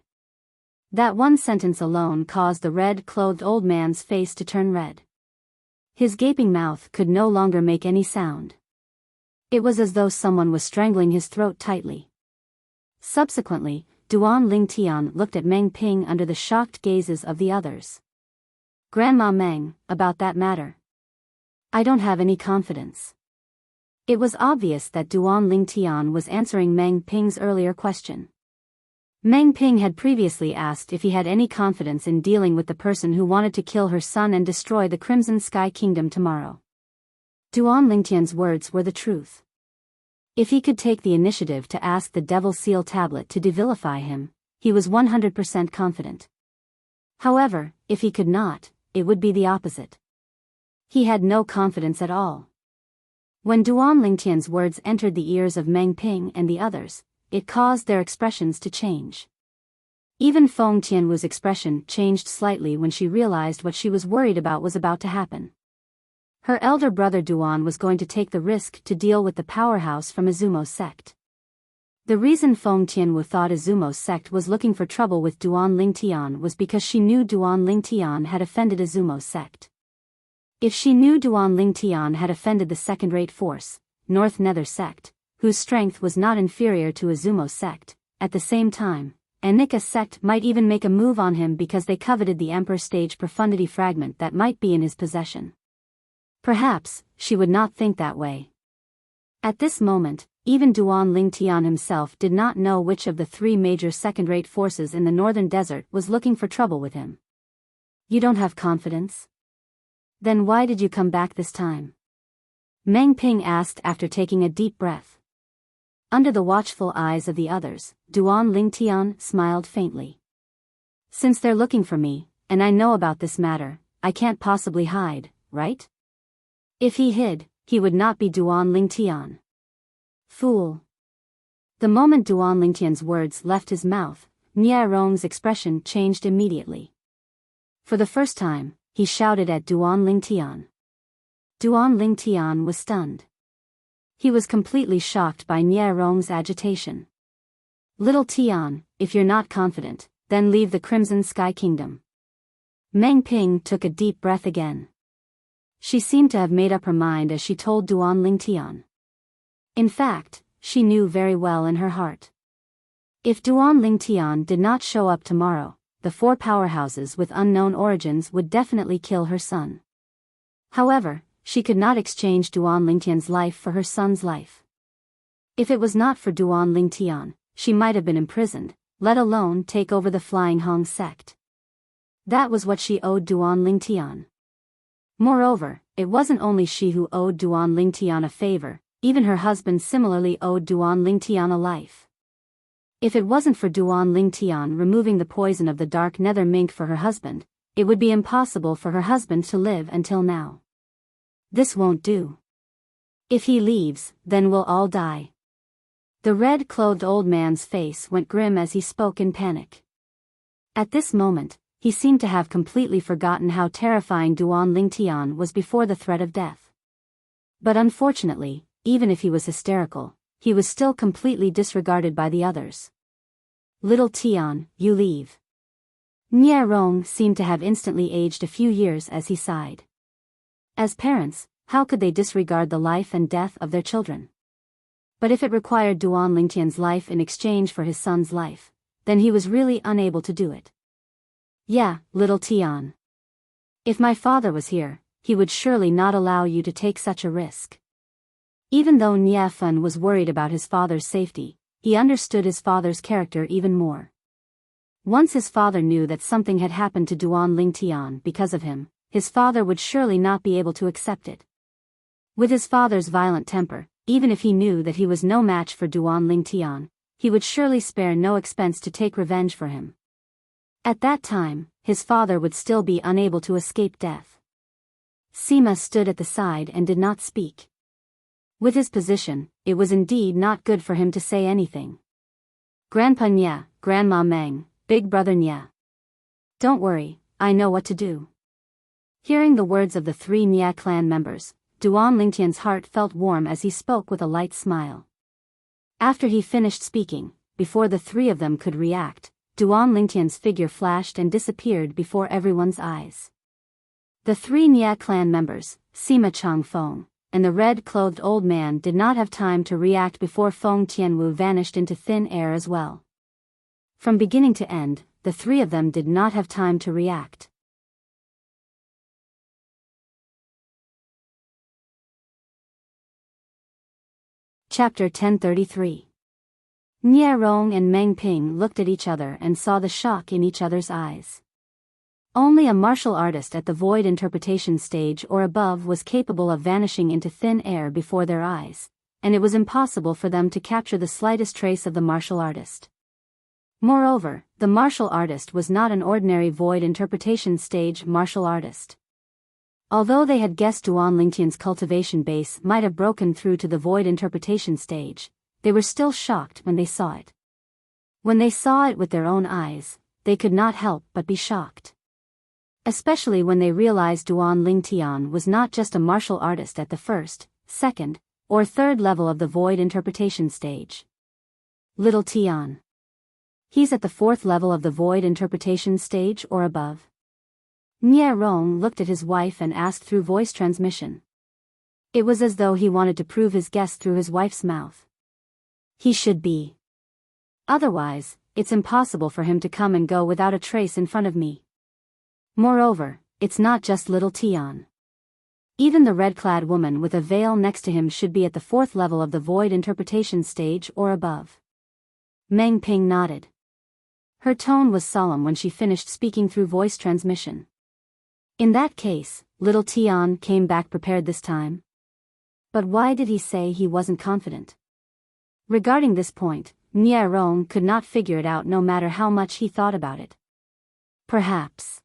That one sentence alone caused the red-clothed old man's face to turn red. His gaping mouth could no longer make any sound. It was as though someone was strangling his throat tightly. Subsequently, Duan Lingtian looked at Meng Ping under the shocked gazes of the others. Grandma Meng, about that matter. I don't have any confidence. It was obvious that Duan Lingtian was answering Meng Ping's earlier question. Meng Ping had previously asked if he had any confidence in dealing with the person who wanted to kill her son and destroy the Crimson Sky Kingdom tomorrow. Duan Lingtian's words were the truth. If he could take the initiative to ask the Devil Seal Tablet to devilify him, he was 100% confident. However, if he could not, it would be the opposite. He had no confidence at all. When Duan Lingtian's words entered the ears of Meng Ping and the others, it caused their expressions to change. Even Feng Tianwu's expression changed slightly when she realized what she was worried about was about to happen. Her elder brother Duan was going to take the risk to deal with the powerhouse from Izumo's sect. The reason Feng Tianwu thought Izumo's sect was looking for trouble with Duan Lingtian was because she knew Duan Lingtian had offended Izumo's sect. If she knew Duan Lingtian had offended the second-rate force, North Nether sect, whose strength was not inferior to Izumo's sect, at the same time, Anika's sect might even make a move on him because they coveted the Emperor Stage Profundity fragment that might be in his possession. Perhaps, she would not think that way. At this moment, even Duan Lingtian himself did not know which of the 3 major second-rate forces in the northern desert was looking for trouble with him. You don't have confidence? Then why did you come back this time? Meng Ping asked after taking a deep breath. Under the watchful eyes of the others, Duan Lingtian smiled faintly. Since they're looking for me, and I know about this matter, I can't possibly hide, right? If he hid, he would not be Duan Lingtian. Fool. The moment Duan Lingtian's words left his mouth, Nie Rong's expression changed immediately. For the first time, he shouted at Duan Lingtian. Duan Lingtian was stunned. He was completely shocked by Nie Rong's agitation. Little Tian, if you're not confident, then leave the Crimson Sky Kingdom. Meng Ping took a deep breath again. She seemed to have made up her mind as she told Duan Lingtian. In fact, she knew very well in her heart. If Duan Lingtian did not show up tomorrow, the 4 powerhouses with unknown origins would definitely kill her son. However, she could not exchange Duan Lingtian's life for her son's life. If it was not for Duan Lingtian, she might have been imprisoned, let alone take over the Flying Hong sect. That was what she owed Duan Lingtian. Moreover, it wasn't only she who owed Duan Lingtian a favor, even her husband similarly owed Duan Lingtian a life. If it wasn't for Duan Lingtian removing the poison of the dark nether mink for her husband, it would be impossible for her husband to live until now. This won't do. If he leaves, then we'll all die. The red-clothed old man's face went grim as he spoke in panic. At this moment, he seemed to have completely forgotten how terrifying Duan Lingtian was before the threat of death. But unfortunately, even if he was hysterical, he was still completely disregarded by the others. "Little Tian, you leave." Nie Rong seemed to have instantly aged a few years as he sighed. As parents, how could they disregard the life and death of their children? But if it required Duan Lingtian's life in exchange for his son's life, then he was really unable to do it. "Yeah, little Tian. If my father was here, he would surely not allow you to take such a risk." Even though Nie Fen was worried about his father's safety, he understood his father's character even more. Once his father knew that something had happened to Duan Lingtian because of him, his father would surely not be able to accept it. With his father's violent temper, even if he knew that he was no match for Duan Lingtian, he would surely spare no expense to take revenge for him. At that time, his father would still be unable to escape death. Sima stood at the side and did not speak. With his position, it was indeed not good for him to say anything. "Grandpa Nya, Grandma Meng, Big Brother Nya. Don't worry, I know what to do." Hearing the words of the three Nya clan members, Duan Lingtian's heart felt warm as he spoke with a light smile. After he finished speaking, before the three of them could react, Duan Lingtian's figure flashed and disappeared before everyone's eyes. The three Nya clan members, Sima Changfeng, and the red-clothed old man did not have time to react before Feng Tianwu vanished into thin air as well. From beginning to end, the three of them did not have time to react. Chapter 1033. Nie Rong and Meng Ping looked at each other and saw the shock in each other's eyes. Only a martial artist at the void interpretation stage or above was capable of vanishing into thin air before their eyes, and it was impossible for them to capture the slightest trace of the martial artist. Moreover, the martial artist was not an ordinary void interpretation stage martial artist. Although they had guessed Duan Lingtian's cultivation base might have broken through to the void interpretation stage, they were still shocked when they saw it. When they saw it with their own eyes, they could not help but be shocked. Especially when they realized Duan Lingtian was not just a martial artist at the first, second, or third level of the void interpretation stage. "Little Tian. He's at the fourth level of the void interpretation stage or above." Nie Rong looked at his wife and asked through voice transmission. It was as though he wanted to prove his guess through his wife's mouth. "He should be. Otherwise, it's impossible for him to come and go without a trace in front of me. Moreover, it's not just little Tian. Even the red-clad woman with a veil next to him should be at the fourth level of the void interpretation stage or above." Meng Ping nodded. Her tone was solemn when she finished speaking through voice transmission. "In that case, little Tian came back prepared this time? But why did he say he wasn't confident?" Regarding this point, Nie Rong could not figure it out no matter how much he thought about it. Perhaps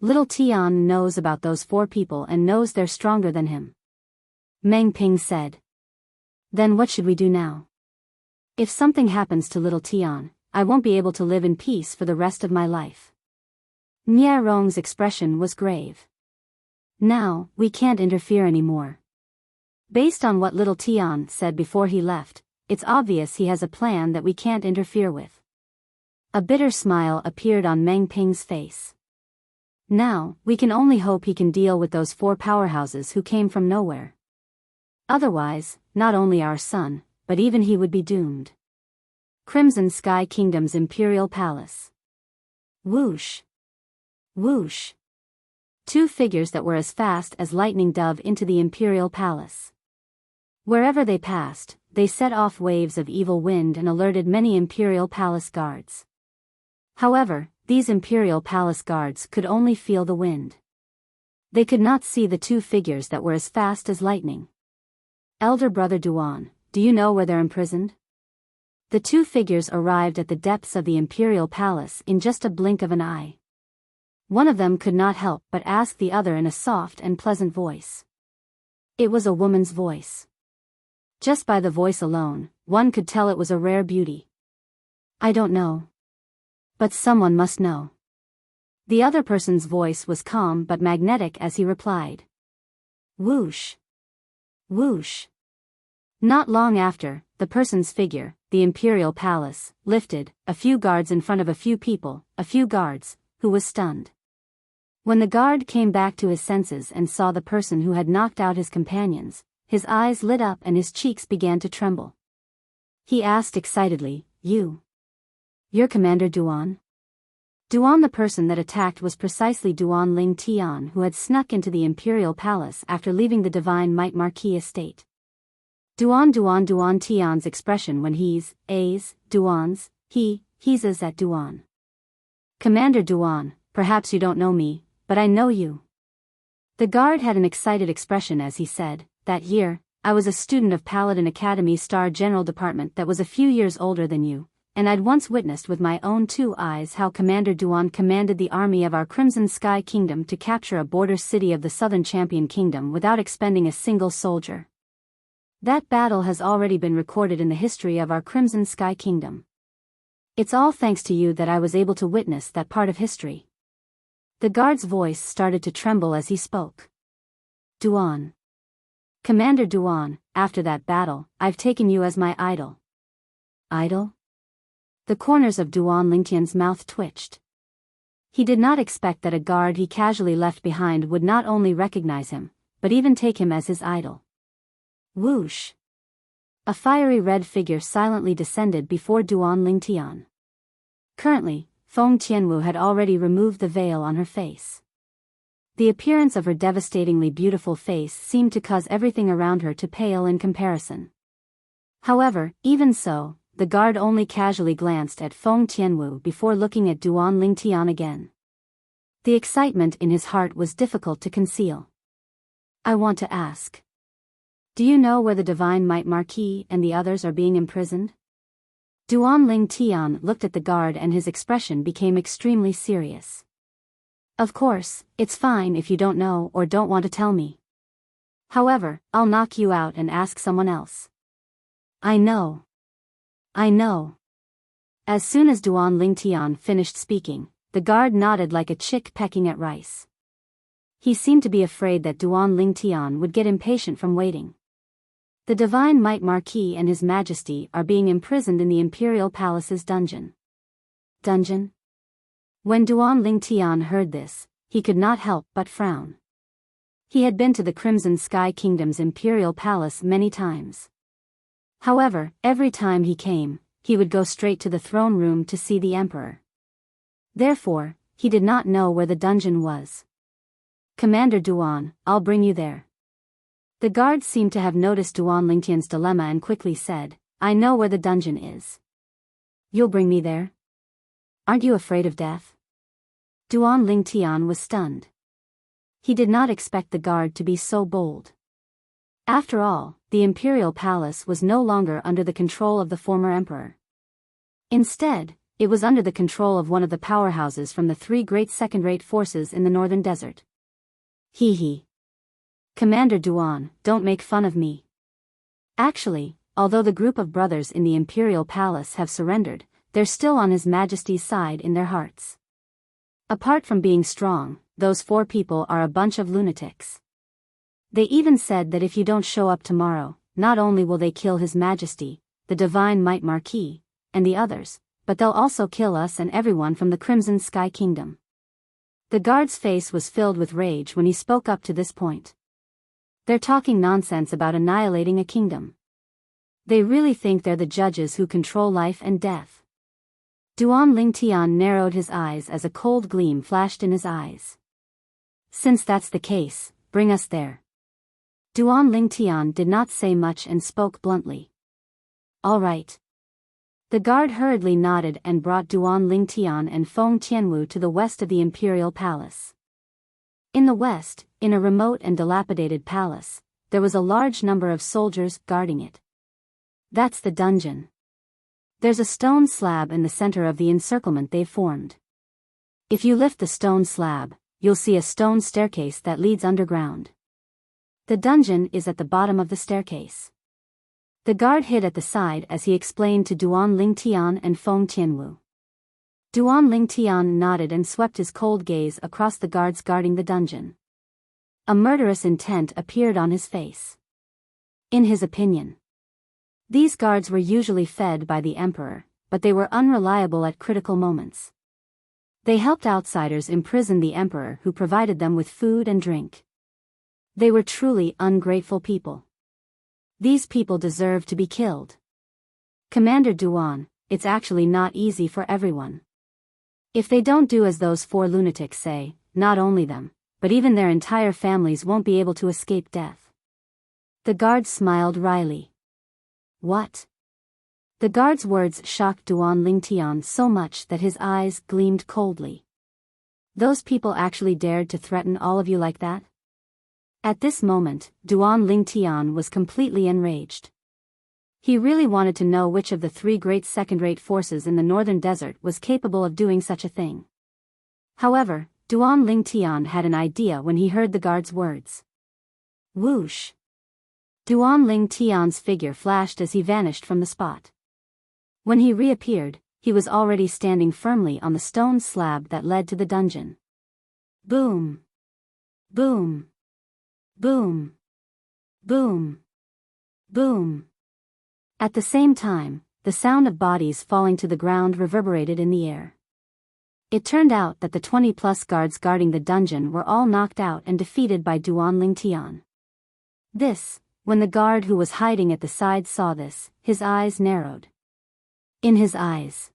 little Tian knows about those four people and knows they're stronger than him. Meng Ping said. "Then what should we do now? If something happens to little Tian, I won't be able to live in peace for the rest of my life." Nie Rong's expression was grave. "Now, we can't interfere anymore. Based on what little Tian said before he left, it's obvious he has a plan that we can't interfere with." A bitter smile appeared on Meng Ping's face. "Now, we can only hope he can deal with those four powerhouses who came from nowhere. Otherwise, not only our son, but even he would be doomed." Crimson Sky Kingdom's Imperial Palace. Whoosh! Whoosh! Two figures that were as fast as lightning dove into the Imperial Palace. Wherever they passed, they set off waves of evil wind and alerted many Imperial Palace guards. However, these Imperial Palace guards could only feel the wind. They could not see the two figures that were as fast as lightning. "Elder brother Duan, do you know where they're imprisoned?" The two figures arrived at the depths of the Imperial Palace in just a blink of an eye. One of them could not help but ask the other in a soft and pleasant voice. It was a woman's voice. Just by the voice alone, one could tell it was a rare beauty. "I don't know. But someone must know." The other person's voice was calm but magnetic as he replied. Whoosh. Whoosh. Not long after, the person's figure, the imperial palace, lifted, a few guards in front of a few people, a few guards, who was stunned. When the guard came back to his senses and saw the person who had knocked out his companions, his eyes lit up and his cheeks began to tremble. He asked excitedly, You're Commander Duan? Duan, the person that attacked, was precisely Duan Ling Tian, who had snuck into the imperial palace after leaving the Divine Might Marquis estate. Duan Tian's expression when he's Duan's, he's as at Duan. Commander Duan, perhaps you don't know me, but I know you. The guard had an excited expression as he said, that year, I was a student of Paladin Academy's Star General Department that was a few years older than you, and I'd once witnessed with my own 2 eyes how Commander Duan commanded the army of our Crimson Sky Kingdom to capture a border city of the Southern Champion Kingdom without expending a single soldier. That battle has already been recorded in the history of our Crimson Sky Kingdom. It's all thanks to you that I was able to witness that part of history. The guard's voice started to tremble as he spoke. Duan. Commander Duan, after that battle, I've taken you as my idol. Idol? The corners of Duan Lingtian's mouth twitched. He did not expect that a guard he casually left behind would not only recognize him, but even take him as his idol. Whoosh! A fiery red figure silently descended before Duan Lingtian. Currently, Feng Tianwu had already removed the veil on her face. The appearance of her devastatingly beautiful face seemed to cause everything around her to pale in comparison. However, even so, the guard only casually glanced at Feng Tianwu before looking at Duan Lingtian again. The excitement in his heart was difficult to conceal. I want to ask. Do you know where the Divine Might Marquis and the others are being imprisoned? Duan Lingtian looked at the guard and his expression became extremely serious. Of course, it's fine if you don't know or don't want to tell me. However, I'll knock you out and ask someone else. I know. As soon as Duan Lingtian finished speaking, the guard nodded like a chick pecking at rice. He seemed to be afraid that Duan Lingtian would get impatient from waiting. The Divine Might Marquis and His Majesty are being imprisoned in the Imperial Palace's dungeon. Dungeon? When Duan Lingtian heard this, he could not help but frown. He had been to the Crimson Sky Kingdom's Imperial Palace many times. However, every time he came, he would go straight to the throne room to see the Emperor. Therefore, he did not know where the dungeon was. Commander Duan, I'll bring you there. The guard seemed to have noticed Duan Lingtian's dilemma and quickly said, I know where the dungeon is. You'll bring me there? Aren't you afraid of death? Duan Lingtian was stunned. He did not expect the guard to be so bold. After all, the Imperial Palace was no longer under the control of the former emperor. Instead, it was under the control of one of the powerhouses from the 3 great second-rate forces in the northern desert. Hee. Commander Duan, don't make fun of me. Actually, although the group of brothers in the Imperial Palace have surrendered, they're still on His Majesty's side in their hearts. Apart from being strong, those 4 people are a bunch of lunatics. They even said that if you don't show up tomorrow, not only will they kill His Majesty, the Divine Might Marquis, and the others, but they'll also kill us and everyone from the Crimson Sky Kingdom. The guard's face was filled with rage when he spoke up to this point. They're talking nonsense about annihilating a kingdom. They really think they're the judges who control life and death. Duan Lingtian narrowed his eyes as a cold gleam flashed in his eyes. Since that's the case, bring us there. Duan Lingtian did not say much and spoke bluntly. All right. The guard hurriedly nodded and brought Duan Lingtian and Feng Tianwu to the west of the Imperial Palace. In the west, in a remote and dilapidated palace, there was a large number of soldiers guarding it. That's the dungeon. There's a stone slab in the center of the encirclement they've formed. If you lift the stone slab, you'll see a stone staircase that leads underground. The dungeon is at the bottom of the staircase. The guard hid at the side as he explained to Duan Lingtian and Feng Tianwu. Duan Lingtian nodded and swept his cold gaze across the guards guarding the dungeon. A murderous intent appeared on his face. In his opinion, these guards were usually fed by the emperor, but they were unreliable at critical moments. They helped outsiders imprison the emperor who provided them with food and drink. They were truly ungrateful people. These people deserve to be killed. Commander Duan, it's actually not easy for everyone. If they don't do as those 4 lunatics say, not only them, but even their entire families won't be able to escape death. The guard smiled wryly. What? The guard's words shocked Duan Lingtian so much that his eyes gleamed coldly. Those people actually dared to threaten all of you like that? At this moment, Duan Lingtian was completely enraged. He really wanted to know which of the 3 great second-rate forces in the northern desert was capable of doing such a thing. However, Duan Lingtian had an idea when he heard the guard's words. Whoosh! Duan Lingtian's figure flashed as he vanished from the spot. When he reappeared, he was already standing firmly on the stone slab that led to the dungeon. Boom! Boom! Boom! Boom! Boom! At the same time, the sound of bodies falling to the ground reverberated in the air. It turned out that the 20-plus guards guarding the dungeon were all knocked out and defeated by Duan Lingtian. When the guard who was hiding at the side saw this, his eyes narrowed. In his eyes,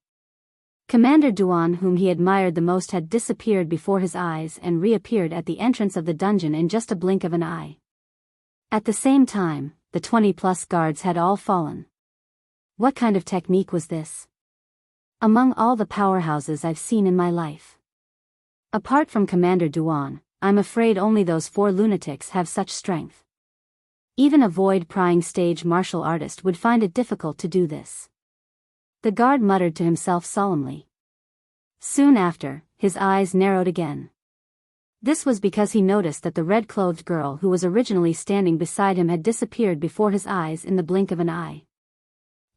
Commander Duan, whom he admired the most, had disappeared before his eyes and reappeared at the entrance of the dungeon in just a blink of an eye. At the same time, the 20-plus guards had all fallen. What kind of technique was this? Among all the powerhouses I've seen in my life, apart from Commander Duan, I'm afraid only those 4 lunatics have such strength. Even a void-prying stage martial artist would find it difficult to do this. The guard muttered to himself solemnly. Soon after, his eyes narrowed again. This was because he noticed that the red-clothed girl who was originally standing beside him had disappeared before his eyes in the blink of an eye.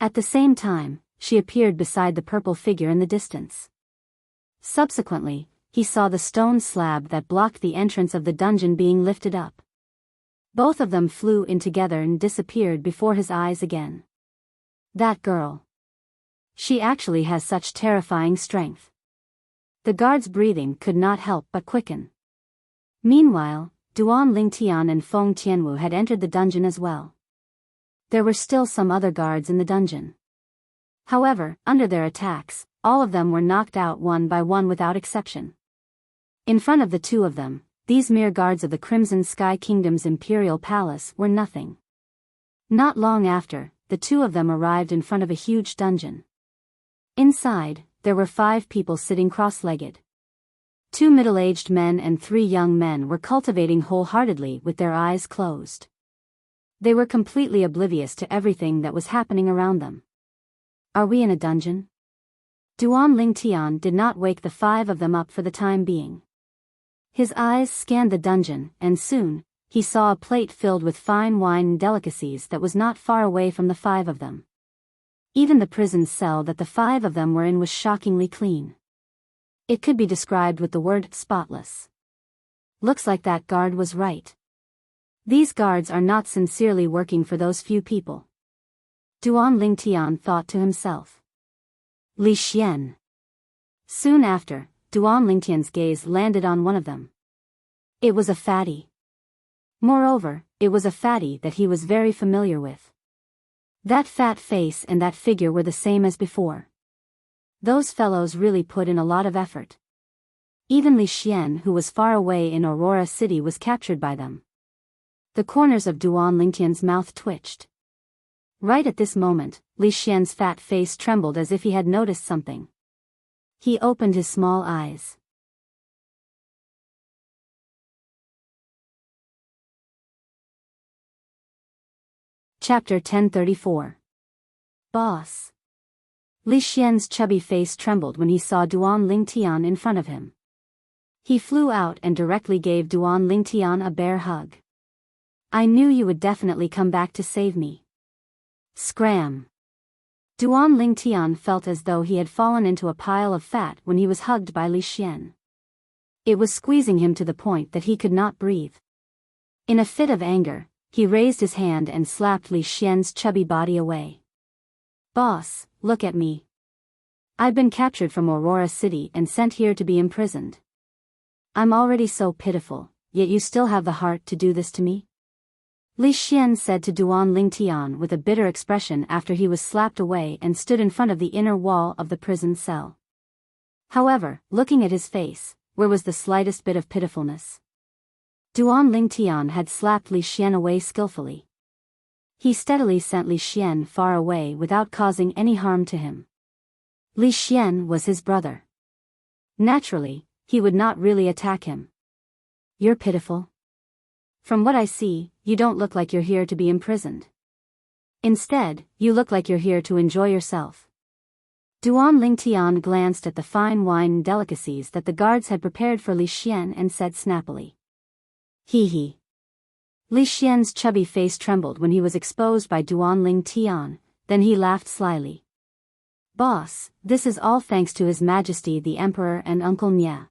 At the same time, she appeared beside the purple figure in the distance. Subsequently, he saw the stone slab that blocked the entrance of the dungeon being lifted up. Both of them flew in together and disappeared before his eyes again. That girl. She actually has such terrifying strength. The guard's breathing could not help but quicken. Meanwhile, Duan Lingtian and Feng Tianwu had entered the dungeon as well. There were still some other guards in the dungeon. However, under their attacks, all of them were knocked out one by one without exception. In front of the 2 of them, these mere guards of the Crimson Sky Kingdom's imperial palace were nothing. Not long after, the 2 of them arrived in front of a huge dungeon. Inside, there were 5 people sitting cross-legged. 2 middle-aged men and 3 young men were cultivating wholeheartedly with their eyes closed. They were completely oblivious to everything that was happening around them. Are we in a dungeon? Duan Lingtian did not wake the 5 of them up for the time being. His eyes scanned the dungeon, and soon, he saw a plate filled with fine wine and delicacies that was not far away from the 5 of them. Even the prison cell that the 5 of them were in was shockingly clean. It could be described with the word spotless. Looks like that guard was right. These guards are not sincerely working for those few people. Duan Lingtian thought to himself. Li Xian. Soon after, Duan Lingtian's gaze landed on one of them. It was a fatty. Moreover, it was a fatty that he was very familiar with. That fat face and that figure were the same as before. Those fellows really put in a lot of effort. Even Li Xian, who was far away in Aurora City, was captured by them. The corners of Duan Lingtian's mouth twitched. Right at this moment, Li Xian's fat face trembled as if he had noticed something. He opened his small eyes. Chapter 1034. Boss. Li Xian's chubby face trembled when he saw Duan Lingtian in front of him. He flew out and directly gave Duan Lingtian a bear hug. I knew you would definitely come back to save me. Scram. Duan Lingtian felt as though he had fallen into a pile of fat when he was hugged by Li Xian. It was squeezing him to the point that he could not breathe. In a fit of anger, he raised his hand and slapped Li Xian's chubby body away. "Boss, look at me. I've been captured from Aurora City and sent here to be imprisoned. I'm already so pitiful, yet you still have the heart to do this to me?" Li Xian said to Duan Lingtian with a bitter expression after he was slapped away and stood in front of the inner wall of the prison cell. However, looking at his face, where was the slightest bit of pitifulness? Duan Lingtian had slapped Li Xian away skillfully. He steadily sent Li Xian far away without causing any harm to him. Li Xian was his brother. Naturally, he would not really attack him. "You're pitiful. From what I see, you don't look like you're here to be imprisoned. Instead, you look like you're here to enjoy yourself." Duan Lingtian glanced at the fine wine and delicacies that the guards had prepared for Li Xian and said snappily, "Hee hee." Li Xian's chubby face trembled when he was exposed by Duan Lingtian, then he laughed slyly. "Boss, this is all thanks to His Majesty the Emperor and Uncle Nya.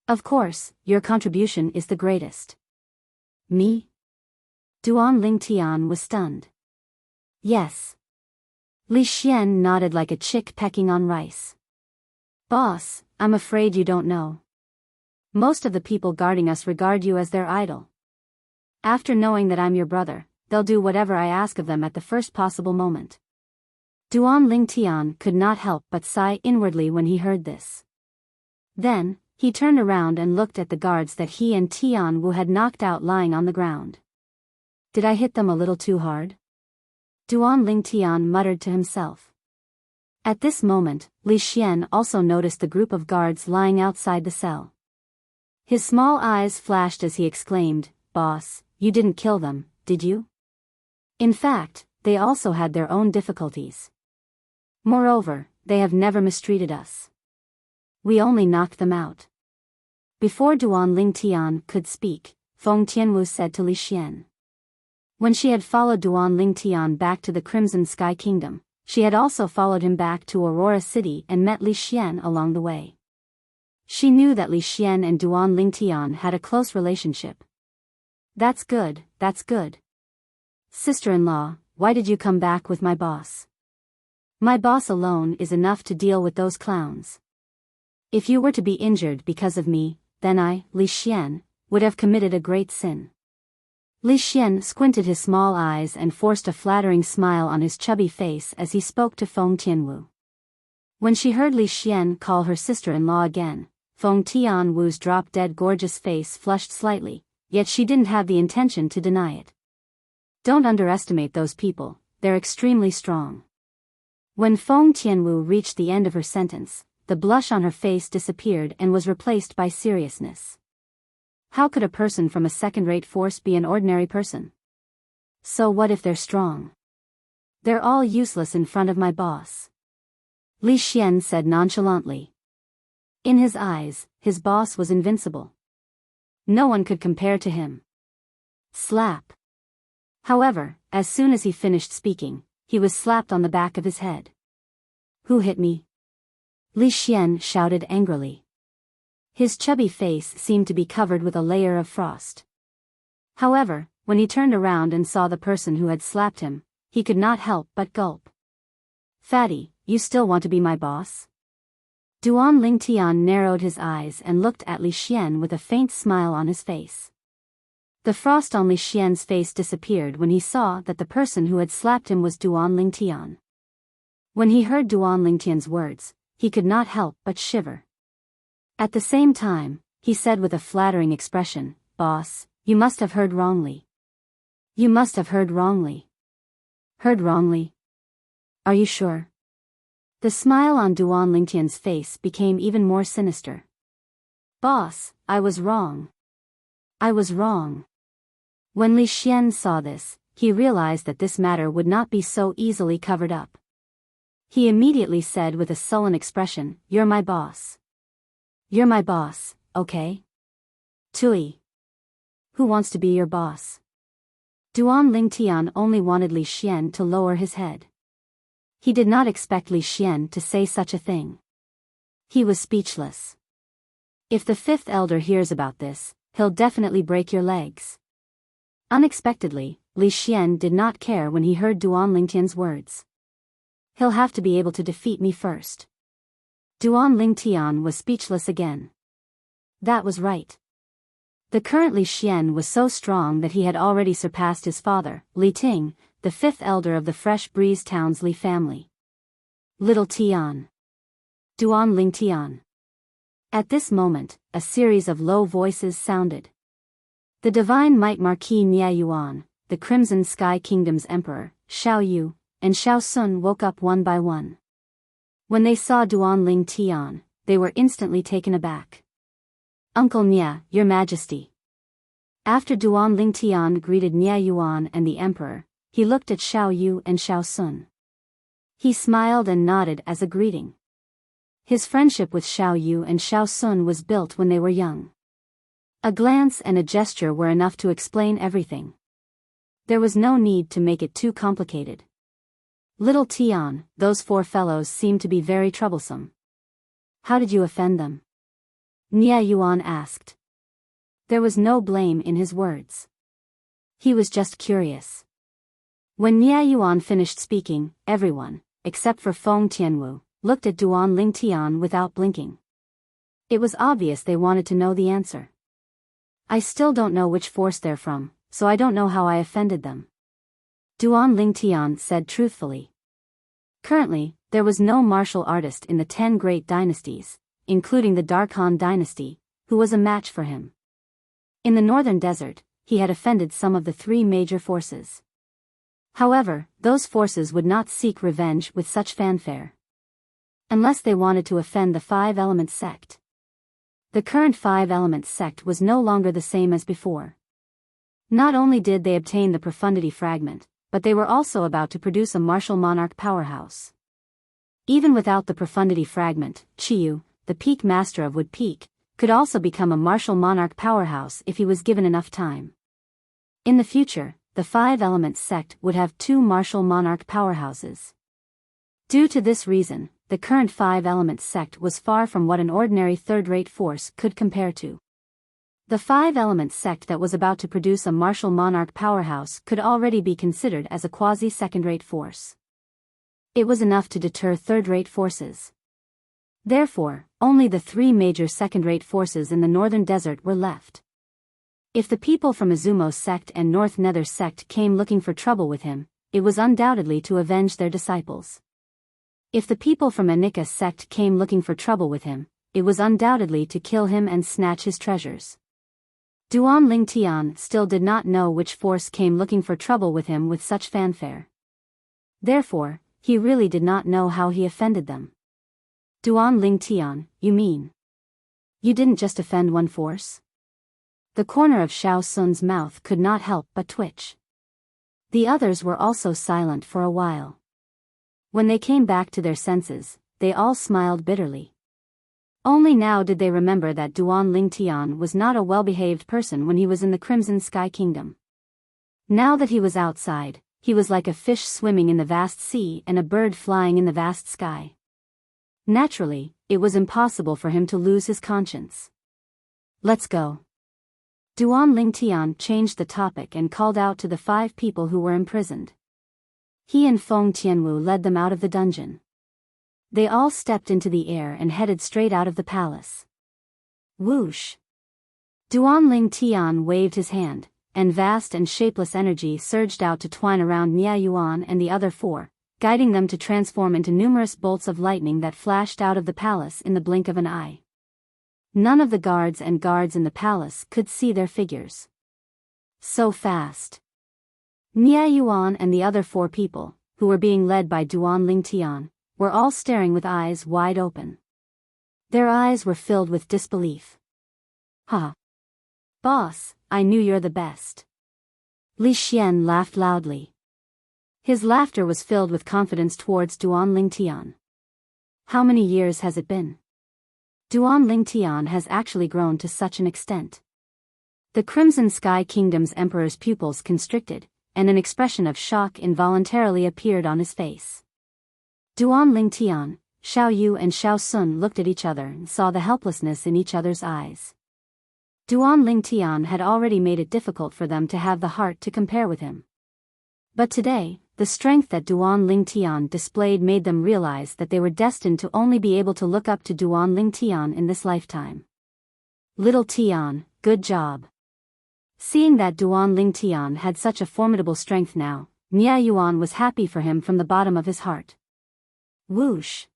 Of course, your contribution is the greatest." "Me?" Duan Lingtian was stunned. "Yes." Li Xian nodded like a chick pecking on rice. "Boss, I'm afraid you don't know. Most of the people guarding us regard you as their idol. After knowing that I'm your brother, they'll do whatever I ask of them at the first possible moment." Duan Lingtian could not help but sigh inwardly when he heard this. Then, he turned around and looked at the guards that he and Tian Wu had knocked out lying on the ground. "Did I hit them a little too hard?" Duan Lingtian muttered to himself. At this moment, Li Xian also noticed the group of guards lying outside the cell. His small eyes flashed as he exclaimed, "Boss, you didn't kill them, did you?" In fact, they also had their own difficulties. Moreover, they have never mistreated us. We only knocked them out. Before Duan Lingtian could speak, Feng Tianwu said to Li Xian. When she had followed Duan Lingtian back to the Crimson Sky Kingdom, she had also followed him back to Aurora City and met Li Xian along the way. She knew that Li Xian and Duan Lingtian had a close relationship. That's good, that's good. Sister-in-law, why did you come back with my boss? My boss alone is enough to deal with those clowns. If you were to be injured because of me, then I, Li Xian, would have committed a great sin. Li Xian squinted his small eyes and forced a flattering smile on his chubby face as he spoke to Feng Tianwu. When she heard Li Xian call her sister-in-law again, Feng Tianwu's drop-dead gorgeous face flushed slightly, yet she didn't have the intention to deny it. Don't underestimate those people, they're extremely strong. When Feng Tianwu reached the end of her sentence, the blush on her face disappeared and was replaced by seriousness. How could a person from a second-rate force be an ordinary person? So what if they're strong? They're all useless in front of my boss. Li Xian said nonchalantly. In his eyes, his boss was invincible. No one could compare to him. Slap. However, as soon as he finished speaking, he was slapped on the back of his head. Who hit me? Li Xian shouted angrily. His chubby face seemed to be covered with a layer of frost. However, when he turned around and saw the person who had slapped him, he could not help but gulp. Fatty, you still want to be my boss? Duan Lingtian narrowed his eyes and looked at Li Xian with a faint smile on his face. The frost on Li Xian's face disappeared when he saw that the person who had slapped him was Duan Lingtian. When he heard Duan Lingtian's words, he could not help but shiver. At the same time, he said with a flattering expression, Boss, you must have heard wrongly. You must have heard wrongly. Heard wrongly? Are you sure? The smile on Duan Lingtian's face became even more sinister. Boss, I was wrong. I was wrong. When Li Xian saw this, he realized that this matter would not be so easily covered up. He immediately said with a sullen expression, You're my boss. You're my boss, okay? Tui. Who wants to be your boss? Duan Lingtian only wanted Li Xian to lower his head. He did not expect Li Xian to say such a thing. He was speechless. If the fifth elder hears about this, he'll definitely break your legs. Unexpectedly, Li Xian did not care when he heard Duan Lingtian's words. He'll have to be able to defeat me first. Duan Lingtian was speechless again. That was right. The current Li Xian was so strong that he had already surpassed his father, Li Ting, the fifth elder of the Fresh Breeze Town's Li family. Little Tian. Duan Lingtian. At this moment, a series of low voices sounded. The Divine Might Marquis Nia Yuan, the Crimson Sky Kingdom's Emperor, Xiao Yu, and Xiao Sun woke up one by one. When they saw Duan Lingtian, they were instantly taken aback. Uncle Nia, Your Majesty. After Duan Lingtian greeted Nia Yuan and the Emperor, he looked at Xiao Yu and Xiao Sun. He smiled and nodded as a greeting. His friendship with Xiao Yu and Xiao Sun was built when they were young. A glance and a gesture were enough to explain everything. There was no need to make it too complicated. Little Tian, those four fellows seemed to be very troublesome. How did you offend them? Nia Yuan asked. There was no blame in his words. He was just curious. When Nia Yuan finished speaking, everyone, except for Feng Tianwu, looked at Duan Lingtian without blinking. It was obvious they wanted to know the answer. I still don't know which force they're from, so I don't know how I offended them. Duan Lingtian said truthfully. Currently, there was no martial artist in the 10 great dynasties, including the Dark Han dynasty, who was a match for him. In the northern desert, he had offended some of the 3 major forces. However, those forces would not seek revenge with such fanfare. Unless they wanted to offend the 5 Elements sect. The current 5 Elements sect was no longer the same as before. Not only did they obtain the Profundity Fragment, but they were also about to produce a martial monarch powerhouse. Even without the Profundity Fragment, Chiyu, the Peak Master of Wood Peak, could also become a martial monarch powerhouse if he was given enough time. In the future, the 5 Elements sect would have 2 martial monarch powerhouses. Due to this reason, the current 5 Elements sect was far from what an ordinary third-rate force could compare to. The 5 Elements sect that was about to produce a martial monarch powerhouse could already be considered as a quasi-second-rate force. It was enough to deter third-rate forces. Therefore, only the 3 major second-rate forces in the northern desert were left. If the people from Izumo's sect and North Nether sect came looking for trouble with him, it was undoubtedly to avenge their disciples. If the people from Anika's sect came looking for trouble with him, it was undoubtedly to kill him and snatch his treasures. Duan Lingtian still did not know which force came looking for trouble with him with such fanfare. Therefore, he really did not know how he offended them. Duan Lingtian, you mean? You didn't just offend one force? The corner of Xiao Sun's mouth could not help but twitch. The others were also silent for a while. When they came back to their senses, they all smiled bitterly. Only now did they remember that Duan Lingtian was not a well-behaved person when he was in the Crimson Sky Kingdom. Now that he was outside, he was like a fish swimming in the vast sea and a bird flying in the vast sky. Naturally, it was impossible for him to lose his conscience. Let's go. Duan Lingtian changed the topic and called out to the 5 people who were imprisoned. He and Feng Tianwu led them out of the dungeon. They all stepped into the air and headed straight out of the palace. Whoosh! Duan Lingtian waved his hand, and vast and shapeless energy surged out to twine around Nia Yuan and the other 4, guiding them to transform into numerous bolts of lightning that flashed out of the palace in the blink of an eye. None of the guards in the palace could see their figures. So fast. Nia Yuan and the other 4 people, who were being led by Duan Lingtian, were all staring with eyes wide open. Their eyes were filled with disbelief. Ha! Boss, I knew you're the best. Li Xian laughed loudly. His laughter was filled with confidence towards Duan Lingtian. How many years has it been? Duan Lingtian has actually grown to such an extent. The Crimson Sky Kingdom's Emperor's pupils constricted, and an expression of shock involuntarily appeared on his face. Duan Lingtian, Xiao Yu and Xiao Sun looked at each other and saw the helplessness in each other's eyes. Duan Lingtian had already made it difficult for them to have the heart to compare with him. But today, the strength that Duan Lingtian displayed made them realize that they were destined to only be able to look up to Duan Lingtian in this lifetime. Little Tian, good job. Seeing that Duan Lingtian had such a formidable strength now, Nia Yuan was happy for him from the bottom of his heart. Whoosh!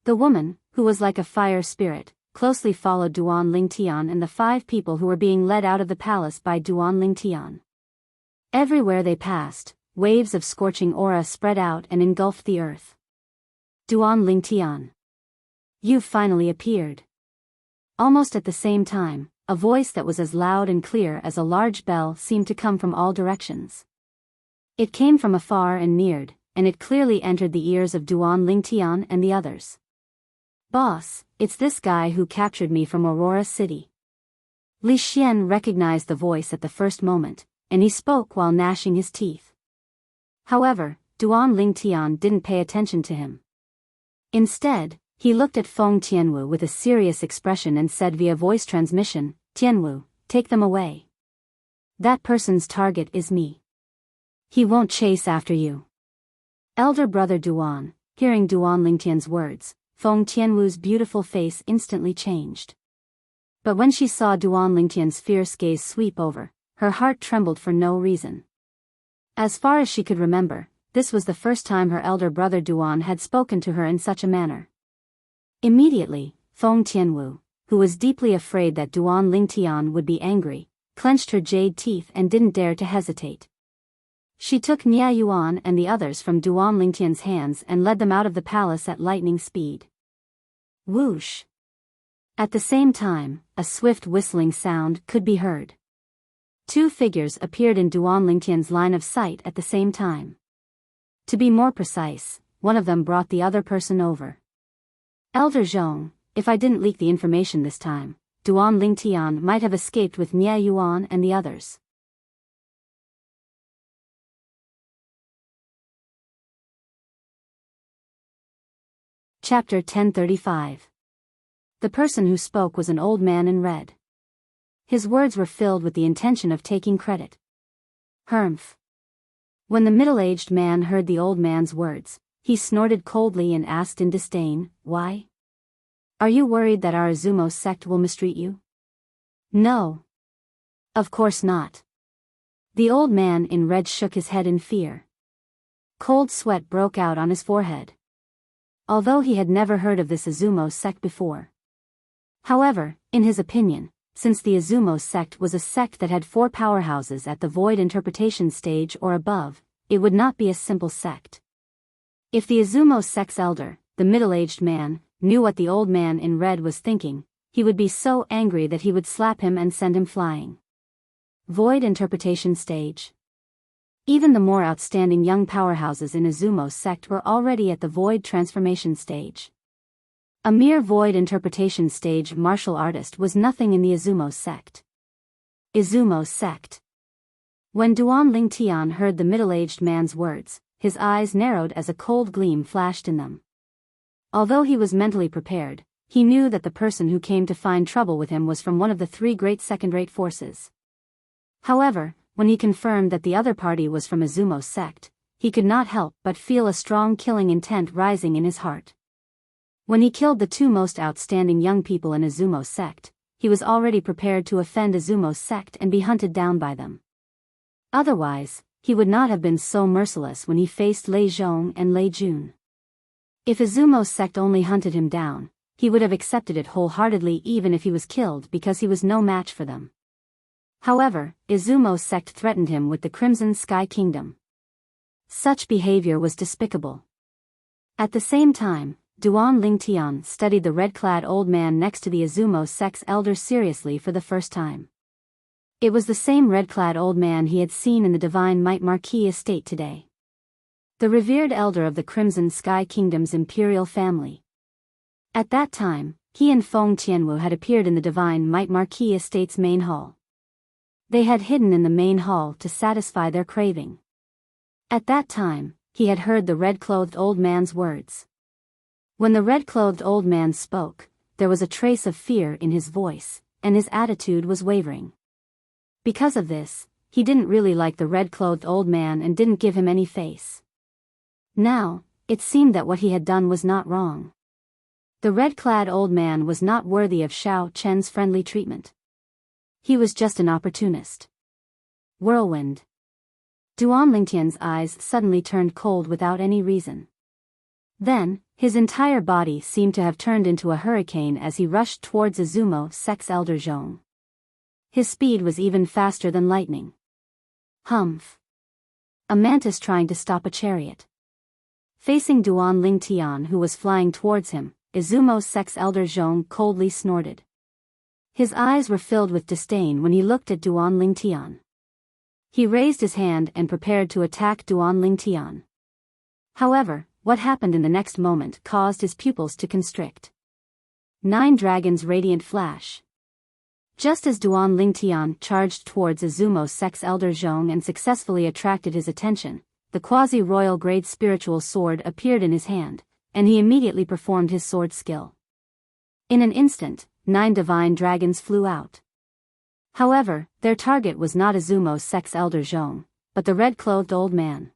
The woman, who was like a fire spirit, closely followed Duan Lingtian and the 5 people who were being led out of the palace by Duan Lingtian. Everywhere they passed, waves of scorching aura spread out and engulfed the earth. Duan Lingtian. You've finally appeared. Almost at the same time, a voice that was as loud and clear as a large bell seemed to come from all directions. It came from afar and neared, and it clearly entered the ears of Duan Lingtian and the others. Boss, it's this guy who captured me from Aurora City. Li Xian recognized the voice at the first moment, and he spoke while gnashing his teeth. However, Duan Lingtian didn't pay attention to him. Instead, he looked at Feng Tianwu with a serious expression and said via voice transmission, Tianwu, take them away. That person's target is me. He won't chase after you. Elder brother Duan, hearing Duan Lingtian's words, Feng Tianwu's beautiful face instantly changed. But when she saw Duan Lingtian's fierce gaze sweep over, her heart trembled for no reason. As far as she could remember, this was the first time her elder brother Duan had spoken to her in such a manner. Immediately, Feng Tianwu, who was deeply afraid that Duan Lingtian would be angry, clenched her jade teeth and didn't dare to hesitate. She took Nia Yuan and the others from Duan Lingtian's hands and led them out of the palace at lightning speed. Whoosh! At the same time, a swift whistling sound could be heard. 2 figures appeared in Duan Lingtian's line of sight at the same time. To be more precise, one of them brought the other person over. Elder Zhong, if I didn't leak the information this time, Duan Lingtian might have escaped with Nia Yuan and the others. Chapter 1035. The person who spoke was an old man in red. His words were filled with the intention of taking credit. Humph. When the middle-aged man heard the old man's words, he snorted coldly and asked in disdain, Why? Are you worried that our Izumo sect will mistreat you? No. Of course not. The old man in red shook his head in fear. Cold sweat broke out on his forehead. Although he had never heard of this Izumo sect before. However, in his opinion, since the Izumo sect was a sect that had 4 powerhouses at the void interpretation stage or above, it would not be a simple sect. If the Izumo sect's elder, the middle-aged man, knew what the old man in red was thinking, he would be so angry that he would slap him and send him flying. Void interpretation stage. Even the more outstanding young powerhouses in Izumo's sect were already at the void transformation stage. A mere void interpretation stage martial artist was nothing in the Izumo sect. Izumo sect. When Duan Lingtian heard the middle-aged man's words, his eyes narrowed as a cold gleam flashed in them. Although he was mentally prepared, he knew that the person who came to find trouble with him was from one of the 3 great second-rate forces. However, when he confirmed that the other party was from Izumo's sect, he could not help but feel a strong killing intent rising in his heart. When he killed the 2 most outstanding young people in Izumo's sect, he was already prepared to offend Izumo's sect and be hunted down by them. Otherwise, he would not have been so merciless when he faced Lei Zhong and Lei Jun. If Izumo's sect only hunted him down, he would have accepted it wholeheartedly even if he was killed because he was no match for them. However, Izumo's sect threatened him with the Crimson Sky Kingdom. Such behavior was despicable. At the same time, Duan Lingtian studied the red-clad old man next to the Izumo sect's elder seriously for the first time. It was the same red-clad old man he had seen in the Divine Might Marquis estate today. The revered elder of the Crimson Sky Kingdom's imperial family. At that time, he and Feng Tianwu had appeared in the Divine Might Marquis estate's main hall. They had hidden in the main hall to satisfy their craving. At that time, he had heard the red-clothed old man's words. When the red-clothed old man spoke, there was a trace of fear in his voice, and his attitude was wavering. Because of this, he didn't really like the red-clothed old man and didn't give him any face. Now, it seemed that what he had done was not wrong. The red-clad old man was not worthy of Xiao Chen's friendly treatment. He was just an opportunist. Whirlwind. Duan Lingtian's eyes suddenly turned cold without any reason. Then, his entire body seemed to have turned into a hurricane as he rushed towards Izumo Sek's elder Zhong. His speed was even faster than lightning. Humph. A mantis trying to stop a chariot. Facing Duan Lingtian, who was flying towards him, Izumo Sek's elder Zhong coldly snorted. His eyes were filled with disdain when he looked at Duan Lingtian. He raised his hand and prepared to attack Duan Lingtian. However, what happened in the next moment caused his pupils to constrict. 9 dragons radiant flash. Just as Duan Lingtian charged towards Izumo Sek's elder Zhong and successfully attracted his attention, the quasi-royal grade spiritual sword appeared in his hand, and he immediately performed his sword skill. In an instant, 9 divine dragons flew out. However, their target was not Izumo Sek's elder Zhong, but the red-clothed old man.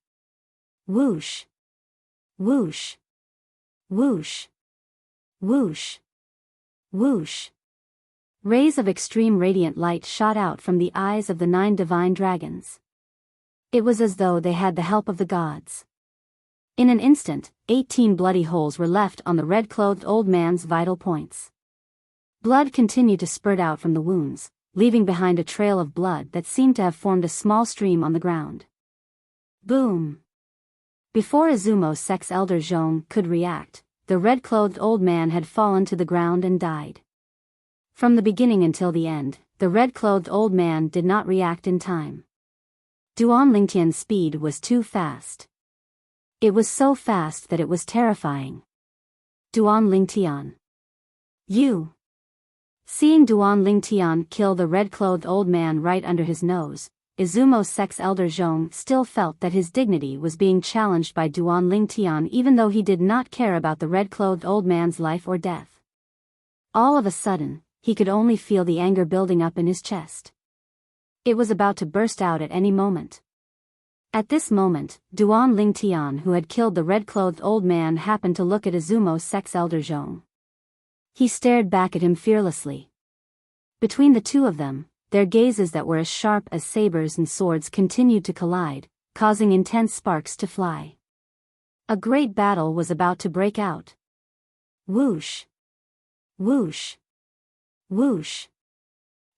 Whoosh! Whoosh! Whoosh! Whoosh! Whoosh! Rays of extreme radiant light shot out from the eyes of the 9 divine dragons. It was as though they had the help of the gods. In an instant, 18 bloody holes were left on the red-clothed old man's vital points. Blood continued to spurt out from the wounds, leaving behind a trail of blood that seemed to have formed a small stream on the ground. Boom! Before Izumo Sek's elder Zhong could react, the red-clothed old man had fallen to the ground and died. From the beginning until the end, the red-clothed old man did not react in time. Duan Lingtian's speed was too fast. It was so fast that it was terrifying. Duan Lingtian. You! Seeing Duan Lingtian kill the red-clothed old man right under his nose, Izumo Sek's elder Zhong still felt that his dignity was being challenged by Duan Lingtian even though he did not care about the red-clothed old man's life or death. All of a sudden, he could only feel the anger building up in his chest. It was about to burst out at any moment. At this moment, Duan Lingtian, who had killed the red-clothed old man, happened to look at Izumo Sek's elder Zhong. He stared back at him fearlessly. Between the two of them, their gazes that were as sharp as sabers and swords continued to collide, causing intense sparks to fly. A great battle was about to break out. Whoosh! Whoosh! Whoosh!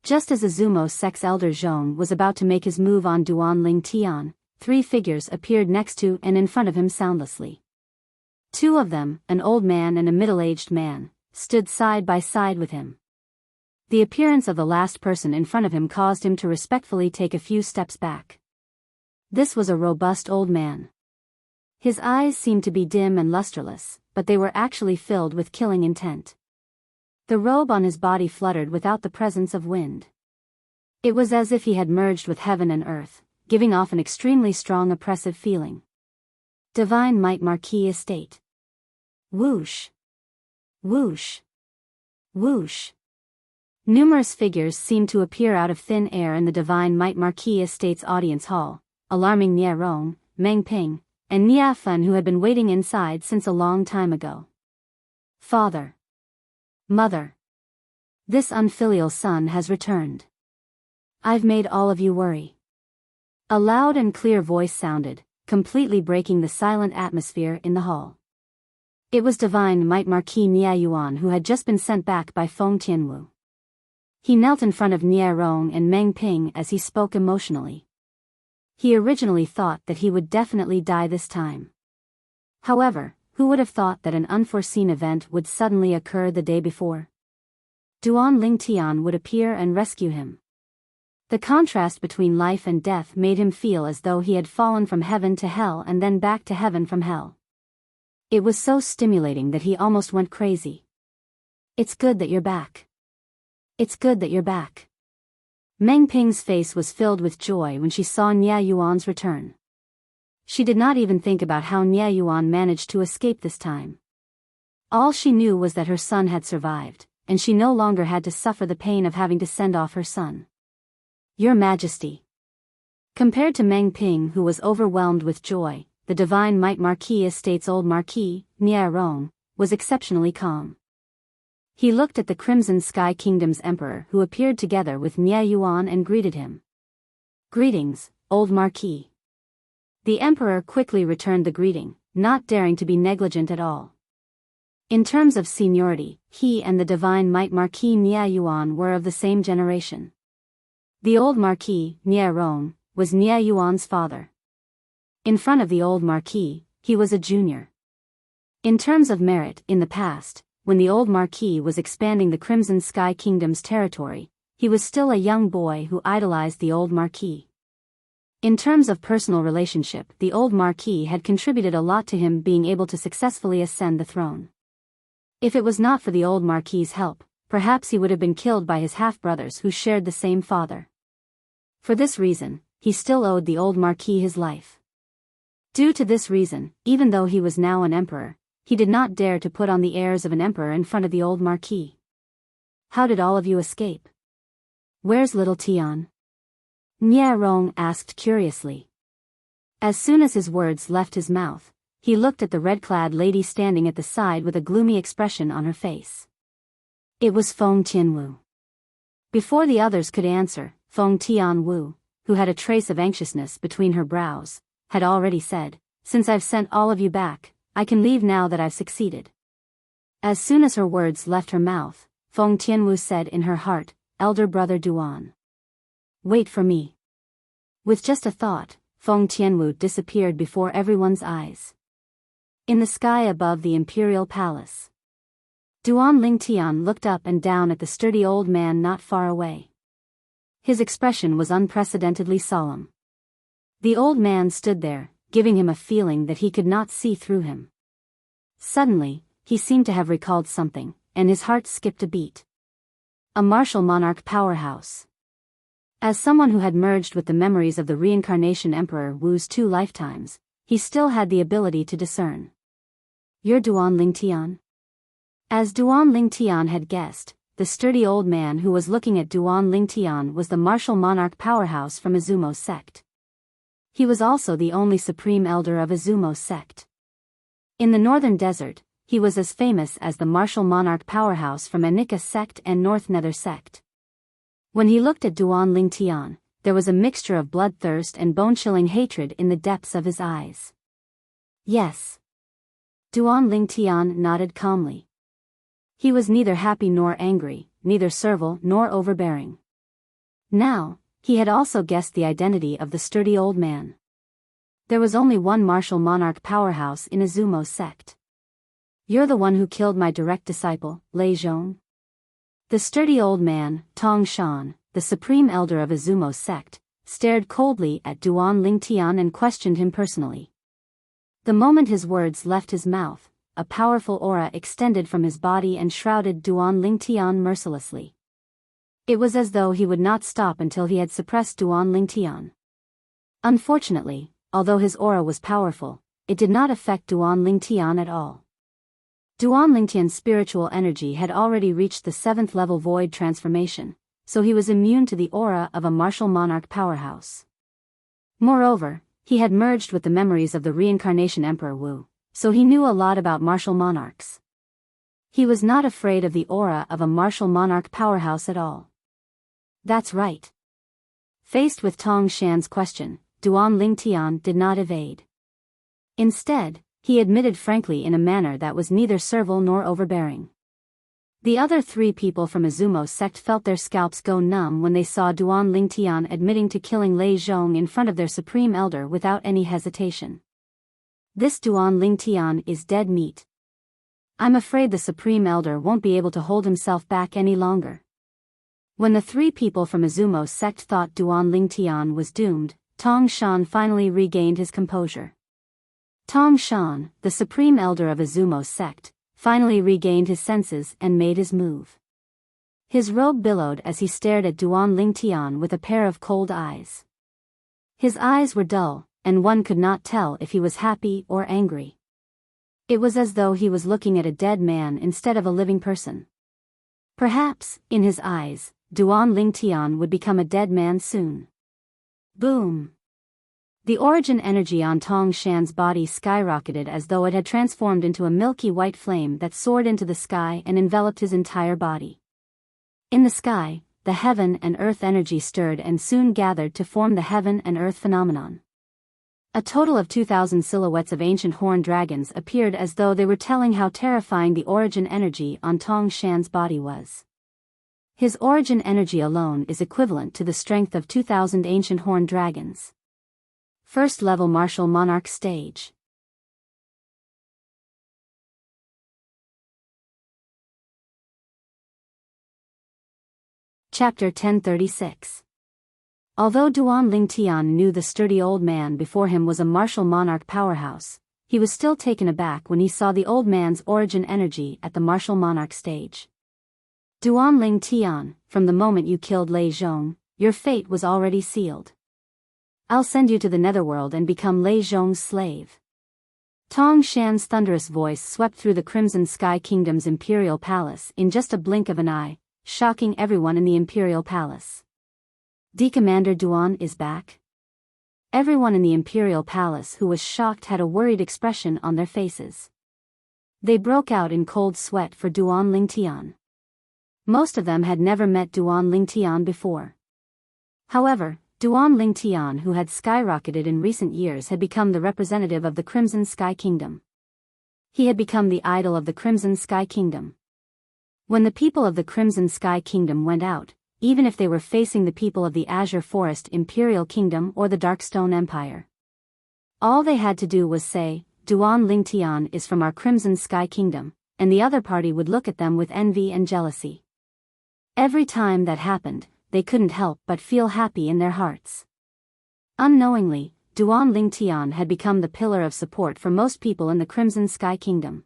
Just as Izumo Sek's elder Zhong was about to make his move on Duan Lingtian, 3 figures appeared next to and in front of him soundlessly. 2 of them, an old man and a middle-aged man, stood side by side with him. The appearance of the last person in front of him caused him to respectfully take a few steps back. This was a robust old man. His eyes seemed to be dim and lusterless, but they were actually filled with killing intent. The robe on his body fluttered without the presence of wind. It was as if he had merged with heaven and earth, giving off an extremely strong oppressive feeling. Divine Might Marquis Estate. Whoosh! Whoosh! Whoosh! Numerous figures seemed to appear out of thin air in the Divine Might Marquis Estate's audience hall, alarming Nie Rong, Meng Ping, and Nie Fen, who had been waiting inside since a long time ago. Father! Mother! This unfilial son has returned. I've made all of you worry. A loud and clear voice sounded, completely breaking the silent atmosphere in the hall. It was Divine Might Marquis Nie Yuan, who had just been sent back by Feng Tianwu. He knelt in front of Nie Rong and Meng Ping as he spoke emotionally. He originally thought that he would definitely die this time. However, who would have thought that an unforeseen event would suddenly occur the day before? Duan Lingtian would appear and rescue him. The contrast between life and death made him feel as though he had fallen from heaven to hell and then back to heaven from hell. It was so stimulating that he almost went crazy. It's good that you're back. It's good that you're back. Meng Ping's face was filled with joy when she saw Nie Yuan's return. She did not even think about how Nie Yuan managed to escape this time. All she knew was that her son had survived, and she no longer had to suffer the pain of having to send off her son. Your Majesty. Compared to Meng Ping, who was overwhelmed with joy, the Divine Might Marquis Estate's old Marquis, Nie Rong, was exceptionally calm. He looked at the Crimson Sky Kingdom's emperor, who appeared together with Nie Yuan, and greeted him. Greetings, old Marquis. The emperor quickly returned the greeting, not daring to be negligent at all. In terms of seniority, he and the Divine Might Marquis Nie Yuan were of the same generation. The old Marquis, Nie Rong, was Nie Yuan's father. In front of the old Marquis, he was a junior. In terms of merit, in the past, when the old Marquis was expanding the Crimson Sky Kingdom's territory, he was still a young boy who idolized the old Marquis. In terms of personal relationship, the old Marquis had contributed a lot to him being able to successfully ascend the throne. If it was not for the old Marquis's help, perhaps he would have been killed by his half-brothers who shared the same father. For this reason, he still owed the old Marquis his life. Due to this reason, even though he was now an emperor, he did not dare to put on the airs of an emperor in front of the old Marquis. How did all of you escape? Where's little Tian? Nie Rong asked curiously. As soon as his words left his mouth, he looked at the red-clad lady standing at the side with a gloomy expression on her face. It was Feng Tianwu. Before the others could answer, Feng Tianwu, who had a trace of anxiousness between her brows, had already said, "Since I've sent all of you back, I can leave now that I've succeeded." As soon as her words left her mouth, Feng Tianwu said in her heart, "Elder brother Duan. Wait for me." With just a thought, Feng Tianwu disappeared before everyone's eyes. In the sky above the imperial palace, Duan Lingtian looked up and down at the sturdy old man not far away. His expression was unprecedentedly solemn. The old man stood there, giving him a feeling that he could not see through him. Suddenly, he seemed to have recalled something, and his heart skipped a beat. A martial monarch powerhouse. As someone who had merged with the memories of the reincarnation Emperor Wu's 2 lifetimes, he still had the ability to discern. You're Duan Lingtian? As Duan Lingtian had guessed, the sturdy old man who was looking at Duan Lingtian was the martial monarch powerhouse from Izumo's sect. He was also the only supreme elder of Izumo's sect. In the northern desert, he was as famous as the martial monarch powerhouse from Anika sect and North Nether sect. When he looked at Duan Lingtian, there was a mixture of bloodthirst and bone-chilling hatred in the depths of his eyes. Yes. Duan Lingtian nodded calmly. He was neither happy nor angry, neither servile nor overbearing. Now, he had also guessed the identity of the sturdy old man. There was only one martial monarch powerhouse in Izumo's sect. You're the one who killed my direct disciple, Lei Zhong? The sturdy old man, Tong Shan, the supreme elder of Izumo's sect, stared coldly at Duan Lingtian and questioned him personally. The moment his words left his mouth, a powerful aura extended from his body and shrouded Duan Lingtian mercilessly. It was as though he would not stop until he had suppressed Duan Lingtian. Unfortunately, although his aura was powerful, it did not affect Duan Lingtian at all. Duan Lingtian's spiritual energy had already reached the 7th level void transformation, so he was immune to the aura of a martial monarch powerhouse. Moreover, he had merged with the memories of the reincarnation Emperor Wu, so he knew a lot about martial monarchs. He was not afraid of the aura of a martial monarch powerhouse at all. That's right. Faced with Tong Shan's question, Duan Lingtian did not evade. Instead, he admitted frankly in a manner that was neither servile nor overbearing. The other 3 people from Izumo's sect felt their scalps go numb when they saw Duan Lingtian admitting to killing Lei Zhong in front of their supreme elder without any hesitation. This Duan Lingtian is dead meat. I'm afraid the supreme elder won't be able to hold himself back any longer. When the 3 people from Izumo's sect thought Duan Lingtian was doomed, Tong Shan finally regained his composure. Tong Shan, the supreme elder of Izumo's sect, finally regained his senses and made his move. His robe billowed as he stared at Duan Lingtian with a pair of cold eyes. His eyes were dull, and one could not tell if he was happy or angry. It was as though he was looking at a dead man instead of a living person. Perhaps, in his eyes, Duan Lingtian would become a dead man soon. Boom! The origin energy on Tong Shan's body skyrocketed as though it had transformed into a milky white flame that soared into the sky and enveloped his entire body. In the sky, the heaven and earth energy stirred and soon gathered to form the heaven and earth phenomenon. A total of 2,000 silhouettes of ancient horned dragons appeared as though they were telling how terrifying the origin energy on Tong Shan's body was. His origin energy alone is equivalent to the strength of 2,000 ancient horned dragons. First level martial monarch stage. Chapter 1036. Although Duan Lingtian knew the sturdy old man before him was a martial monarch powerhouse, he was still taken aback when he saw the old man's origin energy at the martial monarch stage. Duan Lingtian, from the moment you killed Lei Zhong, your fate was already sealed. I'll send you to the netherworld and become Lei Zhong's slave. Tong Shan's thunderous voice swept through the Crimson Sky Kingdom's imperial palace in just a blink of an eye, shocking everyone in the imperial palace. The Commander Duan is back? Everyone in the imperial palace who was shocked had a worried expression on their faces. They broke out in cold sweat for Duan Lingtian. Most of them had never met Duan Lingtian before. However, Duan Lingtian, who had skyrocketed in recent years, had become the representative of the Crimson Sky Kingdom. He had become the idol of the Crimson Sky Kingdom. When the people of the Crimson Sky Kingdom went out, even if they were facing the people of the Azure Forest Imperial Kingdom or the Darkstone Empire, all they had to do was say, Duan Lingtian is from our Crimson Sky Kingdom, and the other party would look at them with envy and jealousy. Every time that happened, they couldn't help but feel happy in their hearts. Unknowingly, Duan Lingtian had become the pillar of support for most people in the Crimson Sky Kingdom.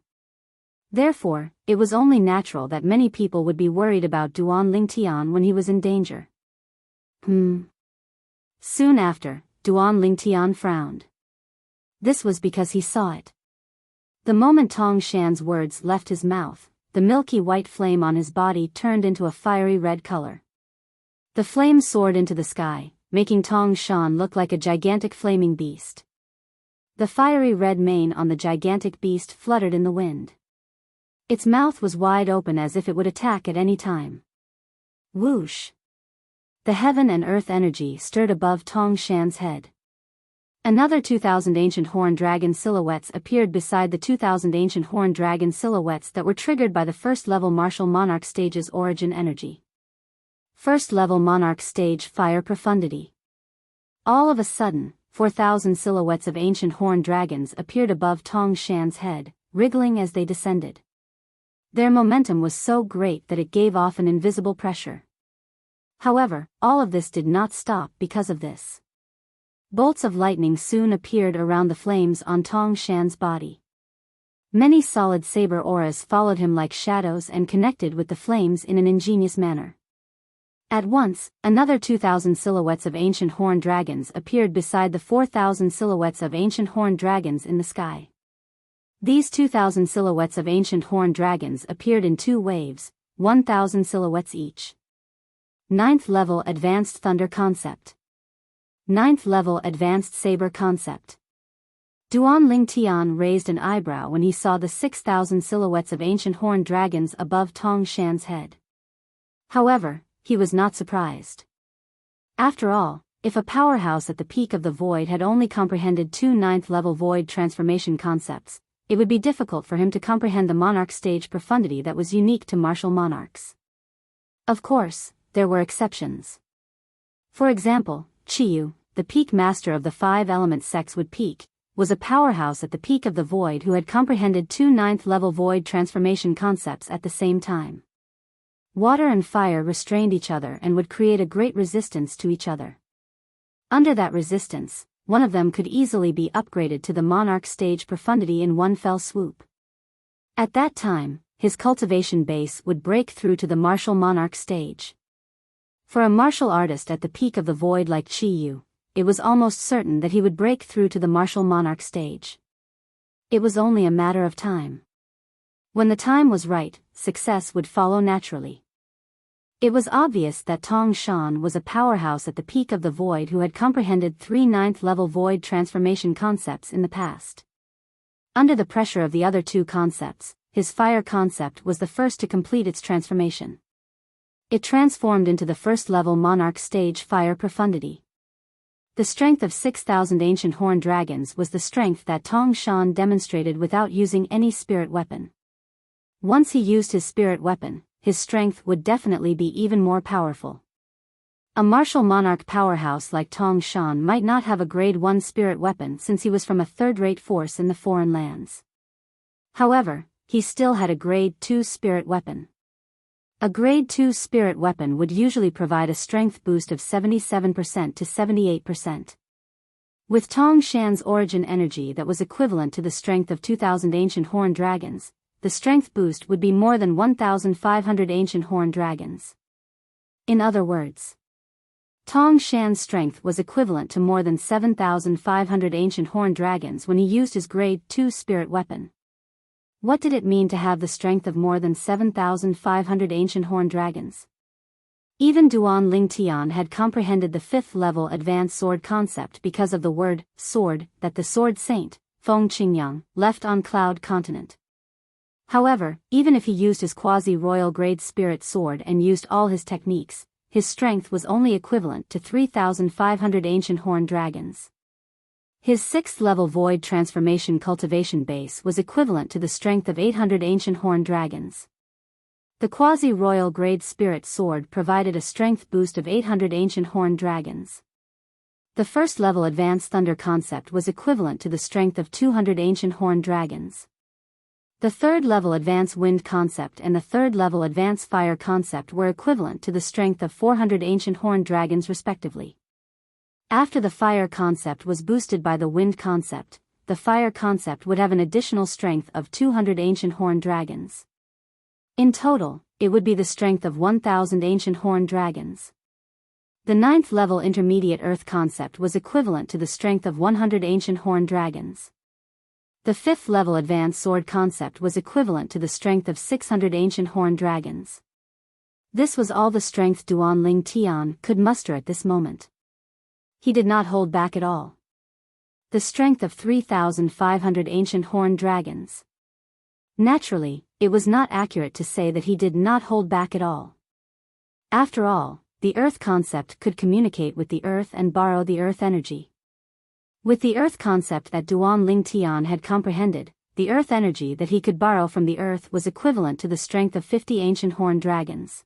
Therefore, it was only natural that many people would be worried about Duan Lingtian when he was in danger. Soon after, Duan Lingtian frowned. This was because he saw it. The moment Tong Shan's words left his mouth, the milky white flame on his body turned into a fiery red color. The flame soared into the sky, making Tong Shan look like a gigantic flaming beast. The fiery red mane on the gigantic beast fluttered in the wind. Its mouth was wide open as if it would attack at any time. Whoosh! The heaven and earth energy stirred above Tong Shan's head. Another 2,000 ancient horned dragon silhouettes appeared beside the 2,000 ancient horned dragon silhouettes that were triggered by the first-level martial monarch stage's origin energy. First-level monarch stage fire profundity. All of a sudden, 4,000 silhouettes of ancient horned dragons appeared above Tong Shan's head, wriggling as they descended. Their momentum was so great that it gave off an invisible pressure. However, all of this did not stop because of this. Bolts of lightning soon appeared around the flames on Tong Shan's body. Many solid saber auras followed him like shadows and connected with the flames in an ingenious manner. At once, another 2,000 silhouettes of ancient horned dragons appeared beside the 4,000 silhouettes of ancient horned dragons in the sky. These 2,000 silhouettes of ancient horned dragons appeared in two waves, 1,000 silhouettes each. 9th level Advanced Thunder Concept. 9th level Advanced Saber Concept. Duan Lingtian raised an eyebrow when he saw the 6,000 silhouettes of ancient horned dragons above Tong Shan's head. However, he was not surprised. After all, if a powerhouse at the peak of the void had only comprehended two 9th level void transformation concepts, it would be difficult for him to comprehend the monarch stage profundity that was unique to martial monarchs. Of course, there were exceptions. For example, Chiyu, the peak master of the 5-element Sexwood Peak, was a powerhouse at the peak of the void who had comprehended two 9th level void transformation concepts at the same time. Water and fire restrained each other and would create a great resistance to each other. Under that resistance, one of them could easily be upgraded to the monarch stage profundity in one fell swoop. At that time, his cultivation base would break through to the martial monarch stage. For a martial artist at the peak of the void like Chiyu, it was almost certain that he would break through to the martial monarch stage. It was only a matter of time. When the time was right, success would follow naturally. It was obvious that Tong Shan was a powerhouse at the peak of the void who had comprehended 3 ninth-level void transformation concepts in the past. Under the pressure of the other 2 concepts, his fire concept was the first to complete its transformation. It transformed into the first-level monarch stage fire profundity. The strength of 6,000 ancient horned dragons was the strength that Tong Shan demonstrated without using any spirit weapon. Once he used his spirit weapon, his strength would definitely be even more powerful. A martial monarch powerhouse like Tong Shan might not have a grade 1 spirit weapon since he was from a third-rate force in the foreign lands. However, he still had a grade 2 spirit weapon. A grade 2 spirit weapon would usually provide a strength boost of 77% to 78%. With Tong Shan's origin energy that was equivalent to the strength of 2,000 ancient horned dragons, the strength boost would be more than 1,500 ancient horned dragons. In other words, Tong Shan's strength was equivalent to more than 7,500 ancient horned dragons when he used his grade 2 spirit weapon. What did it mean to have the strength of more than 7,500 ancient horned dragons? Even Duan Lingtian had comprehended the 5th-level advanced sword concept because of the word, sword, that the sword saint, Feng Qingyang, left on Cloud Continent. However, even if he used his quasi-royal grade spirit sword and used all his techniques, his strength was only equivalent to 3,500 ancient horned dragons. His 6th-level void transformation cultivation base was equivalent to the strength of 800 ancient horned dragons. The quasi-royal grade spirit sword provided a strength boost of 800 ancient horned dragons. The 1st-level advanced thunder concept was equivalent to the strength of 200 ancient horned dragons. The 3rd-level advanced wind concept and the 3rd-level advanced fire concept were equivalent to the strength of 400 ancient horned dragons respectively. After the fire concept was boosted by the wind concept, the fire concept would have an additional strength of 200 ancient horned dragons. In total, it would be the strength of 1,000 ancient horned dragons. The 9th-level intermediate earth concept was equivalent to the strength of 100 ancient horned dragons. The 5th-level advanced sword concept was equivalent to the strength of 600 ancient horned dragons. This was all the strength Duan Lingtian could muster at this moment. He did not hold back at all. The strength of 3,500 ancient horned dragons. Naturally, it was not accurate to say that he did not hold back at all. After all, the earth concept could communicate with the earth and borrow the earth energy. With the earth concept that Duan Lingtian had comprehended, the earth energy that he could borrow from the earth was equivalent to the strength of 50 ancient horned dragons.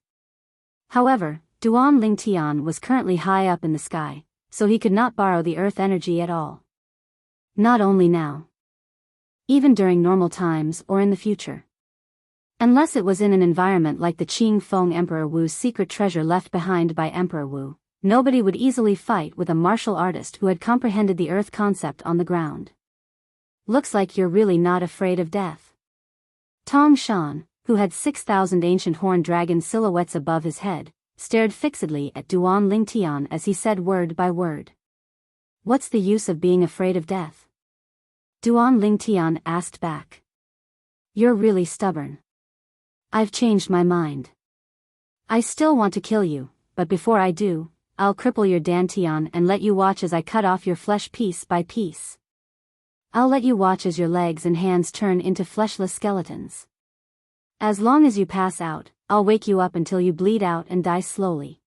However, Duan Lingtian was currently high up in the sky, so he could not borrow the earth energy at all. Not only now. Even during normal times or in the future. Unless it was in an environment like the Qing Feng Emperor Wu's secret treasure left behind by Emperor Wu, nobody would easily fight with a martial artist who had comprehended the earth concept on the ground. Looks like you're really not afraid of death. Tong Shan, who had 6,000 ancient horned dragon silhouettes above his head, stared fixedly at Duan Lingtian as he said word by word. What's the use of being afraid of death? Duan Lingtian asked back. You're really stubborn. I've changed my mind. I still want to kill you, but before I do, I'll cripple your dantian and let you watch as I cut off your flesh piece by piece. I'll let you watch as your legs and hands turn into fleshless skeletons. As long as you pass out, I'll wake you up until you bleed out and die slowly.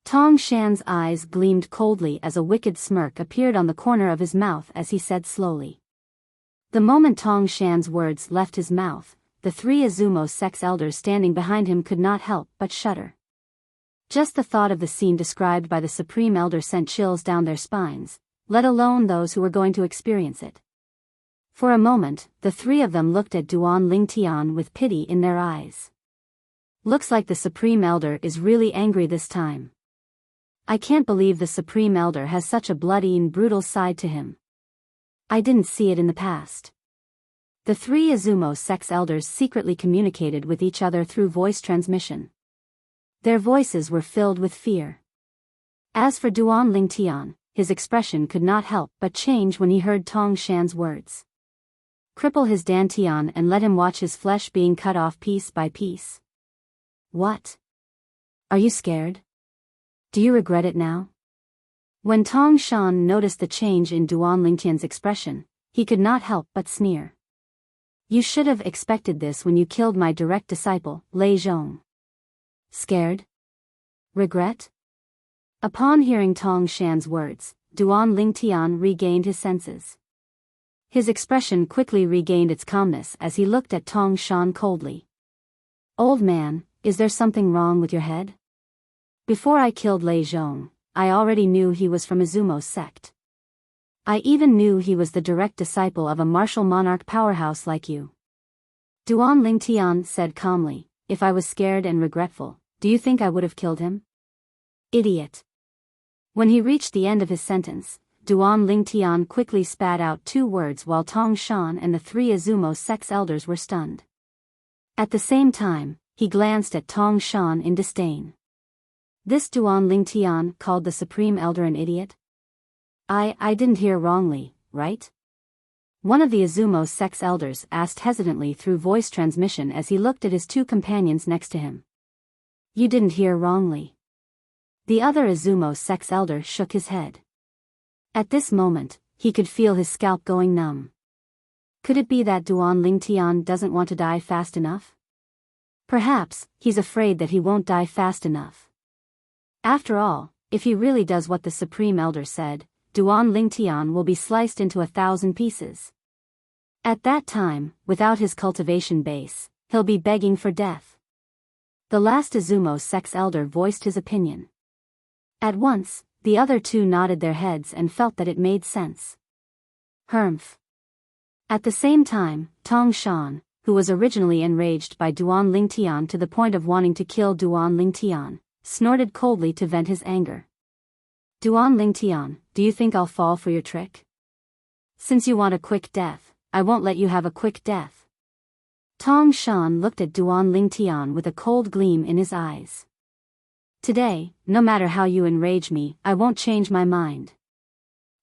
Tong Shan's eyes gleamed coldly as a wicked smirk appeared on the corner of his mouth as he said slowly. The moment Tong Shan's words left his mouth, the 3 Azumo sex elders standing behind him could not help but shudder. Just the thought of the scene described by the Supreme Elder sent chills down their spines, let alone those who were going to experience it. For a moment, the 3 of them looked at Duan Lingtian with pity in their eyes. Looks like the Supreme Elder is really angry this time. I can't believe the Supreme Elder has such a bloody and brutal side to him. I didn't see it in the past. The 3 Azumo sex elders secretly communicated with each other through voice transmission. Their voices were filled with fear. As for Duan Lingtian, his expression could not help but change when he heard Tong Shan's words. Cripple his dantian and let him watch his flesh being cut off piece by piece. What? Are you scared? Do you regret it now? When Tong Shan noticed the change in Duan Lingtian's expression, he could not help but sneer. You should have expected this when you killed my direct disciple, Lei Zhong. Scared? Regret? Upon hearing Tong Shan's words, Duan Lingtian regained his senses. His expression quickly regained its calmness as he looked at Tong Shan coldly. Old man, is there something wrong with your head? Before I killed Lei Zhong, I already knew he was from Izumo's sect. I even knew he was the direct disciple of a martial monarch powerhouse like you. Duan Lingtian said calmly, if I was scared and regretful, do you think I would have killed him? Idiot. When he reached the end of his sentence, Duan Lingtian quickly spat out 2 words while Tong Shan and the 3 Izumo sect's elders were stunned. At the same time, he glanced at Tong Shan in disdain. This Duan Lingtian called the Supreme Elder an idiot? I didn't hear wrongly, right? One of the Izumo sect's elders asked hesitantly through voice transmission as he looked at his 2 companions next to him. You didn't hear wrongly. The other Izumo sect's elder shook his head. At this moment, he could feel his scalp going numb. Could it be that Duan Lingtian doesn't want to die fast enough? Perhaps, he's afraid that he won't die fast enough. After all, if he really does what the Supreme Elder said, Duan Lingtian will be sliced into 1,000 pieces. At that time, without his cultivation base, he'll be begging for death. The last Izumo sect's elder voiced his opinion. At once, the other 2 nodded their heads and felt that it made sense. Humph. At the same time, Tong Shan, who was originally enraged by Duan Lingtian to the point of wanting to kill Duan Lingtian, snorted coldly to vent his anger. Duan Lingtian, do you think I'll fall for your trick? Since you want a quick death, I won't let you have a quick death. Tong Shan looked at Duan Lingtian with a cold gleam in his eyes. Today, no matter how you enrage me, I won't change my mind.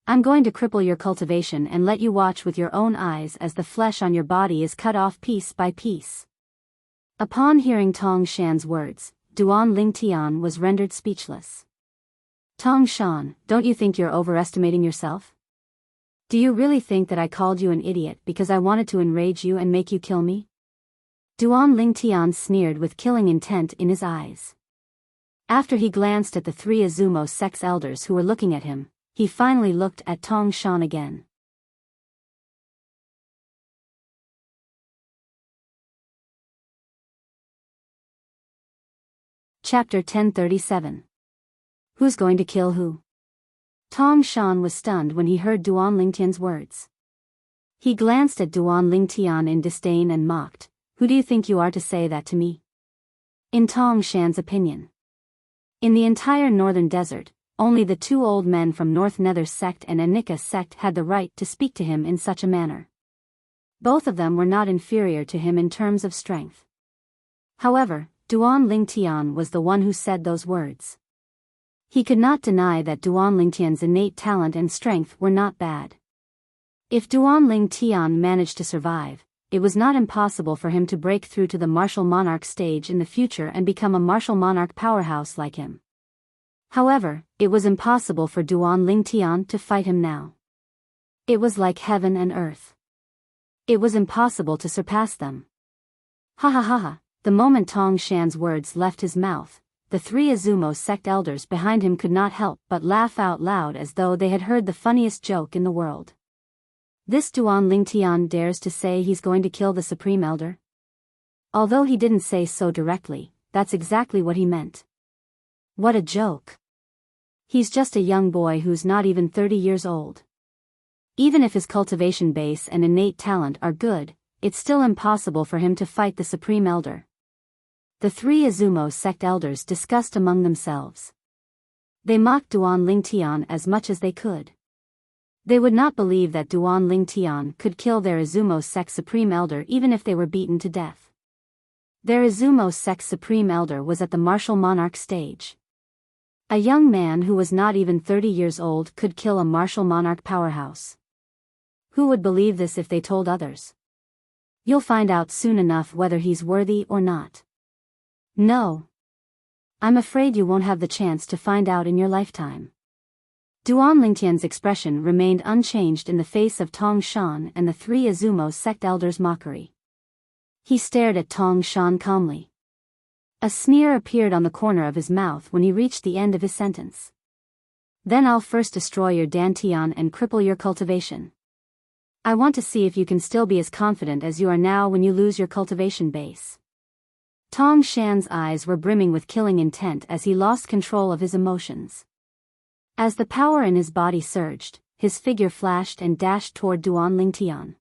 I'm going to cripple your cultivation and let you watch with your own eyes as the flesh on your body is cut off piece by piece. Upon hearing Tong Shan's words, Duan Lingtian was rendered speechless. Tong Shan, don't you think you're overestimating yourself? Do you really think that I called you an idiot because I wanted to enrage you and make you kill me? Duan Lingtian sneered with killing intent in his eyes. After he glanced at the 3 Izumo sect's elders who were looking at him, he finally looked at Tong Shan again. Chapter 1037. Who's going to kill who? Tong Shan was stunned when he heard Duan Lingtian's words. He glanced at Duan Lingtian in disdain and mocked, who do you think you are to say that to me? In Tong Shan's opinion. In the entire northern desert, only the 2 old men from North Nether sect and Anika sect had the right to speak to him in such a manner. Both of them were not inferior to him in terms of strength. However, Duan Lingtian was the one who said those words. He could not deny that Duan Lingtian's innate talent and strength were not bad. If Duan Lingtian managed to survive, it was not impossible for him to break through to the martial monarch stage in the future and become a martial monarch powerhouse like him. However, it was impossible for Duan Lingtian to fight him now. It was like heaven and earth. It was impossible to surpass them. Ha ha ha ha, the moment Tong Shan's words left his mouth, the 3 Izumo sect elders behind him could not help but laugh out loud as though they had heard the funniest joke in the world. This Duan Lingtian dares to say he's going to kill the Supreme Elder? Although he didn't say so directly, that's exactly what he meant. What a joke. He's just a young boy who's not even 30 years old. Even if his cultivation base and innate talent are good, it's still impossible for him to fight the Supreme Elder. The 3 Izumo sect elders discussed among themselves. They mocked Duan Lingtian as much as they could. They would not believe that Duan Lingtian could kill their Izumo sect Supreme Elder even if they were beaten to death. Their Izumo sect Supreme Elder was at the martial monarch stage. A young man who was not even 30 years old could kill a martial monarch powerhouse. Who would believe this if they told others? You'll find out soon enough whether he's worthy or not. No. I'm afraid you won't have the chance to find out in your lifetime. Duan Lingtian's expression remained unchanged in the face of Tong Shan and the three Azumo sect elders' mockery. He stared at Tong Shan calmly. A sneer appeared on the corner of his mouth when he reached the end of his sentence. Then I'll first destroy your dantian and cripple your cultivation. I want to see if you can still be as confident as you are now when you lose your cultivation base. Tong Shan's eyes were brimming with killing intent as he lost control of his emotions. As the power in his body surged, his figure flashed and dashed toward Duan Lingtian.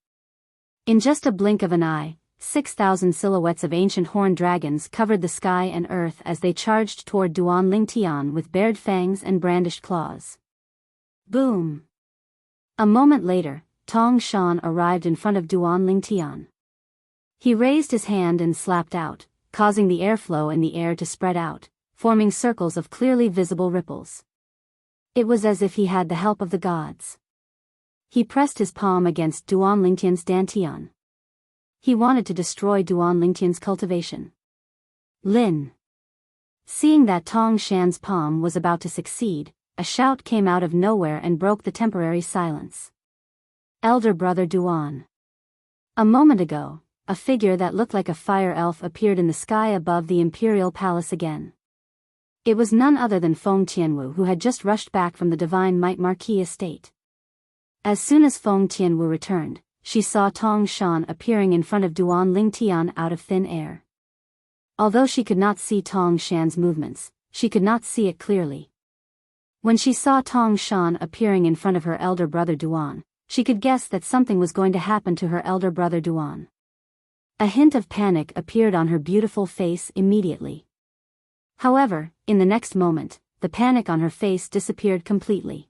In just a blink of an eye, 6,000 silhouettes of ancient horned dragons covered the sky and earth as they charged toward Duan Lingtian with bared fangs and brandished claws. Boom! A moment later, Tong Shan arrived in front of Duan Lingtian. He raised his hand and slapped out, causing the airflow in the air to spread out, forming circles of clearly visible ripples. It was as if he had the help of the gods. He pressed his palm against Duan Lingtian's dantian. He wanted to destroy Duan Lingtian's cultivation. Lin. Seeing that Tong Shan's palm was about to succeed, a shout came out of nowhere and broke the temporary silence. Elder brother Duan. A moment ago, a figure that looked like a fire elf appeared in the sky above the imperial palace again. It was none other than Feng Tianwu, who had just rushed back from the Divine Might Marquis estate. As soon as Feng Tianwu returned, she saw Tong Shan appearing in front of Duan Lingtian out of thin air. Although she could not see Tong Shan's movements, she could not see it clearly. When she saw Tong Shan appearing in front of her elder brother Duan, she could guess that something was going to happen to her elder brother Duan. A hint of panic appeared on her beautiful face immediately. However, in the next moment, the panic on her face disappeared completely.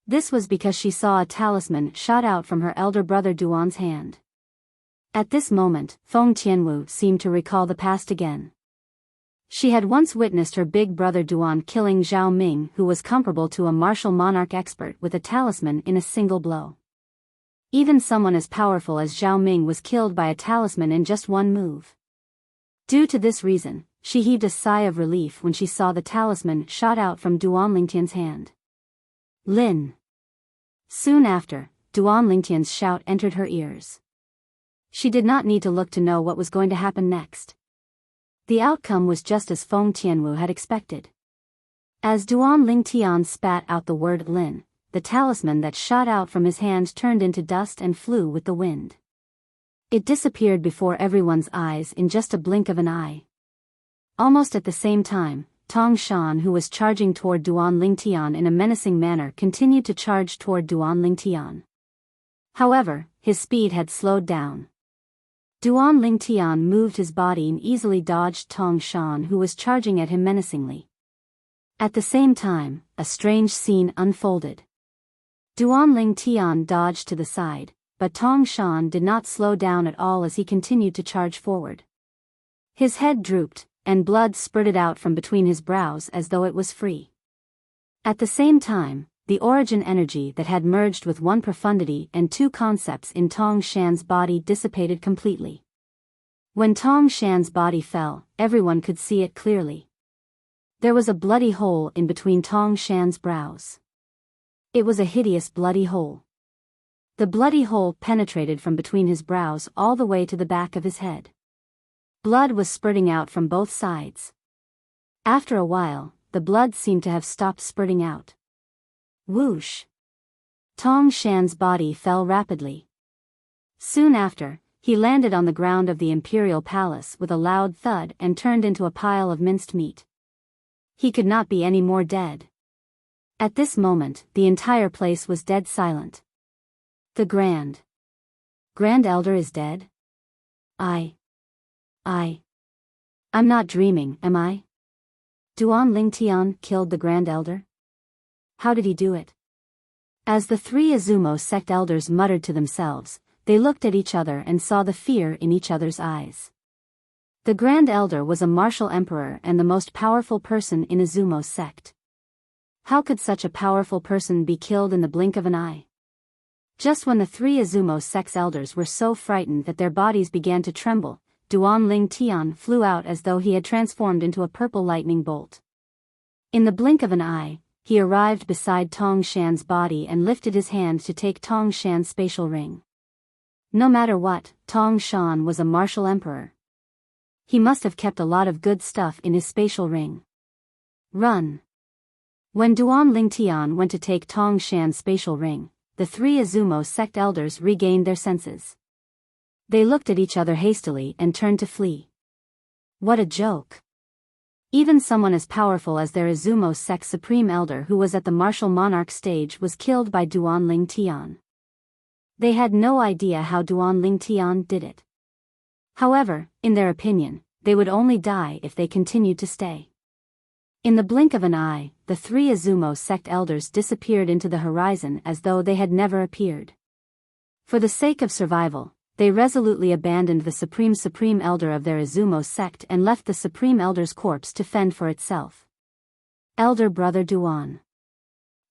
This was because she saw a talisman shot out from her elder brother Duan's hand. At this moment, Feng Tianwu seemed to recall the past again. She had once witnessed her big brother Duan killing Zhao Ming, who was comparable to a martial monarch expert with a talisman in a single blow. Even someone as powerful as Zhao Ming was killed by a talisman in just one move. Due to this reason, she heaved a sigh of relief when she saw the talisman shot out from Duan Lingtian's hand. Lin. Soon after, Duan Lingtian's shout entered her ears. She did not need to look to know what was going to happen next. The outcome was just as Feng Tianwu had expected. As Duan Lingtian spat out the word Lin, the talisman that shot out from his hand turned into dust and flew with the wind. It disappeared before everyone's eyes in just a blink of an eye. Almost at the same time, Tong Shan, who was charging toward Duan Lingtian in a menacing manner, continued to charge toward Duan Lingtian. However, his speed had slowed down. Duan Lingtian moved his body and easily dodged Tong Shan, who was charging at him menacingly. At the same time, a strange scene unfolded. Duan Lingtian dodged to the side, but Tong Shan did not slow down at all as he continued to charge forward. His head drooped, and blood spurted out from between his brows as though it was free. At the same time, the origin energy that had merged with one profundity and two concepts in Tong Shan's body dissipated completely. When Tong Shan's body fell, everyone could see it clearly. There was a bloody hole in between Tong Shan's brows. It was a hideous bloody hole. The bloody hole penetrated from between his brows all the way to the back of his head. Blood was spurting out from both sides. After a while, the blood seemed to have stopped spurting out. Whoosh! Tong Shan's body fell rapidly. Soon after, he landed on the ground of the imperial palace with a loud thud and turned into a pile of minced meat. He could not be any more dead. At this moment, the entire place was dead silent. The Grand Elder is dead? I'm not dreaming, am I? Duan Lingtian killed the Grand Elder? How did he do it? As the three Azumo sect elders muttered to themselves, they looked at each other and saw the fear in each other's eyes. The Grand Elder was a martial emperor and the most powerful person in Azumo's sect. How could such a powerful person be killed in the blink of an eye? Just when the three Izumo sect's elders were so frightened that their bodies began to tremble, Duan Ling Tian flew out as though he had transformed into a purple lightning bolt. In the blink of an eye, he arrived beside Tong Shan's body and lifted his hand to take Tong Shan's spatial ring. No matter what, Tong Shan was a martial emperor. He must have kept a lot of good stuff in his spatial ring. Run! When Duan Ling Tian went to take Tong Shan's spatial ring, the three Izumo sect elders regained their senses. They looked at each other hastily and turned to flee. What a joke! Even someone as powerful as their Izumo sect's supreme elder who was at the martial monarch stage was killed by Duan Ling Tian. They had no idea how Duan Ling Tian did it. However, in their opinion, they would only die if they continued to stay. In the blink of an eye, the three Izumo sect elders disappeared into the horizon as though they had never appeared. For the sake of survival, they resolutely abandoned the supreme elder of their Izumo sect and left the supreme elder's corpse to fend for itself. Elder brother Duan.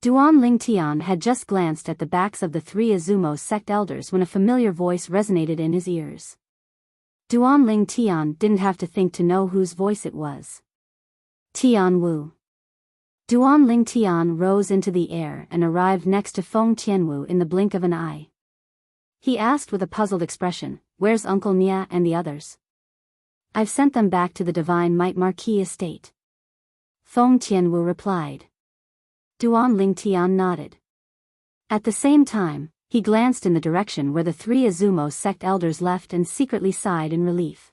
Duan Ling Tian had just glanced at the backs of the three Izumo sect elders when a familiar voice resonated in his ears. Duan Ling Tian didn't have to think to know whose voice it was. Tian Wu. Duan Ling Tian rose into the air and arrived next to Feng Tianwu in the blink of an eye. He asked with a puzzled expression, "Where's Uncle Nia and the others?" "I've sent them back to the Divine Might Marquis estate." Feng Tianwu replied. Duan Ling Tian nodded. At the same time, he glanced in the direction where the three Izumo sect elders left and secretly sighed in relief.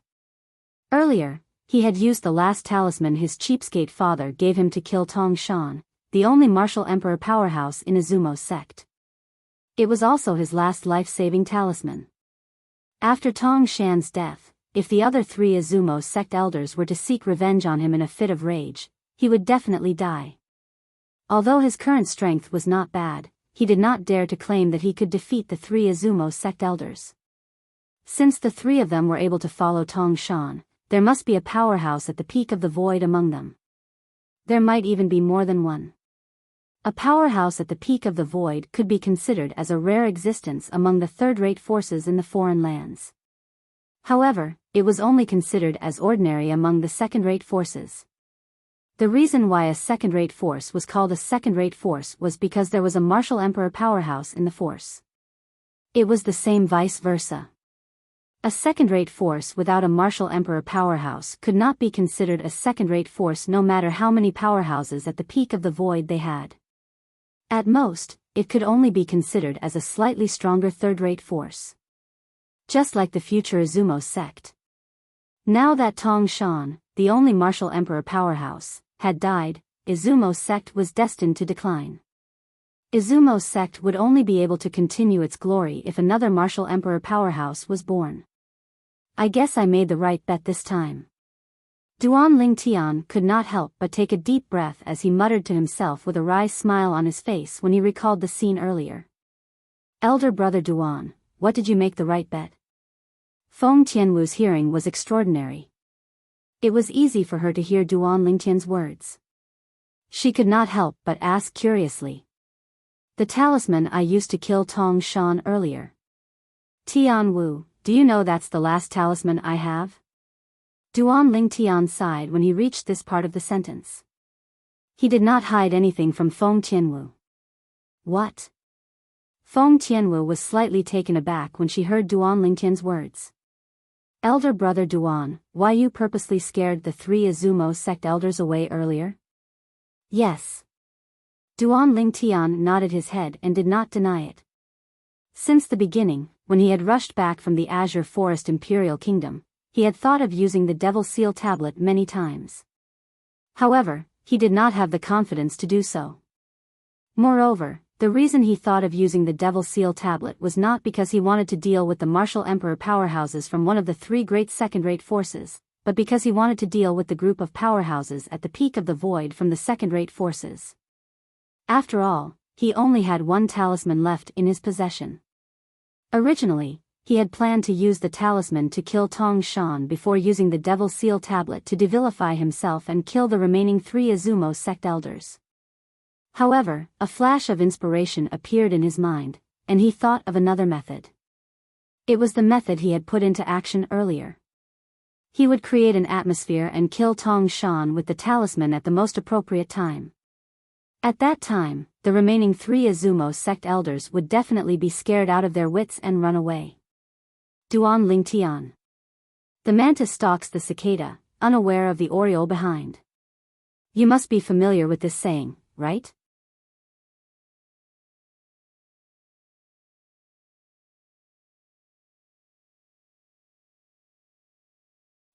Earlier, he had used the last talisman his cheapskate father gave him to kill Tong Shan, the only martial emperor powerhouse in Izumo sect. It was also his last life-saving talisman. After Tong Shan's death, if the other three Izumo sect elders were to seek revenge on him in a fit of rage, he would definitely die. Although his current strength was not bad, he did not dare to claim that he could defeat the three Izumo sect elders. Since the three of them were able to follow Tong Shan, there must be a powerhouse at the peak of the void among them. There might even be more than one. A powerhouse at the peak of the void could be considered as a rare existence among the third-rate forces in the foreign lands. However, it was only considered as ordinary among the second-rate forces. The reason why a second-rate force was called a second-rate force was because there was a martial emperor powerhouse in the force. It was the same vice versa. A second-rate force without a martial emperor powerhouse could not be considered a second-rate force no matter how many powerhouses at the peak of the void they had. At most, it could only be considered as a slightly stronger third-rate force. Just like the future Izumo sect. Now that Tong Shan, the only martial emperor powerhouse, had died, Izumo sect was destined to decline. Izumo sect would only be able to continue its glory if another martial emperor powerhouse was born. I guess I made the right bet this time. Duan Ling Tian could not help but take a deep breath as he muttered to himself with a wry smile on his face when he recalled the scene earlier. Elder brother Duan, what did you make the right bet? Feng Tianwu's hearing was extraordinary. It was easy for her to hear Duan Ling Tian's words. She could not help but ask curiously. The talisman I used to kill Tong Shan earlier. Tian Wu, do you know that's the last talisman I have? Duan Ling Tian sighed when he reached this part of the sentence. He did not hide anything from Feng Tianwu. What? Feng Tianwu was slightly taken aback when she heard Duan Ling Tian's words. Elder brother Duan, why you purposely scared the three Izumo sect elders away earlier? Yes. Duan Ling Tian nodded his head and did not deny it. Since the beginning, when he had rushed back from the Azure Forest Imperial Kingdom, he had thought of using the Devil Seal tablet many times. However, he did not have the confidence to do so. Moreover, the reason he thought of using the Devil Seal tablet was not because he wanted to deal with the martial emperor powerhouses from one of the three great second-rate forces, but because he wanted to deal with the group of powerhouses at the peak of the void from the second-rate forces. After all, he only had one talisman left in his possession. Originally, he had planned to use the talisman to kill Tong Shan before using the Devil Seal tablet to devilify himself and kill the remaining three Izumo sect elders. However, a flash of inspiration appeared in his mind, and he thought of another method. It was the method he had put into action earlier. He would create an atmosphere and kill Tong Shan with the talisman at the most appropriate time. At that time, the remaining 3 Azumo sect elders would definitely be scared out of their wits and run away. Duan Lingtian. The mantis stalks the cicada, unaware of the oriole behind. You must be familiar with this saying, right?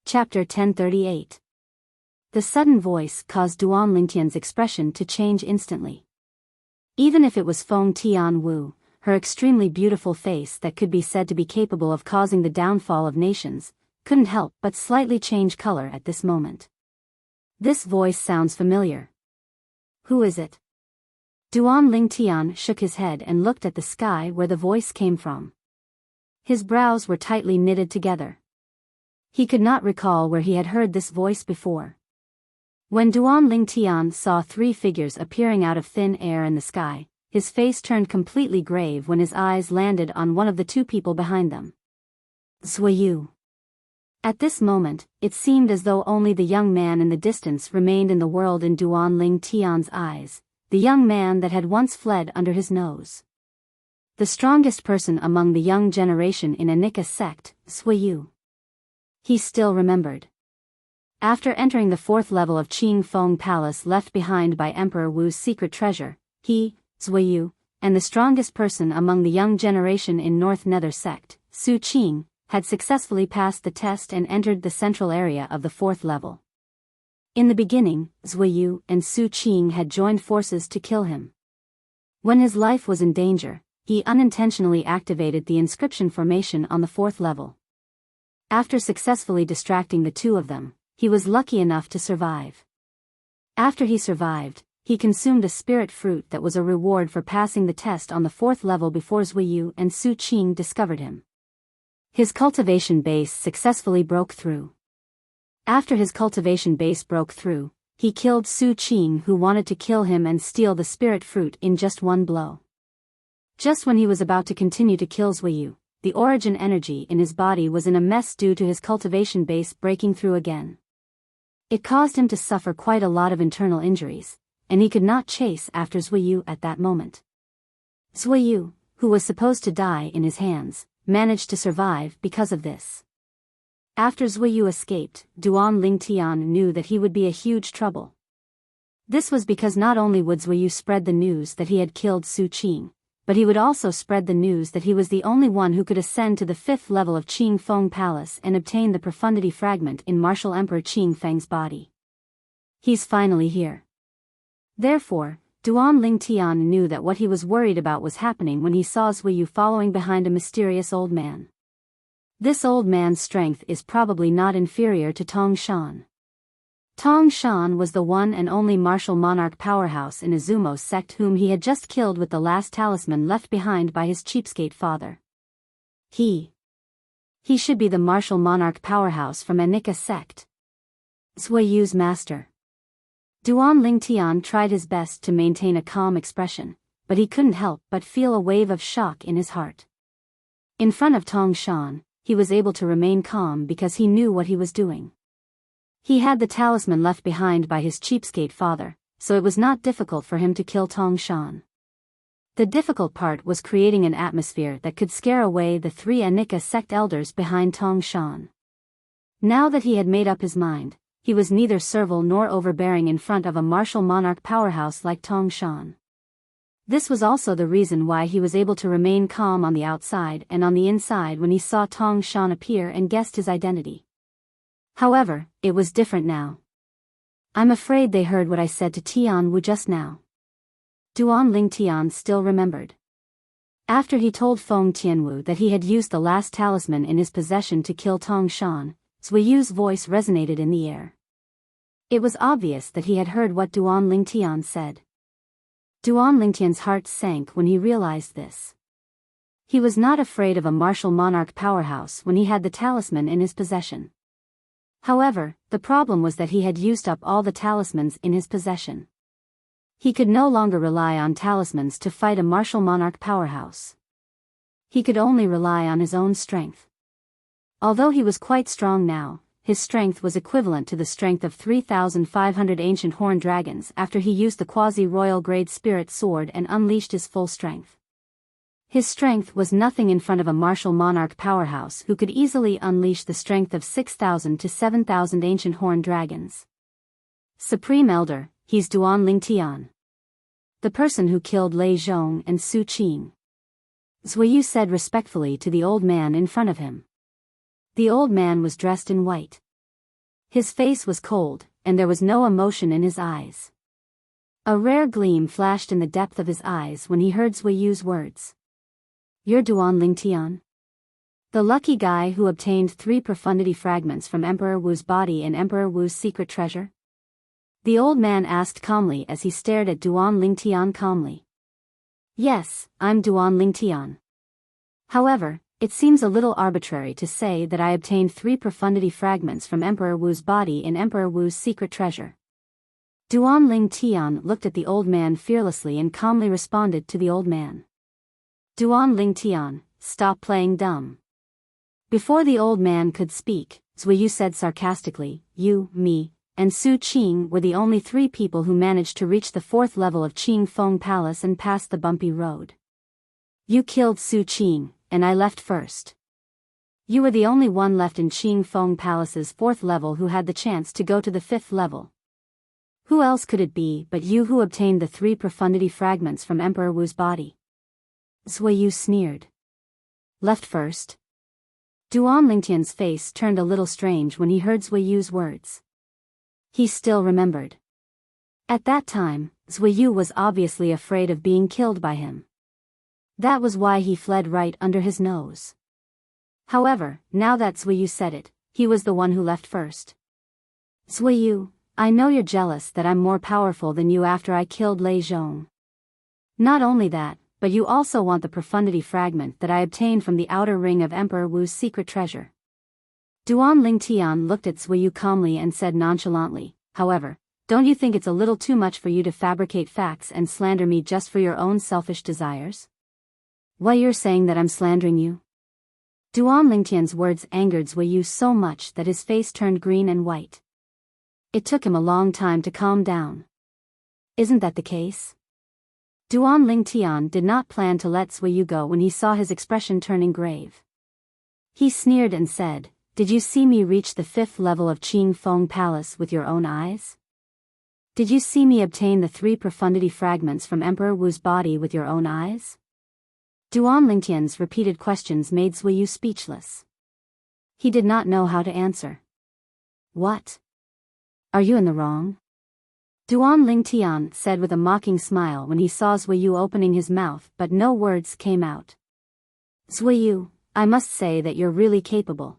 Chapter 1038. The sudden voice caused Duan Lingtian's expression to change instantly. Even if it was Feng Tian Wu, her extremely beautiful face that could be said to be capable of causing the downfall of nations, couldn't help but slightly change color at this moment. This voice sounds familiar. Who is it? Duan Lingtian shook his head and looked at the sky where the voice came from. His brows were tightly knitted together. He could not recall where he had heard this voice before. When Duan Lingtian saw 3 figures appearing out of thin air in the sky, his face turned completely grave when his eyes landed on one of the 2 people behind them. Zuiyu. At this moment, it seemed as though only the young man in the distance remained in the world in Duan Lingtian's eyes, the young man that had once fled under his nose. The strongest person among the young generation in Anika sect, Zuiyu. He still remembered. After entering the 4th level of Qing Feng Palace left behind by Emperor Wu's secret treasure, he, Zuiyu, and the strongest person among the young generation in North Nether sect, Su Qing, had successfully passed the test and entered the central area of the 4th level. In the beginning, Zuiyu and Su Qing had joined forces to kill him. When his life was in danger, he unintentionally activated the inscription formation on the 4th level. After successfully distracting the 2 of them, he was lucky enough to survive. After he survived, he consumed a spirit fruit that was a reward for passing the test on the 4th level before Zuiyu and Su Qing discovered him. His cultivation base successfully broke through. After his cultivation base broke through, he killed Su Qing, who wanted to kill him and steal the spirit fruit in just one blow. Just when he was about to continue to kill Zuiyu, the origin energy in his body was in a mess due to his cultivation base breaking through again. It caused him to suffer quite a lot of internal injuries, and he could not chase after Zuiyu at that moment. Zuiyu, who was supposed to die in his hands, managed to survive because of this. After Zuiyu escaped, Duan Lingtian knew that he would be a huge trouble. This was because not only would Zuiyu spread the news that he had killed Su Qing, but he would also spread the news that he was the only one who could ascend to the 5th level of Qing Feng Palace and obtain the profundity fragment in Martial Emperor Qing Feng's body. He's finally here. Therefore, Duan Lingtian knew that what he was worried about was happening when he saw Zuiyu following behind a mysterious old man. This old man's strength is probably not inferior to Tong Shan. Tong Shan was the one and only martial monarch powerhouse in Azumo sect whom he had just killed with the last talisman left behind by his cheapskate father. He should be the martial monarch powerhouse from Anika sect. Zuiyu's master. Duan Lingtian tried his best to maintain a calm expression, but he couldn't help but feel a wave of shock in his heart. In front of Tong Shan, he was able to remain calm because he knew what he was doing. He had the talisman left behind by his cheapskate father, so it was not difficult for him to kill Tong Shan. The difficult part was creating an atmosphere that could scare away the 3 Anika sect elders behind Tong Shan. Now that he had made up his mind, he was neither servile nor overbearing in front of a martial monarch powerhouse like Tong Shan. This was also the reason why he was able to remain calm on the outside and on the inside when he saw Tong Shan appear and guessed his identity. However, it was different now. I'm afraid they heard what I said to Tian Wu just now. Duan Lingtian still remembered. After he told Feng Tianwu that he had used the last talisman in his possession to kill Tong Shan, Zuiyu's voice resonated in the air. It was obvious that he had heard what Duan Lingtian said. Duan Lingtian's heart sank when he realized this. He was not afraid of a martial monarch powerhouse when he had the talisman in his possession. However, the problem was that he had used up all the talismans in his possession. He could no longer rely on talismans to fight a martial monarch powerhouse. He could only rely on his own strength. Although he was quite strong now, his strength was equivalent to the strength of 3,500 ancient horned dragons after he used the quasi-royal grade spirit sword and unleashed his full strength. His strength was nothing in front of a martial monarch powerhouse who could easily unleash the strength of 6,000 to 7,000 ancient horned dragons. Supreme Elder, he's Duan Lingtian. The person who killed Lei Zhong and Su Qing. Zuiyu said respectfully to the old man in front of him. The old man was dressed in white. His face was cold, and there was no emotion in his eyes. A rare gleam flashed in the depth of his eyes when he heard Zuiyu's words. You're Duan Lingtian? The lucky guy who obtained 3 profundity fragments from Emperor Wu's body in Emperor Wu's secret treasure? The old man asked calmly as he stared at Duan Lingtian calmly. Yes, I'm Duan Lingtian. However, it seems a little arbitrary to say that I obtained 3 profundity fragments from Emperor Wu's body in Emperor Wu's secret treasure. Duan Lingtian looked at the old man fearlessly and calmly responded to the old man. Duan Lingtian, stop playing dumb. Before the old man could speak, Zuiyu said sarcastically, you, me, and Su Qing were the only 3 people who managed to reach the 4th level of Qing Feng Palace and pass the bumpy road. You killed Su Qing, and I left first. You were the only one left in Qing Feng Palace's 4th level who had the chance to go to the 5th level. Who else could it be but you who obtained the 3 profundity fragments from Emperor Wu's body? Zuiyu sneered. Left first? Duan Lingtian's face turned a little strange when he heard Zuiyu's words. He still remembered. At that time, Zuiyu was obviously afraid of being killed by him. That was why he fled right under his nose. However, now that Zuiyu said it, he was the one who left first. Zuiyu, I know you're jealous that I'm more powerful than you after I killed Lei Zhong. Not only that, but you also want the profundity fragment that I obtained from the outer ring of Emperor Wu's secret treasure. Duan Lingtian looked at Zuiyu calmly and said nonchalantly, however, don't you think it's a little too much for you to fabricate facts and slander me just for your own selfish desires? Why, you're saying that I'm slandering you? Duan Lingtian's words angered Zuiyu so much that his face turned green and white. It took him a long time to calm down. Isn't that the case? Duan Lingtian did not plan to let Zuiyu go when he saw his expression turning grave. He sneered and said, did you see me reach the 5th level of Qing Feng Palace with your own eyes? Did you see me obtain the 3 profundity fragments from Emperor Wu's body with your own eyes? Duan Lingtian's repeated questions made Zuiyu speechless. He did not know how to answer. What? Are you in the wrong? Duan Lingtian said with a mocking smile when he saw Zuiyu opening his mouth, but no words came out. Zuiyu, I must say that you're really capable.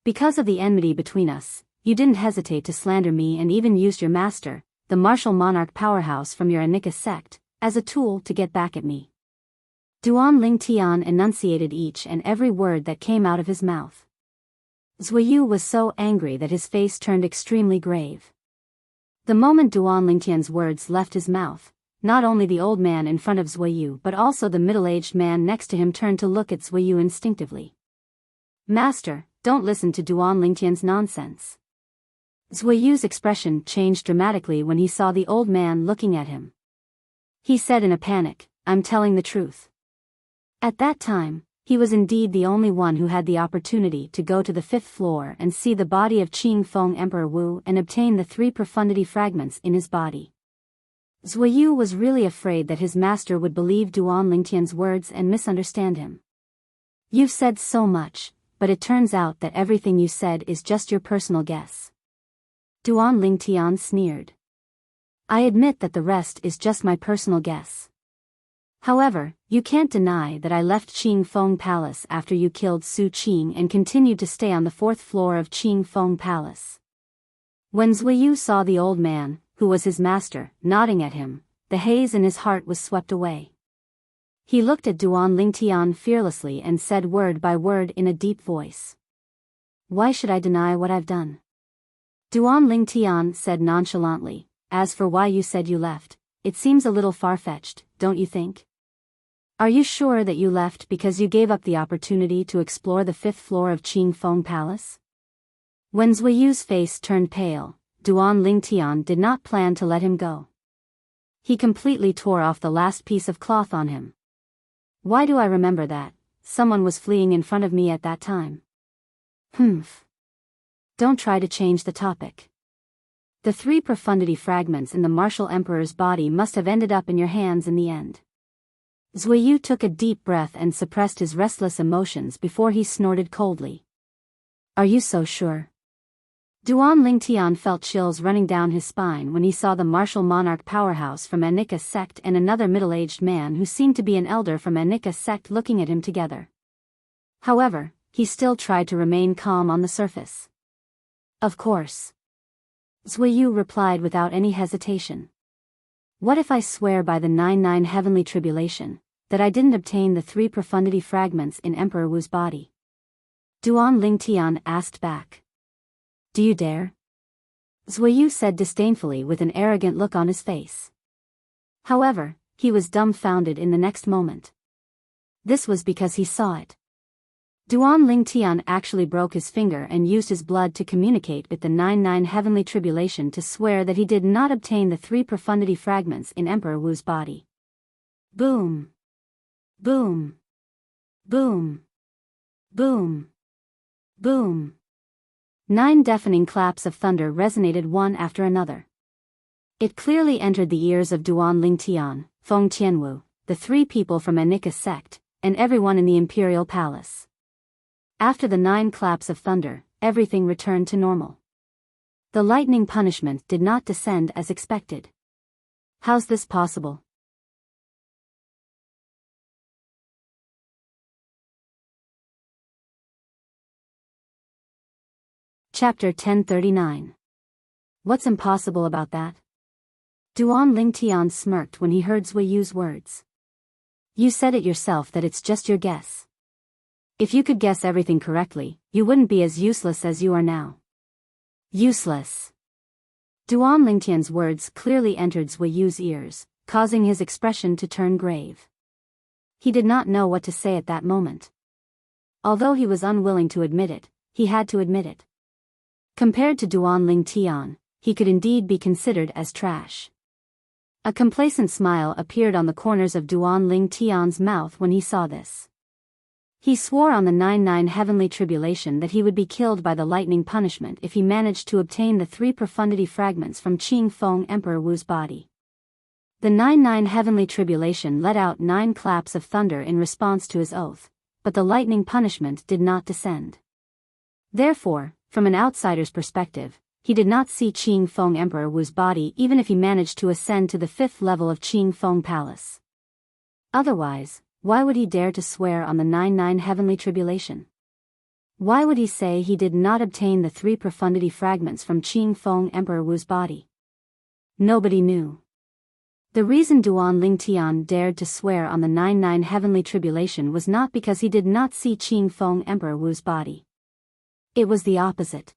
Because of the enmity between us, you didn't hesitate to slander me and even used your master, the martial monarch powerhouse from your Anika sect, as a tool to get back at me. Duan Lingtian enunciated each and every word that came out of his mouth. Zuiyu was so angry that his face turned extremely grave. The moment Duan Lingtian's words left his mouth, not only the old man in front of Zuiyu but also the middle-aged man next to him turned to look at Zuiyu instinctively. Master, don't listen to Duan Lingtian's nonsense. Zuiyu's expression changed dramatically when he saw the old man looking at him. He said in a panic, I'm telling the truth. At that time, he was indeed the only one who had the opportunity to go to the 5th floor and see the body of Qing Feng Emperor Wu and obtain the 3 profundity fragments in his body. Zuiyu was really afraid that his master would believe Duan Lingtian's words and misunderstand him. You've said so much, but it turns out that everything you said is just your personal guess. Duan Lingtian sneered. I admit that the rest is just my personal guess. However, you can't deny that I left Qing Feng Palace after you killed Su Qing and continued to stay on the 4th floor of Qing Feng Palace. When Zuiyu saw the old man, who was his master, nodding at him, the haze in his heart was swept away. He looked at Duan Lingtian fearlessly and said word by word in a deep voice. Why should I deny what I've done? Duan Lingtian said nonchalantly, as for why you said you left, it seems a little far-fetched, don't you think? Are you sure that you left because you gave up the opportunity to explore the 5th floor of Qing Feng Palace? When Zuiyu's face turned pale, Duan Lingtian did not plan to let him go. He completely tore off the last piece of cloth on him. Why do I remember that? Someone was fleeing in front of me at that time. Humph. Don't try to change the topic. The 3 profundity fragments in the martial emperor's body must have ended up in your hands in the end. Zuiyu took a deep breath and suppressed his restless emotions before he snorted coldly. Are you so sure? Duan Lingtian felt chills running down his spine when he saw the martial monarch powerhouse from Anika's sect and another middle-aged man who seemed to be an elder from Anika's sect looking at him together. However, he still tried to remain calm on the surface. Of course. Zuiyu replied without any hesitation. What if I swear by the 99 heavenly tribulation, that I didn't obtain the 3 profundity fragments in Emperor Wu's body? Duan Lingtian asked back. Do you dare? Zuiyu said disdainfully with an arrogant look on his face. However, he was dumbfounded in the next moment. This was because he saw it. Duan Lingtian actually broke his finger and used his blood to communicate with the 99 heavenly tribulation to swear that he did not obtain the 3 profundity fragments in Emperor Wu's body. Boom. Boom. Boom. Boom. Boom. 9 deafening claps of thunder resonated one after another. It clearly entered the ears of Duan Lingtian, Feng Tianwu, the 3 people from Anika's sect, and everyone in the imperial palace. After the 9 claps of thunder, everything returned to normal. The lightning punishment did not descend as expected. How's this possible? Chapter 1039. What's impossible about that? Duan Lingtian smirked when he heard Zuiyu's words. You said it yourself that it's just your guess. If you could guess everything correctly, you wouldn't be as useless as you are now. Useless. Duan Lingtian's words clearly entered Zuiyu's ears, causing his expression to turn grave. He did not know what to say at that moment. Although he was unwilling to admit it, he had to admit it. Compared to Duan Lingtian, he could indeed be considered as trash. A complacent smile appeared on the corners of Duan Lingtian's mouth when he saw this. He swore on the 99 heavenly tribulation that he would be killed by the lightning punishment if he managed to obtain the 3 profundity fragments from Qing Feng Emperor Wu's body. The 99 heavenly tribulation let out 9 claps of thunder in response to his oath, but the lightning punishment did not descend. Therefore, from an outsider's perspective, he did not see Qing Feng Emperor Wu's body even if he managed to ascend to the 5th level of Qing Feng Palace. Otherwise, why would he dare to swear on the 99 heavenly tribulation? Why would he say he did not obtain the 3 profundity fragments from Qing Feng Emperor Wu's body? Nobody knew. The reason Duan Lingtian dared to swear on the 99 heavenly tribulation was not because he did not see Qing Feng Emperor Wu's body. It was the opposite.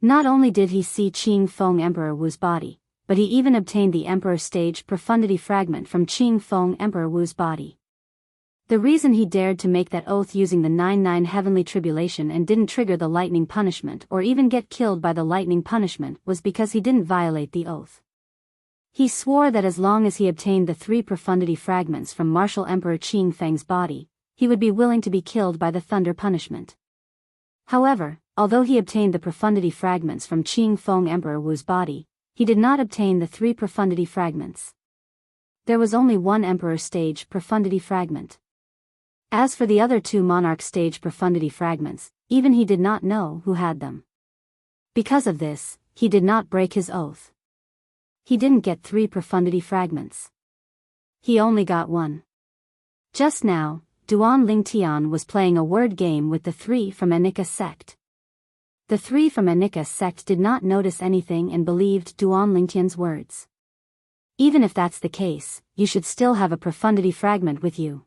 Not only did he see Qing Feng Emperor Wu's body, but he even obtained the Emperor Stage profundity fragment from Qing Feng Emperor Wu's body. The reason he dared to make that oath using the 99 heavenly tribulation and didn't trigger the lightning punishment or even get killed by the lightning punishment was because he didn't violate the oath. He swore that as long as he obtained the 3 profundity fragments from Martial Emperor Qing Feng's body, he would be willing to be killed by the thunder punishment. However, although he obtained the profundity fragments from Qing Feng Emperor Wu's body, he did not obtain the 3 profundity fragments. There was only 1 Emperor Stage profundity fragment. As for the other 2 Monarch Stage profundity fragments, even he did not know who had them. Because of this, he did not break his oath. He didn't get 3 profundity fragments. He only got 1. Just now, Duan Lingtian was playing a word game with the 3 from Anika's sect. The 3 from Anika's sect did not notice anything and believed Duan Lingtian's words. Even if that's the case, you should still have a profundity fragment with you.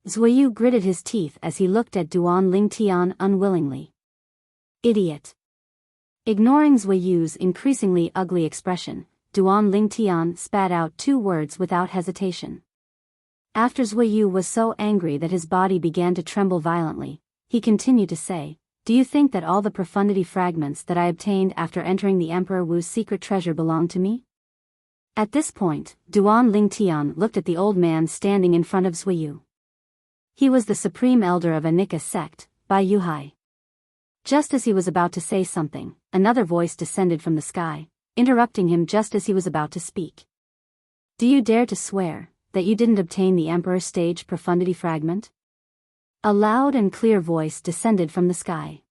Zuiyu gritted his teeth as he looked at Duan Lingtian unwillingly. Idiot. Ignoring Zuiyu's increasingly ugly expression, Duan Lingtian spat out 2 words without hesitation. After Zuiyu was so angry that his body began to tremble violently, he continued to say, "Do you think that all the profundity fragments that I obtained after entering the Emperor Wu's secret treasure belong to me?" At this point, Duan Lingtian looked at the old man standing in front of Zuiyu. He was the supreme elder of a Nika sect, Biyao. Just as he was about to say something, another voice descended from the sky, interrupting him just as he was about to speak. "Do you dare to swear that you didn't obtain the Emperor's stage profundity fragment?" A loud and clear voice descended from the sky.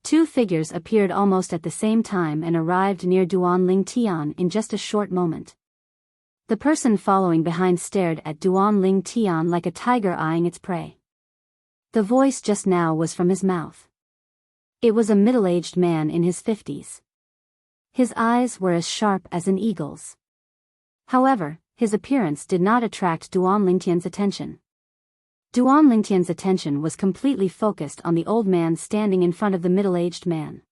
2 figures appeared almost at the same time and arrived near Duan Lingtian in just a short moment. The person following behind stared at Duan Lingtian like a tiger eyeing its prey. The voice just now was from his mouth. It was a middle-aged man in his 50s. His eyes were as sharp as an eagle's. However, his appearance did not attract Duan Lingtian's attention. Duan Lingtian's attention was completely focused on the old man standing in front of the middle-aged man.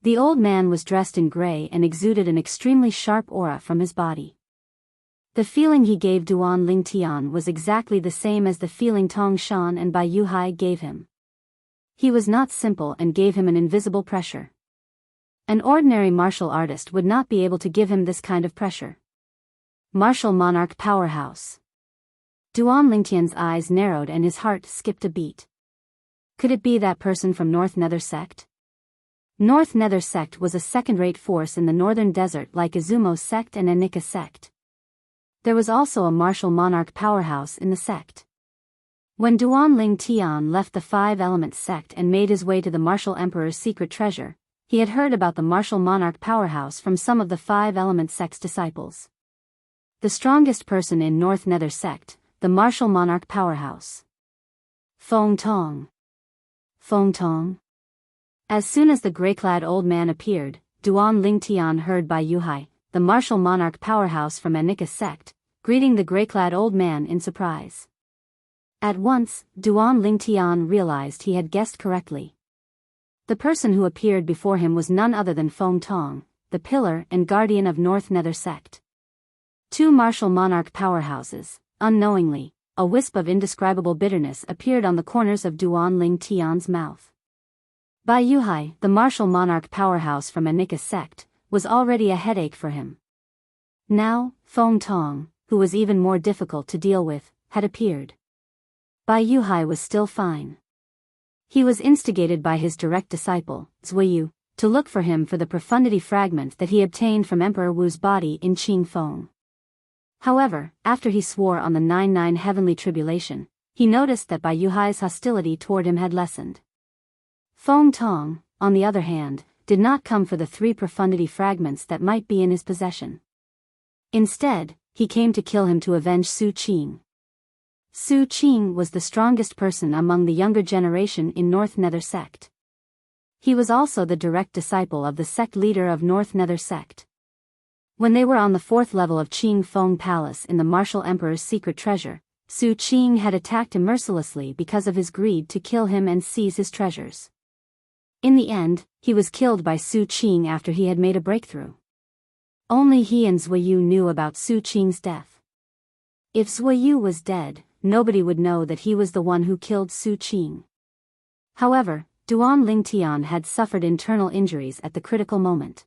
The old man was dressed in gray and exuded an extremely sharp aura from his body. The feeling he gave Duan Lingtian was exactly the same as the feeling Tong Shan and Biyao gave him. He was not simple and gave him an invisible pressure. An ordinary martial artist would not be able to give him this kind of pressure. Martial monarch powerhouse. Duan Lingtian's eyes narrowed and his heart skipped a beat. Could it be that person from North Nether sect? North Nether sect was a second-rate force in the northern desert like Izumo sect and Anika sect. There was also a martial monarch powerhouse in the sect. When Duan Lingtian left the 5-element sect and made his way to the martial emperor's secret treasure, he had heard about the martial monarch powerhouse from some of the 5-element sect's disciples. The strongest person in North Nether sect, the martial monarch powerhouse. Feng Tong. Feng Tong. As soon as the gray-clad old man appeared, Duan Lingtian heard Biyao, the martial monarch powerhouse from Anika sect, greeting the gray-clad old man in surprise. At once, Duan Lingtian realized he had guessed correctly. The person who appeared before him was none other than Feng Tong, the pillar and guardian of North Nether sect. 2 martial monarch powerhouses. Unknowingly, a wisp of indescribable bitterness appeared on the corners of Duan Lingtian's mouth. Biyao, the martial monarch powerhouse from Anika sect, was already a headache for him. Now, Feng Tong, who was even more difficult to deal with, had appeared. Biyao was still fine. He was instigated by his direct disciple, Zuiyu, to look for him for the profundity fragment that he obtained from Emperor Wu's body in Qingfeng. However, after he swore on the 99 heavenly tribulation, he noticed that Biyao's hostility toward him had lessened. Feng Tong, on the other hand, did not come for the 3 profundity fragments that might be in his possession. Instead, he came to kill him to avenge Su Qing. Su Qing was the strongest person among the younger generation in North Nether sect. He was also the direct disciple of the sect leader of North Nether sect. When they were on the 4th level of Qingfeng Palace in the martial emperor's secret treasure, Su Qing had attacked him mercilessly because of his greed to kill him and seize his treasures. In the end, he was killed by Su Qing after he had made a breakthrough. Only he and Zuiyu knew about Su Qing's death. If Zuiyu was dead, nobody would know that he was the one who killed Su Qing. However, Duan Lingtian had suffered internal injuries at the critical moment.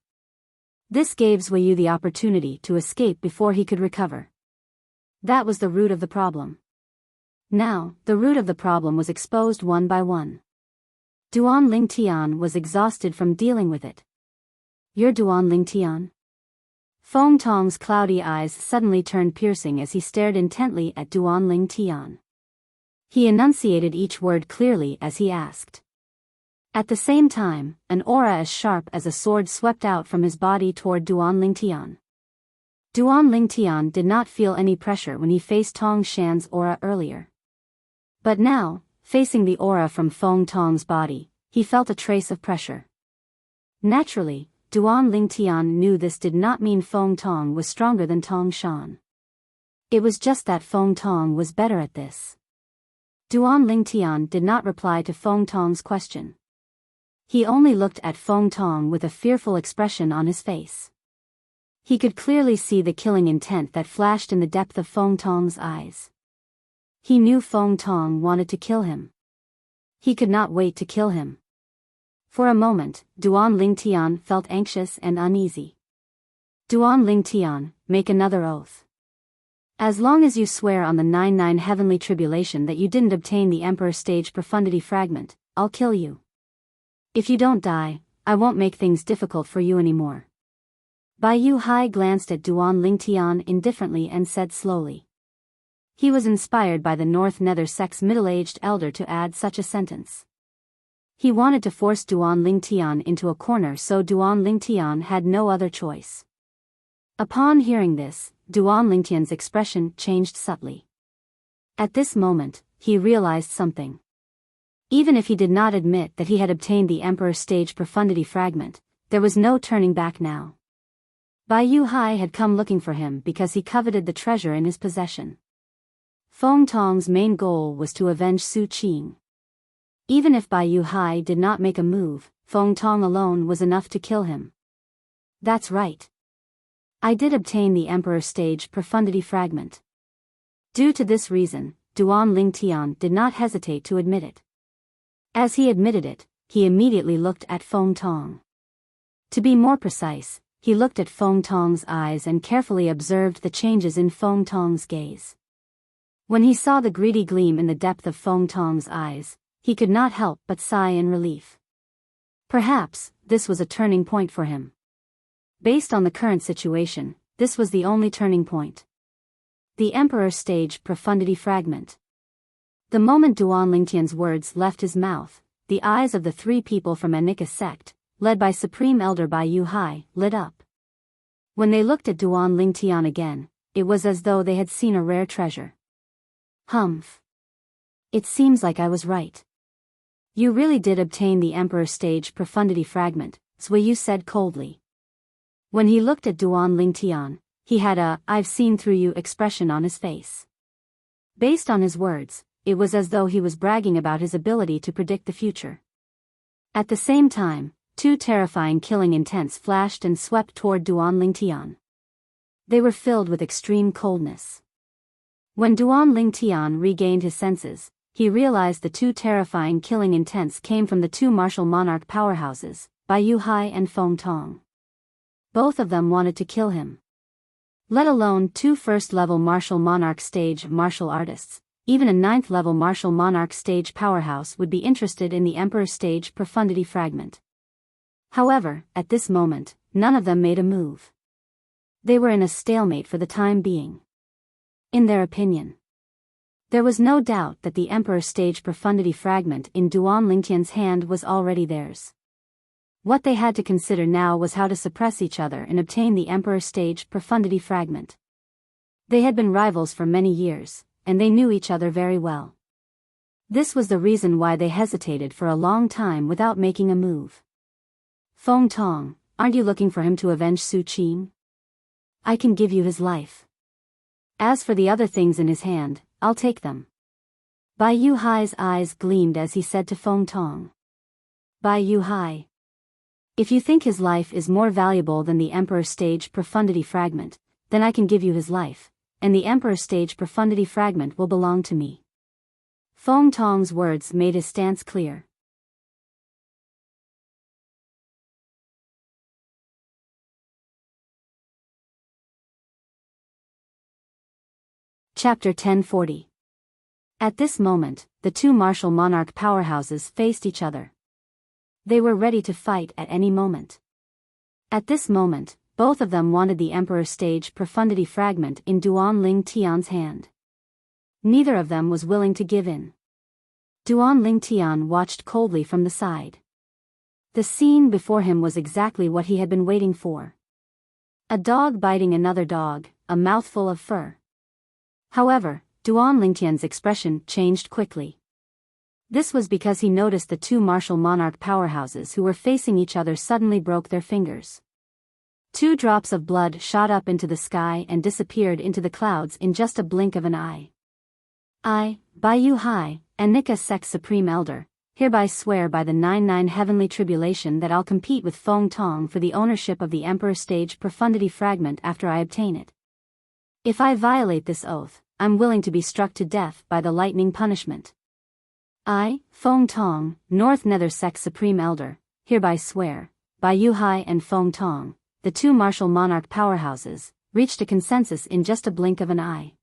This gave Zuiyu the opportunity to escape before he could recover. That was the root of the problem. Now, the root of the problem was exposed one by one. Duan Lingtian was exhausted from dealing with it. "You're Duan Lingtian?" Feng Tong's cloudy eyes suddenly turned piercing as he stared intently at Duan Lingtian. He enunciated each word clearly as he asked. At the same time, an aura as sharp as a sword swept out from his body toward Duan Lingtian. Duan Lingtian did not feel any pressure when he faced Tong Shan's aura earlier. But now, facing the aura from Feng Tong's body, he felt a trace of pressure. Naturally, Duan Lingtian knew this did not mean Feng Tong was stronger than Tong Shan. It was just that Feng Tong was better at this. Duan Lingtian did not reply to Feng Tong's question. He only looked at Feng Tong with a fearful expression on his face. He could clearly see the killing intent that flashed in the depth of Feng Tong's eyes. He knew Feng Tong wanted to kill him. He could not wait to kill him. For a moment, Duan Lingtian felt anxious and uneasy. Duan Lingtian, make another oath. As long as you swear on the 99 heavenly tribulation that you didn't obtain the Emperor Stage Profundity Fragment, I'll kill you. If you don't die, I won't make things difficult for you anymore. Biyao Hai glanced at Duan Lingtian indifferently and said slowly. He was inspired by the North Nether Sect's middle-aged elder to add such a sentence. He wanted to force Duan Lingtian into a corner, so Duan Lingtian had no other choice. Upon hearing this, Duan Lingtian's expression changed subtly. At this moment, he realized something. Even if he did not admit that he had obtained the Emperor Stage Profundity Fragment, there was no turning back now. Biyao Hai had come looking for him because he coveted the treasure in his possession. Feng Tong's main goal was to avenge Su Qing. Even if Biyao Hai did not make a move, Feng Tong alone was enough to kill him. That's right. I did obtain the Emperor Stage Profundity Fragment. Due to this reason, Duan Lingtian did not hesitate to admit it. As he admitted it, he immediately looked at Feng Tong. To be more precise, he looked at Feng Tong's eyes and carefully observed the changes in Feng Tong's gaze. When he saw the greedy gleam in the depth of Feng Tong's eyes, he could not help but sigh in relief. Perhaps, this was a turning point for him. Based on the current situation, this was the only turning point. The Emperor Stage Profundity Fragment. The moment Duan Lingtian's words left his mouth, the eyes of the three people from Anika sect, led by Supreme Elder Biyao Hai, lit up. When they looked at Duan Lingtian again, it was as though they had seen a rare treasure. Humph. It seems like I was right. You really did obtain the Emperor Stage Profundity Fragment, Suiyu said coldly. When he looked at Duan Lingtian, he had a "I've seen through you" expression on his face. Based on his words, it was as though he was bragging about his ability to predict the future. At the same time, two terrifying killing intents flashed and swept toward Duan Lingtian. They were filled with extreme coldness. When Duan Lingtian regained his senses, he realized the two terrifying killing intents came from the two martial monarch powerhouses, Biyao Hai and Feng Tong. Both of them wanted to kill him. Let alone two first-level martial monarch stage martial artists, even a ninth-level martial monarch stage powerhouse would be interested in the Emperor Stage Profundity Fragment. However, at this moment, none of them made a move. They were in a stalemate for the time being. In their opinion, there was no doubt that the Emperor Stage Profundity Fragment in Duan Lingtian's hand was already theirs. What they had to consider now was how to suppress each other and obtain the Emperor Stage Profundity Fragment. They had been rivals for many years, and they knew each other very well. This was the reason why they hesitated for a long time without making a move. Feng Tong, aren't you looking for him to avenge Su Qing? I can give you his life. As for the other things in his hand, I'll take them. Biyao Hai's eyes gleamed as he said to Feng Tong. Biyao Hai. If you think his life is more valuable than the Emperor Stage Profundity Fragment, then I can give you his life, and the Emperor Stage Profundity Fragment will belong to me. Feng Tong's words made his stance clear. Chapter 1040. At this moment, the two martial monarch powerhouses faced each other. They were ready to fight at any moment. At this moment, both of them wanted the Emperor Stage Profundity Fragment in Duan Lingtian's hand. Neither of them was willing to give in. Duan Lingtian watched coldly from the side. The scene before him was exactly what he had been waiting for. A dog biting another dog, a mouthful of fur. However, Duan Lingtian's expression changed quickly. This was because he noticed the two martial monarch powerhouses who were facing each other suddenly broke their fingers. 2 drops of blood shot up into the sky and disappeared into the clouds in just a blink of an eye. Biyao Hai, Anika Sect's Supreme Elder, hereby swear by the 99 heavenly tribulation that I'll compete with Feng Tong for the ownership of the Emperor Stage Profundity Fragment after I obtain it. If I violate this oath, I'm willing to be struck to death by the lightning punishment. I, Feng Tong, North Nether Sect Supreme Elder, hereby swear, by Yuhai and Feng Tong, the two martial monarch powerhouses, reached a consensus in just a blink of an eye.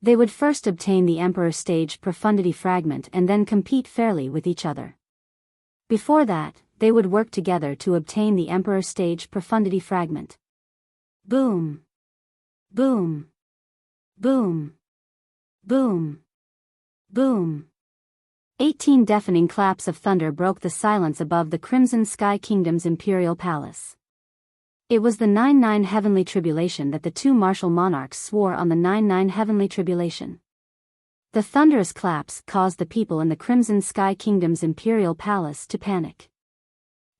They would first obtain the Emperor Stage Profundity Fragment and then compete fairly with each other. Before that, they would work together to obtain the Emperor Stage Profundity Fragment. Boom! Boom! Boom! Boom! Boom! 18 deafening claps of thunder broke the silence above the Crimson Sky Kingdom's imperial palace. It was the 99 heavenly tribulation that the two martial monarchs swore on, the 99 heavenly tribulation. The thunderous claps caused the people in the Crimson Sky Kingdom's imperial palace to panic.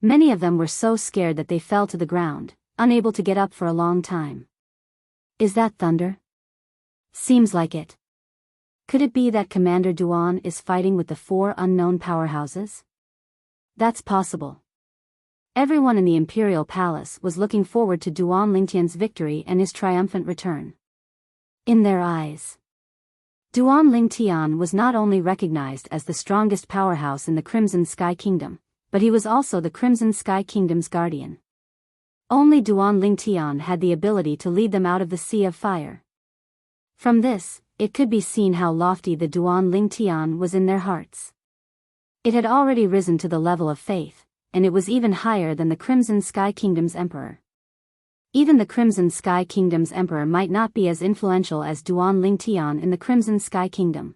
Many of them were so scared that they fell to the ground, unable to get up for a long time. Is that thunder? Seems like it. Could it be that Commander Duan is fighting with the four unknown powerhouses? That's possible. Everyone in the Imperial Palace was looking forward to Duan Lingtian's victory and his triumphant return. In their eyes, Duan Lingtian was not only recognized as the strongest powerhouse in the Crimson Sky Kingdom, but he was also the Crimson Sky Kingdom's guardian. Only Duan Lingtian had the ability to lead them out of the Sea of Fire. From this, it could be seen how lofty the Duan Lingtian was in their hearts. It had already risen to the level of faith, and it was even higher than the Crimson Sky Kingdom's emperor. Even the Crimson Sky Kingdom's emperor might not be as influential as Duan Lingtian in the Crimson Sky Kingdom.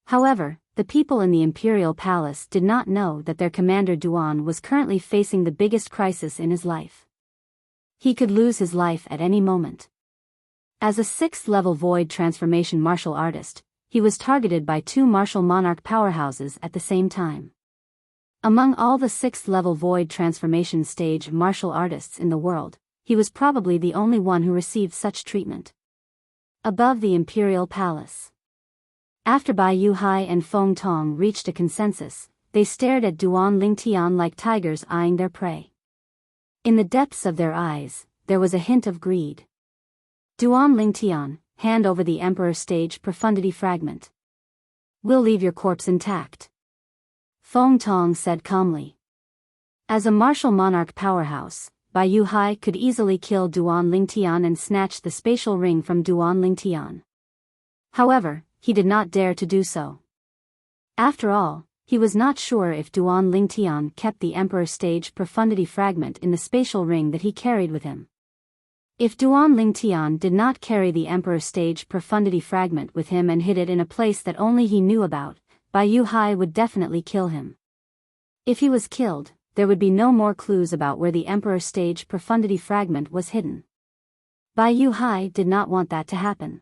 However, the people in the Imperial Palace did not know that their commander Duan was currently facing the biggest crisis in his life. He could lose his life at any moment. As a 6th-level void transformation martial artist, he was targeted by two martial monarch powerhouses at the same time. Among all the 6th-level void transformation stage martial artists in the world, he was probably the only one who received such treatment. Above the Imperial Palace, after Bai Yuhai and Feng Tong reached a consensus, they stared at Duan Lingtian like tigers eyeing their prey. In the depths of their eyes, there was a hint of greed. Duan Lingtian, hand over the Emperor Stage Profundity Fragment. We'll leave your corpse intact, Feng Tong said calmly. As a martial monarch powerhouse, Bai Yuhai could easily kill Duan Lingtian and snatch the spatial ring from Duan Lingtian. However, he did not dare to do so. After all, he was not sure if Duan Lingtian kept the Emperor Stage Profundity Fragment in the spatial ring that he carried with him. If Duan Lingtian did not carry the Emperor Stage Profundity Fragment with him and hid it in a place that only he knew about, Bai Yuhai would definitely kill him. If he was killed, there would be no more clues about where the Emperor Stage Profundity Fragment was hidden. Bai Yuhai did not want that to happen.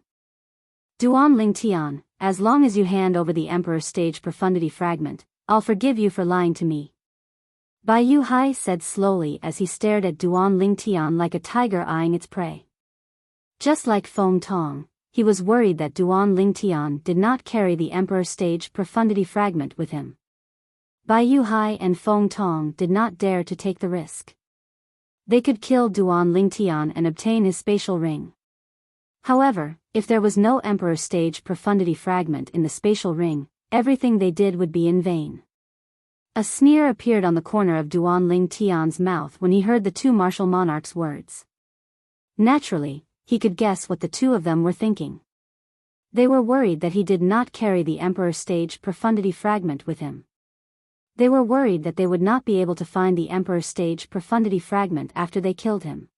Duan Lingtian, as long as you hand over the Emperor Stage Profundity Fragment, I'll forgive you for lying to me, Bai Yuhai said slowly as he stared at Duan Lingtian like a tiger eyeing its prey. Just like Feng Tong, he was worried that Duan Lingtian did not carry the Emperor Stage Profundity Fragment with him. Bai Yuhai and Feng Tong did not dare to take the risk. They could kill Duan Lingtian and obtain his spatial ring. However, if there was no Emperor Stage Profundity Fragment in the spatial ring, everything they did would be in vain. A sneer appeared on the corner of Duan Lingtian's mouth when he heard the two martial monarchs' words. Naturally, he could guess what the two of them were thinking. They were worried that he did not carry the Emperor Stage Profundity Fragment with him. They were worried that they would not be able to find the Emperor Stage Profundity Fragment after they killed him.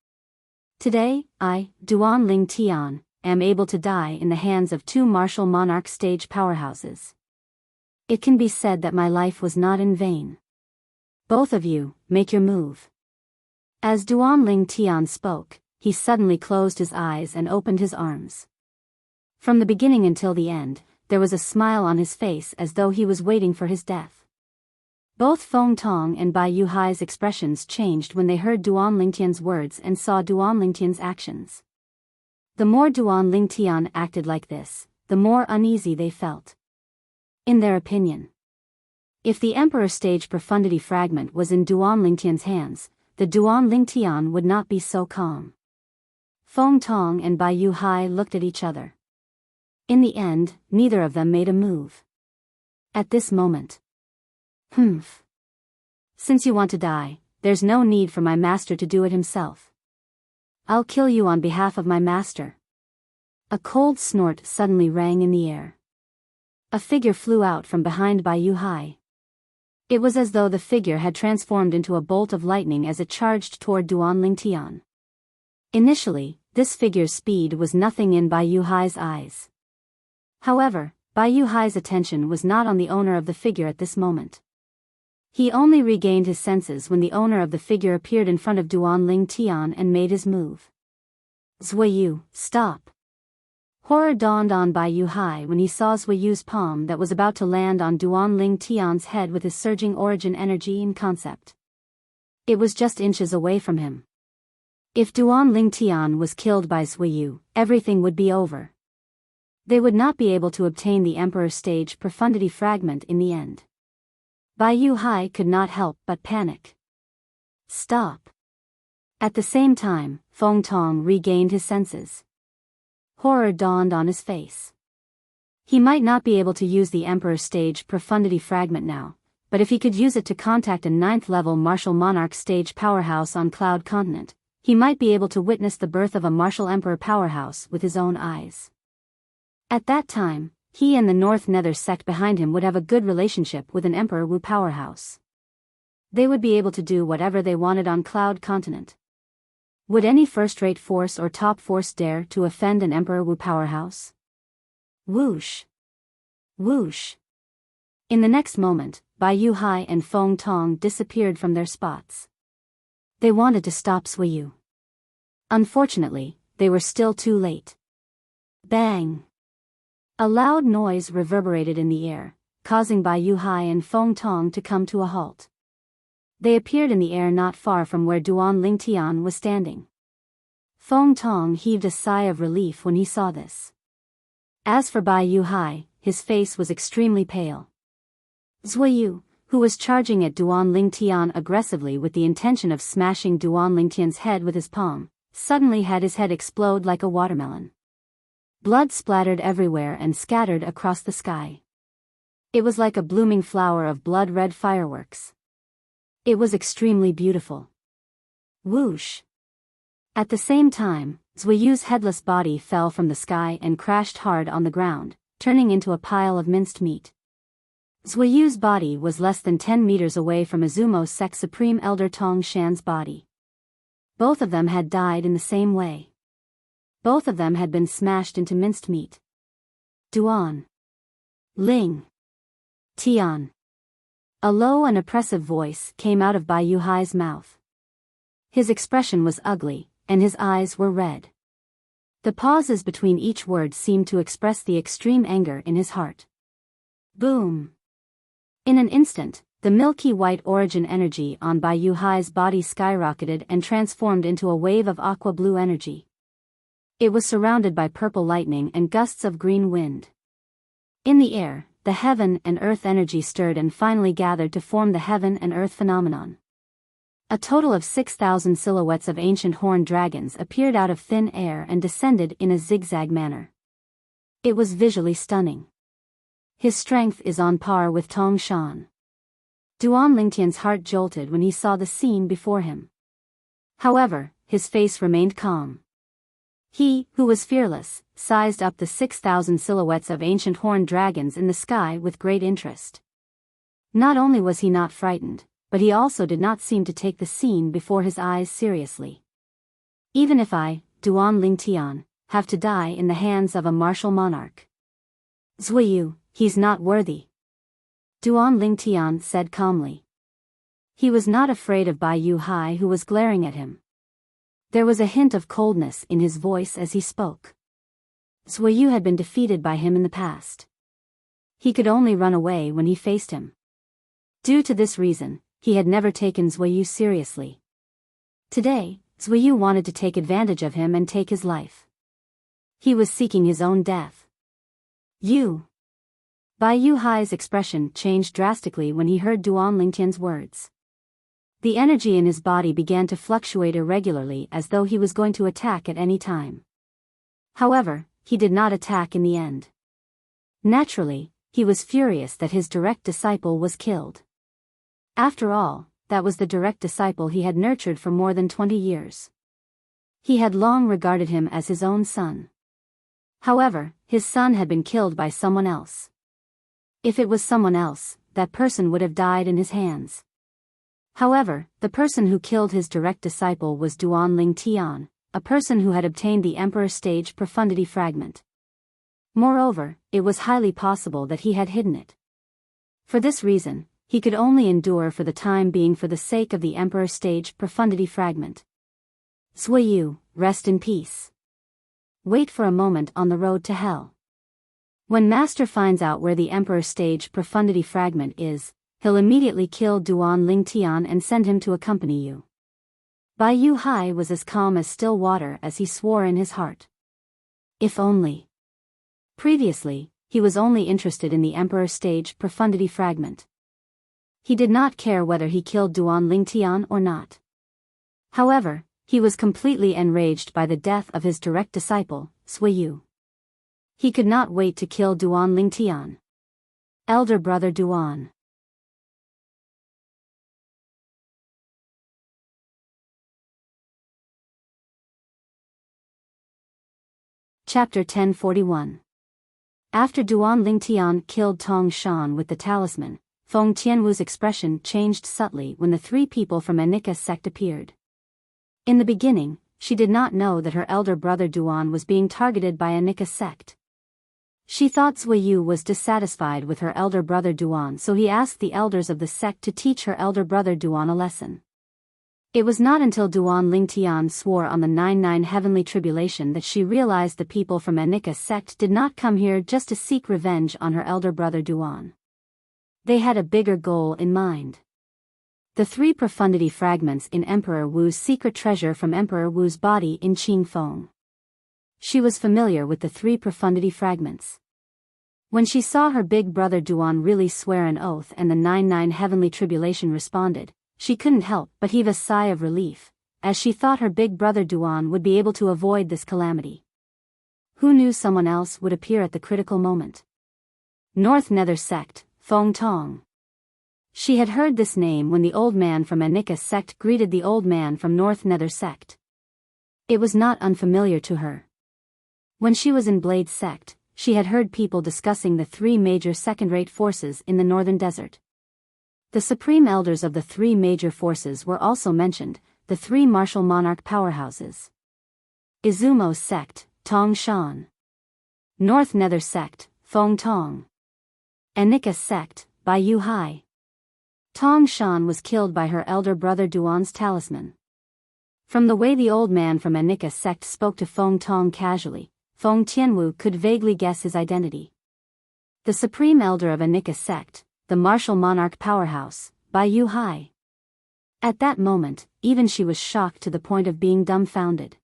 Today, I, Duan Lingtian, am able to die in the hands of two martial monarch stage powerhouses. It can be said that my life was not in vain. Both of you, make your move. As Duan Lingtian spoke, he suddenly closed his eyes and opened his arms. From the beginning until the end, there was a smile on his face as though he was waiting for his death. Both Feng Tong and Bai Yuhai's expressions changed when they heard Duan Lingtian's words and saw Duan Lingtian's actions. The more Duan Lingtian acted like this, the more uneasy they felt. In their opinion, If the Emperor Stage Profundity Fragment was in Duan Lingtian's hands, the Duan Lingtian would not be so calm. Feng Tong and Bai Yu Hai looked at each other. In the end, neither of them made a move. At this moment. Humph. Since you want to die, there's no need for my master to do it himself. I'll kill you on behalf of my master. A cold snort suddenly rang in the air. A figure flew out from behind Bai Yu Hai. It was as though the figure had transformed into a bolt of lightning as it charged toward Duan Lingtian. Initially, this figure's speed was nothing in Bai Yu Hai's eyes. However, Bai Yu Hai's attention was not on the owner of the figure at this moment. He only regained his senses when the owner of the figure appeared in front of Duan Lingtian and made his move. Zuiyu, stop! Horror dawned on Bai Yu Hai when he saw Zuiyu's palm that was about to land on Duan Lingtian's head with his surging origin energy and concept. It was just inches away from him. If Duan Lingtian was killed by Zuiyu, everything would be over. They would not be able to obtain the Emperor Stage Profundity Fragment in the end. Bai Yu Hai could not help but panic. Stop! At the same time, Feng Tong regained his senses. Horror dawned on his face. He might not be able to use the Emperor Stage Profundity Fragment now, but if he could use it to contact a 9th-level martial monarch stage powerhouse on Cloud Continent, he might be able to witness the birth of a martial emperor powerhouse with his own eyes. At that time, he and the North Nether sect behind him would have a good relationship with an Emperor Wu powerhouse. They would be able to do whatever they wanted on Cloud Continent. Would any first-rate force or top force dare to offend an Emperor Wu powerhouse? Whoosh! Whoosh! In the next moment, Bai Yu Hai and Feng Tong disappeared from their spots. They wanted to stop Zuiyu. Unfortunately, they were still too late. Bang! A loud noise reverberated in the air, causing Bai Yu Hai and Feng Tong to come to a halt. They appeared in the air not far from where Duan Lingtian was standing. Feng Tong heaved a sigh of relief when he saw this. As for Bai Yu Hai, his face was extremely pale. Zuiyu, who was charging at Duan Lingtian aggressively with the intention of smashing Duan Lingtian's head with his palm, suddenly had his head explode like a watermelon. Blood splattered everywhere and scattered across the sky. It was like a blooming flower of blood-red fireworks. It was extremely beautiful. Whoosh! At the same time, Zuiyu's headless body fell from the sky and crashed hard on the ground, turning into a pile of minced meat. Zuiyu's body was less than 10 meters away from Izumo Sect Supreme Elder Tong Shan's body. Both of them had died in the same way. Both of them had been smashed into minced meat. Duan Ling Tian. A low and oppressive voice came out of Bai Yu Hai's mouth. His expression was ugly, and his eyes were red. The pauses between each word seemed to express the extreme anger in his heart. Boom! In an instant, the milky white origin energy on Bai Yu Hai's body skyrocketed and transformed into a wave of aqua-blue energy. It was surrounded by purple lightning and gusts of green wind. In the air, the heaven and earth energy stirred and finally gathered to form the heaven and earth phenomenon. A total of 6,000 silhouettes of ancient horned dragons appeared out of thin air and descended in a zigzag manner. It was visually stunning. His strength is on par with Tong Shan. Duan Lingtian's heart jolted when he saw the scene before him. However, his face remained calm. He, who was fearless, sized up the 6,000 silhouettes of ancient horned dragons in the sky with great interest. Not only was he not frightened, but he also did not seem to take the scene before his eyes seriously. Even if I, Duan Lingtian, have to die in the hands of a martial monarch. Zuiyu, he's not worthy. Duan Lingtian said calmly. He was not afraid of Bai Yu Hai, who was glaring at him. There was a hint of coldness in his voice as he spoke. Zuiyu had been defeated by him in the past. He could only run away when he faced him. Due to this reason, he had never taken Zuiyu seriously. Today, Zuiyu wanted to take advantage of him and take his life. He was seeking his own death. You! Bai Yuhai's expression changed drastically when he heard Duan Lingtian's words. The energy in his body began to fluctuate irregularly as though he was going to attack at any time. However, he did not attack in the end. Naturally, he was furious that his direct disciple was killed. After all, that was the direct disciple he had nurtured for more than 20 years. He had long regarded him as his own son. However, his son had been killed by someone else. If it was someone else, that person would have died in his hands. However, the person who killed his direct disciple was Duan Lingtian, a person who had obtained the Emperor's Stage Profundity Fragment. Moreover, it was highly possible that he had hidden it. For this reason, he could only endure for the time being for the sake of the Emperor's Stage Profundity Fragment. Zuiyu, rest in peace. Wait for a moment on the road to hell. When Master finds out where the Emperor's Stage Profundity Fragment is, he'll immediately kill Duan Lingtian and send him to accompany you. Bai Yuhai was as calm as still water as he swore in his heart. If only. Previously, he was only interested in the Emperor's Stage Profundity Fragment. He did not care whether he killed Duan Lingtian or not. However, he was completely enraged by the death of his direct disciple, Zuiyu. He could not wait to kill Duan Lingtian. Elder brother Duan. Chapter 1041. After Duan Lingtian killed Tong Shan with the talisman, Feng Tianwu's expression changed subtly when the three people from Anika sect appeared. In the beginning, she did not know that her elder brother Duan was being targeted by Anika sect. She thought Zuiyu was dissatisfied with her elder brother Duan, so he asked the elders of the sect to teach her elder brother Duan a lesson. It was not until Duan Lingtian swore on the 99 heavenly tribulation that she realized the people from Anika sect did not come here just to seek revenge on her elder brother Duan. They had a bigger goal in mind. The 3 profundity fragments in Emperor Wu's secret treasure from Emperor Wu's body in Qingfeng. She was familiar with the 3 profundity fragments. When she saw her big brother Duan really swear an oath and the 99 heavenly tribulation responded, she couldn't help but heave a sigh of relief, as she thought her big brother Duan would be able to avoid this calamity. Who knew someone else would appear at the critical moment? North Nether Sect, Feng Tong. She had heard this name when the old man from Anika sect greeted the old man from North Nether sect. It was not unfamiliar to her. When she was in Blade sect, she had heard people discussing the 3 major second-rate forces in the northern desert. The supreme elders of the 3 major forces were also mentioned, the 3 martial monarch powerhouses. Izumo sect, Tong Shan. North Nether sect, Feng Tong. Anika sect, Bai Yuhai. Tong Shan was killed by her elder brother Duan's talisman. From the way the old man from Anika sect spoke to Feng Tong casually, Feng Tianwu could vaguely guess his identity. The supreme elder of Anika sect, the martial monarch powerhouse, Bai Yuhai. At that moment, even she was shocked to the point of being dumbfounded.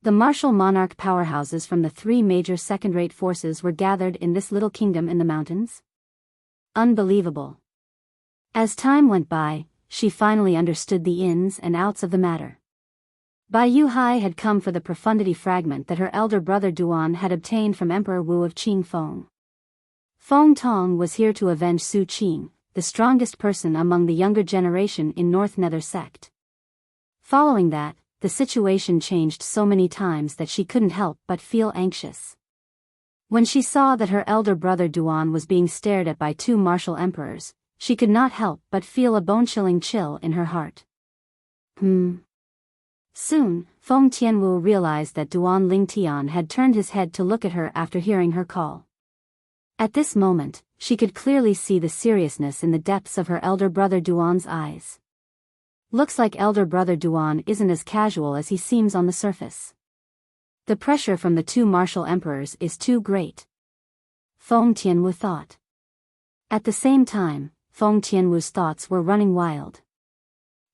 The martial monarch powerhouses from the 3 major second-rate forces were gathered in this little kingdom in the mountains? Unbelievable. As time went by, she finally understood the ins and outs of the matter. Bai Yuhai had come for the profundity fragment that her elder brother Duan had obtained from Emperor Wu of Qingfeng. Feng Tong was here to avenge Su Qing, the strongest person among the younger generation in North Nether sect. Following that, the situation changed so many times that she couldn't help but feel anxious. When she saw that her elder brother Duan was being stared at by 2 martial emperors, she could not help but feel a bone-chilling chill in her heart. Soon, Feng Tianwu realized that Duan Lingtian had turned his head to look at her after hearing her call. At this moment, she could clearly see the seriousness in the depths of her elder brother Duan's eyes. Looks like elder brother Duan isn't as casual as he seems on the surface. The pressure from the 2 martial emperors is too great. Feng Tianwu thought. At the same time, Feng Tianwu's thoughts were running wild.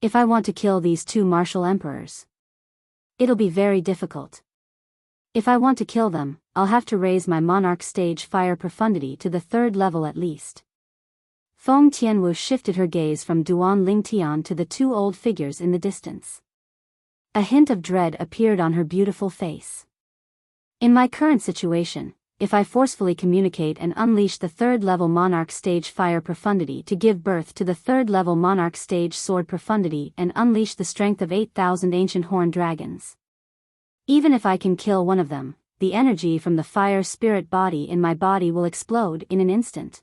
If I want to kill these 2 martial emperors, it'll be very difficult. If I want to kill them, I'll have to raise my monarch stage fire profundity to the 3rd level at least. Feng Tianwu shifted her gaze from Duan Lingtian to the 2 old figures in the distance. A hint of dread appeared on her beautiful face. In my current situation, if I forcefully communicate and unleash the 3rd level monarch stage fire profundity to give birth to the 3rd level monarch stage sword profundity and unleash the strength of 8,000 ancient horned dragons. Even if I can kill one of them, the energy from the fire spirit body in my body will explode in an instant.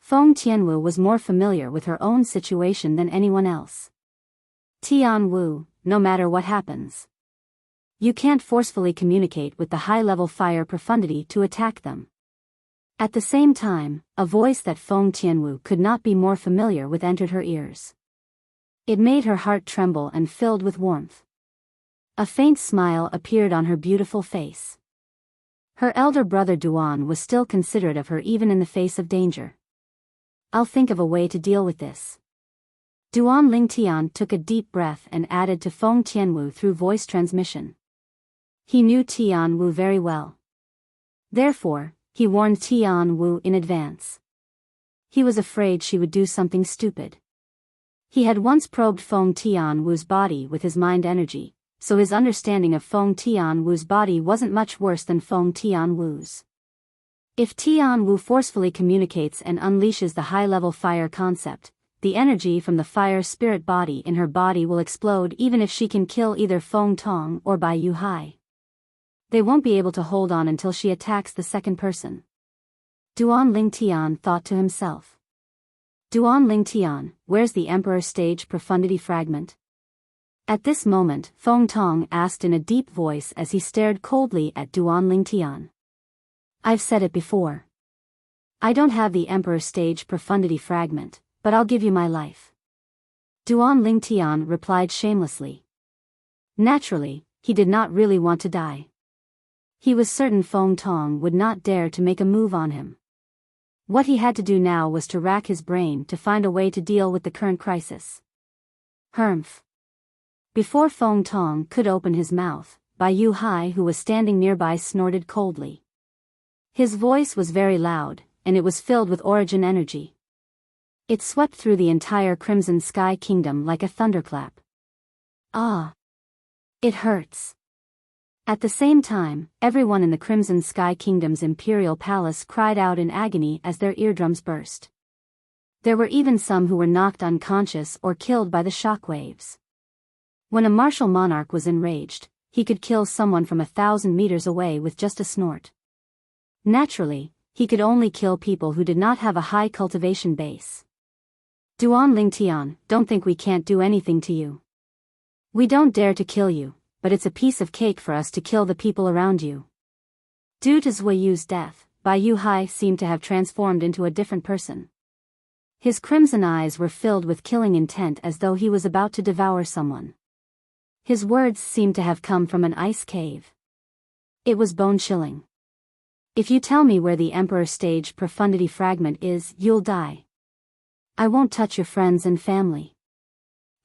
Feng Tianwu was more familiar with her own situation than anyone else. Tianwu, no matter what happens, you can't forcefully communicate with the high-level fire profundity to attack them. At the same time, a voice that Feng Tianwu could not be more familiar with entered her ears. It made her heart tremble and filled with warmth. A faint smile appeared on her beautiful face. Her elder brother Duan was still considerate of her even in the face of danger. I'll think of a way to deal with this. Duan Lingtian took a deep breath and added to Feng Tianwu through voice transmission. He knew Tianwu very well. Therefore, he warned Tianwu in advance. He was afraid she would do something stupid. He had once probed Feng Tianwu's body with his mind energy, so his understanding of Feng Tianwu's body wasn't much worse than Feng Tianwu's. If Tianwu forcefully communicates and unleashes the high-level fire concept, the energy from the fire spirit body in her body will explode even if she can kill either Feng Tong or Bai Yuhai. They won't be able to hold on until she attacks the second person. Duan Lingtian thought to himself. Duan Lingtian, where's the Emperor stage profundity fragment? At this moment, Feng Tong asked in a deep voice as he stared coldly at Duan Lingtian. I've said it before. I don't have the Emperor stage profundity fragment, but I'll give you my life. Duan Lingtian replied shamelessly. Naturally, he did not really want to die. He was certain Feng Tong would not dare to make a move on him. What he had to do now was to rack his brain to find a way to deal with the current crisis. Humph. Before Feng Tong could open his mouth, Bai Yuhai, who was standing nearby, snorted coldly. His voice was very loud, and it was filled with origin energy. It swept through the entire Crimson Sky Kingdom like a thunderclap. Ah! It hurts. At the same time, everyone in the Crimson Sky Kingdom's imperial palace cried out in agony as their eardrums burst. There were even some who were knocked unconscious or killed by the shockwaves. When a martial monarch was enraged, he could kill someone from 1,000 meters away with just a snort. Naturally, he could only kill people who did not have a high cultivation base. Duan Lingtian, don't think we can't do anything to you. We don't dare to kill you, but it's a piece of cake for us to kill the people around you. Due to Zuiyu's death, Bai Yuhai seemed to have transformed into a different person. His crimson eyes were filled with killing intent as though he was about to devour someone. His words seemed to have come from an ice cave. It was bone-chilling. If you tell me where the Emperor stage profundity fragment is, you'll die. I won't touch your friends and family.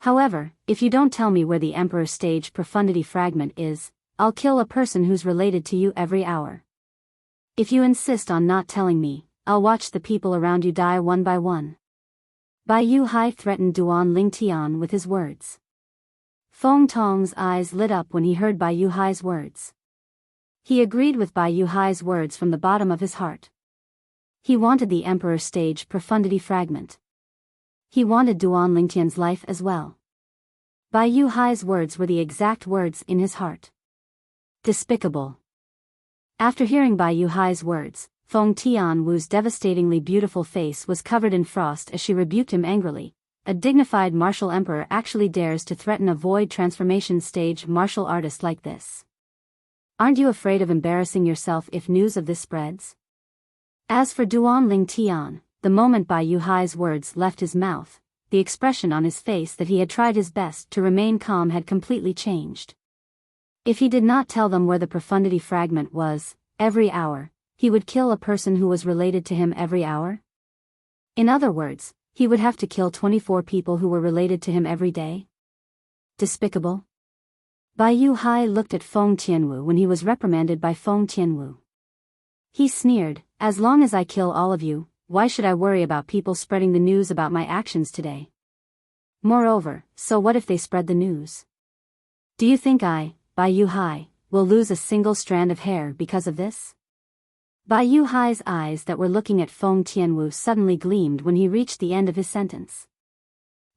However, if you don't tell me where the Emperor stage profundity fragment is, I'll kill a person who's related to you every hour. If you insist on not telling me, I'll watch the people around you die one by one. Bai Yuhai threatened Duan Lingtian with his words. Feng Tong's eyes lit up when he heard Bai Yuhai's words. He agreed with Bai Yuhai's words from the bottom of his heart. He wanted the Emperor stage profundity fragment. He wanted Duan Lingtian's life as well. Bai Yuhai's words were the exact words in his heart. Despicable. After hearing Bai Yuhai's words, Feng Tianwu's devastatingly beautiful face was covered in frost as she rebuked him angrily. A dignified martial emperor actually dares to threaten a void transformation stage martial artist like this. Aren't you afraid of embarrassing yourself if news of this spreads? As for Duan Lingtian, the moment Bai Yuhai's words left his mouth, the expression on his face that he had tried his best to remain calm had completely changed. If he did not tell them where the profundity fragment was, every hour, he would kill a person who was related to him every hour? In other words, he would have to kill 24 people who were related to him every day? Despicable. Bai Yuhai looked at Feng Tianwu when he was reprimanded by Feng Tianwu. He sneered, "As long as I kill all of you, why should I worry about people spreading the news about my actions today? Moreover, so what if they spread the news? Do you think I, Bai Yuhai, will lose a single strand of hair because of this?" Bai Yuhai's eyes that were looking at Feng Tianwu suddenly gleamed when he reached the end of his sentence.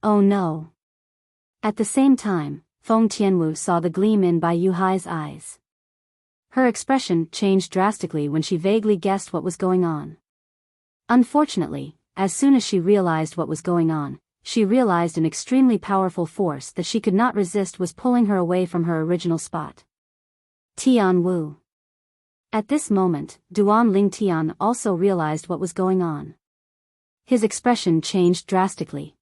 Oh no. At the same time, Feng Tianwu saw the gleam in Bai Yuhai's eyes. Her expression changed drastically when she vaguely guessed what was going on. Unfortunately, as soon as she realized what was going on, she realized an extremely powerful force that she could not resist was pulling her away from her original spot. Tian Wu. At this moment, Duan Ling Tian also realized what was going on. His expression changed drastically.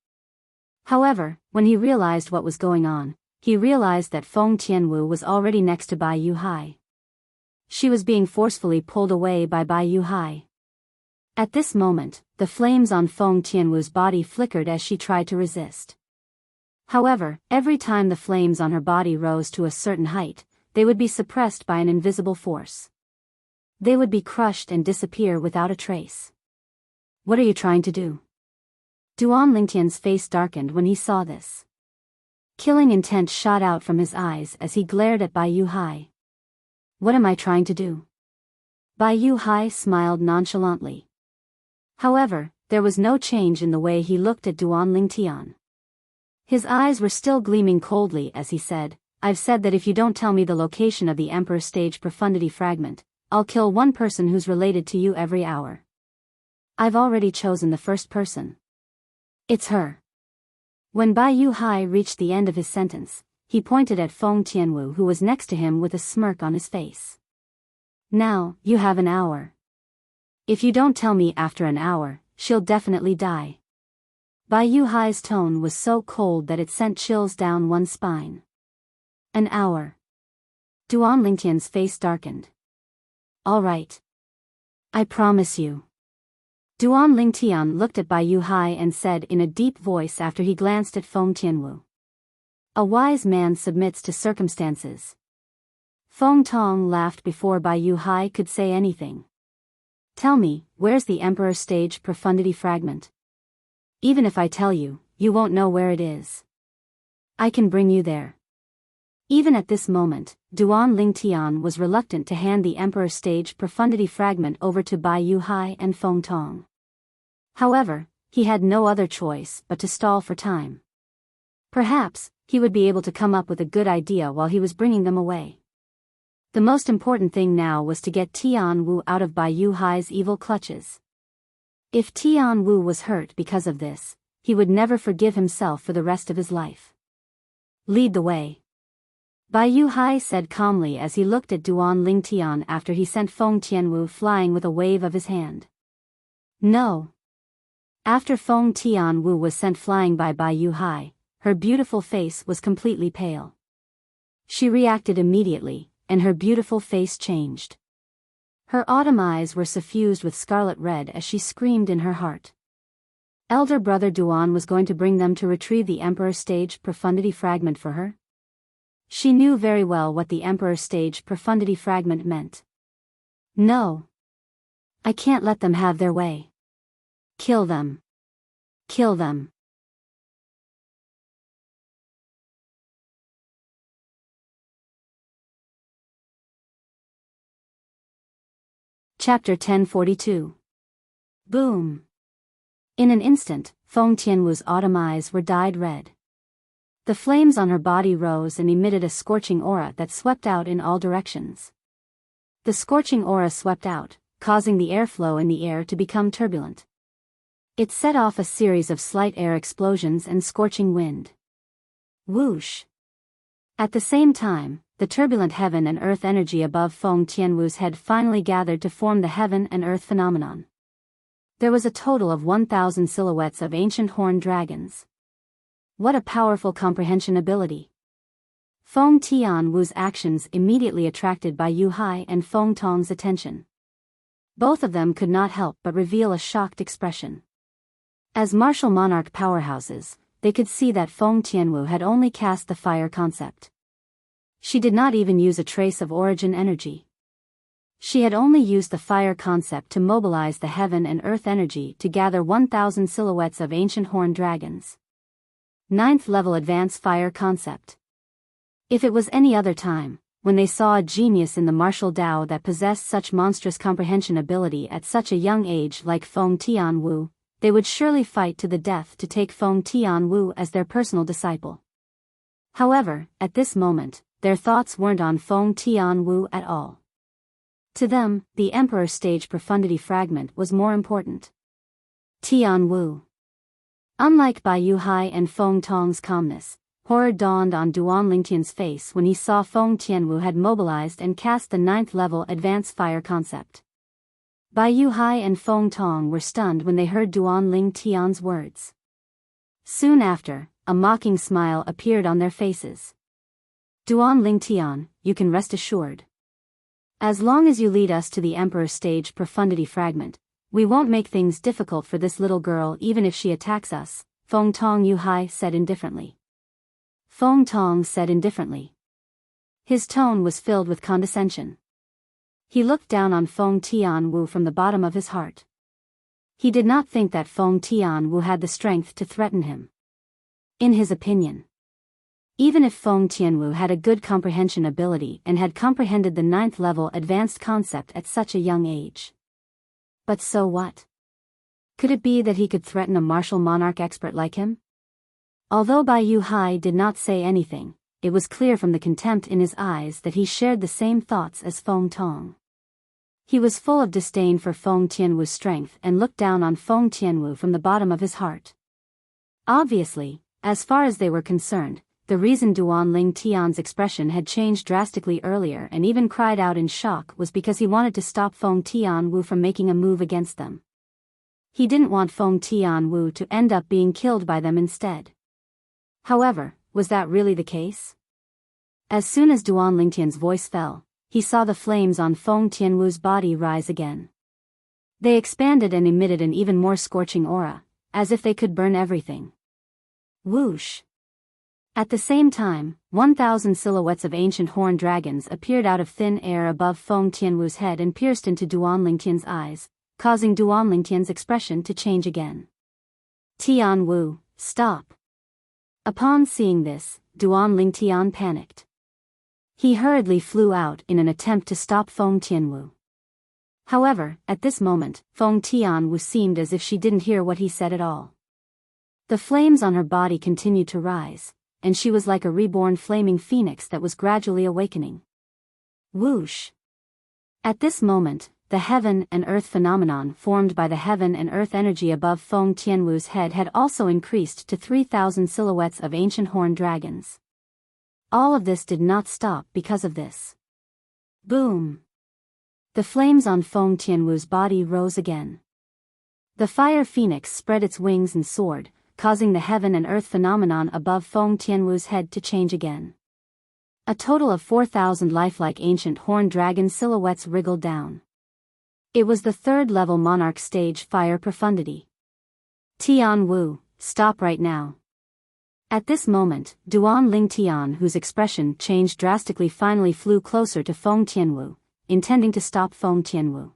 However, when he realized what was going on, he realized that Feng Tianwu was already next to Bai Yuhai. She was being forcefully pulled away by Bai Yuhai. At this moment, the flames on Feng Tianwu's body flickered as she tried to resist. However, every time the flames on her body rose to a certain height, they would be suppressed by an invisible force. They would be crushed and disappear without a trace. What are you trying to do? Duan Lingtian's face darkened when he saw this. Killing intent shot out from his eyes as he glared at Bai Yuhai. What am I trying to do? Bai Yuhai smiled nonchalantly. However, there was no change in the way he looked at Duan Lingtian. His eyes were still gleaming coldly as he said, "I've said that if you don't tell me the location of the Emperor Stage Profundity Fragment, I'll kill one person who's related to you every hour. I've already chosen the first person. It's her." When Bai Yuhai reached the end of his sentence, he pointed at Feng Tianwu who was next to him with a smirk on his face. "Now, you have an hour. If you don't tell me after an hour, she'll definitely die." Bai Yuhai's tone was so cold that it sent chills down one's spine. An hour. Duan Lingtian's face darkened. "All right. I promise you." Duan Lingtian looked at Bai Yuhai and said in a deep voice after he glanced at Feng Tianwu. "A wise man submits to circumstances." Feng Tong laughed before Bai Yuhai could say anything. "Tell me, where's the Emperor Stage Profundity Fragment? Even if I tell you, you won't know where it is. I can bring you there." Even at this moment, Duan Lingtian was reluctant to hand the Emperor Stage Profundity Fragment over to Bai Yuhai and Feng Tong. However, he had no other choice but to stall for time. Perhaps, he would be able to come up with a good idea while he was bringing them away. The most important thing now was to get Tian Wu out of Bai Yuhai's evil clutches. If Tian Wu was hurt because of this, he would never forgive himself for the rest of his life. "Lead the way," Bai Yuhai said calmly as he looked at Duan Lingtian after he sent Feng Tianwu flying with a wave of his hand. "No." After Feng Tianwu was sent flying by Bai Yuhai, her beautiful face was completely pale. She reacted immediately, and her beautiful face changed. Her autumn eyes were suffused with scarlet red as she screamed in her heart. Elder brother Duan was going to bring them to retrieve the Emperor Stage Profundity Fragment for her? She knew very well what the Emperor Stage Profundity Fragment meant. "No. I can't let them have their way. Kill them. Kill them." Chapter 1042. Boom. In an instant, Feng Tianwu's autumn eyes were dyed red. The flames on her body rose and emitted a scorching aura that swept out in all directions. The scorching aura swept out, causing the airflow in the air to become turbulent. It set off a series of slight air explosions and scorching wind. Whoosh! At the same time, the turbulent heaven and earth energy above Feng Tianwu's head finally gathered to form the heaven and earth phenomenon. There was a total of 1,000 silhouettes of ancient horned dragons. What a powerful comprehension ability! Feng Tianwu's actions immediately attracted Bai Yuhai and Feng Tong's attention. Both of them could not help but reveal a shocked expression. As martial monarch powerhouses, they could see that Feng Tianwu had only cast the fire concept. She did not even use a trace of origin energy. She had only used the fire concept to mobilize the heaven and earth energy to gather 1,000 silhouettes of ancient horned dragons. 9th level advanced fire concept. If it was any other time, when they saw a genius in the martial Tao that possessed such monstrous comprehension ability at such a young age like Feng Tianwu, they would surely fight to the death to take Feng Tianwu as their personal disciple. However, at this moment, their thoughts weren't on Feng Tianwu at all. To them, the Emperor Stage Profundity Fragment was more important. Tianwu. Unlike Biyao Hai and Feng Tong's calmness, horror dawned on Duan Lingtian's face when he saw Feng Tianwu had mobilized and cast the 9th level advanced fire concept. Biyao Hai and Feng Tong were stunned when they heard Duan Lingtian's words. Soon after, a mocking smile appeared on their faces. Duan Lingtian, you can rest assured. As long as you lead us to the Emperor Stage Profundity Fragment, we won't make things difficult for this little girl even if she attacks us, Feng Tong Yuhai said indifferently. Feng Tong said indifferently. His tone was filled with condescension. He looked down on Feng Tianwu from the bottom of his heart. He did not think that Feng Tianwu had the strength to threaten him. In his opinion, even if Feng Tianwu had a good comprehension ability and had comprehended the 9th level advanced concept at such a young age. But so what? Could it be that he could threaten a martial monarch expert like him? Although Biyao Hai did not say anything, it was clear from the contempt in his eyes that he shared the same thoughts as Feng Tong. He was full of disdain for Feng Tianwu's strength and looked down on Feng Tianwu from the bottom of his heart. Obviously, as far as they were concerned, the reason Duan Lingtian's expression had changed drastically earlier and even cried out in shock was because he wanted to stop Feng Tianwu from making a move against them. He didn't want Feng Tianwu to end up being killed by them instead. However, was that really the case? As soon as Duan Lingtian's voice fell, he saw the flames on Feng Tianwu's body rise again. They expanded and emitted an even more scorching aura, as if they could burn everything. Whoosh! At the same time, 1,000 silhouettes of ancient horned dragons appeared out of thin air above Feng Tianwu's head and pierced into Duan Lingtian's eyes, causing Duan Lingtian's expression to change again. Tianwu, stop! Upon seeing this, Duan Lingtian panicked. He hurriedly flew out in an attempt to stop Feng Tianwu. However, at this moment, Feng Tianwu seemed as if she didn't hear what he said at all. The flames on her body continued to rise, and she was like a reborn flaming phoenix that was gradually awakening. Whoosh! At this moment, the heaven and earth phenomenon formed by the heaven and earth energy above Feng Tianwu's head had also increased to 3,000 silhouettes of ancient horned dragons. All of this did not stop because of this. Boom! The flames on Feng Tianwu's body rose again. The fire phoenix spread its wings and soared, causing the heaven and earth phenomenon above Feng Tianwu's head to change again. A total of 4,000 lifelike ancient horned dragon silhouettes wriggled down. It was the 3rd level monarch stage fire profundity. Tianwu, stop right now. At this moment, Duan Lingtian, whose expression changed drastically, finally flew closer to Feng Tianwu, intending to stop Feng Tianwu.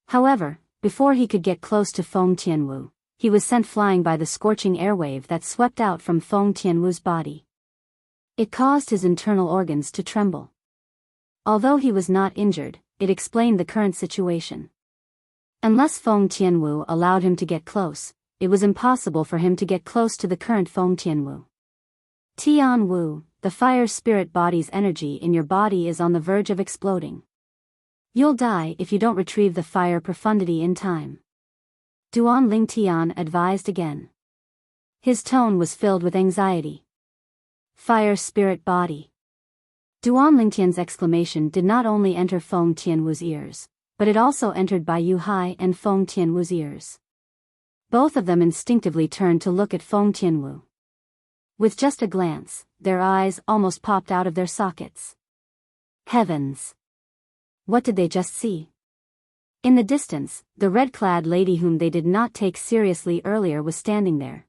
However, before he could get close to Feng Tianwu, he was sent flying by the scorching airwave that swept out from Feng Tianwu's body. It caused his internal organs to tremble. Although he was not injured, it explained the current situation. Unless Feng Tianwu allowed him to get close, it was impossible for him to get close to the current Feng Tianwu. Tianwu, the fire spirit body's energy in your body is on the verge of exploding. You'll die if you don't retrieve the fire profundity in time. Duan Lingtian advised again. His tone was filled with anxiety. Fire spirit body. Duan Lingtian's exclamation did not only enter Feng Tianwu's ears, but it also entered Biyao Hai and Feng Tianwu's ears. Both of them instinctively turned to look at Feng Tianwu. With just a glance, their eyes almost popped out of their sockets. Heavens! What did they just see? In the distance, the red-clad lady whom they did not take seriously earlier was standing there.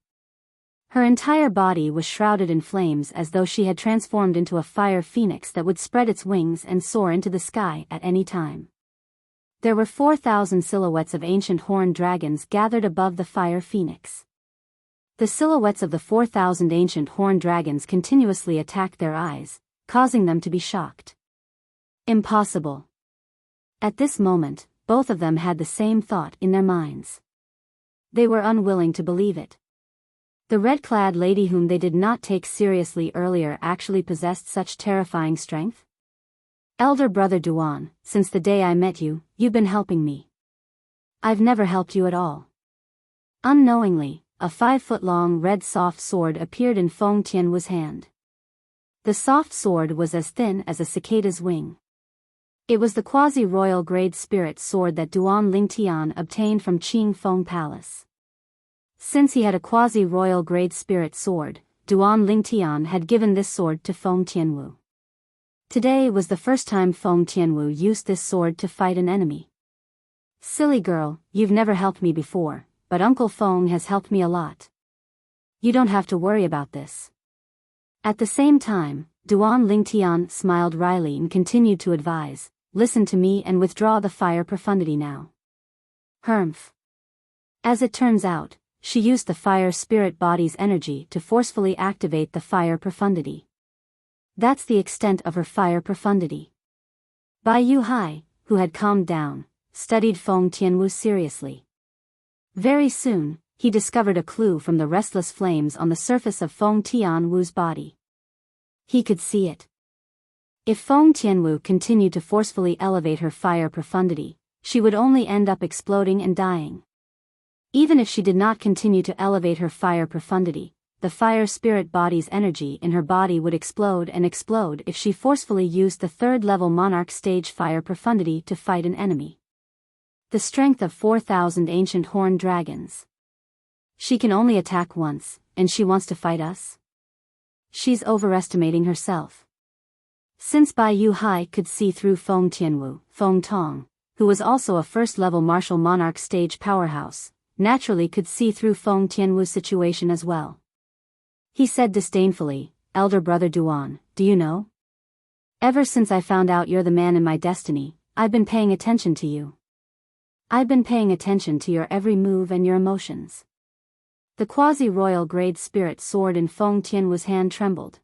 Her entire body was shrouded in flames as though she had transformed into a fire phoenix that would spread its wings and soar into the sky at any time. There were 4,000 silhouettes of ancient horned dragons gathered above the fire phoenix. The silhouettes of the 4,000 ancient horned dragons continuously attacked their eyes, causing them to be shocked. Impossible. At this moment, both of them had the same thought in their minds. They were unwilling to believe it. The red-clad lady whom they did not take seriously earlier actually possessed such terrifying strength? Elder brother Duan, since the day I met you, you've been helping me. I've never helped you at all. Unknowingly, a 5-foot-long red soft sword appeared in Feng Tianwu's hand. The soft sword was as thin as a cicada's wing. It was the quasi-royal grade spirit sword that Duan Lingtian obtained from Qing Feng Palace. Since he had a quasi-royal grade spirit sword, Duan Lingtian had given this sword to Feng Tianwu. Today was the first time Feng Tianwu used this sword to fight an enemy. Silly girl, you've never helped me before, but Uncle Feng has helped me a lot. You don't have to worry about this. At the same time, Duan Lingtian smiled wryly and continued to advise, listen to me and withdraw the fire profundity now. Humph. As it turns out, she used the fire spirit body's energy to forcefully activate the fire profundity. That's the extent of her fire profundity. Biyao Hai, who had calmed down, studied Feng Tianwu seriously. Very soon, he discovered a clue from the restless flames on the surface of Feng Tianwu's body. He could see it. If Feng Tianwu continued to forcefully elevate her fire profundity, she would only end up exploding and dying. Even if she did not continue to elevate her fire profundity, the fire spirit body's energy in her body would explode and explode if she forcefully used the 3rd-level monarch stage fire profundity to fight an enemy. The strength of 4,000 ancient horned dragons. She can only attack once, and she wants to fight us? She's overestimating herself. Since Biyao Hai could see through Feng Tianwu, Feng Tong, who was also a 1st-level martial monarch stage powerhouse, naturally could see through Feng Tianwu's situation as well. He said disdainfully, Elder brother Duan, do you know? Ever since I found out you're the man in my destiny, I've been paying attention to you. I've been paying attention to your every move and your emotions. The quasi-royal grade spirit sword in Feng Tianwu's hand trembled.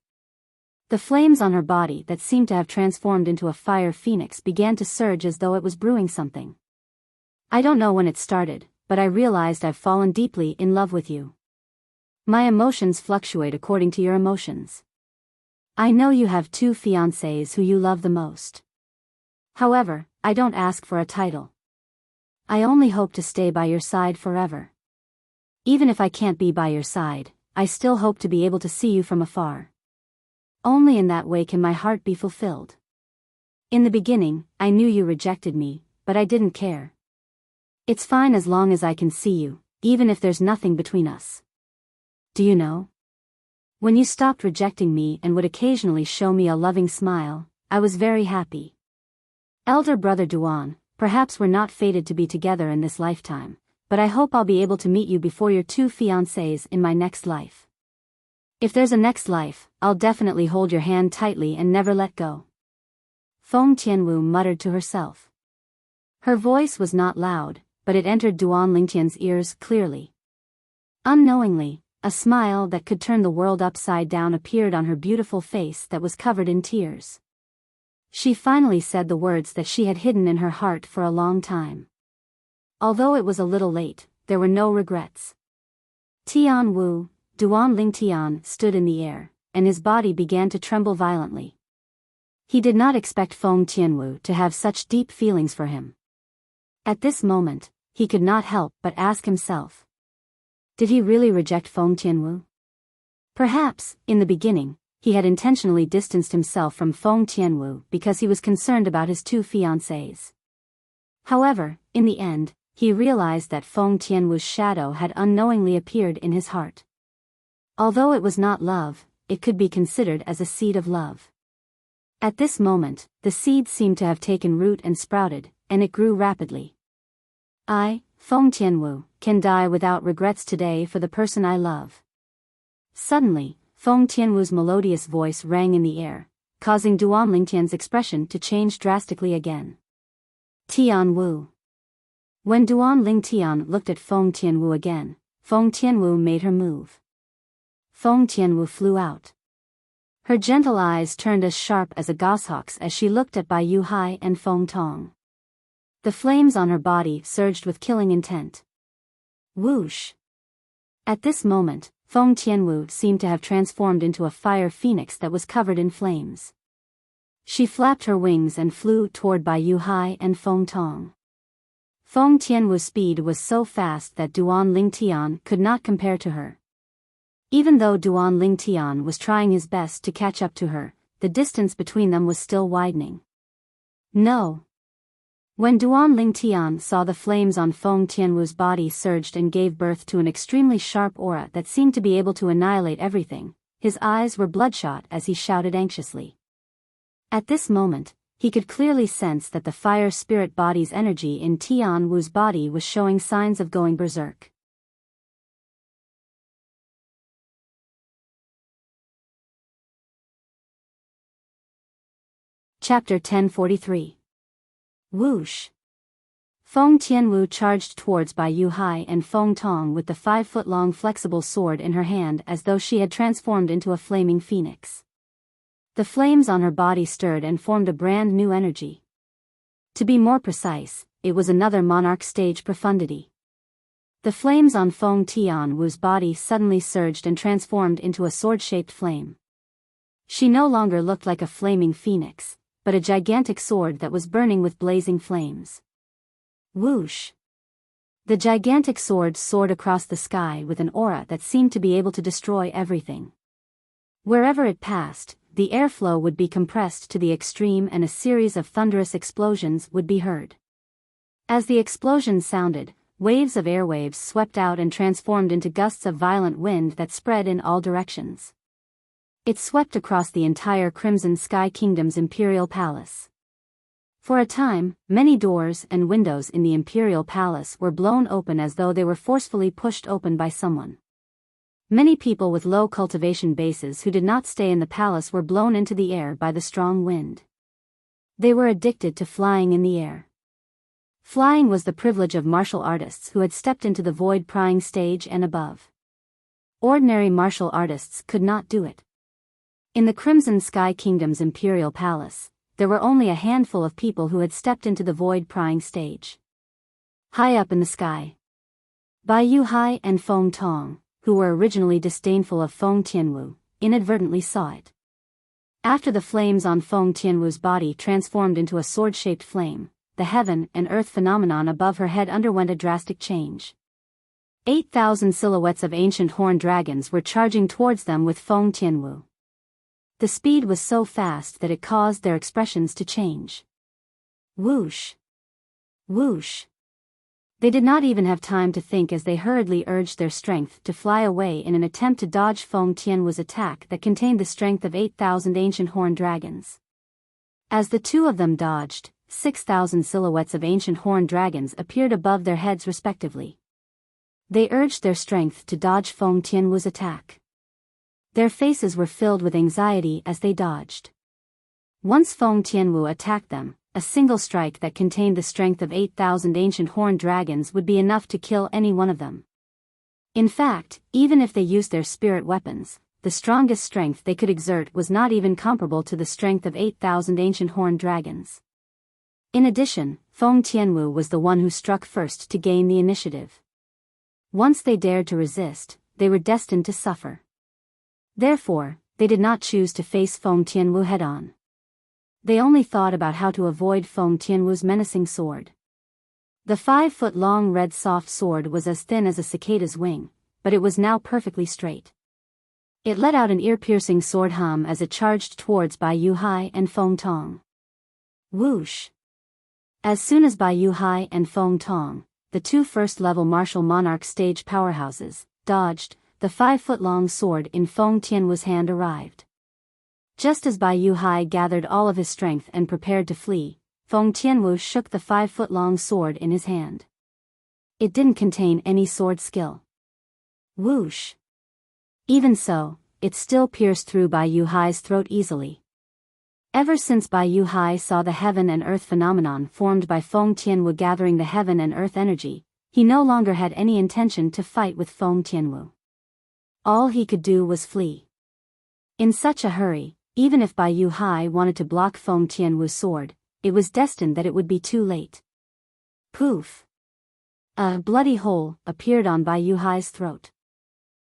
The flames on her body that seemed to have transformed into a fire phoenix began to surge as though it was brewing something. I don't know when it started, but I realized I've fallen deeply in love with you. My emotions fluctuate according to your emotions. I know you have 2 fiancés who you love the most. However, I don't ask for a title. I only hope to stay by your side forever. Even if I can't be by your side, I still hope to be able to see you from afar. Only in that way can my heart be fulfilled. In the beginning, I knew you rejected me, but I didn't care. It's fine as long as I can see you, even if there's nothing between us. Do you know? When you stopped rejecting me and would occasionally show me a loving smile, I was very happy. Elder brother Duan, perhaps we're not fated to be together in this lifetime, but I hope I'll be able to meet you before your 2 fiancés in my next life. If there's a next life, I'll definitely hold your hand tightly and never let go. Feng Tianwu muttered to herself. Her voice was not loud, but it entered Duan Lingtian's ears clearly. Unknowingly, a smile that could turn the world upside down appeared on her beautiful face that was covered in tears. She finally said the words that she had hidden in her heart for a long time. Although it was a little late, there were no regrets. Tian Wu, Duan Lingtian stood in the air, and his body began to tremble violently. He did not expect Feng Tianwu to have such deep feelings for him. At this moment, he could not help but ask himself. Did he really reject Feng Tianwu? Perhaps, in the beginning, he had intentionally distanced himself from Feng Tianwu because he was concerned about his 2 fiancés. However, in the end, he realized that Feng Tianwu's shadow had unknowingly appeared in his heart. Although it was not love, it could be considered as a seed of love. At this moment, the seed seemed to have taken root and sprouted, and it grew rapidly. I, Feng Tianwu, can die without regrets today for the person I love. Suddenly, Feng Tianwu's melodious voice rang in the air, causing Duan Lingtian's expression to change drastically again. Tian Wu. When Duan Lingtian looked at Feng Tianwu again, Feng Tianwu made her move. Feng Tianwu flew out. Her gentle eyes turned as sharp as a goshawk's as she looked at Bai Yu Hai and Feng Tong. The flames on her body surged with killing intent. Whoosh! At this moment, Feng Tianwu seemed to have transformed into a fire phoenix that was covered in flames. She flapped her wings and flew toward Bai Yu Hai and Feng Tong. Feng Tianwu's speed was so fast that Duan Lingtian could not compare to her. Even though Duan Lingtian was trying his best to catch up to her, the distance between them was still widening. No! When Duan Lingtian saw the flames on Feng Tianwu's body surged and gave birth to an extremely sharp aura that seemed to be able to annihilate everything, his eyes were bloodshot as he shouted anxiously. At this moment, he could clearly sense that the fire spirit body's energy in Tian Wu's body was showing signs of going berserk. Chapter 1043. Whoosh! Feng Tianwu charged towards Bai Yu Hai and Feng Tong with the 5-foot-long flexible sword in her hand as though she had transformed into a flaming phoenix. The flames on her body stirred and formed a brand new energy. To be more precise, it was another monarch stage profundity. The flames on Feng Tianwu's body suddenly surged and transformed into a sword-shaped flame. She no longer looked like a flaming phoenix, but a gigantic sword that was burning with blazing flames. Whoosh! The gigantic sword soared across the sky with an aura that seemed to be able to destroy everything. Wherever it passed, the airflow would be compressed to the extreme and a series of thunderous explosions would be heard. As the explosions sounded, waves of airwaves swept out and transformed into gusts of violent wind that spread in all directions. It swept across the entire Crimson Sky Kingdom's imperial palace. For a time, many doors and windows in the imperial palace were blown open as though they were forcefully pushed open by someone. Many people with low cultivation bases who did not stay in the palace were blown into the air by the strong wind. They were addicted to flying in the air. Flying was the privilege of martial artists who had stepped into the void prying stage and above. Ordinary martial artists could not do it. In the Crimson Sky Kingdom's imperial palace, there were only a handful of people who had stepped into the void prying stage. High up in the sky, Bai Yu Hai and Feng Tong, who were originally disdainful of Feng Tianwu, inadvertently saw it. After the flames on Feng Tianwu's body transformed into a sword-shaped flame, the heaven and earth phenomenon above her head underwent a drastic change. 8,000 silhouettes of ancient horned dragons were charging towards them with Feng Tianwu. The speed was so fast that it caused their expressions to change. Whoosh! Whoosh! They did not even have time to think as they hurriedly urged their strength to fly away in an attempt to dodge Feng Tianwu's attack that contained the strength of 8,000 ancient horned dragons. As the two of them dodged, 6,000 silhouettes of ancient horned dragons appeared above their heads respectively. They urged their strength to dodge Feng Tianwu's attack. Their faces were filled with anxiety as they dodged. Once Feng Tianwu attacked them, a single strike that contained the strength of 8,000 ancient horned dragons would be enough to kill any one of them. In fact, even if they used their spirit weapons, the strongest strength they could exert was not even comparable to the strength of 8,000 ancient horned dragons. In addition, Feng Tianwu was the one who struck first to gain the initiative. Once they dared to resist, they were destined to suffer. Therefore, they did not choose to face Feng Tianwu head-on. They only thought about how to avoid Feng Tianwu's menacing sword. The 5-foot-long red soft sword was as thin as a cicada's wing, but it was now perfectly straight. It let out an ear-piercing sword hum as it charged towards Bai Yu Hai and Feng Tong. Whoosh! As soon as Bai Yu Hai and Feng Tong, the two first-level martial monarch stage powerhouses, dodged, the 5-foot-long sword in Feng Tianwu's hand arrived. Just as Bai Yu Hai gathered all of his strength and prepared to flee, Feng Tianwu shook the 5-foot-long sword in his hand. It didn't contain any sword skill. Whoosh! Even so, it still pierced through Bai Yuhai's throat easily. Ever since Bai Yuhai saw the heaven and earth phenomenon formed by Feng Tianwu gathering the heaven and earth energy, he no longer had any intention to fight with Feng Tianwu. All he could do was flee. In such a hurry, even if Bai Yuhai wanted to block Feng Tianwu's sword, it was destined that it would be too late. Poof! A bloody hole appeared on Bai Yuhai's throat.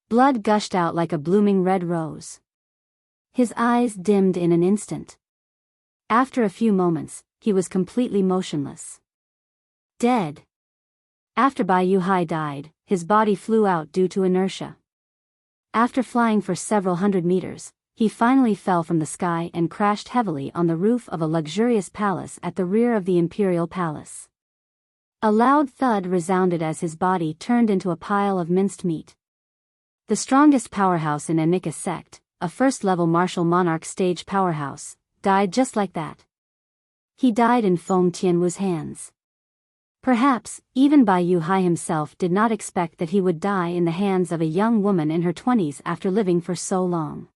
Blood gushed out like a blooming red rose. His eyes dimmed in an instant. After a few moments, he was completely motionless. Dead. After Bai Yuhai died, his body flew out due to inertia. After flying for several hundred meters, he finally fell from the sky and crashed heavily on the roof of a luxurious palace at the rear of the imperial palace. A loud thud resounded as his body turned into a pile of minced meat. The strongest powerhouse in Anika sect, a first-level martial monarch stage powerhouse, died just like that. He died in Feng Tianwu's hands. Perhaps, even Bai Yuhai himself did not expect that he would die in the hands of a young woman in her 20s after living for so long.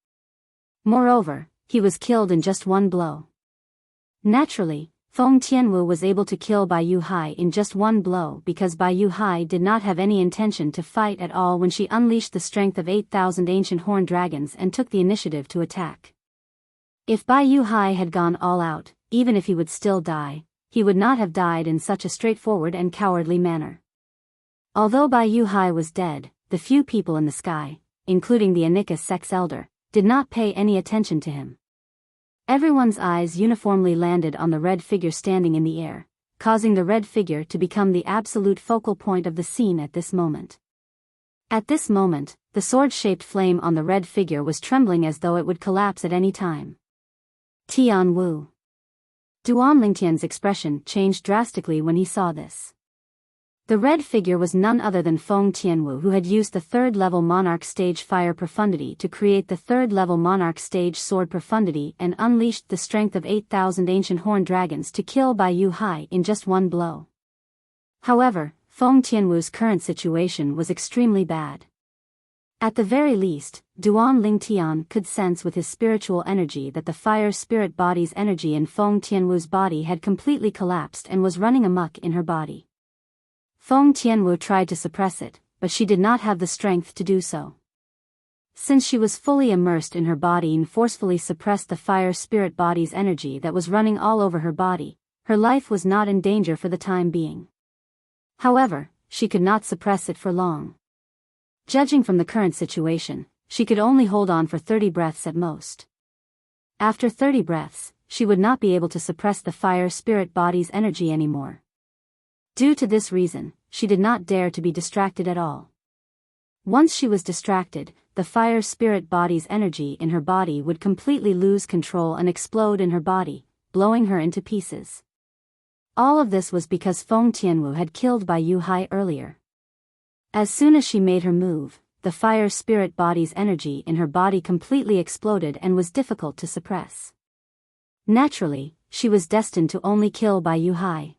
Moreover, he was killed in just one blow. Naturally, Feng Tianwu was able to kill Bai Yuhai in just one blow because Bai Yuhai did not have any intention to fight at all when she unleashed the strength of 8,000 ancient horned dragons and took the initiative to attack. If Bai Yuhai had gone all out, even if he would still die, he would not have died in such a straightforward and cowardly manner. Although Bai Yuhai was dead, the few people in the sky, including the Anika sect's elder, did not pay any attention to him. Everyone's eyes uniformly landed on the red figure standing in the air, causing the red figure to become the absolute focal point of the scene at this moment. At this moment, the sword-shaped flame on the red figure was trembling as though it would collapse at any time. Tian Wu. Duan Lingtian's expression changed drastically when he saw this. The red figure was none other than Feng Tianwu, who had used the third-level Monarch Stage Fire Profundity to create the third-level Monarch Stage Sword Profundity and unleashed the strength of 8,000 ancient horned dragons to kill Bai Yuhai in just one blow. However, Feng Tianwu's current situation was extremely bad. At the very least, Duan Lingtian could sense with his spiritual energy that the fire spirit body's energy in Feng Tianwu's body had completely collapsed and was running amok in her body. Feng Tianwu tried to suppress it, but she did not have the strength to do so. Since she was fully immersed in her body and forcefully suppressed the fire spirit body's energy that was running all over her body, her life was not in danger for the time being. However, she could not suppress it for long. Judging from the current situation, she could only hold on for 30 breaths at most. After 30 breaths, she would not be able to suppress the fire spirit body's energy anymore. Due to this reason, she did not dare to be distracted at all. Once she was distracted, the fire spirit body's energy in her body would completely lose control and explode in her body, blowing her into pieces. All of this was because Feng Tianwu had killed Bai Yuhai earlier. As soon as she made her move, the fire spirit body's energy in her body completely exploded and was difficult to suppress. Naturally, she was destined to only kill Bai Yuhai.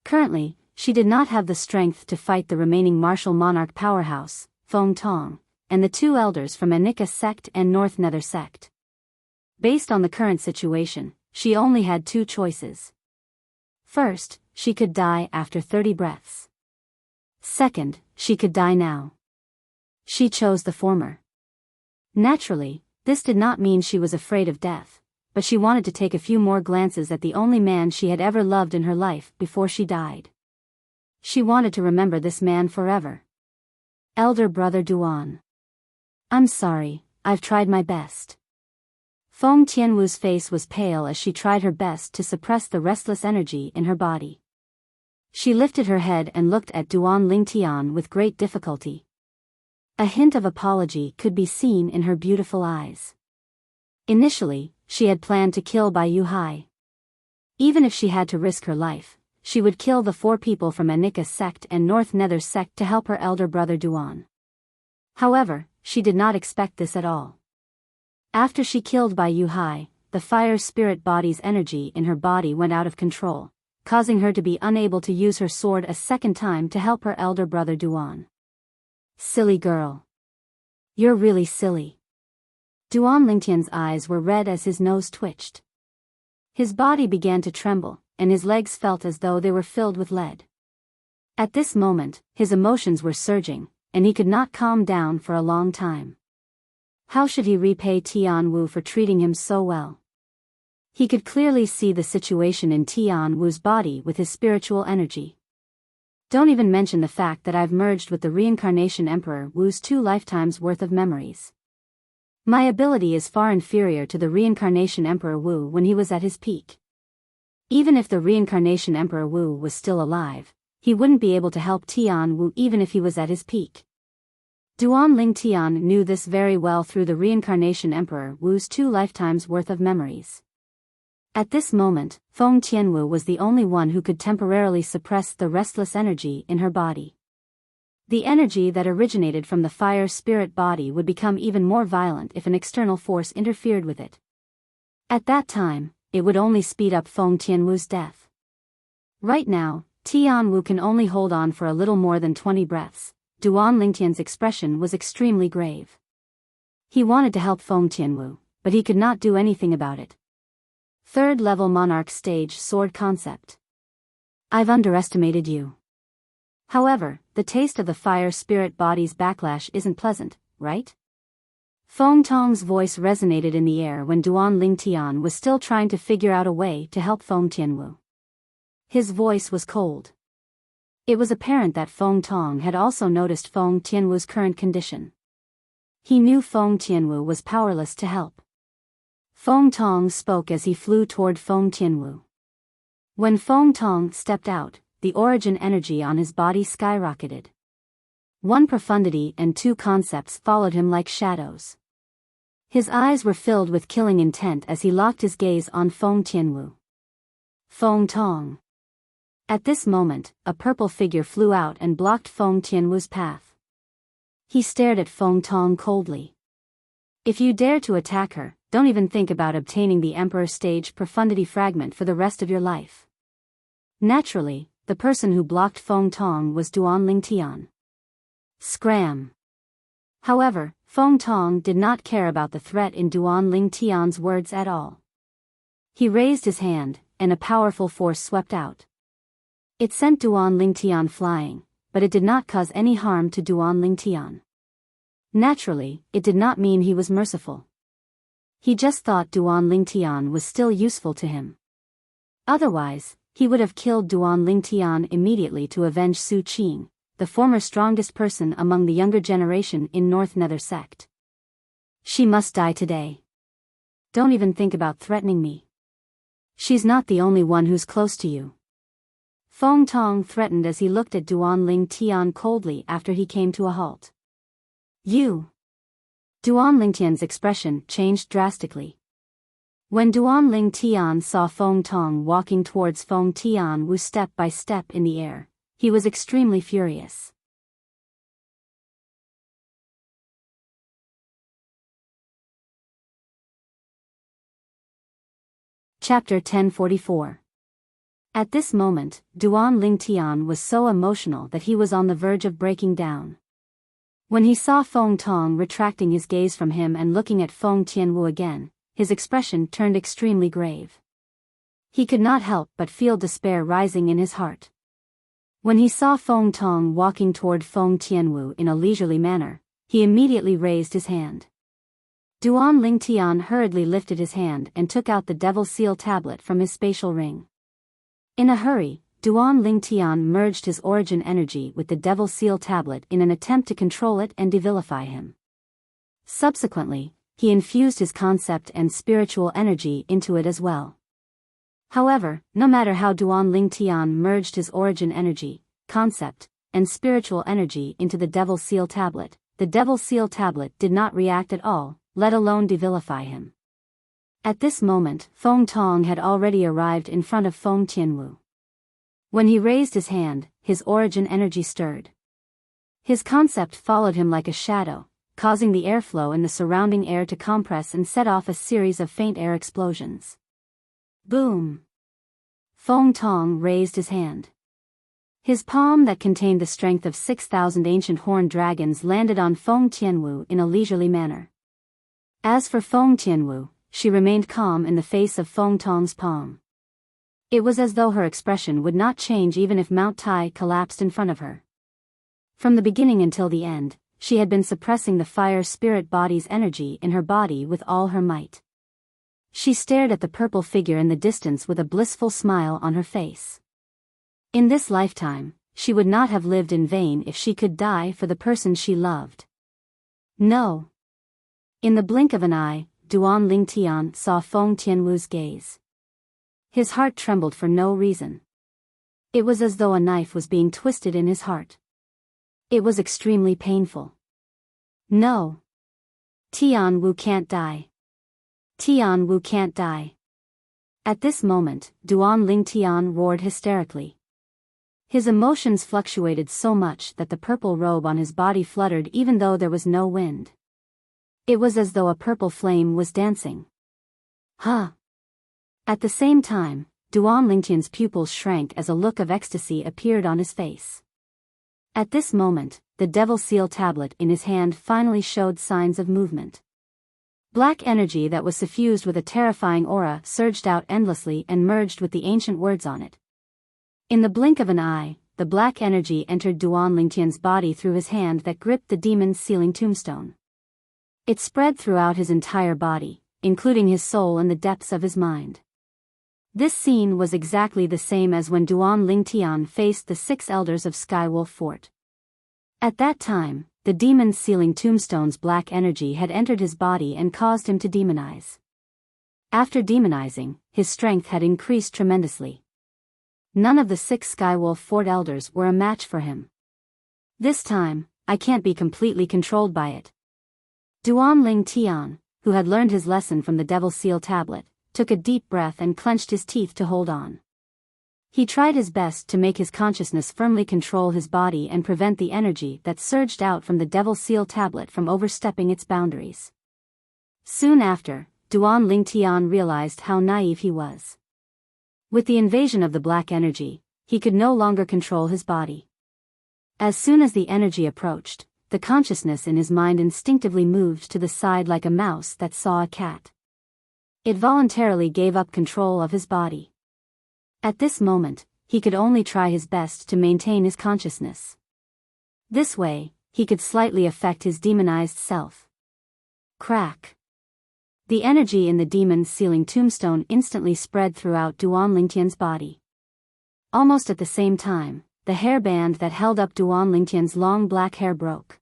Currently, she did not have the strength to fight the remaining martial monarch powerhouse, Feng Tong, and the two elders from Anika sect and North Nether sect. Based on the current situation, she only had two choices. First, she could die after 30 breaths. Second, she could die now. She chose the former. Naturally, this did not mean she was afraid of death, but she wanted to take a few more glances at the only man she had ever loved in her life before she died. She wanted to remember this man forever. Elder brother Duan. I'm sorry, I've tried my best. Feng Tianwu's face was pale as she tried her best to suppress the restless energy in her body. She lifted her head and looked at Duan Lingtian with great difficulty. A hint of apology could be seen in her beautiful eyes. Initially, she had planned to kill Bai Yuhai. Even if she had to risk her life, she would kill the 4 people from Anika sect and North Nether sect to help her elder brother Duan. However, she did not expect this at all. After she killed Bai Yuhai, the fire spirit body's energy in her body went out of control, causing her to be unable to use her sword a second time to help her elder brother Duan. Silly girl. You're really silly. Duan Lingtian's eyes were red as his nose twitched. His body began to tremble, and his legs felt as though they were filled with lead. At this moment, his emotions were surging, and he could not calm down for a long time. How should he repay Tian Wu for treating him so well? He could clearly see the situation in Tian Wu's body with his spiritual energy. Don't even mention the fact that I've merged with the reincarnation Emperor Wu's 2 lifetimes worth of memories. My ability is far inferior to the reincarnation Emperor Wu when he was at his peak. Even if the reincarnation Emperor Wu was still alive, he wouldn't be able to help Tian Wu even if he was at his peak. Duan Lingtian knew this very well through the reincarnation Emperor Wu's 2 lifetimes worth of memories. At this moment, Feng Tianwu was the only one who could temporarily suppress the restless energy in her body. The energy that originated from the fire spirit body would become even more violent if an external force interfered with it. At that time, it would only speed up Feng Tianwu's death. Right now, Tian Wu can only hold on for a little more than 20 breaths. Duan Lingtian's expression was extremely grave. He wanted to help Feng Tianwu, but he could not do anything about it. 3rd level Monarch Stage Sword Concept. I've underestimated you. However, the taste of the fire spirit body's backlash isn't pleasant, right? Feng Tong's voice resonated in the air when Duan Lingtian was still trying to figure out a way to help Feng Tianwu. His voice was cold. It was apparent that Feng Tong had also noticed Feng Tianwu's current condition. He knew Feng Tianwu was powerless to help. Feng Tong spoke as he flew toward Feng Tianwu. When Feng Tong stepped out, the origin energy on his body skyrocketed. 1 profundity and 2 concepts followed him like shadows. His eyes were filled with killing intent as he locked his gaze on Feng Tianwu. Feng Tong. At this moment, a purple figure flew out and blocked Feng Tianwu's path. He stared at Feng Tong coldly. If you dare to attack her, don't even think about obtaining the Emperor Stage Profundity Fragment for the rest of your life. Naturally, the person who blocked Feng Tong was Duan Lingtian. Scram! However, Feng Tong did not care about the threat in Duan Lingtian's words at all. He raised his hand, and a powerful force swept out. It sent Duan Lingtian flying, but it did not cause any harm to Duan Lingtian. Naturally, it did not mean he was merciful. He just thought Duan Lingtian was still useful to him. Otherwise, he would have killed Duan Lingtian immediately to avenge Su Qing, the former strongest person among the younger generation in North Nether sect. She must die today. Don't even think about threatening me. She's not the only one who's close to you. Feng Tong threatened as he looked at Duan Lingtian coldly after he came to a halt. You. Duan Lingtian's expression changed drastically. When Duan Lingtian saw Feng Tong walking towards Feng Tianwu step by step in the air, he was extremely furious. Chapter 1044. At this moment, Duan Lingtian was so emotional that he was on the verge of breaking down. When he saw Feng Tong retracting his gaze from him and looking at Feng Tianwu again, his expression turned extremely grave. He could not help but feel despair rising in his heart. When he saw Feng Tong walking toward Feng Tianwu in a leisurely manner, he immediately raised his hand. Duan Lingtian hurriedly lifted his hand and took out the Devil Seal tablet from his spatial ring. In a hurry, Duan Lingtian merged his origin energy with the Devil Seal tablet in an attempt to control it and devilify him. Subsequently, he infused his concept and spiritual energy into it as well. However, no matter how Duan Lingtian merged his origin energy, concept, and spiritual energy into the Devil Seal tablet, the Devil Seal tablet did not react at all, let alone devilify him. At this moment, Feng Tong had already arrived in front of Feng Tianwu. When he raised his hand, his origin energy stirred. His concept followed him like a shadow, causing the airflow in the surrounding air to compress and set off a series of faint air explosions. Boom! Feng Tong raised his hand. His palm that contained the strength of 6,000 ancient horned dragons landed on Feng Tianwu in a leisurely manner. As for Feng Tianwu, she remained calm in the face of Feng Tong's palm. It was as though her expression would not change even if Mount Tai collapsed in front of her. From the beginning until the end, she had been suppressing the fire spirit body's energy in her body with all her might. She stared at the purple figure in the distance with a blissful smile on her face. In this lifetime, she would not have lived in vain if she could die for the person she loved. No. In the blink of an eye, Duan Lingtian saw Feng Tianwu's gaze. His heart trembled for no reason. It was as though a knife was being twisted in his heart. It was extremely painful. No. Tianwu can't die. Tianwu can't die. At this moment, Duan Lingtian roared hysterically. His emotions fluctuated so much that the purple robe on his body fluttered even though there was no wind. It was as though a purple flame was dancing. Huh! At the same time, Duan Lingtian's pupils shrank as a look of ecstasy appeared on his face. At this moment, the devil seal tablet in his hand finally showed signs of movement. Black energy that was suffused with a terrifying aura surged out endlessly and merged with the ancient words on it. In the blink of an eye, the black energy entered Duan Lingtian's body through his hand that gripped the demon's sealing tombstone. It spread throughout his entire body, including his soul and the depths of his mind. This scene was exactly the same as when Duan Lingtian faced the 6 elders of Skywolf Fort. At that time, the demon's sealing tombstone's black energy had entered his body and caused him to demonize. After demonizing, his strength had increased tremendously. None of the 6 Skywolf Fort elders were a match for him. This time, I can't be completely controlled by it. Duan Lingtian, who had learned his lesson from the Devil Seal tablet, took a deep breath and clenched his teeth to hold on. He tried his best to make his consciousness firmly control his body and prevent the energy that surged out from the Devil Seal tablet from overstepping its boundaries. Soon after, Duan Lingtian realized how naive he was. With the invasion of the black energy, he could no longer control his body. As soon as the energy approached, the consciousness in his mind instinctively moved to the side like a mouse that saw a cat. It voluntarily gave up control of his body. At this moment, he could only try his best to maintain his consciousness. This way, he could slightly affect his demonized self. Crack. The energy in the demon's sealing tombstone instantly spread throughout Duan Lingtian's body. Almost at the same time, the hairband that held up Duan Lingtian's long black hair broke.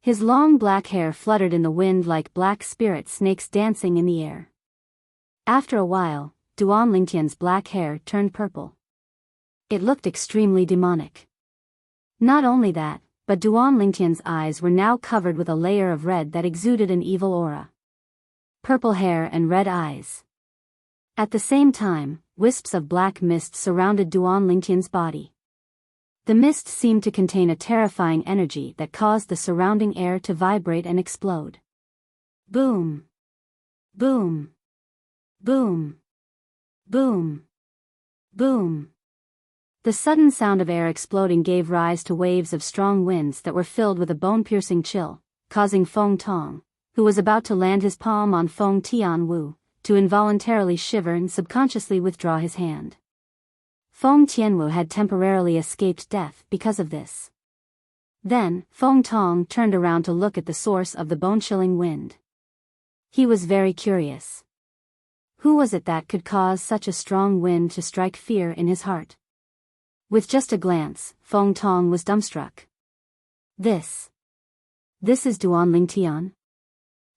His long black hair fluttered in the wind like black spirit snakes dancing in the air. After a while, Duan Lingtian's black hair turned purple. It looked extremely demonic. Not only that, but Duan Lingtian's eyes were now covered with a layer of red that exuded an evil aura. Purple hair and red eyes. At the same time, wisps of black mist surrounded Duan Lingtian's body. The mist seemed to contain a terrifying energy that caused the surrounding air to vibrate and explode. Boom! Boom! Boom! Boom! Boom! The sudden sound of air exploding gave rise to waves of strong winds that were filled with a bone-piercing chill, causing Feng Tong, who was about to land his palm on Feng Tianwu, to involuntarily shiver and subconsciously withdraw his hand. Feng Tianwu had temporarily escaped death because of this. Then, Feng Tong turned around to look at the source of the bone-chilling wind. He was very curious. Who was it that could cause such a strong wind to strike fear in his heart? With just a glance, Feng Tong was dumbstruck. This is Duan Lingtian?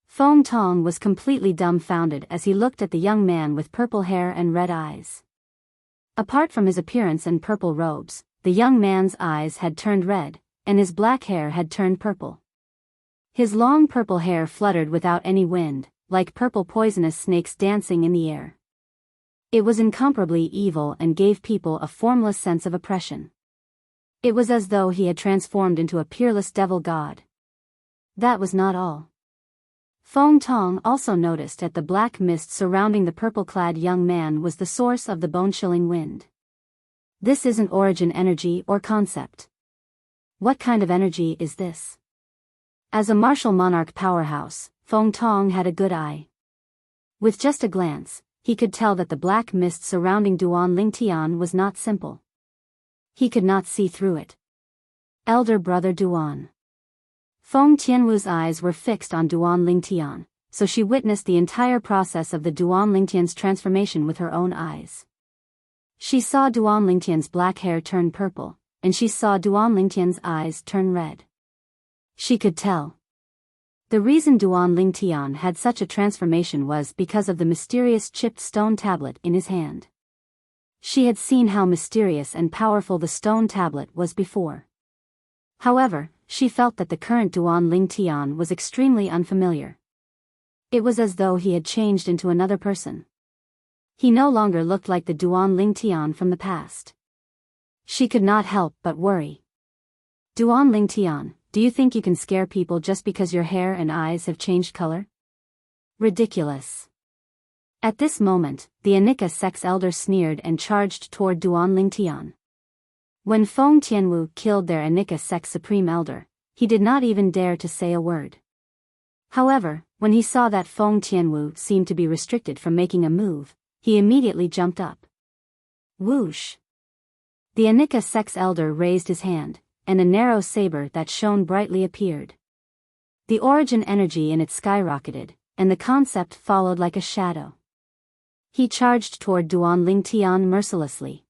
Feng Tong was completely dumbfounded as he looked at the young man with purple hair and red eyes. Apart from his appearance and purple robes, the young man's eyes had turned red, and his black hair had turned purple. His long purple hair fluttered without any wind, like purple poisonous snakes dancing in the air. It was incomparably evil and gave people a formless sense of oppression. It was as though he had transformed into a peerless devil god. That was not all. Feng Tong also noticed that the black mist surrounding the purple-clad young man was the source of the bone-chilling wind. This isn't origin energy or concept. What kind of energy is this? As a martial monarch powerhouse, Feng Tong had a good eye. With just a glance, he could tell that the black mist surrounding Duan Lingtian was not simple. He could not see through it. Elder brother Duan. Feng Tianwu's eyes were fixed on Duan Lingtian, so she witnessed the entire process of the Duan Lingtian's transformation with her own eyes. She saw Duan Lingtian's black hair turn purple, and she saw Duan Lingtian's eyes turn red. She could tell. The reason Duan Lingtian had such a transformation was because of the mysterious chipped stone tablet in his hand. She had seen how mysterious and powerful the stone tablet was before. However, she felt that the current Duan Lingtian was extremely unfamiliar. It was as though he had changed into another person. He no longer looked like the Duan Lingtian from the past. She could not help but worry. Duan Lingtian, do you think you can scare people just because your hair and eyes have changed color? Ridiculous. At this moment, the Anika sex elder sneered and charged toward Duan Lingtian. When Feng Tianwu killed their Anika sex supreme elder, he did not even dare to say a word. However, when he saw that Feng Tianwu seemed to be restricted from making a move, he immediately jumped up. Whoosh! The Anika sex elder raised his hand, and a narrow saber that shone brightly appeared. The origin energy in it skyrocketed, and the concept followed like a shadow. He charged toward Duan Lingtian mercilessly.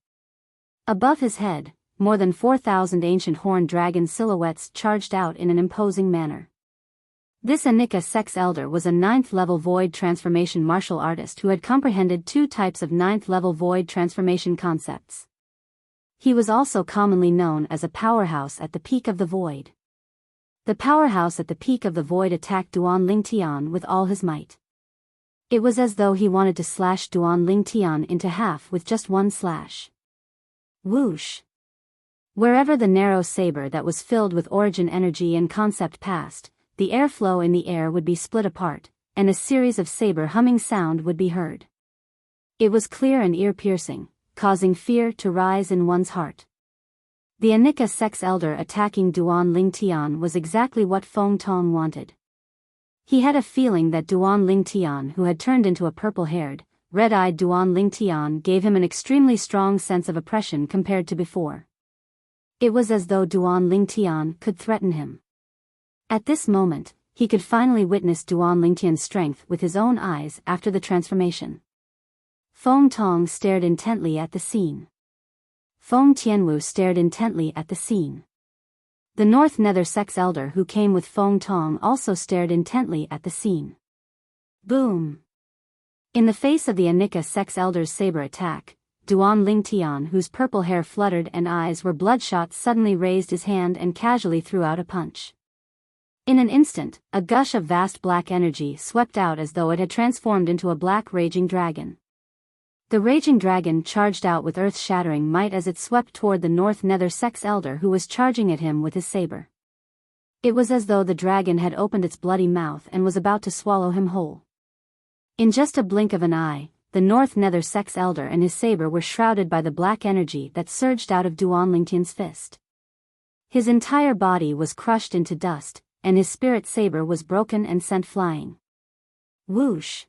Above his head, more than 4,000 ancient horned dragon silhouettes charged out in an imposing manner. This Anika sex elder was a 9th-level void transformation martial artist who had comprehended 2 types of 9th-level void transformation concepts. He was also commonly known as a powerhouse at the peak of the void. The powerhouse at the peak of the void attacked Duan Lingtian with all his might. It was as though he wanted to slash Duan Lingtian into half with just one slash. Whoosh! Wherever the narrow saber that was filled with origin energy and concept passed, the airflow in the air would be split apart, and a series of saber-humming sound would be heard. It was clear and ear-piercing, causing fear to rise in one's heart. The Anika sex elder attacking Duan Lingtian was exactly what Feng Tong wanted. He had a feeling that Duan Lingtian, who had turned into a purple-haired, red-eyed Duan Lingtian, gave him an extremely strong sense of oppression compared to before. It was as though Duan Lingtian could threaten him. At this moment, he could finally witness Duan Lingtian's strength with his own eyes after the transformation. Feng Tong stared intently at the scene. Feng Tianwu stared intently at the scene. The North Nether sex elder who came with Feng Tong also stared intently at the scene. Boom! In the face of the Anika sex elder's saber attack, Duan Lingtian, whose purple hair fluttered and eyes were bloodshot, suddenly raised his hand and casually threw out a punch. In an instant, a gush of vast black energy swept out as though it had transformed into a black raging dragon. The raging dragon charged out with earth-shattering might as it swept toward the North Nether sex elder who was charging at him with his saber. It was as though the dragon had opened its bloody mouth and was about to swallow him whole. In just a blink of an eye, the North Nether sex elder and his saber were shrouded by the black energy that surged out of Duan Lingtian's fist. His entire body was crushed into dust, and his spirit saber was broken and sent flying. Whoosh!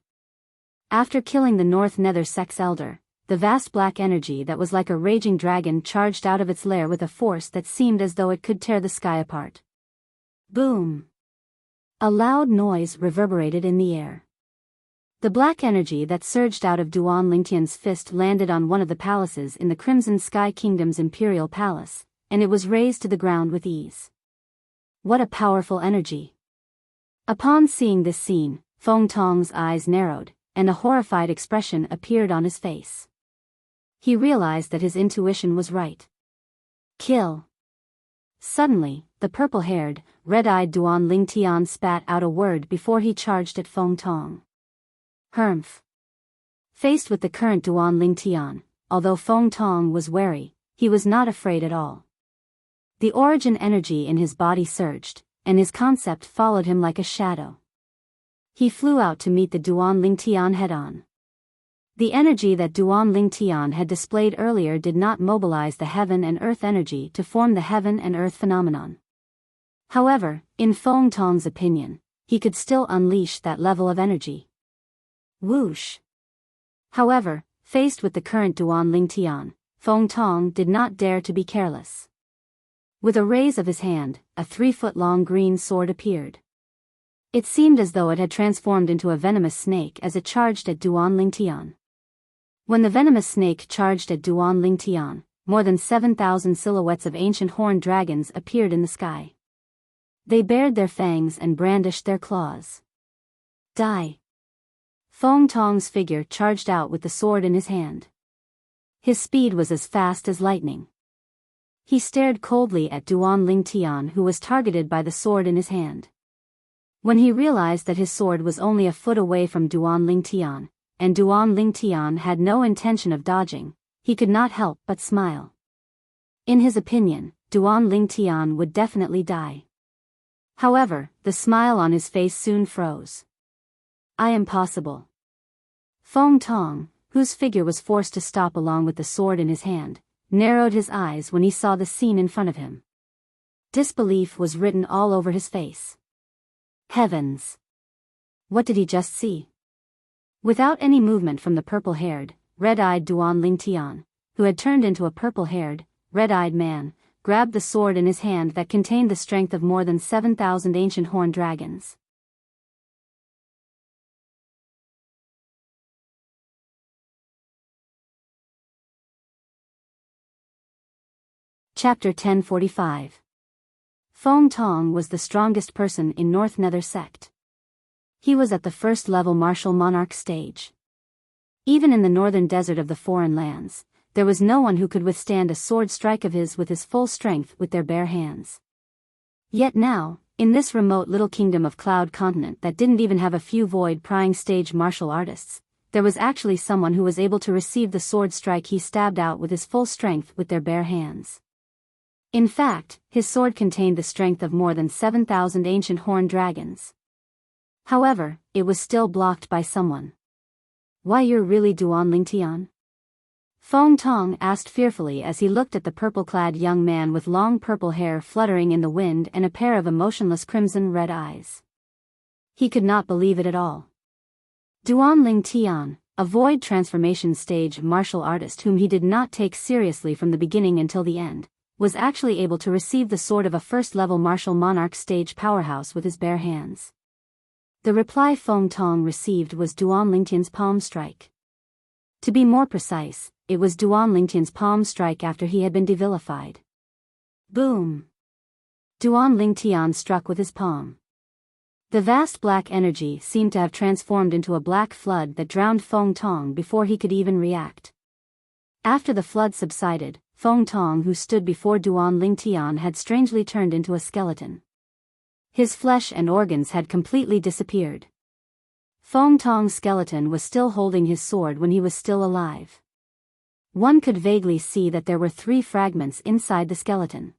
After killing the North Nether sex elder, the vast black energy that was like a raging dragon charged out of its lair with a force that seemed as though it could tear the sky apart. Boom! A loud noise reverberated in the air. The black energy that surged out of Duan Lingtian's fist landed on one of the palaces in the Crimson Sky Kingdom's Imperial Palace, and it was razed to the ground with ease. What a powerful energy! Upon seeing this scene, Feng Tong's eyes narrowed, and a horrified expression appeared on his face. He realized that his intuition was right. Kill! Suddenly, the purple-haired, red-eyed Duan Lingtian spat out a word before he charged at Feng Tong. Humph! Faced with the current Duan Lingtian, although Feng Tong was wary, he was not afraid at all. The origin energy in his body surged, and his concept followed him like a shadow. He flew out to meet the Duan Lingtian head-on. The energy that Duan Lingtian had displayed earlier did not mobilize the heaven and earth energy to form the heaven and earth phenomenon. However, in Feng Tong's opinion, he could still unleash that level of energy. Whoosh! However, faced with the current Duan Lingtian, Feng Tong did not dare to be careless. With a raise of his hand, a 3-foot-long green sword appeared. It seemed as though it had transformed into a venomous snake as it charged at Duan Lingtian. When the venomous snake charged at Duan Lingtian, more than 7,000 silhouettes of ancient horned dragons appeared in the sky. They bared their fangs and brandished their claws. Die! Feng Tong's figure charged out with the sword in his hand. His speed was as fast as lightning. He stared coldly at Duan Lingtian, who was targeted by the sword in his hand. When he realized that his sword was only a foot away from Duan Lingtian, and Duan Lingtian had no intention of dodging, he could not help but smile. In his opinion, Duan Lingtian would definitely die. However, the smile on his face soon froze. Impossible. Feng Tong, whose figure was forced to stop along with the sword in his hand, narrowed his eyes when he saw the scene in front of him. Disbelief was written all over his face. Heavens! What did he just see? Without any movement from the purple-haired, red-eyed Duan Lingtian, who had turned into a purple-haired, red-eyed man, grabbed the sword in his hand that contained the strength of more than 7,000 ancient horned dragons. Chapter 1045. Feng Tong was the strongest person in North Nether sect. He was at the first-level martial monarch stage. Even in the northern desert of the foreign lands, there was no one who could withstand a sword strike of his with his full strength with their bare hands. Yet now, in this remote little kingdom of Cloud Continent that didn't even have a few void-prying stage martial artists, there was actually someone who was able to receive the sword strike he stabbed out with his full strength with their bare hands. In fact, his sword contained the strength of more than 7,000 ancient horned dragons. However, it was still blocked by someone. Why, you're really Duan Lingtian? Feng Tong asked fearfully as he looked at the purple-clad young man with long purple hair fluttering in the wind and a pair of emotionless crimson-red eyes. He could not believe it at all. Duan Lingtian, a void transformation stage martial artist whom he did not take seriously from the beginning until the end, was actually able to receive the sword of a first-level martial monarch stage powerhouse with his bare hands. The reply Feng Tong received was Duan Lingtian's palm strike. To be more precise, it was Duan Lingtian's palm strike after he had been devilified. Boom! Duan Lingtian struck with his palm. The vast black energy seemed to have transformed into a black flood that drowned Feng Tong before he could even react. After the flood subsided, Feng Tong, who stood before Duan Lingtian, had strangely turned into a skeleton. His flesh and organs had completely disappeared. Feng Tong's skeleton was still holding his sword when he was still alive. One could vaguely see that there were 3 fragments inside the skeleton.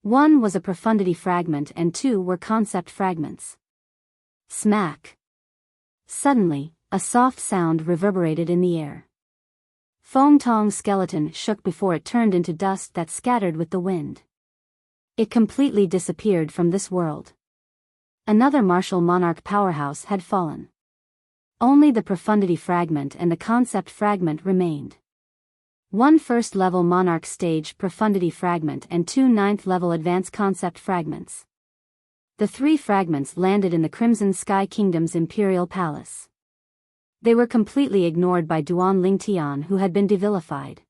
1 was a profundity fragment and 2 were concept fragments. Smack! Suddenly, a soft sound reverberated in the air. Feng Tong's skeleton shook before it turned into dust that scattered with the wind. It completely disappeared from this world. Another martial monarch powerhouse had fallen. Only the profundity fragment and the concept fragment remained. 1 first-level monarch stage profundity fragment and 2 ninth-level advanced concept fragments. The 3 fragments landed in the Crimson Sky Kingdom's Imperial Palace. They were completely ignored by Duan Lingtian, who had been devilified.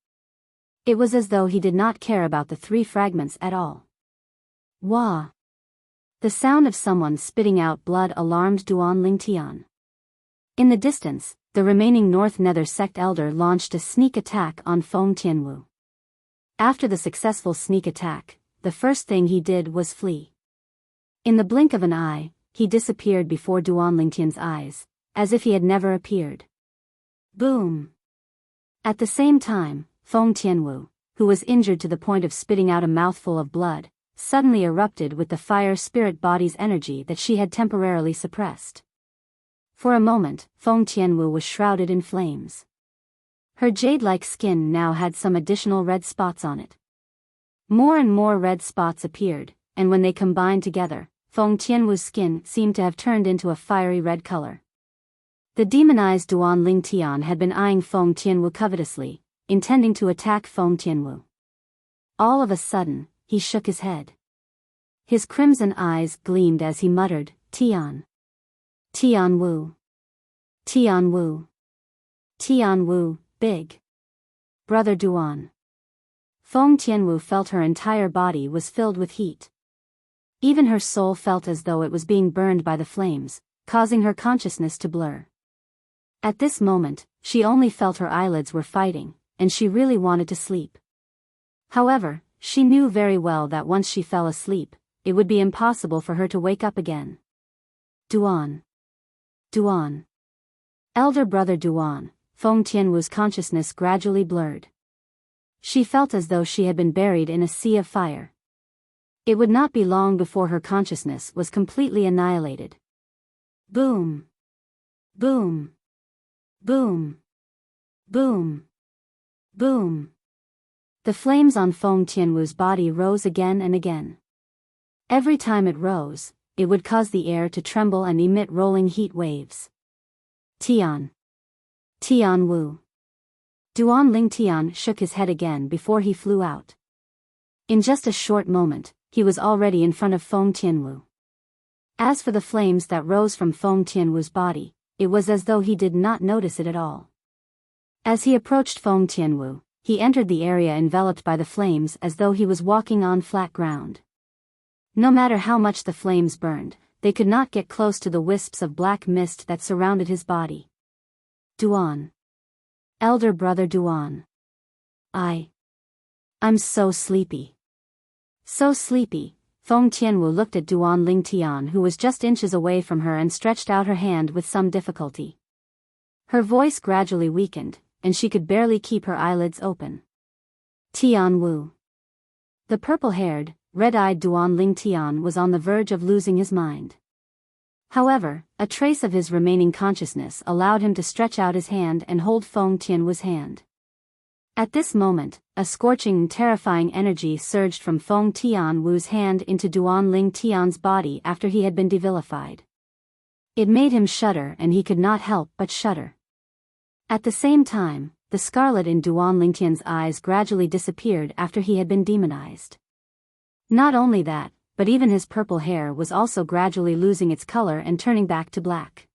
It was as though he did not care about the 3 fragments at all. Wah! The sound of someone spitting out blood alarmed Duan Lingtian. In the distance, the remaining North Nether sect elder launched a sneak attack on Feng Tianwu. After the successful sneak attack, the first thing he did was flee. In the blink of an eye, he disappeared before Duan Lingtian's eyes, as if he had never appeared. Boom! At the same time, Feng Tianwu, who was injured to the point of spitting out a mouthful of blood, suddenly erupted with the fire spirit body's energy that she had temporarily suppressed. For a moment, Feng Tianwu was shrouded in flames. Her jade-like skin now had some additional red spots on it. More and more red spots appeared, and when they combined together, Feng Tianwu's skin seemed to have turned into a fiery red color. The demonized Duan Lingtian had been eyeing Feng Tianwu covetously, intending to attack Feng Tianwu. All of a sudden, he shook his head. His crimson eyes gleamed as he muttered, "Tian. Tian Wu. Tian Wu. Tian Wu, big brother Duan." Feng Tianwu felt her entire body was filled with heat. Even her soul felt as though it was being burned by the flames, causing her consciousness to blur. At this moment, she only felt her eyelids were fighting, and she really wanted to sleep. However, she knew very well that once she fell asleep, it would be impossible for her to wake up again. Duan. Duan. Elder brother Duan. Feng Tianwu's consciousness gradually blurred. She felt as though she had been buried in a sea of fire. It would not be long before her consciousness was completely annihilated. Boom. Boom. Boom. Boom. Boom. The flames on Feng Tianwu's body rose again and again. Every time it rose, it would cause the air to tremble and emit rolling heat waves. Tian. Tian Wu. Duan Lingtian shook his head again before he flew out. In just a short moment, he was already in front of Feng Tianwu. As for the flames that rose from Feng Tianwu's body, it was as though he did not notice it at all. As he approached Feng Tianwu, he entered the area enveloped by the flames as though he was walking on flat ground. No matter how much the flames burned, they could not get close to the wisps of black mist that surrounded his body. Duan. Elder brother Duan. I'm so sleepy. So sleepy. Feng Tianwu looked at Duan Lingtian, who was just inches away from her, and stretched out her hand with some difficulty. Her voice gradually weakened, and she could barely keep her eyelids open. Tian Wu. The purple-haired, red-eyed Duan Lingtian was on the verge of losing his mind. However, a trace of his remaining consciousness allowed him to stretch out his hand and hold Feng Tianwu's hand. At this moment, a scorching and terrifying energy surged from Feng Tianwu's hand into Duan Lingtian's body after he had been devilified. It made him shudder, and he could not help but shudder. At the same time, the scarlet in Duan Lingtian's eyes gradually disappeared after he had been demonized. Not only that, but even his purple hair was also gradually losing its color and turning back to black.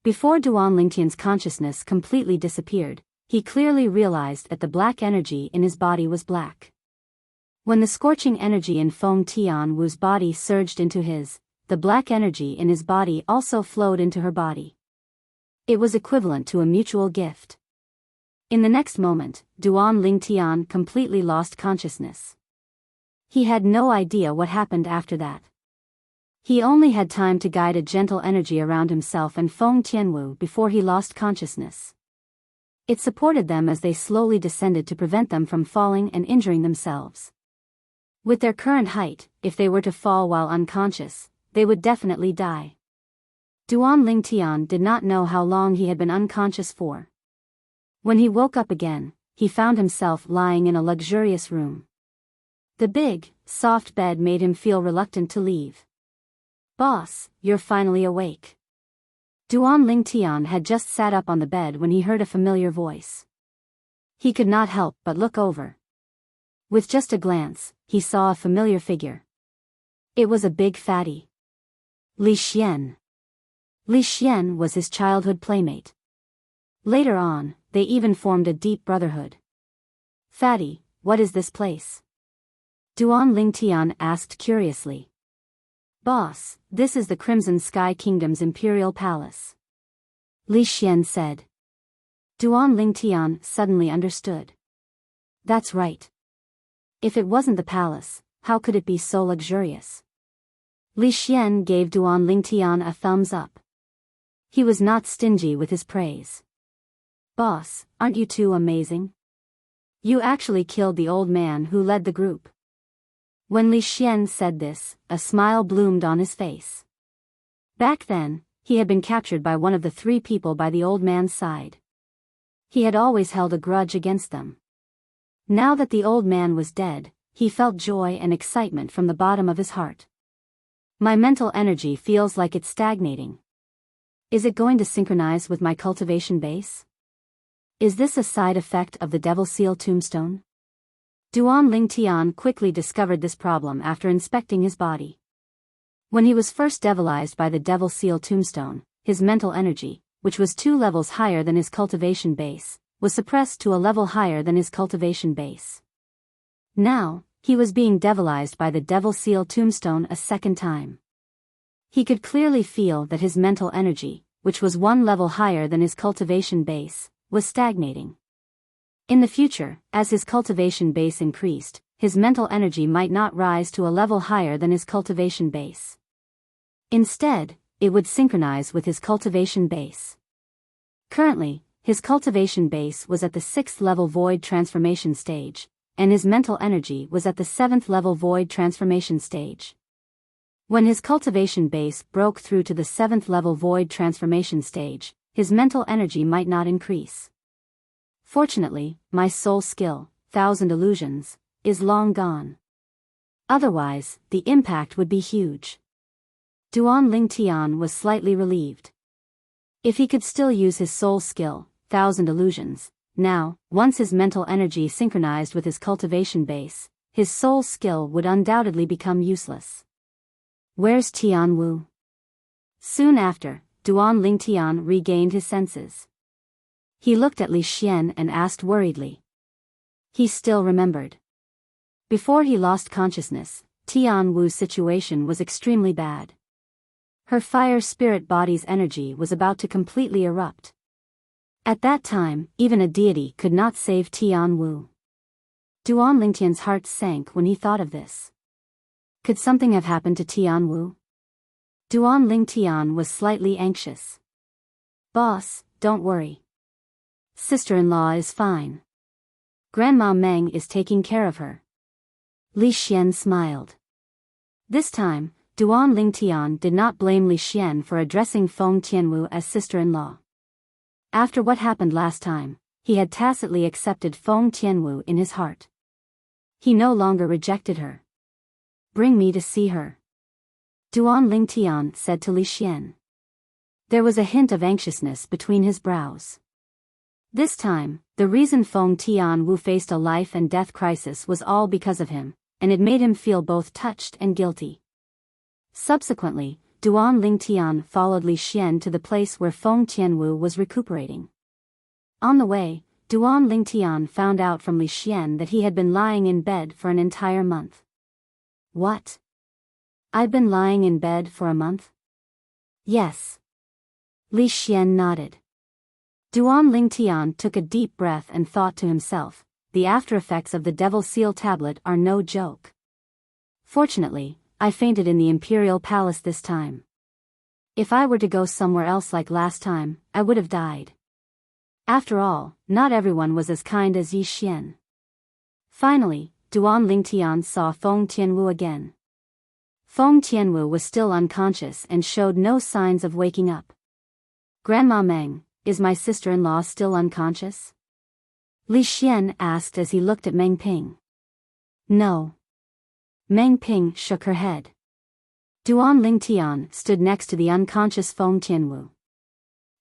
Before Duan Lingtian's consciousness completely disappeared, he clearly realized that the black energy in his body was black. When the scorching energy in Feng Tianwu's body surged into his, the black energy in his body also flowed into her body. It was equivalent to a mutual gift. In the next moment, Duan Lingtian completely lost consciousness. He had no idea what happened after that. He only had time to guide a gentle energy around himself and Feng Tianwu before he lost consciousness. It supported them as they slowly descended to prevent them from falling and injuring themselves. With their current height, if they were to fall while unconscious, they would definitely die. Duan Lingtian did not know how long he had been unconscious for. When he woke up again, he found himself lying in a luxurious room. The big, soft bed made him feel reluctant to leave. "Boss, you're finally awake." Duan Lingtian had just sat up on the bed when he heard a familiar voice. He could not help but look over. With just a glance, he saw a familiar figure. It was a big fatty. Li Xian. Li Xian was his childhood playmate. Later on, they even formed a deep brotherhood. "Fatty, what is this place?" Duan Lingtian asked curiously. "Boss, this is the Crimson Sky Kingdom's Imperial Palace," Li Xian said. Duan Lingtian suddenly understood. That's right. If it wasn't the palace, how could it be so luxurious? Li Xian gave Duan Lingtian a thumbs up. He was not stingy with his praise. "Boss, aren't you two amazing? You actually killed the old man who led the group." When Li Xian said this, a smile bloomed on his face. Back then, he had been captured by one of the three people by the old man's side. He had always held a grudge against them. Now that the old man was dead, he felt joy and excitement from the bottom of his heart. My mental energy feels like it's stagnating. Is it going to synchronize with my cultivation base? Is this a side effect of the Devil Seal tombstone? Duan Lingtian quickly discovered this problem after inspecting his body. When he was first devilized by the Devil Seal tombstone, his mental energy, which was 2 levels higher than his cultivation base, was suppressed to a level higher than his cultivation base. Now, he was being devilized by the Devil Seal tombstone a second time. He could clearly feel that his mental energy, which was 1 level higher than his cultivation base, was stagnating. In the future, as his cultivation base increased, his mental energy might not rise to a level higher than his cultivation base. Instead, it would synchronize with his cultivation base. Currently, his cultivation base was at the 6th level void transformation stage, and his mental energy was at the 7th level void transformation stage. When his cultivation base broke through to the 7th level void transformation stage, his mental energy might not increase. Fortunately, my soul skill, 1000 illusions, is long gone. Otherwise, the impact would be huge. Duan Lingtian was slightly relieved. If he could still use his soul skill, 1000 illusions, now, once his mental energy synchronized with his cultivation base, his soul skill would undoubtedly become useless. Where's Tianwu? Soon after, Duan Lingtian regained his senses. He looked at Li Xian and asked worriedly. He still remembered. Before he lost consciousness, Tianwu's situation was extremely bad. Her fire spirit body's energy was about to completely erupt. At that time, even a deity could not save Tianwu. Duan Lingtian's heart sank when he thought of this. Could something have happened to Tianwu? Duan Lingtian was slightly anxious. Boss, don't worry. Sister-in-law is fine. Grandma Meng is taking care of her. Li Xian smiled. This time, Duan Lingtian did not blame Li Xian for addressing Feng Tianwu as sister-in-law. After what happened last time, he had tacitly accepted Feng Tianwu in his heart. He no longer rejected her. Bring me to see her. Duan Lingtian said to Li Xian. There was a hint of anxiousness between his brows. This time, the reason Feng Tianwu faced a life and death crisis was all because of him, and it made him feel both touched and guilty. Subsequently, Duan Lingtian followed Li Xian to the place where Feng Tianwu was recuperating. On the way, Duan Lingtian found out from Li Xian that he had been lying in bed for an entire month. What? I've been lying in bed for a month? Yes. Li Xian nodded. Duan Lingtian took a deep breath and thought to himself, the after-effects of the Devil Seal tablet are no joke. Fortunately, I fainted in the Imperial Palace this time. If I were to go somewhere else like last time, I would have died. After all, not everyone was as kind as Yi Xian. Finally, Duan Lingtian saw Feng Tianwu again. Feng Tianwu was still unconscious and showed no signs of waking up. Grandma Meng, is my sister-in-law still unconscious? Li Xian asked as he looked at Meng Ping. No. Meng Ping shook her head. Duan Lingtian stood next to the unconscious Feng Tianwu.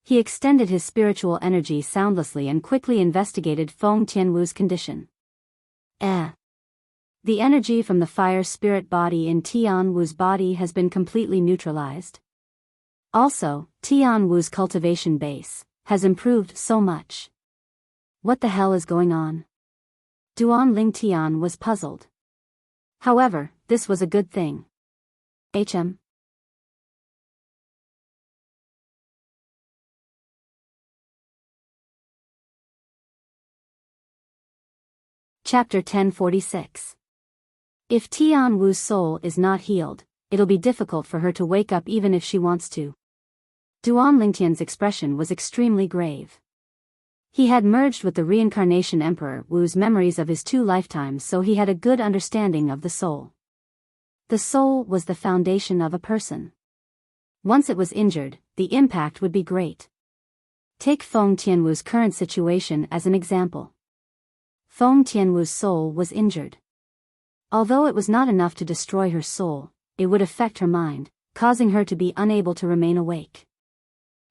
He extended his spiritual energy soundlessly and quickly investigated Feng Tianwu's condition. The energy from the fire spirit body in Tianwu's body has been completely neutralized. Also, Tianwu's cultivation base has improved so much. What the hell is going on? Duan Lingtian was puzzled. However, this was a good thing. Chapter 1046. If Tianwu's soul is not healed, it'll be difficult for her to wake up even if she wants to. Duan Lingtian's expression was extremely grave. He had merged with the reincarnation Emperor Wu's memories of his 2 lifetimes, so he had a good understanding of the soul. The soul was the foundation of a person. Once it was injured, the impact would be great. Take Feng Tianwu's current situation as an example. Feng Tianwu's soul was injured. Although it was not enough to destroy her soul, it would affect her mind, causing her to be unable to remain awake.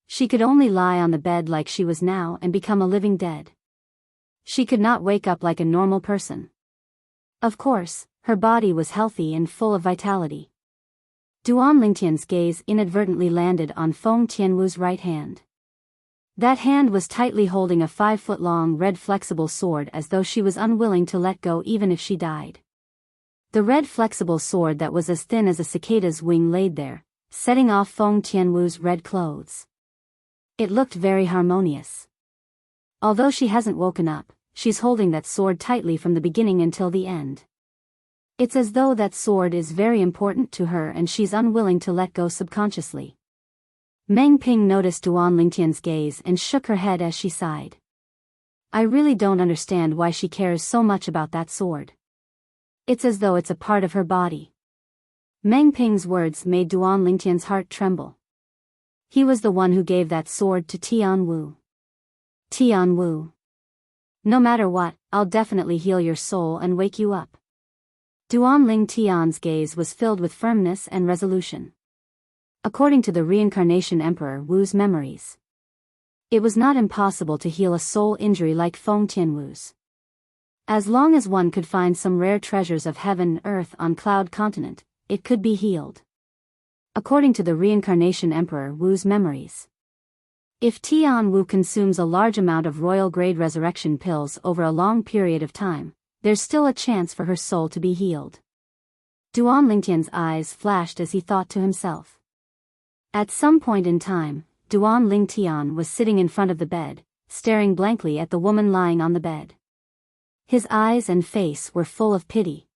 She could only lie on the bed like she was now and become a living dead. She could not wake up like a normal person. Of course, her body was healthy and full of vitality. Duan Lingtian's gaze inadvertently landed on Feng Tianwu's right hand. That hand was tightly holding a 5-foot-long red flexible sword as though she was unwilling to let go even if she died. The red flexible sword that was as thin as a cicada's wing laid there, setting off Feng Tianwu's red clothes. It looked very harmonious. Although she hasn't woken up, she's holding that sword tightly from the beginning until the end. It's as though that sword is very important to her and she's unwilling to let go subconsciously. Meng Ping noticed Duan Lingtian's gaze and shook her head as she sighed. I really don't understand why she cares so much about that sword. It's as though it's a part of her body. Meng Ping's words made Duan Lingtian's heart tremble. He was the one who gave that sword to Tianwu. Tianwu. No matter what, I'll definitely heal your soul and wake you up. Duan Lingtian's gaze was filled with firmness and resolution. According to the reincarnation Emperor Wu's memories, it was not impossible to heal a soul injury like Feng Tianwu's. As long as one could find some rare treasures of heaven and earth on Cloud Continent, it could be healed. According to the reincarnation Emperor Wu's memories, if Tianwu consumes a large amount of royal-grade resurrection pills over a long period of time, there's still a chance for her soul to be healed. Duan Lingtian's eyes flashed as he thought to himself. At some point in time, Duan Lingtian was sitting in front of the bed, staring blankly at the woman lying on the bed. His eyes and face were full of pity.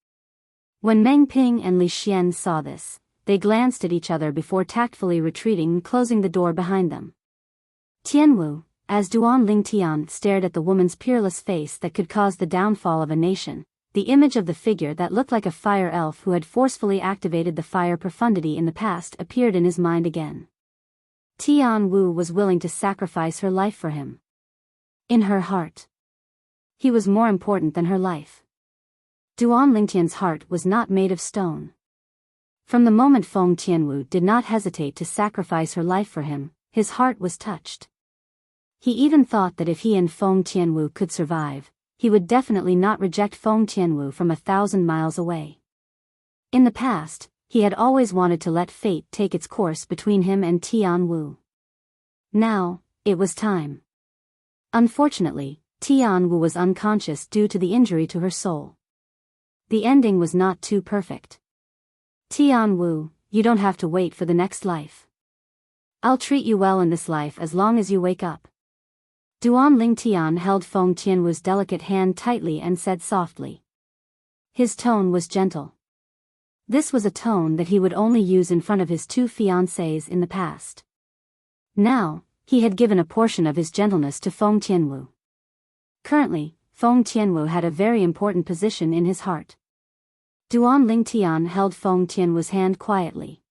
When Meng Ping and Li Xian saw this, they glanced at each other before tactfully retreating and closing the door behind them. Tianwu, as Duan Lingtian stared at the woman's peerless face that could cause the downfall of a nation, the image of the figure that looked like a fire elf who had forcefully activated the fire profundity in the past appeared in his mind again. Tianwu was willing to sacrifice her life for him. In her heart, he was more important than her life. Duan Lingtian's heart was not made of stone. From the moment Feng Tianwu did not hesitate to sacrifice her life for him, his heart was touched. He even thought that if he and Feng Tianwu could survive, he would definitely not reject Feng Tianwu from 1,000 miles away. In the past, he had always wanted to let fate take its course between him and Tianwu. Now, it was time. Unfortunately, Tianwu was unconscious due to the injury to her soul. The ending was not too perfect. Tianwu, you don't have to wait for the next life. I'll treat you well in this life as long as you wake up. Duan Lingtian held Feng Tianwu's delicate hand tightly and said softly. His tone was gentle. This was a tone that he would only use in front of his two fiancées in the past. Now, he had given a portion of his gentleness to Feng Tianwu. Currently, Feng Tianwu had a very important position in his heart. Duan Lingtian held Feng Tianwu's hand quietly.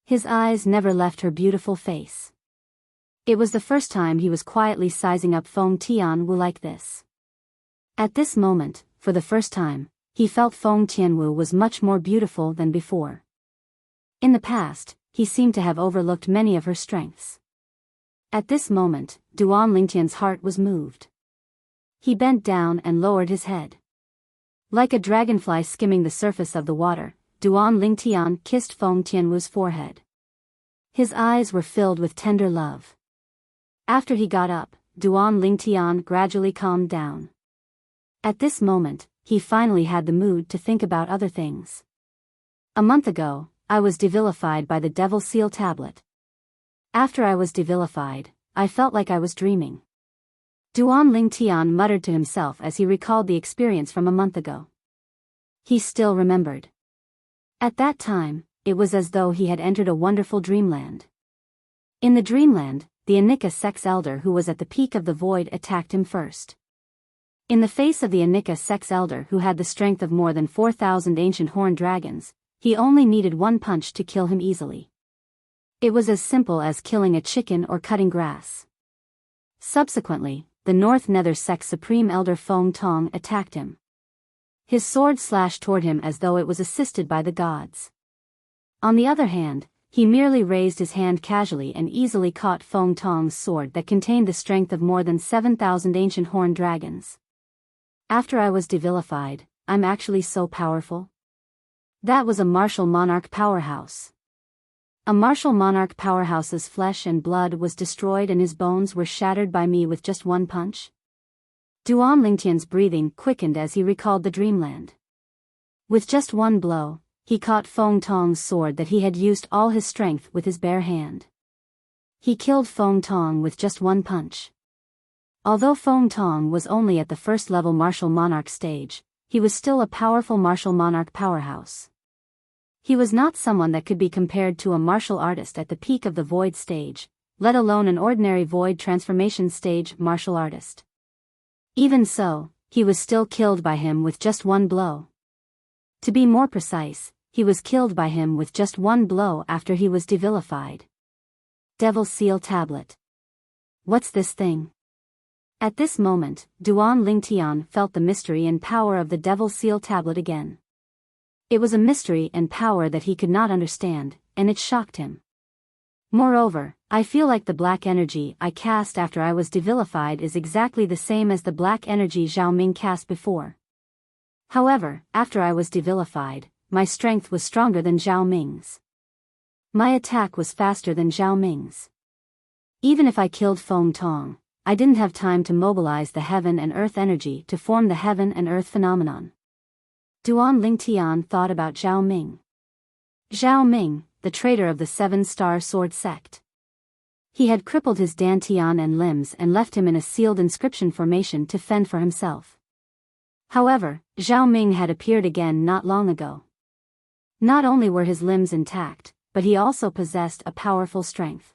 His eyes never left her beautiful face. It was the first time he was quietly sizing up Feng Tianwu like this. At this moment, for the first time, he felt Feng Tianwu was much more beautiful than before. In the past, he seemed to have overlooked many of her strengths. At this moment, Duan Lingtian's heart was moved. He bent down and lowered his head. Like a dragonfly skimming the surface of the water, Duan Lingtian kissed Feng Tianwu's forehead. His eyes were filled with tender love. After he got up, Duan Lingtian gradually calmed down. At this moment, he finally had the mood to think about other things. A month ago, I was devilified by the Devil Seal tablet. After I was devilified, I felt like I was dreaming. Duan Lingtian muttered to himself as he recalled the experience from a month ago. He still remembered. At that time, it was as though he had entered a wonderful dreamland. In the dreamland, the Anika sex elder who was at the peak of the void attacked him first. In the face of the Anika sex elder who had the strength of more than 4,000 ancient horned dragons, he only needed one punch to kill him easily. It was as simple as killing a chicken or cutting grass. Subsequently, the North Nether Sect's Supreme Elder Feng Tong attacked him. His sword slashed toward him as though it was assisted by the gods. On the other hand, he merely raised his hand casually and easily caught Feng Tong's sword that contained the strength of more than 7,000 ancient horned dragons. After I was devilified, I'm actually so powerful? That was a martial monarch powerhouse. A martial monarch powerhouse's flesh and blood was destroyed and his bones were shattered by me with just one punch? Duan Lingtian's breathing quickened as he recalled the dreamland. With just one blow, he caught Feng Tong's sword that he had used all his strength with his bare hand. He killed Feng Tong with just one punch. Although Feng Tong was only at the first-level martial monarch stage, he was still a powerful martial monarch powerhouse. He was not someone that could be compared to a martial artist at the peak of the void stage, let alone an ordinary void transformation stage martial artist. Even so, he was still killed by him with just one blow. To be more precise, he was killed by him with just one blow after he was devilified. Devil Seal Tablet. What's this thing? At this moment, Duan Lingtian felt the mystery and power of the Devil Seal Tablet again. It was a mystery and power that he could not understand, and it shocked him. Moreover, I feel like the black energy I cast after I was devilified is exactly the same as the black energy Zhao Ming cast before. However, after I was devilified, my strength was stronger than Zhao Ming's. My attack was faster than Zhao Ming's. Even if I killed Feng Tong, I didn't have time to mobilize the heaven and earth energy to form the heaven and earth phenomenon. Duan Lingtian thought about Zhao Ming. Zhao Ming, the traitor of the Seven-Star Sword Sect. He had crippled his dantian and limbs and left him in a sealed inscription formation to fend for himself. However, Zhao Ming had appeared again not long ago. Not only were his limbs intact, but he also possessed a powerful strength.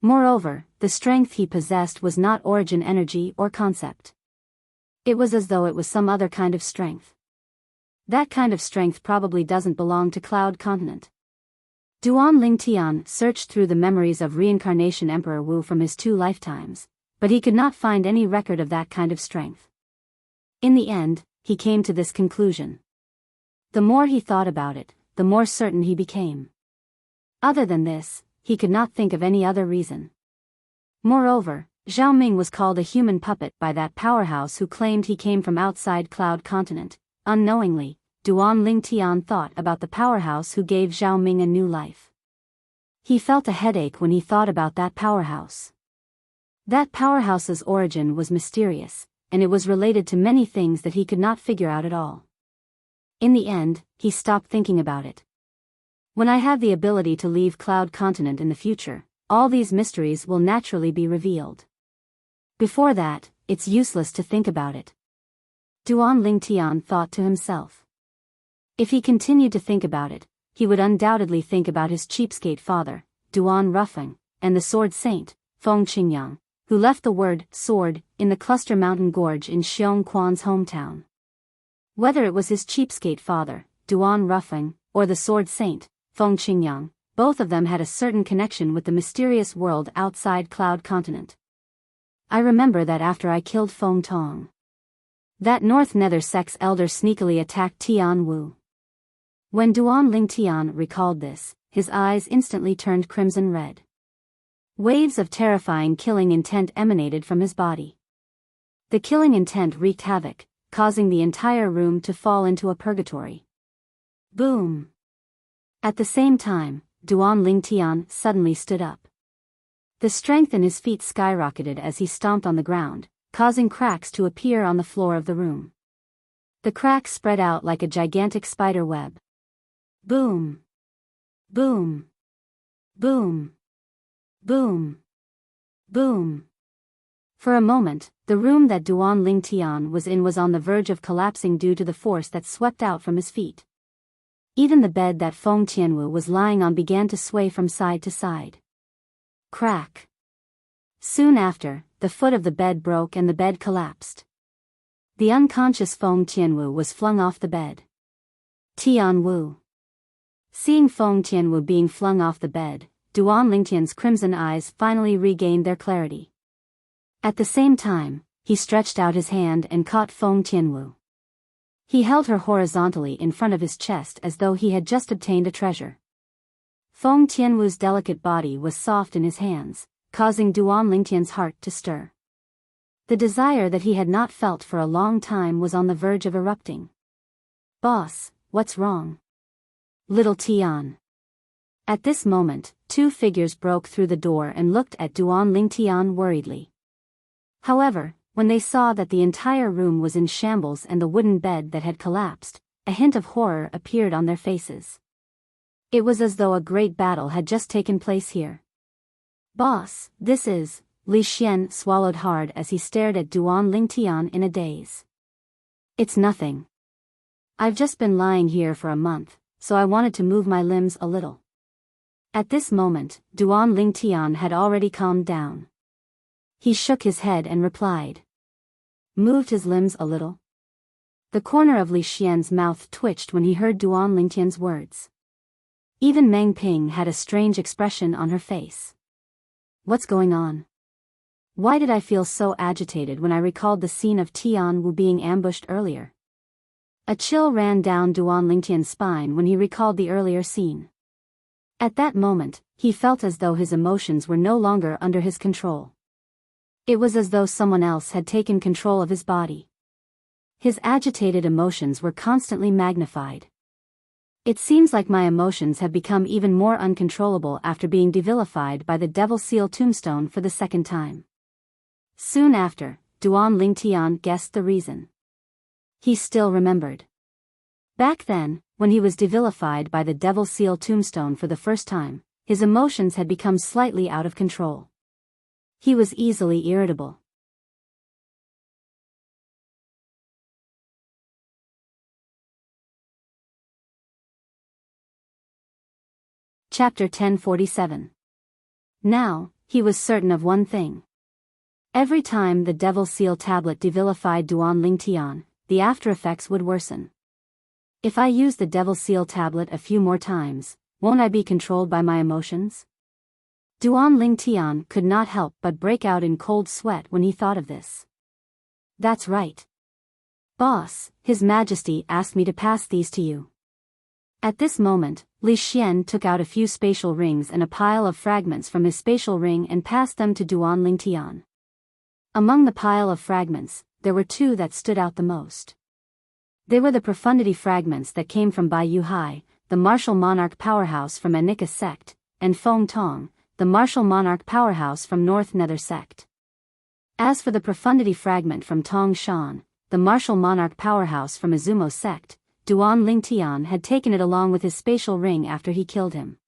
Moreover, the strength he possessed was not origin energy or concept. It was as though it was some other kind of strength. That kind of strength probably doesn't belong to Cloud Continent. Duan Lingtian searched through the memories of reincarnation Emperor Wu from his 2 lifetimes, but he could not find any record of that kind of strength. In the end, he came to this conclusion. The more he thought about it, the more certain he became. Other than this, he could not think of any other reason. Moreover, Zhao Ming was called a human puppet by that powerhouse who claimed he came from outside Cloud Continent. Unknowingly, Duan Lingtian thought about the powerhouse who gave Zhao Ming a new life. He felt a headache when he thought about that powerhouse. That powerhouse's origin was mysterious, and it was related to many things that he could not figure out at all. In the end, he stopped thinking about it. When I have the ability to leave Cloud Continent in the future, all these mysteries will naturally be revealed. Before that, it's useless to think about it. Duan Lingtian thought to himself. If he continued to think about it, he would undoubtedly think about his cheapskate father, Duan Ruffing, and the sword saint, Feng Qingyang, who left the word sword in the Cluster Mountain Gorge in Xiong Quan's hometown. Whether it was his cheapskate father, Duan Ruffing, or the sword saint, Feng Qingyang, both of them had a certain connection with the mysterious world outside Cloud Continent. I remember that after I killed Feng Tong, that North Nether Sect's elder sneakily attacked Tian Wu. When Duan Lingtian recalled this, his eyes instantly turned crimson red. Waves of terrifying killing intent emanated from his body. The killing intent wreaked havoc, causing the entire room to fall into a purgatory. Boom! At the same time, Duan Lingtian suddenly stood up. The strength in his feet skyrocketed as he stomped on the ground, causing cracks to appear on the floor of the room. The cracks spread out like a gigantic spider web. Boom! Boom! Boom! Boom! Boom! For a moment, the room that Duan Lingtian was in was on the verge of collapsing due to the force that swept out from his feet. Even the bed that Feng Tianwu was lying on began to sway from side to side. Crack! Soon after, the foot of the bed broke and the bed collapsed. The unconscious Feng Tianwu was flung off the bed. Tianwu. Seeing Feng Tianwu being flung off the bed, Duan Lingtian's crimson eyes finally regained their clarity. At the same time, he stretched out his hand and caught Feng Tianwu. He held her horizontally in front of his chest as though he had just obtained a treasure. Feng Tianwu's delicate body was soft in his hands, causing Duan Lingtian's heart to stir. The desire that he had not felt for a long time was on the verge of erupting. "Boss, what's wrong?" "Little Tian." At this moment, two figures broke through the door and looked at Duan Lingtian worriedly. However, when they saw that the entire room was in shambles and the wooden bed that had collapsed, a hint of horror appeared on their faces. It was as though a great battle had just taken place here. "Boss, this is..." Li Xian swallowed hard as he stared at Duan Lingtian in a daze. "It's nothing. I've just been lying here for a month, so I wanted to move my limbs a little." At this moment, Duan Lingtian had already calmed down. He shook his head and replied. "Moved his limbs a little?" The corner of Li Xian's mouth twitched when he heard Duan Lingtian's words. Even Meng Ping had a strange expression on her face. "What's going on? Why did I feel so agitated when I recalled the scene of Tian Wu being ambushed earlier?" A chill ran down Duan Lingtian's spine when he recalled the earlier scene. At that moment, he felt as though his emotions were no longer under his control. It was as though someone else had taken control of his body. His agitated emotions were constantly magnified. "It seems like my emotions have become even more uncontrollable after being devilified by the Devil Seal tombstone for the second time." Soon after, Duan Lingtian guessed the reason. He still remembered. Back then, when he was devilified by the Devil Seal tombstone for the first time, his emotions had become slightly out of control. He was easily irritable. Chapter 1047. Now, he was certain of one thing. Every time the Devil Seal tablet devilified Duan Lingtian, the after-effects would worsen. If I use the Devil Seal tablet a few more times, won't I be controlled by my emotions? Duan Lingtian could not help but break out in cold sweat when he thought of this. "That's right. Boss, His Majesty asked me to pass these to you." At this moment, Li Xian took out a few spatial rings and a pile of fragments from his spatial ring and passed them to Duan Lingtian. Among the pile of fragments, there were two that stood out the most. They were the profundity fragments that came from Biyao Hai, the martial monarch powerhouse from Anika sect, and Feng Tong, the martial monarch powerhouse from North Nether sect. As for the profundity fragment from Tong Shan, the martial monarch powerhouse from Izumo sect, Duan Lingtian had taken it along with his spatial ring after he killed him.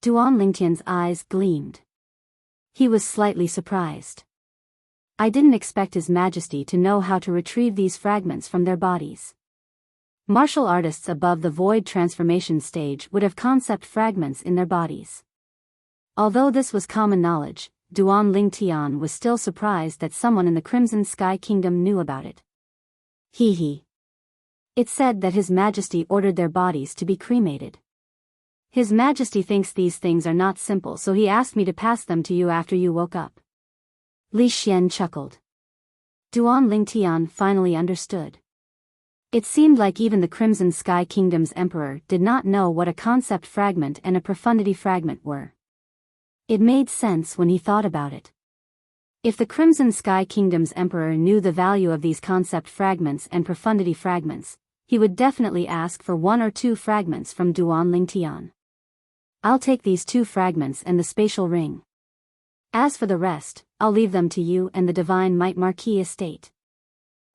Duan Lingtian's eyes gleamed. He was slightly surprised. "I didn't expect His Majesty to know how to retrieve these fragments from their bodies." Martial artists above the void transformation stage would have concept fragments in their bodies. Although this was common knowledge, Duan Lingtian was still surprised that someone in the Crimson Sky Kingdom knew about it. He. It said that His Majesty ordered their bodies to be cremated. His Majesty thinks these things are not simple, so he asked me to pass them to you after you woke up. Li Xian chuckled. Duan Lingtian finally understood. It seemed like even the Crimson Sky Kingdom's emperor did not know what a concept fragment and a profundity fragment were. It made sense when he thought about it. If the Crimson Sky Kingdom's emperor knew the value of these concept fragments and profundity fragments, he would definitely ask for one or two fragments from Duan Lingtian. "I'll take these two fragments and the spatial ring. As for the rest, I'll leave them to you and the Divine Might Marquis estate."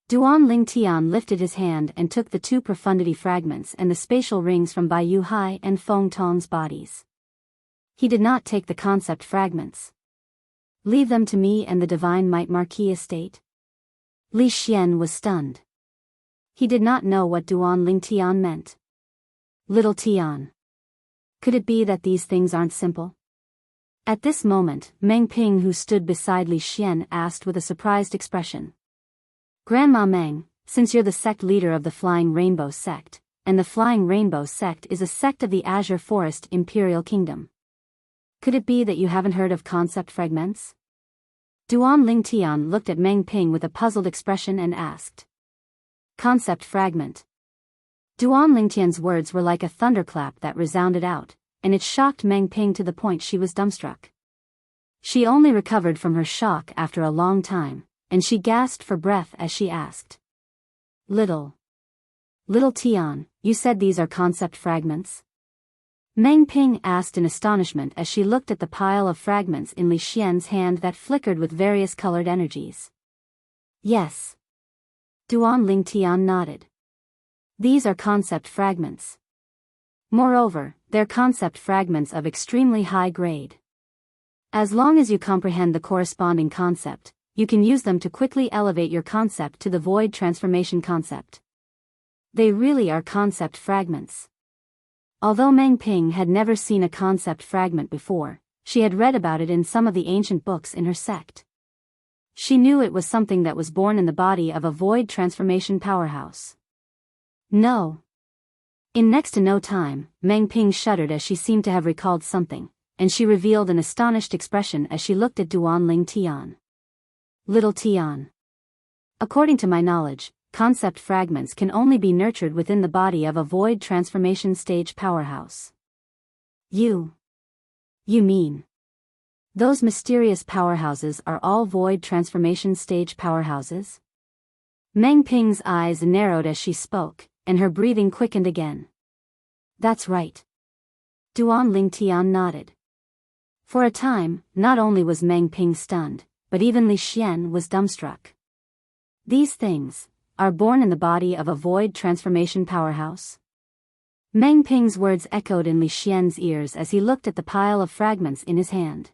Duan Lingtian lifted his hand and took the two profundity fragments and the spatial rings from Biyao Hai and Feng Tong's bodies. He did not take the concept fragments. "Leave them to me and the Divine Might Marquis estate?" Li Xian was stunned. He did not know what Duan Lingtian meant. "Little Tian. Could it be that these things aren't simple?" At this moment, Meng Ping, who stood beside Li Xian, asked with a surprised expression. "Grandma Meng, since you're the sect leader of the Flying Rainbow sect, and the Flying Rainbow sect is a sect of the Azure Forest Imperial Kingdom, could it be that you haven't heard of concept fragments?" Duan Lingtian looked at Meng Ping with a puzzled expression and asked. Concept fragment. Duan Lingtian's words were like a thunderclap that resounded out, and it shocked Meng Ping to the point she was dumbstruck. She only recovered from her shock after a long time, and she gasped for breath as she asked. Little Tian, you said these are concept fragments? Meng Ping asked in astonishment as she looked at the pile of fragments in Li Xian's hand that flickered with various colored energies. Yes. Duan Lingtian nodded. These are concept fragments. Moreover, they're concept fragments of extremely high grade. As long as you comprehend the corresponding concept, you can use them to quickly elevate your concept to the void transformation concept. They really are concept fragments. Although Meng Ping had never seen a concept fragment before, she had read about it in some of the ancient books in her sect. She knew it was something that was born in the body of a void transformation powerhouse. No. In next to no time, Meng Ping shuddered as she seemed to have recalled something, and she revealed an astonished expression as she looked at Duan Lingtian. Little Tian. According to my knowledge, concept fragments can only be nurtured within the body of a void transformation stage powerhouse. You mean those mysterious powerhouses are all void transformation stage powerhouses? Meng Ping's eyes narrowed as she spoke, and her breathing quickened again. That's right. Duan Lingtian nodded. For a time, not only was Meng Ping stunned, but even Li Xian was dumbstruck. These things are born in the body of a void transformation powerhouse? Meng Ping's words echoed in Li Xian's ears as he looked at the pile of fragments in his hand.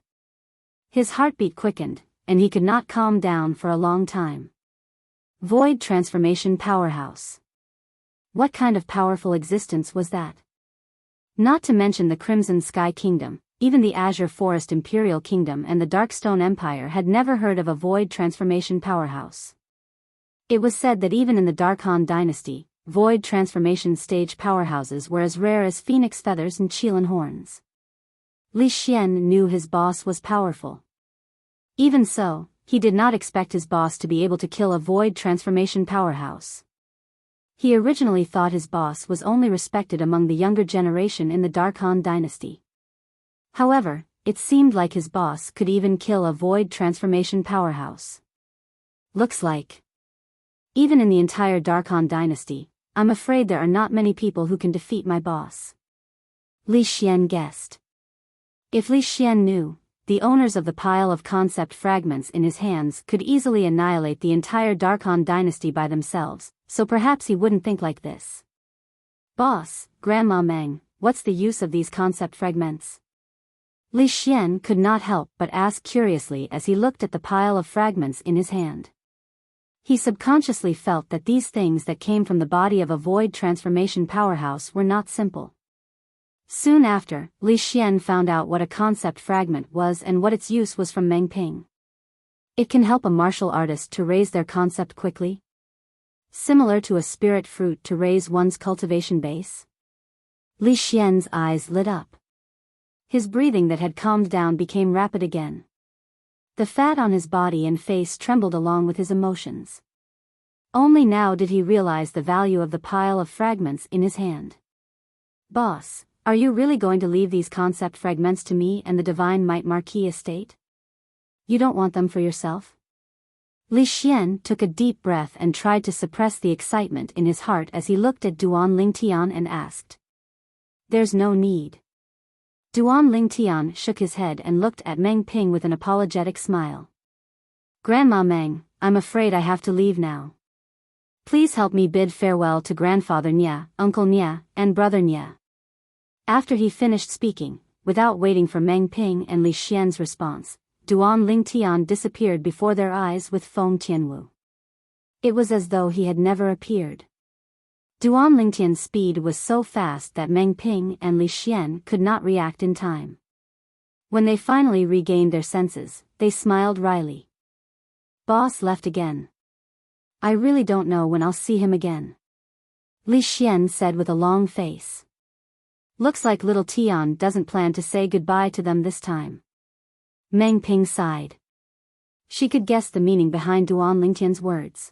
His heartbeat quickened, and he could not calm down for a long time. Void transformation powerhouse. What kind of powerful existence was that? Not to mention the Crimson Sky Kingdom, even the Azure Forest Imperial Kingdom and the Darkstone Empire had never heard of a void transformation powerhouse. It was said that even in the Darkhan dynasty, void transformation stage powerhouses were as rare as phoenix feathers and Qilin horns. Li Xian knew his boss was powerful. Even so, he did not expect his boss to be able to kill a void transformation powerhouse. He originally thought his boss was only respected among the younger generation in the Darkhan dynasty. However, it seemed like his boss could even kill a void transformation powerhouse. Looks like. Even in the entire Darkhan dynasty, I'm afraid there are not many people who can defeat my boss. Li Xian guessed. If Li Xian knew, the owners of the pile of concept fragments in his hands could easily annihilate the entire Darkhan dynasty by themselves, so perhaps he wouldn't think like this. Boss, Grandma Meng, what's the use of these concept fragments? Li Xian could not help but ask curiously as he looked at the pile of fragments in his hand. He subconsciously felt that these things that came from the body of a void transformation powerhouse were not simple. Soon after, Li Xian found out what a concept fragment was and what its use was from Meng Ping. It can help a martial artist to raise their concept quickly. Similar to a spirit fruit to raise one's cultivation base. Li Xian's eyes lit up. His breathing that had calmed down became rapid again. The fat on his body and face trembled along with his emotions. Only now did he realize the value of the pile of fragments in his hand. Boss, are you really going to leave these concept fragments to me and the Divine Might Marquis estate? You don't want them for yourself? Li Xian took a deep breath and tried to suppress the excitement in his heart as he looked at Duan Lingtian and asked. There's no need. Duan Lingtian shook his head and looked at Meng Ping with an apologetic smile. Grandma Meng, I'm afraid I have to leave now. Please help me bid farewell to Grandfather Nya, Uncle Nya, and Brother Nya. After he finished speaking, without waiting for Meng Ping and Li Xian's response, Duan Lingtian disappeared before their eyes with Feng Tianwu. It was as though he had never appeared. Duan Lingtian's speed was so fast that Meng Ping and Li Xian could not react in time. When they finally regained their senses, they smiled wryly. Boss left again. I really don't know when I'll see him again. Li Xian said with a long face. Looks like little Tian doesn't plan to say goodbye to them this time. Meng Ping sighed. She could guess the meaning behind Duan Lingtian's words.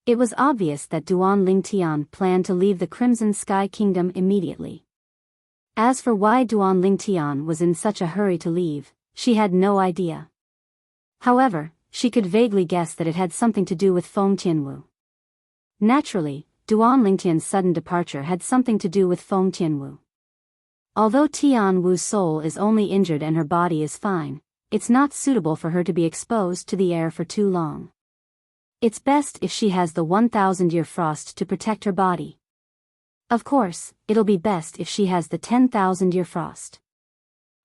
It was obvious that Duan Lingtian planned to leave the Crimson Sky Kingdom immediately. As for why Duan Lingtian was in such a hurry to leave, she had no idea. However, she could vaguely guess that it had something to do with Feng Tianwu. Naturally, Duan Lingtian's sudden departure had something to do with Feng Tianwu. Although Tian Wu's soul is only injured and her body is fine, it's not suitable for her to be exposed to the air for too long. It's best if she has the 1,000-year frost to protect her body. Of course, it'll be best if she has the 10,000-year frost.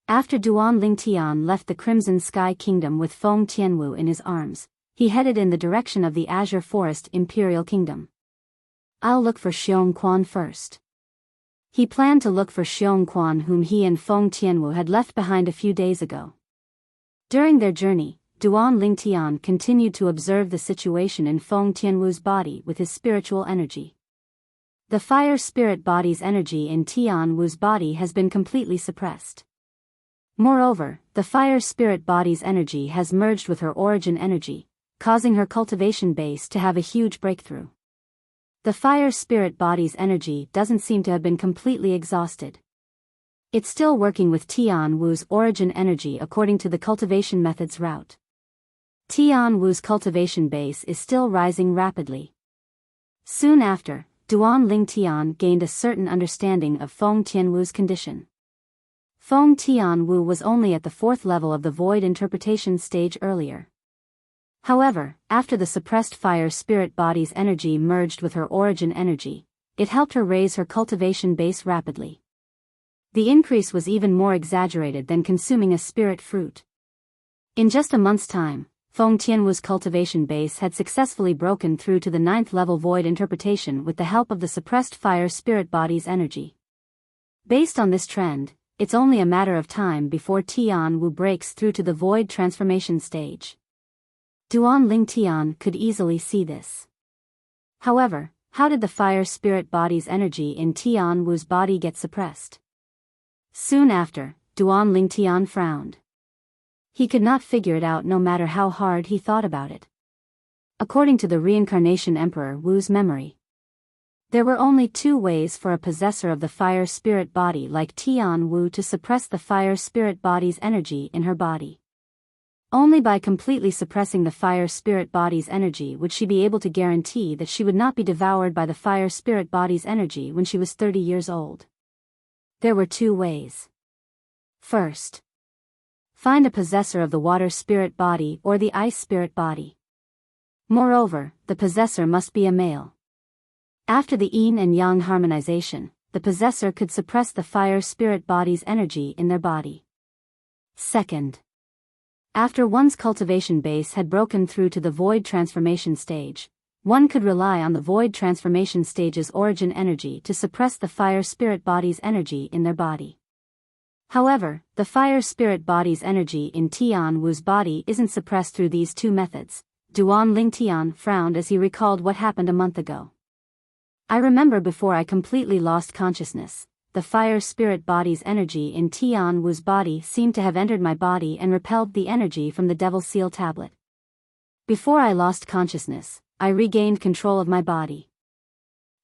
After Duan Lingtian left the Crimson Sky Kingdom with Feng Tianwu in his arms, he headed in the direction of the Azure Forest Imperial Kingdom. I'll look for Xiong Quan first. He planned to look for Xiong Quan, whom he and Feng Tianwu had left behind a few days ago. During their journey, Duan Lingtian continued to observe the situation in Feng Tianwu's body with his spiritual energy. The fire spirit body's energy in Tian Wu's body has been completely suppressed. Moreover, the fire spirit body's energy has merged with her origin energy, causing her cultivation base to have a huge breakthrough. The fire spirit body's energy doesn't seem to have been completely exhausted. It's still working with Tian Wu's origin energy according to the cultivation method's route. Tian Wu's cultivation base is still rising rapidly. Soon after, Duan Lingtian gained a certain understanding of Feng Tianwu's condition. Feng Tianwu was only at the 4th level of the void interpretation stage earlier. However, after the suppressed fire spirit body's energy merged with her origin energy, it helped her raise her cultivation base rapidly. The increase was even more exaggerated than consuming a spirit fruit. In just a month's time, Feng Tianwu's cultivation base had successfully broken through to the 9th level void interpretation with the help of the suppressed fire spirit body's energy. Based on this trend, it's only a matter of time before Tian Wu breaks through to the void transformation stage. Duan Lingtian could easily see this. However, how did the fire spirit body's energy in Tian Wu's body get suppressed? Soon after, Duan Lingtian frowned. He could not figure it out no matter how hard he thought about it. According to the reincarnation Emperor Wu's memory, there were only 2 ways for a possessor of the fire spirit body like Tian Wu to suppress the fire spirit body's energy in her body. Only by completely suppressing the fire spirit body's energy would she be able to guarantee that she would not be devoured by the fire spirit body's energy when she was 30 years old. There were 2 ways. First, find a possessor of the water spirit body or the ice spirit body. Moreover, the possessor must be a male. After the yin and yang harmonization, the possessor could suppress the fire spirit body's energy in their body. Second, after one's cultivation base had broken through to the void transformation stage, one could rely on the void transformation stage's origin energy to suppress the fire spirit body's energy in their body. However, the fire spirit body's energy in Tian Wu's body isn't suppressed through these 2 methods. Duan Lingtian frowned as he recalled what happened a month ago. I remember before I completely lost consciousness, the fire spirit body's energy in Tian Wu's body seemed to have entered my body and repelled the energy from the Devil's Seal tablet. Before I lost consciousness, I regained control of my body.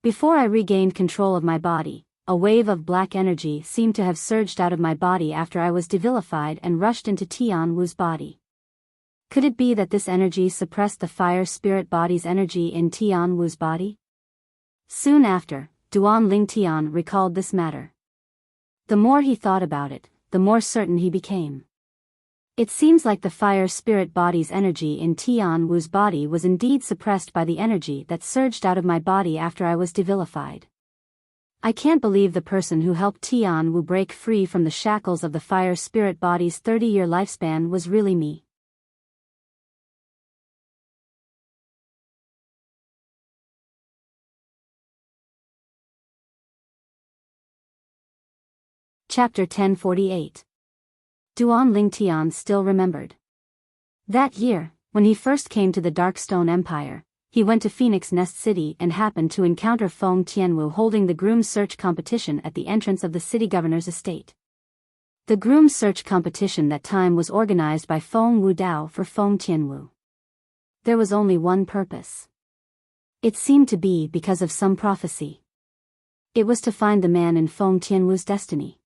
Before I regained control of my body, a wave of black energy seemed to have surged out of my body after I was devilified and rushed into Tian Wu's body. Could it be that this energy suppressed the fire spirit body's energy in Tian Wu's body? Soon after, Duan Lingtian recalled this matter. The more he thought about it, the more certain he became. It seems like the fire spirit body's energy in Tian Wu's body was indeed suppressed by the energy that surged out of my body after I was devilified. I can't believe the person who helped Tian Wu break free from the shackles of the fire spirit body's 30-year lifespan was really me. Chapter 1048. Duan Lingtian still remembered. That year, when he first came to the Darkstone Empire, he went to Phoenix Nest City and happened to encounter Feng Tianwu holding the groom search competition at the entrance of the city governor's estate. The groom search competition that time was organized by Feng Wudao for Feng Tianwu. There was only one purpose. It seemed to be because of some prophecy. It was to find the man in Feng Tianwu's destiny.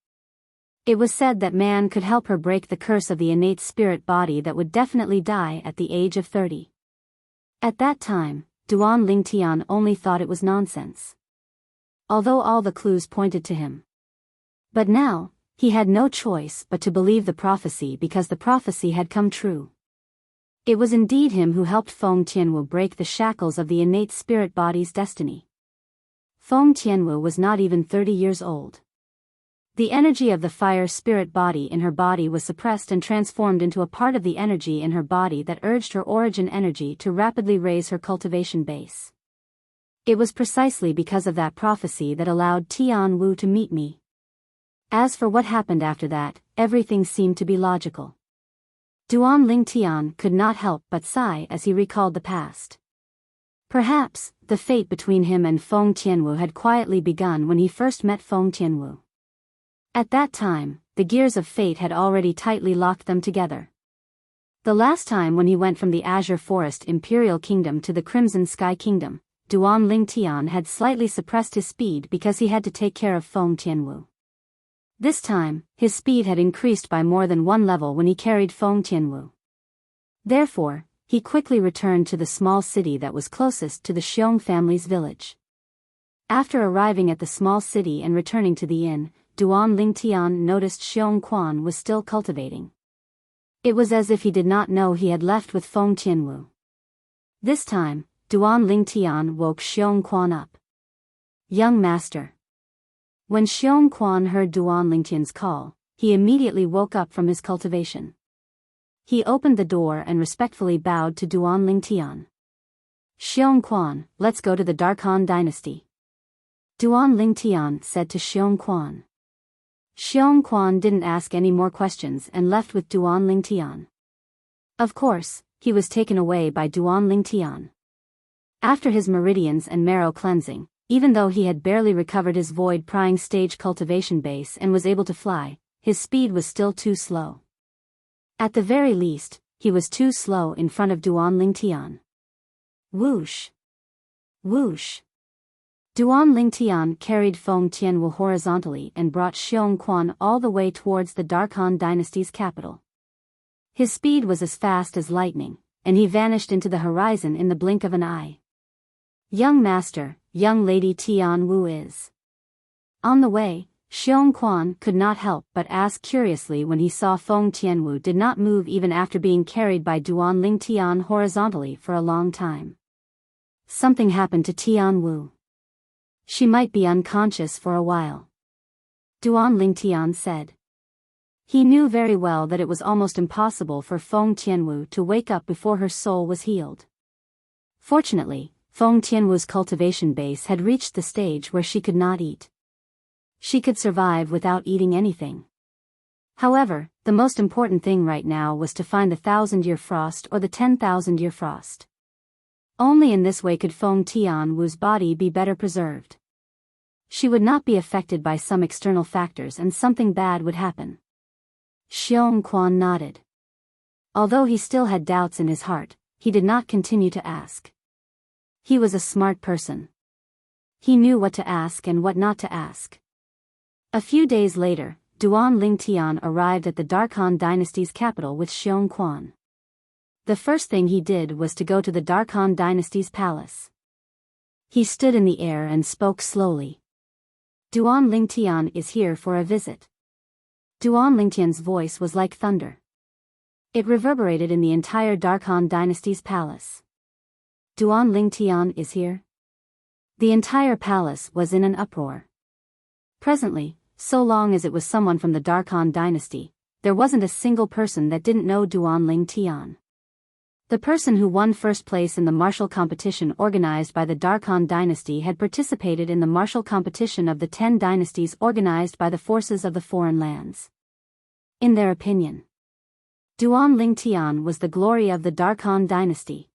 It was said that man could help her break the curse of the innate spirit body that would definitely die at the age of 30. At that time, Duan Lingtian only thought it was nonsense, although all the clues pointed to him. But now, he had no choice but to believe the prophecy because the prophecy had come true. It was indeed him who helped Feng Tianwu break the shackles of the innate spirit body's destiny. Feng Tianwu was not even 30 years old. The energy of the fire spirit body in her body was suppressed and transformed into a part of the energy in her body that urged her origin energy to rapidly raise her cultivation base. It was precisely because of that prophecy that allowed Tian Wu to meet me. As for what happened after that, everything seemed to be logical. Duan Lingtian could not help but sigh as he recalled the past. Perhaps, the fate between him and Feng Tianwu had quietly begun when he first met Feng Tianwu. At that time, the gears of fate had already tightly locked them together. The last time when he went from the Azure Forest Imperial Kingdom to the Crimson Sky Kingdom, Duan Lingtian had slightly suppressed his speed because he had to take care of Feng Tianwu. This time, his speed had increased by more than one level when he carried Feng Tianwu. Therefore, he quickly returned to the small city that was closest to the Xiong family's village. After arriving at the small city and returning to the inn, Duan Lingtian noticed Xiong Quan was still cultivating. It was as if he did not know he had left with Feng Tianwu. This time, Duan Lingtian woke Xiong Quan up. "Young master." When Xiong Quan heard Duan Lingtian's call, he immediately woke up from his cultivation. He opened the door and respectfully bowed to Duan Lingtian. "Xiong Quan, let's go to the Darkhan dynasty," Duan Lingtian said to Xiong Quan. Xiong Quan didn't ask any more questions and left with Duan Lingtian. Of course, he was taken away by Duan Lingtian. After his meridians and marrow cleansing, even though he had barely recovered his void prying stage cultivation base and was able to fly, his speed was still too slow. At the very least, he was too slow in front of Duan Lingtian. Whoosh! Whoosh! Duan Lingtian carried Feng Tianwu horizontally and brought Xiong Quan all the way towards the Darkhan dynasty's capital. His speed was as fast as lightning, and he vanished into the horizon in the blink of an eye. "Young master, young lady Tian Wu is." On the way, Xiong Quan could not help but ask curiously when he saw Feng Tianwu did not move even after being carried by Duan Lingtian horizontally for a long time. Something happened to Tian Wu. She might be unconscious for a while, Duan Lingtian said. He knew very well that it was almost impossible for Feng Tianwu to wake up before her soul was healed. Fortunately, Feng Tianwu's cultivation base had reached the stage where she could not eat. She could survive without eating anything. However, the most important thing right now was to find the 1,000-year frost or the 10,000-year frost. Only in this way could Feng Tianwu's body be better preserved. She would not be affected by some external factors and something bad would happen. Xiong Quan nodded. Although he still had doubts in his heart, he did not continue to ask. He was a smart person. He knew what to ask and what not to ask. A few days later, Duan Lingtian arrived at the Darkhan dynasty's capital with Xiong Quan. The first thing he did was to go to the Darkhan dynasty's palace. He stood in the air and spoke slowly. "Duan Lingtian is here for a visit." Duan Lingtian's voice was like thunder. It reverberated in the entire Darkhan dynasty's palace. "Duan Lingtian is here?" The entire palace was in an uproar. Presently, so long as it was someone from the Darkhan dynasty, there wasn't a single person that didn't know Duan Lingtian. The person who won first place in the martial competition organized by the Darkhan dynasty had participated in the martial competition of the 10 dynasties organized by the forces of the foreign lands. In their opinion, Duan Lingtian was the glory of the Darkhan dynasty.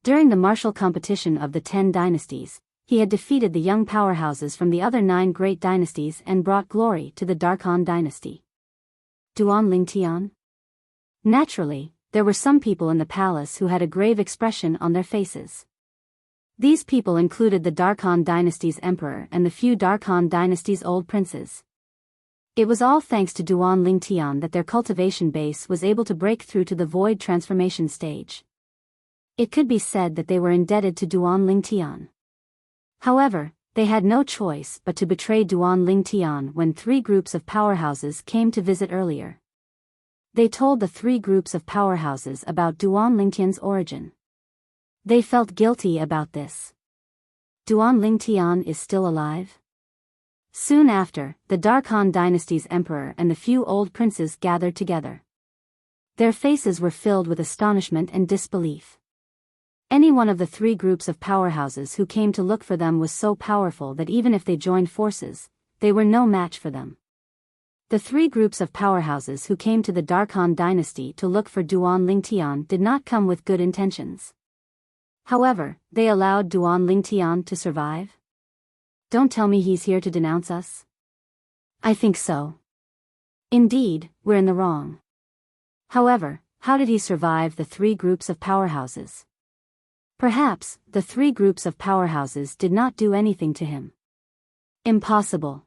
During the martial competition of the 10 dynasties, he had defeated the young powerhouses from the other 9 great dynasties and brought glory to the Darkhan dynasty. Duan Lingtian? Naturally, there were some people in the palace who had a grave expression on their faces. These people included the Darkhan dynasty's emperor and the few Darkhan dynasty's old princes. It was all thanks to Duan Lingtian that their cultivation base was able to break through to the void transformation stage. It could be said that they were indebted to Duan Lingtian. However, they had no choice but to betray Duan Lingtian when 3 groups of powerhouses came to visit earlier. They told the 3 groups of powerhouses about Duan Lingtian's origin. They felt guilty about this. Duan Lingtian is still alive? Soon after, the Darkhan dynasty's emperor and the few old princes gathered together. Their faces were filled with astonishment and disbelief. Any one of the 3 groups of powerhouses who came to look for them was so powerful that even if they joined forces, they were no match for them. The 3 groups of powerhouses who came to the Darkhan dynasty to look for Duan Lingtian did not come with good intentions. However, they allowed Duan Lingtian to survive? Don't tell me he's here to denounce us. I think so. Indeed, we're in the wrong. However, how did he survive the 3 groups of powerhouses? Perhaps, the 3 groups of powerhouses did not do anything to him. Impossible.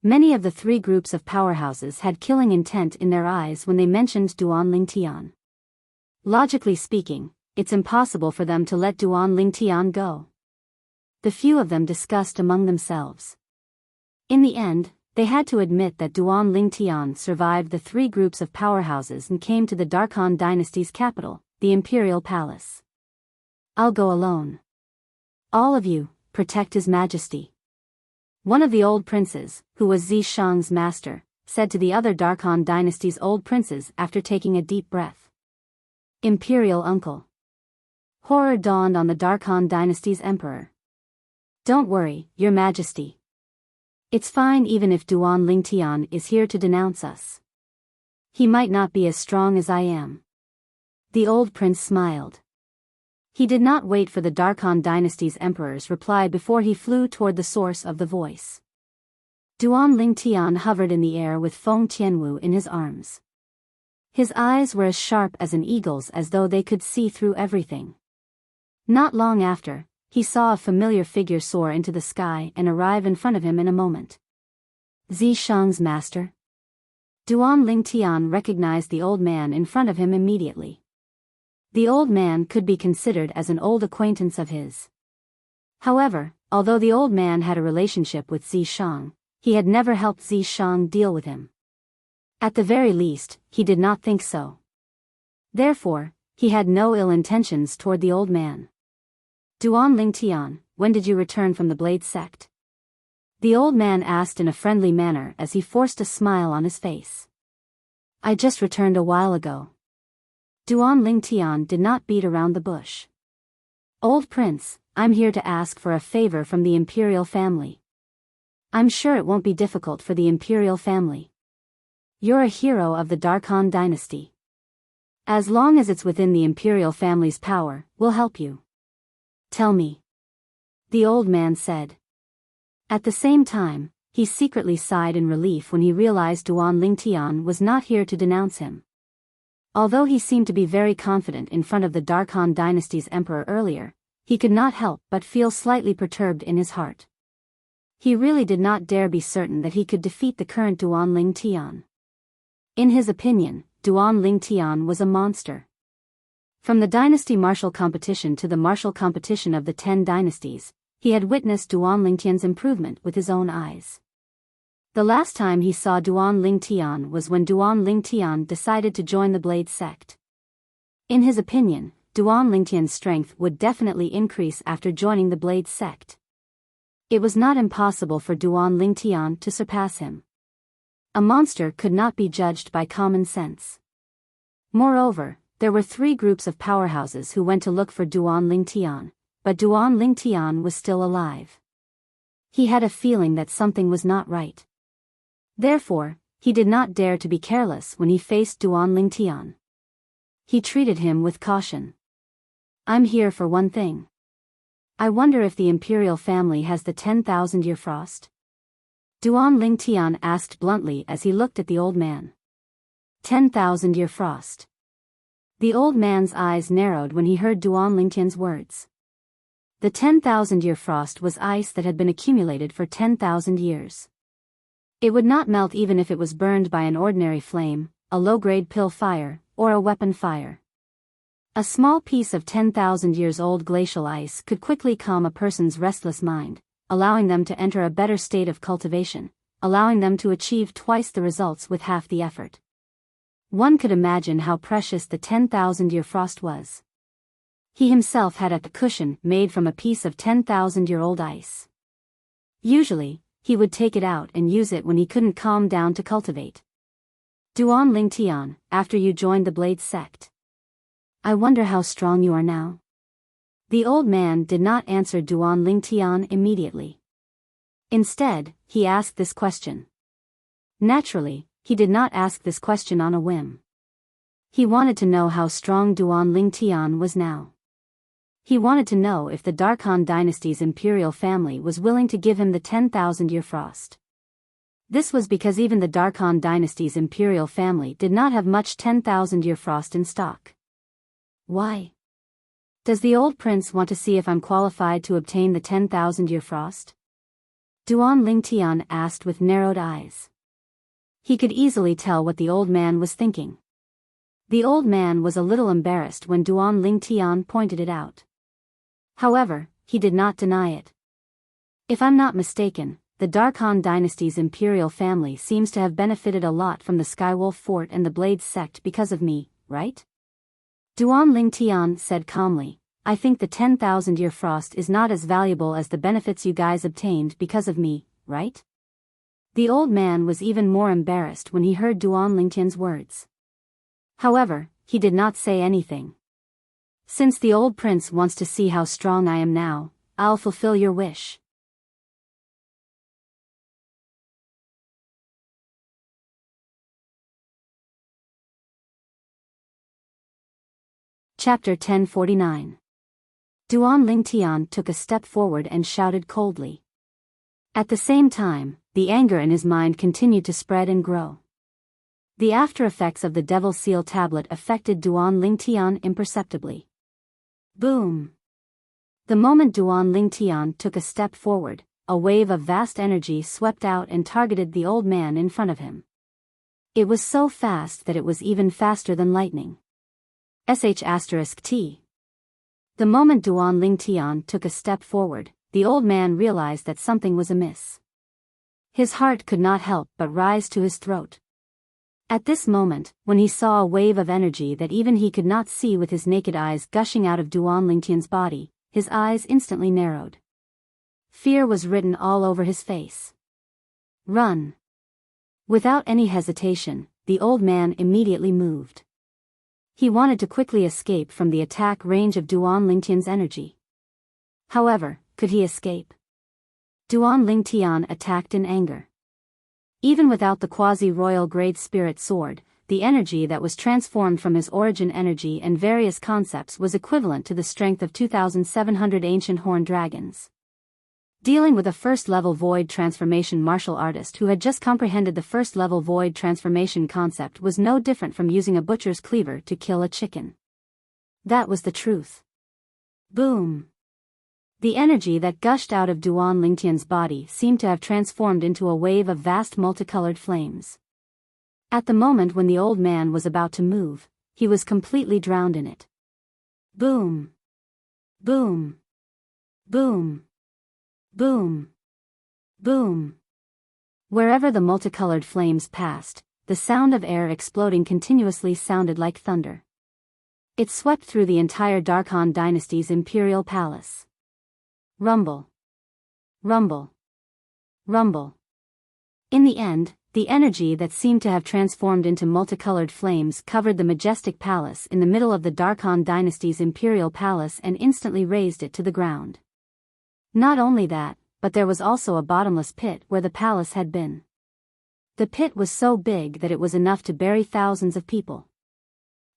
Many of the 3 groups of powerhouses had killing intent in their eyes when they mentioned Duan Lingtian. Logically speaking, it's impossible for them to let Duan Lingtian go. The few of them discussed among themselves. In the end, they had to admit that Duan Lingtian survived the 3 groups of powerhouses and came to the Darkhan dynasty's capital, the Imperial Palace. I'll go alone. All of you, protect His Majesty. One of the old princes, who was Zishang's master, said to the other Darkhan dynasty's old princes after taking a deep breath. Imperial uncle. Horror dawned on the Darkhan dynasty's emperor. Don't worry, Your Majesty. It's fine even if Duan Lingtian is here to denounce us. He might not be as strong as I am. The old prince smiled. He did not wait for the Darkhan dynasty's emperor's reply before he flew toward the source of the voice. Duan Lingtian hovered in the air with Feng Tianwu in his arms. His eyes were as sharp as an eagle's as though they could see through everything. Not long after, he saw a familiar figure soar into the sky and arrive in front of him in a moment. Zishang's master? Duan Lingtian recognized the old man in front of him immediately. The old man could be considered as an old acquaintance of his. However, although the old man had a relationship with Zishang, he had never helped Zishang deal with him. At the very least, he did not think so. Therefore, he had no ill intentions toward the old man. Duan Lingtian, when did you return from the Blade sect? The old man asked in a friendly manner as he forced a smile on his face. I just returned a while ago. Duan Lingtian did not beat around the bush. Old prince, I'm here to ask for a favor from the imperial family. I'm sure it won't be difficult for the imperial family. You're a hero of the Darkhan dynasty. As long as it's within the imperial family's power, we'll help you. Tell me. The old man said. At the same time, he secretly sighed in relief when he realized Duan Lingtian was not here to denounce him. Although he seemed to be very confident in front of the Darkhan dynasty's emperor earlier, he could not help but feel slightly perturbed in his heart. He really did not dare be certain that he could defeat the current Duan Lingtian. In his opinion, Duan Lingtian was a monster. From the dynasty martial competition to the martial competition of the 10 dynasties, he had witnessed Duan Lingtian's improvement with his own eyes. The last time he saw Duan Lingtian was when Duan Lingtian decided to join the Blade sect. In his opinion, Duan Lingtian's strength would definitely increase after joining the Blade sect. It was not impossible for Duan Lingtian to surpass him. A monster could not be judged by common sense. Moreover, there were 3 groups of powerhouses who went to look for Duan Lingtian, but Duan Lingtian was still alive. He had a feeling that something was not right. Therefore, he did not dare to be careless when he faced Duan Lingtian. He treated him with caution. I'm here for one thing. I wonder if the imperial family has the 10,000-year frost? Duan Lingtian asked bluntly as he looked at the old man. 10,000-year frost. The old man's eyes narrowed when he heard Duan Lingtian's words. The 10,000-year frost was ice that had been accumulated for 10,000 years. It would not melt even if it was burned by an ordinary flame, a low-grade pill fire, or a weapon fire. A small piece of 10,000 years old glacial ice could quickly calm a person's restless mind, allowing them to enter a better state of cultivation, allowing them to achieve twice the results with half the effort. One could imagine how precious the 10,000-year frost was. He himself had a cushion made from a piece of 10,000-year-old ice. Usually, he would take it out and use it when he couldn't calm down to cultivate. Duan Lingtian, after you joined the Blade sect. I wonder how strong you are now. The old man did not answer Duan Lingtian immediately. Instead, he asked this question. Naturally, he did not ask this question on a whim. He wanted to know how strong Duan Lingtian was now. He wanted to know if the Darkhan dynasty's imperial family was willing to give him the 10,000-year frost. This was because even the Darkhan dynasty's imperial family did not have much 10,000-year frost in stock. Why? Does the old prince want to see if I'm qualified to obtain the 10,000-year frost? Duan Lingtian asked with narrowed eyes. He could easily tell what the old man was thinking. The old man was a little embarrassed when Duan Lingtian pointed it out. However, he did not deny it. If I'm not mistaken, the Darkhan dynasty's imperial family seems to have benefited a lot from the Skywolf Fort and the Blade sect because of me, right? Duan Lingtian said calmly, I think the 10,000-year frost is not as valuable as the benefits you guys obtained because of me, right? The old man was even more embarrassed when he heard Duan Lingtian's words. However, he did not say anything. Since the old prince wants to see how strong I am now, I'll fulfill your wish. Chapter 1049. Duan Lingtian took a step forward and shouted coldly. At the same time, the anger in his mind continued to spread and grow. The after-effects of the Devil Seal tablet affected Duan Lingtian imperceptibly. Boom! The moment Duan Lingtian took a step forward, a wave of vast energy swept out and targeted the old man in front of him. It was so fast that it was even faster than lightning. *T. The moment Duan Lingtian took a step forward, the old man realized that something was amiss. His heart could not help but rise to his throat. At this moment, when he saw a wave of energy that even he could not see with his naked eyes gushing out of Duan Lingtian's body, his eyes instantly narrowed. Fear was written all over his face. Run! Without any hesitation, the old man immediately moved. He wanted to quickly escape from the attack range of Duan Lingtian's energy. However, could he escape? Duan Lingtian attacked in anger. Even without the quasi-royal grade spirit sword, the energy that was transformed from his origin energy and various concepts was equivalent to the strength of 2,700 ancient horned dragons. Dealing with a first-level void transformation martial artist who had just comprehended the first-level void transformation concept was no different from using a butcher's cleaver to kill a chicken. That was the truth. Boom! The energy that gushed out of Duan Lingtian's body seemed to have transformed into a wave of vast multicolored flames. At the moment when the old man was about to move, he was completely drowned in it. Boom! Boom! Boom! Boom! Boom! Wherever the multicolored flames passed, the sound of air exploding continuously sounded like thunder. It swept through the entire Darkhan dynasty's imperial palace. Rumble. Rumble. Rumble. In the end, the energy that seemed to have transformed into multicolored flames covered the majestic palace in the middle of the Darkhan dynasty's imperial palace and instantly razed it to the ground. Not only that, but there was also a bottomless pit where the palace had been. The pit was so big that it was enough to bury thousands of people.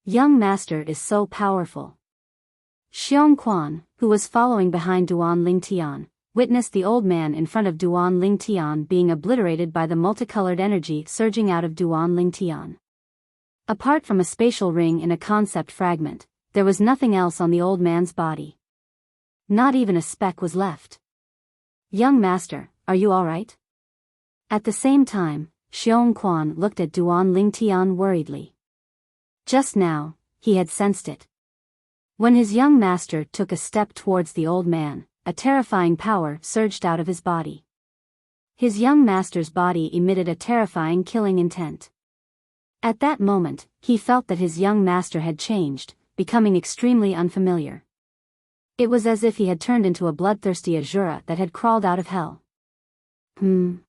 Young master is so powerful. Xiong Quan, who was following behind Duan Lingtian, witnessed the old man in front of Duan Lingtian being obliterated by the multicolored energy surging out of Duan Lingtian. Apart from a spatial ring in a concept fragment, there was nothing else on the old man's body. Not even a speck was left. Young master, are you all right? At the same time, Xiong Quan looked at Duan Lingtian worriedly. Just now, he had sensed it. When his young master took a step towards the old man, a terrifying power surged out of his body. His young master's body emitted a terrifying killing intent. At that moment, he felt that his young master had changed, becoming extremely unfamiliar. It was as if he had turned into a bloodthirsty Azura that had crawled out of hell. Duan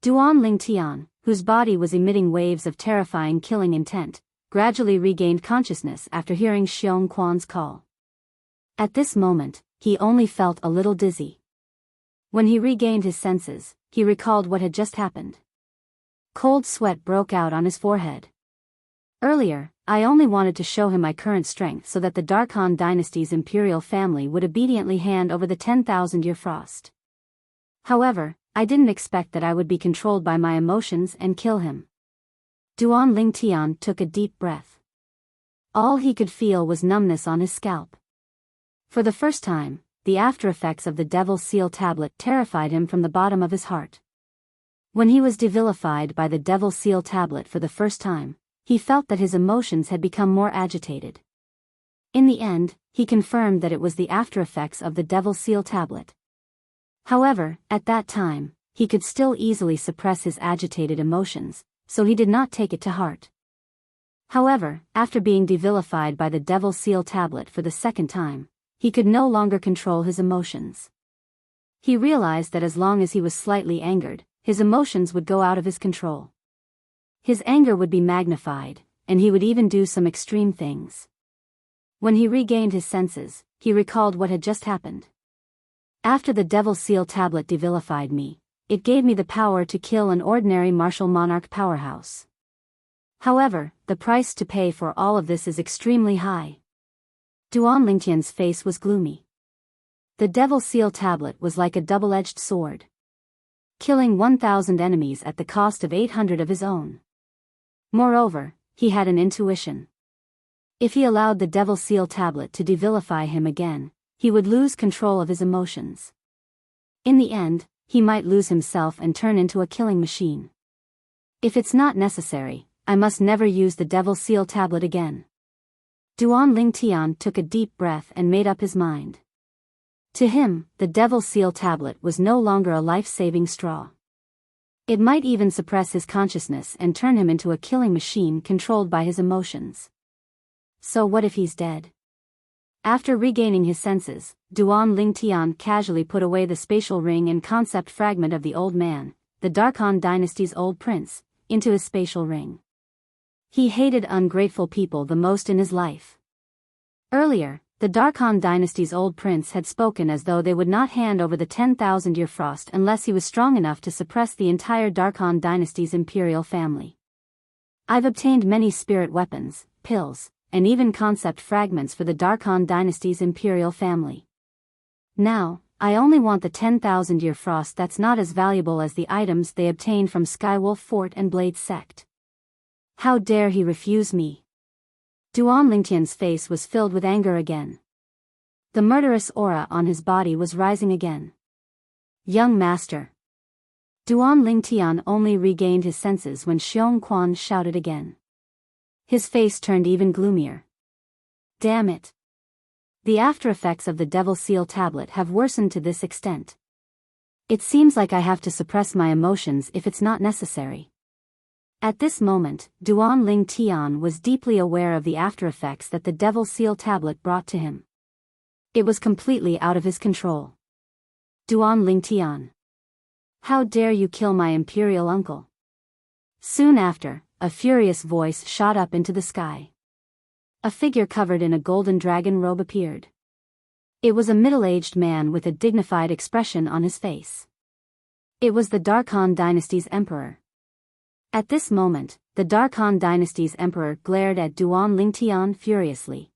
Lingtian, whose body was emitting waves of terrifying killing intent, gradually regained consciousness after hearing Xiong Quan's call. At this moment, he only felt a little dizzy. When he regained his senses, he recalled what had just happened. Cold sweat broke out on his forehead. Earlier, I only wanted to show him my current strength so that the Darkhan dynasty's imperial family would obediently hand over the 10,000-year frost. However, I didn't expect that I would be controlled by my emotions and kill him. Duan Lingtian took a deep breath. All he could feel was numbness on his scalp. For the first time, the after-effects of the Devil's Seal tablet terrified him from the bottom of his heart. When he was devilified by the Devil's Seal tablet for the first time, he felt that his emotions had become more agitated. In the end, he confirmed that it was the after-effects of the Devil's Seal tablet. However, at that time, he could still easily suppress his agitated emotions, so he did not take it to heart. However, after being devilified by the Devil's Seal tablet for the second time, he could no longer control his emotions. He realized that as long as he was slightly angered, his emotions would go out of his control. His anger would be magnified, and he would even do some extreme things. When he regained his senses, he recalled what had just happened. After the Devil's Seal tablet devilified me, it gave me the power to kill an ordinary martial monarch powerhouse. However, the price to pay for all of this is extremely high. Duan Lingtian's face was gloomy. The Devil's Seal tablet was like a double-edged sword. Killing 1,000 enemies at the cost of 800 of his own. Moreover, he had an intuition. If he allowed the Devil's Seal tablet to devilify him again, he would lose control of his emotions. In the end, he might lose himself and turn into a killing machine. If it's not necessary, I must never use the Devil's Seal tablet again. Duan Lingtian took a deep breath and made up his mind. To him, the Devil's Seal tablet was no longer a life-saving straw. It might even suppress his consciousness and turn him into a killing machine controlled by his emotions. So what if he's dead? After regaining his senses, Duan Lingtian casually put away the spatial ring and concept fragment of the old man, the Darkhan dynasty's old prince, into his spatial ring. He hated ungrateful people the most in his life. Earlier, the Darkhan dynasty's old prince had spoken as though they would not hand over the 10,000-year frost unless he was strong enough to suppress the entire Darkhan dynasty's imperial family. I've obtained many spirit weapons, pills, and even concept fragments for the Darkhan dynasty's imperial family. Now, I only want the 10,000-year frost that's not as valuable as the items they obtained from Skywolf Fort and Blade Sect. How dare he refuse me? Duan Lingtian's face was filled with anger again. The murderous aura on his body was rising again. Young master. Duan Lingtian only regained his senses when Xiong Quan shouted again. His face turned even gloomier. Damn it. The after-effects of the Devil's Seal tablet have worsened to this extent. It seems like I have to suppress my emotions if it's not necessary. At this moment, Duan Lingtian was deeply aware of the after-effects that the Devil's Seal tablet brought to him. It was completely out of his control. Duan Lingtian. How dare you kill my imperial uncle? Soon after, a furious voice shot up into the sky. A figure covered in a golden dragon robe appeared. It was a middle-aged man with a dignified expression on his face. It was the Darkhan dynasty's emperor. At this moment, the Darkhan dynasty's emperor glared at Duan Lingtian furiously.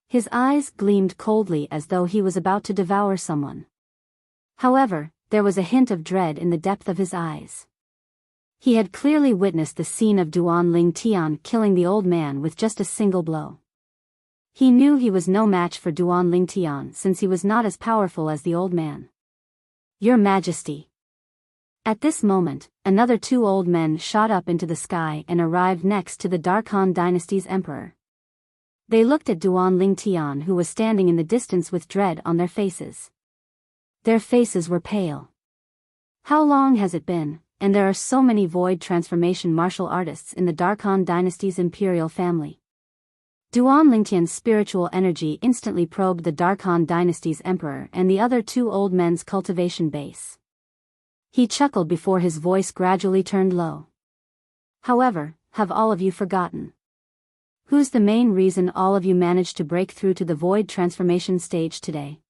His eyes gleamed coldly as though he was about to devour someone. However, there was a hint of dread in the depth of his eyes. He had clearly witnessed the scene of Duan Ling Tian killing the old man with just a single blow. He knew he was no match for Duan Ling Tian since he was not as powerful as the old man. Your Majesty. At this moment, another two old men shot up into the sky and arrived next to the Darkhan dynasty's emperor. They looked at Duan Ling Tian, who was standing in the distance with dread on their faces. Their faces were pale. How long has it been, and there are so many void transformation martial artists in the Darkhan dynasty's imperial family? Duan Lingtian's spiritual energy instantly probed the Darkhan dynasty's emperor and the other two old men's cultivation base. He chuckled before his voice gradually turned low. However, have all of you forgotten? Who's the main reason all of you managed to break through to the void transformation stage today?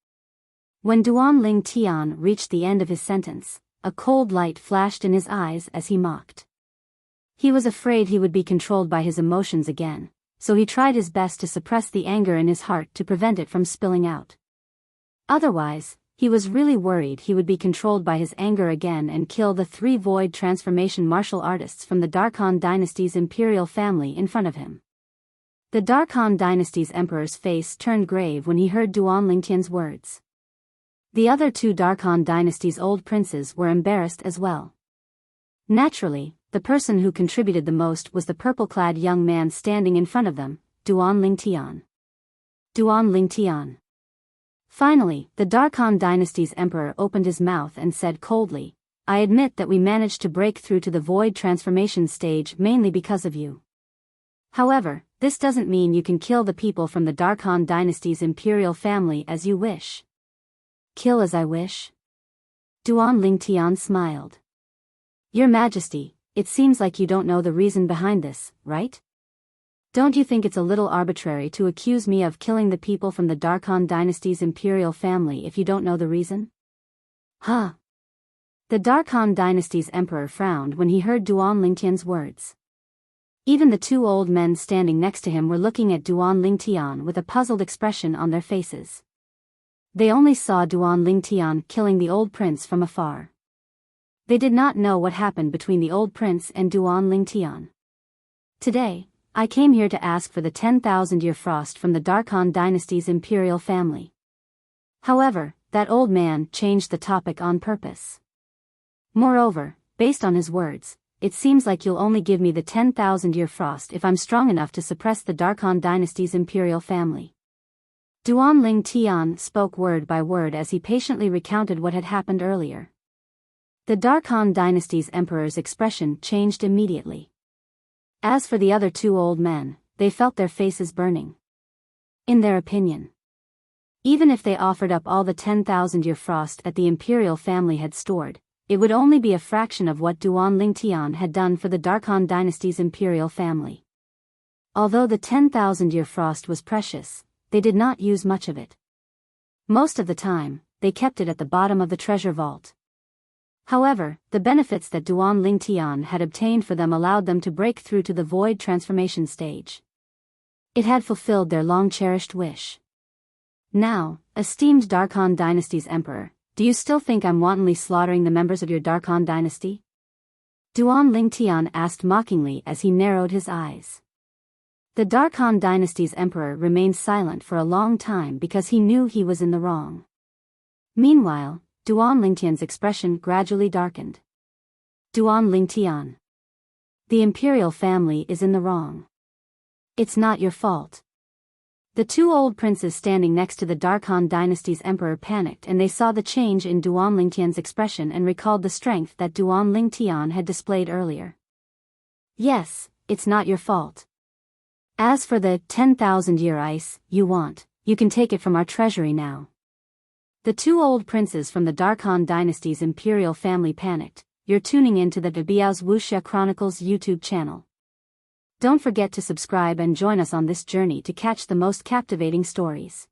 When Duan Ling Tian reached the end of his sentence, a cold light flashed in his eyes as he mocked. He was afraid he would be controlled by his emotions again, so he tried his best to suppress the anger in his heart to prevent it from spilling out. Otherwise, he was really worried he would be controlled by his anger again and kill the three void transformation martial artists from the Darkhan dynasty's imperial family in front of him. The Darkhan dynasty's emperor's face turned grave when he heard Duan Lingtian's words. The other two Darkhan dynasty's old princes were embarrassed as well. Naturally, the person who contributed the most was the purple-clad young man standing in front of them, Duan Ling Tian. Duan Ling Tian. Finally, the Darkhan dynasty's emperor opened his mouth and said coldly, I admit that we managed to break through to the void transformation stage mainly because of you. However, this doesn't mean you can kill the people from the Darkhan dynasty's imperial family as you wish. Kill as I wish? Duan Ling Tian smiled. Your Majesty, it seems like you don't know the reason behind this, right? Don't you think it's a little arbitrary to accuse me of killing the people from the Darkhan dynasty's imperial family if you don't know the reason? Huh? The Darkhan dynasty's emperor frowned when he heard Duan Lingtian's words. Even the two old men standing next to him were looking at Duan Lingtian with a puzzled expression on their faces. They only saw Duan Lingtian killing the old prince from afar. They did not know what happened between the old prince and Duan Lingtian. Today, I came here to ask for the 10,000-year frost from the Darkhan dynasty's imperial family. However, that old man changed the topic on purpose. Moreover, based on his words, it seems like you'll only give me the 10,000-year frost if I'm strong enough to suppress the Darkhan dynasty's imperial family. Duan Ling Tian spoke word by word as he patiently recounted what had happened earlier. The Darkhan dynasty's emperor's expression changed immediately. As for the other two old men, they felt their faces burning. In their opinion, even if they offered up all the 10,000-year frost that the imperial family had stored, it would only be a fraction of what Duan Lingtian had done for the Darkhan dynasty's imperial family. Although the 10,000-year frost was precious, they did not use much of it. Most of the time, they kept it at the bottom of the treasure vault. However, the benefits that Duan Lingtian had obtained for them allowed them to break through to the void transformation stage. It had fulfilled their long-cherished wish. Now, esteemed Darkhan dynasty's emperor, do you still think I'm wantonly slaughtering the members of your Darkhan dynasty? Duan Lingtian asked mockingly as he narrowed his eyes. The Darkhan dynasty's emperor remained silent for a long time because he knew he was in the wrong. Meanwhile, Duan Lingtian's expression gradually darkened. Duan Lingtian. The imperial family is in the wrong. It's not your fault. The two old princes standing next to the Darkhan dynasty's emperor panicked and they saw the change in Duan Lingtian's expression and recalled the strength that Duan Lingtian had displayed earlier. Yes, it's not your fault. As for the 10,000-year ice you want, you can take it from our treasury now. The two old princes from the Darkhan dynasty's imperial family panicked. You're tuning in to the Biyao's Wuxia Chronicles YouTube channel. Don't forget to subscribe and join us on this journey to catch the most captivating stories.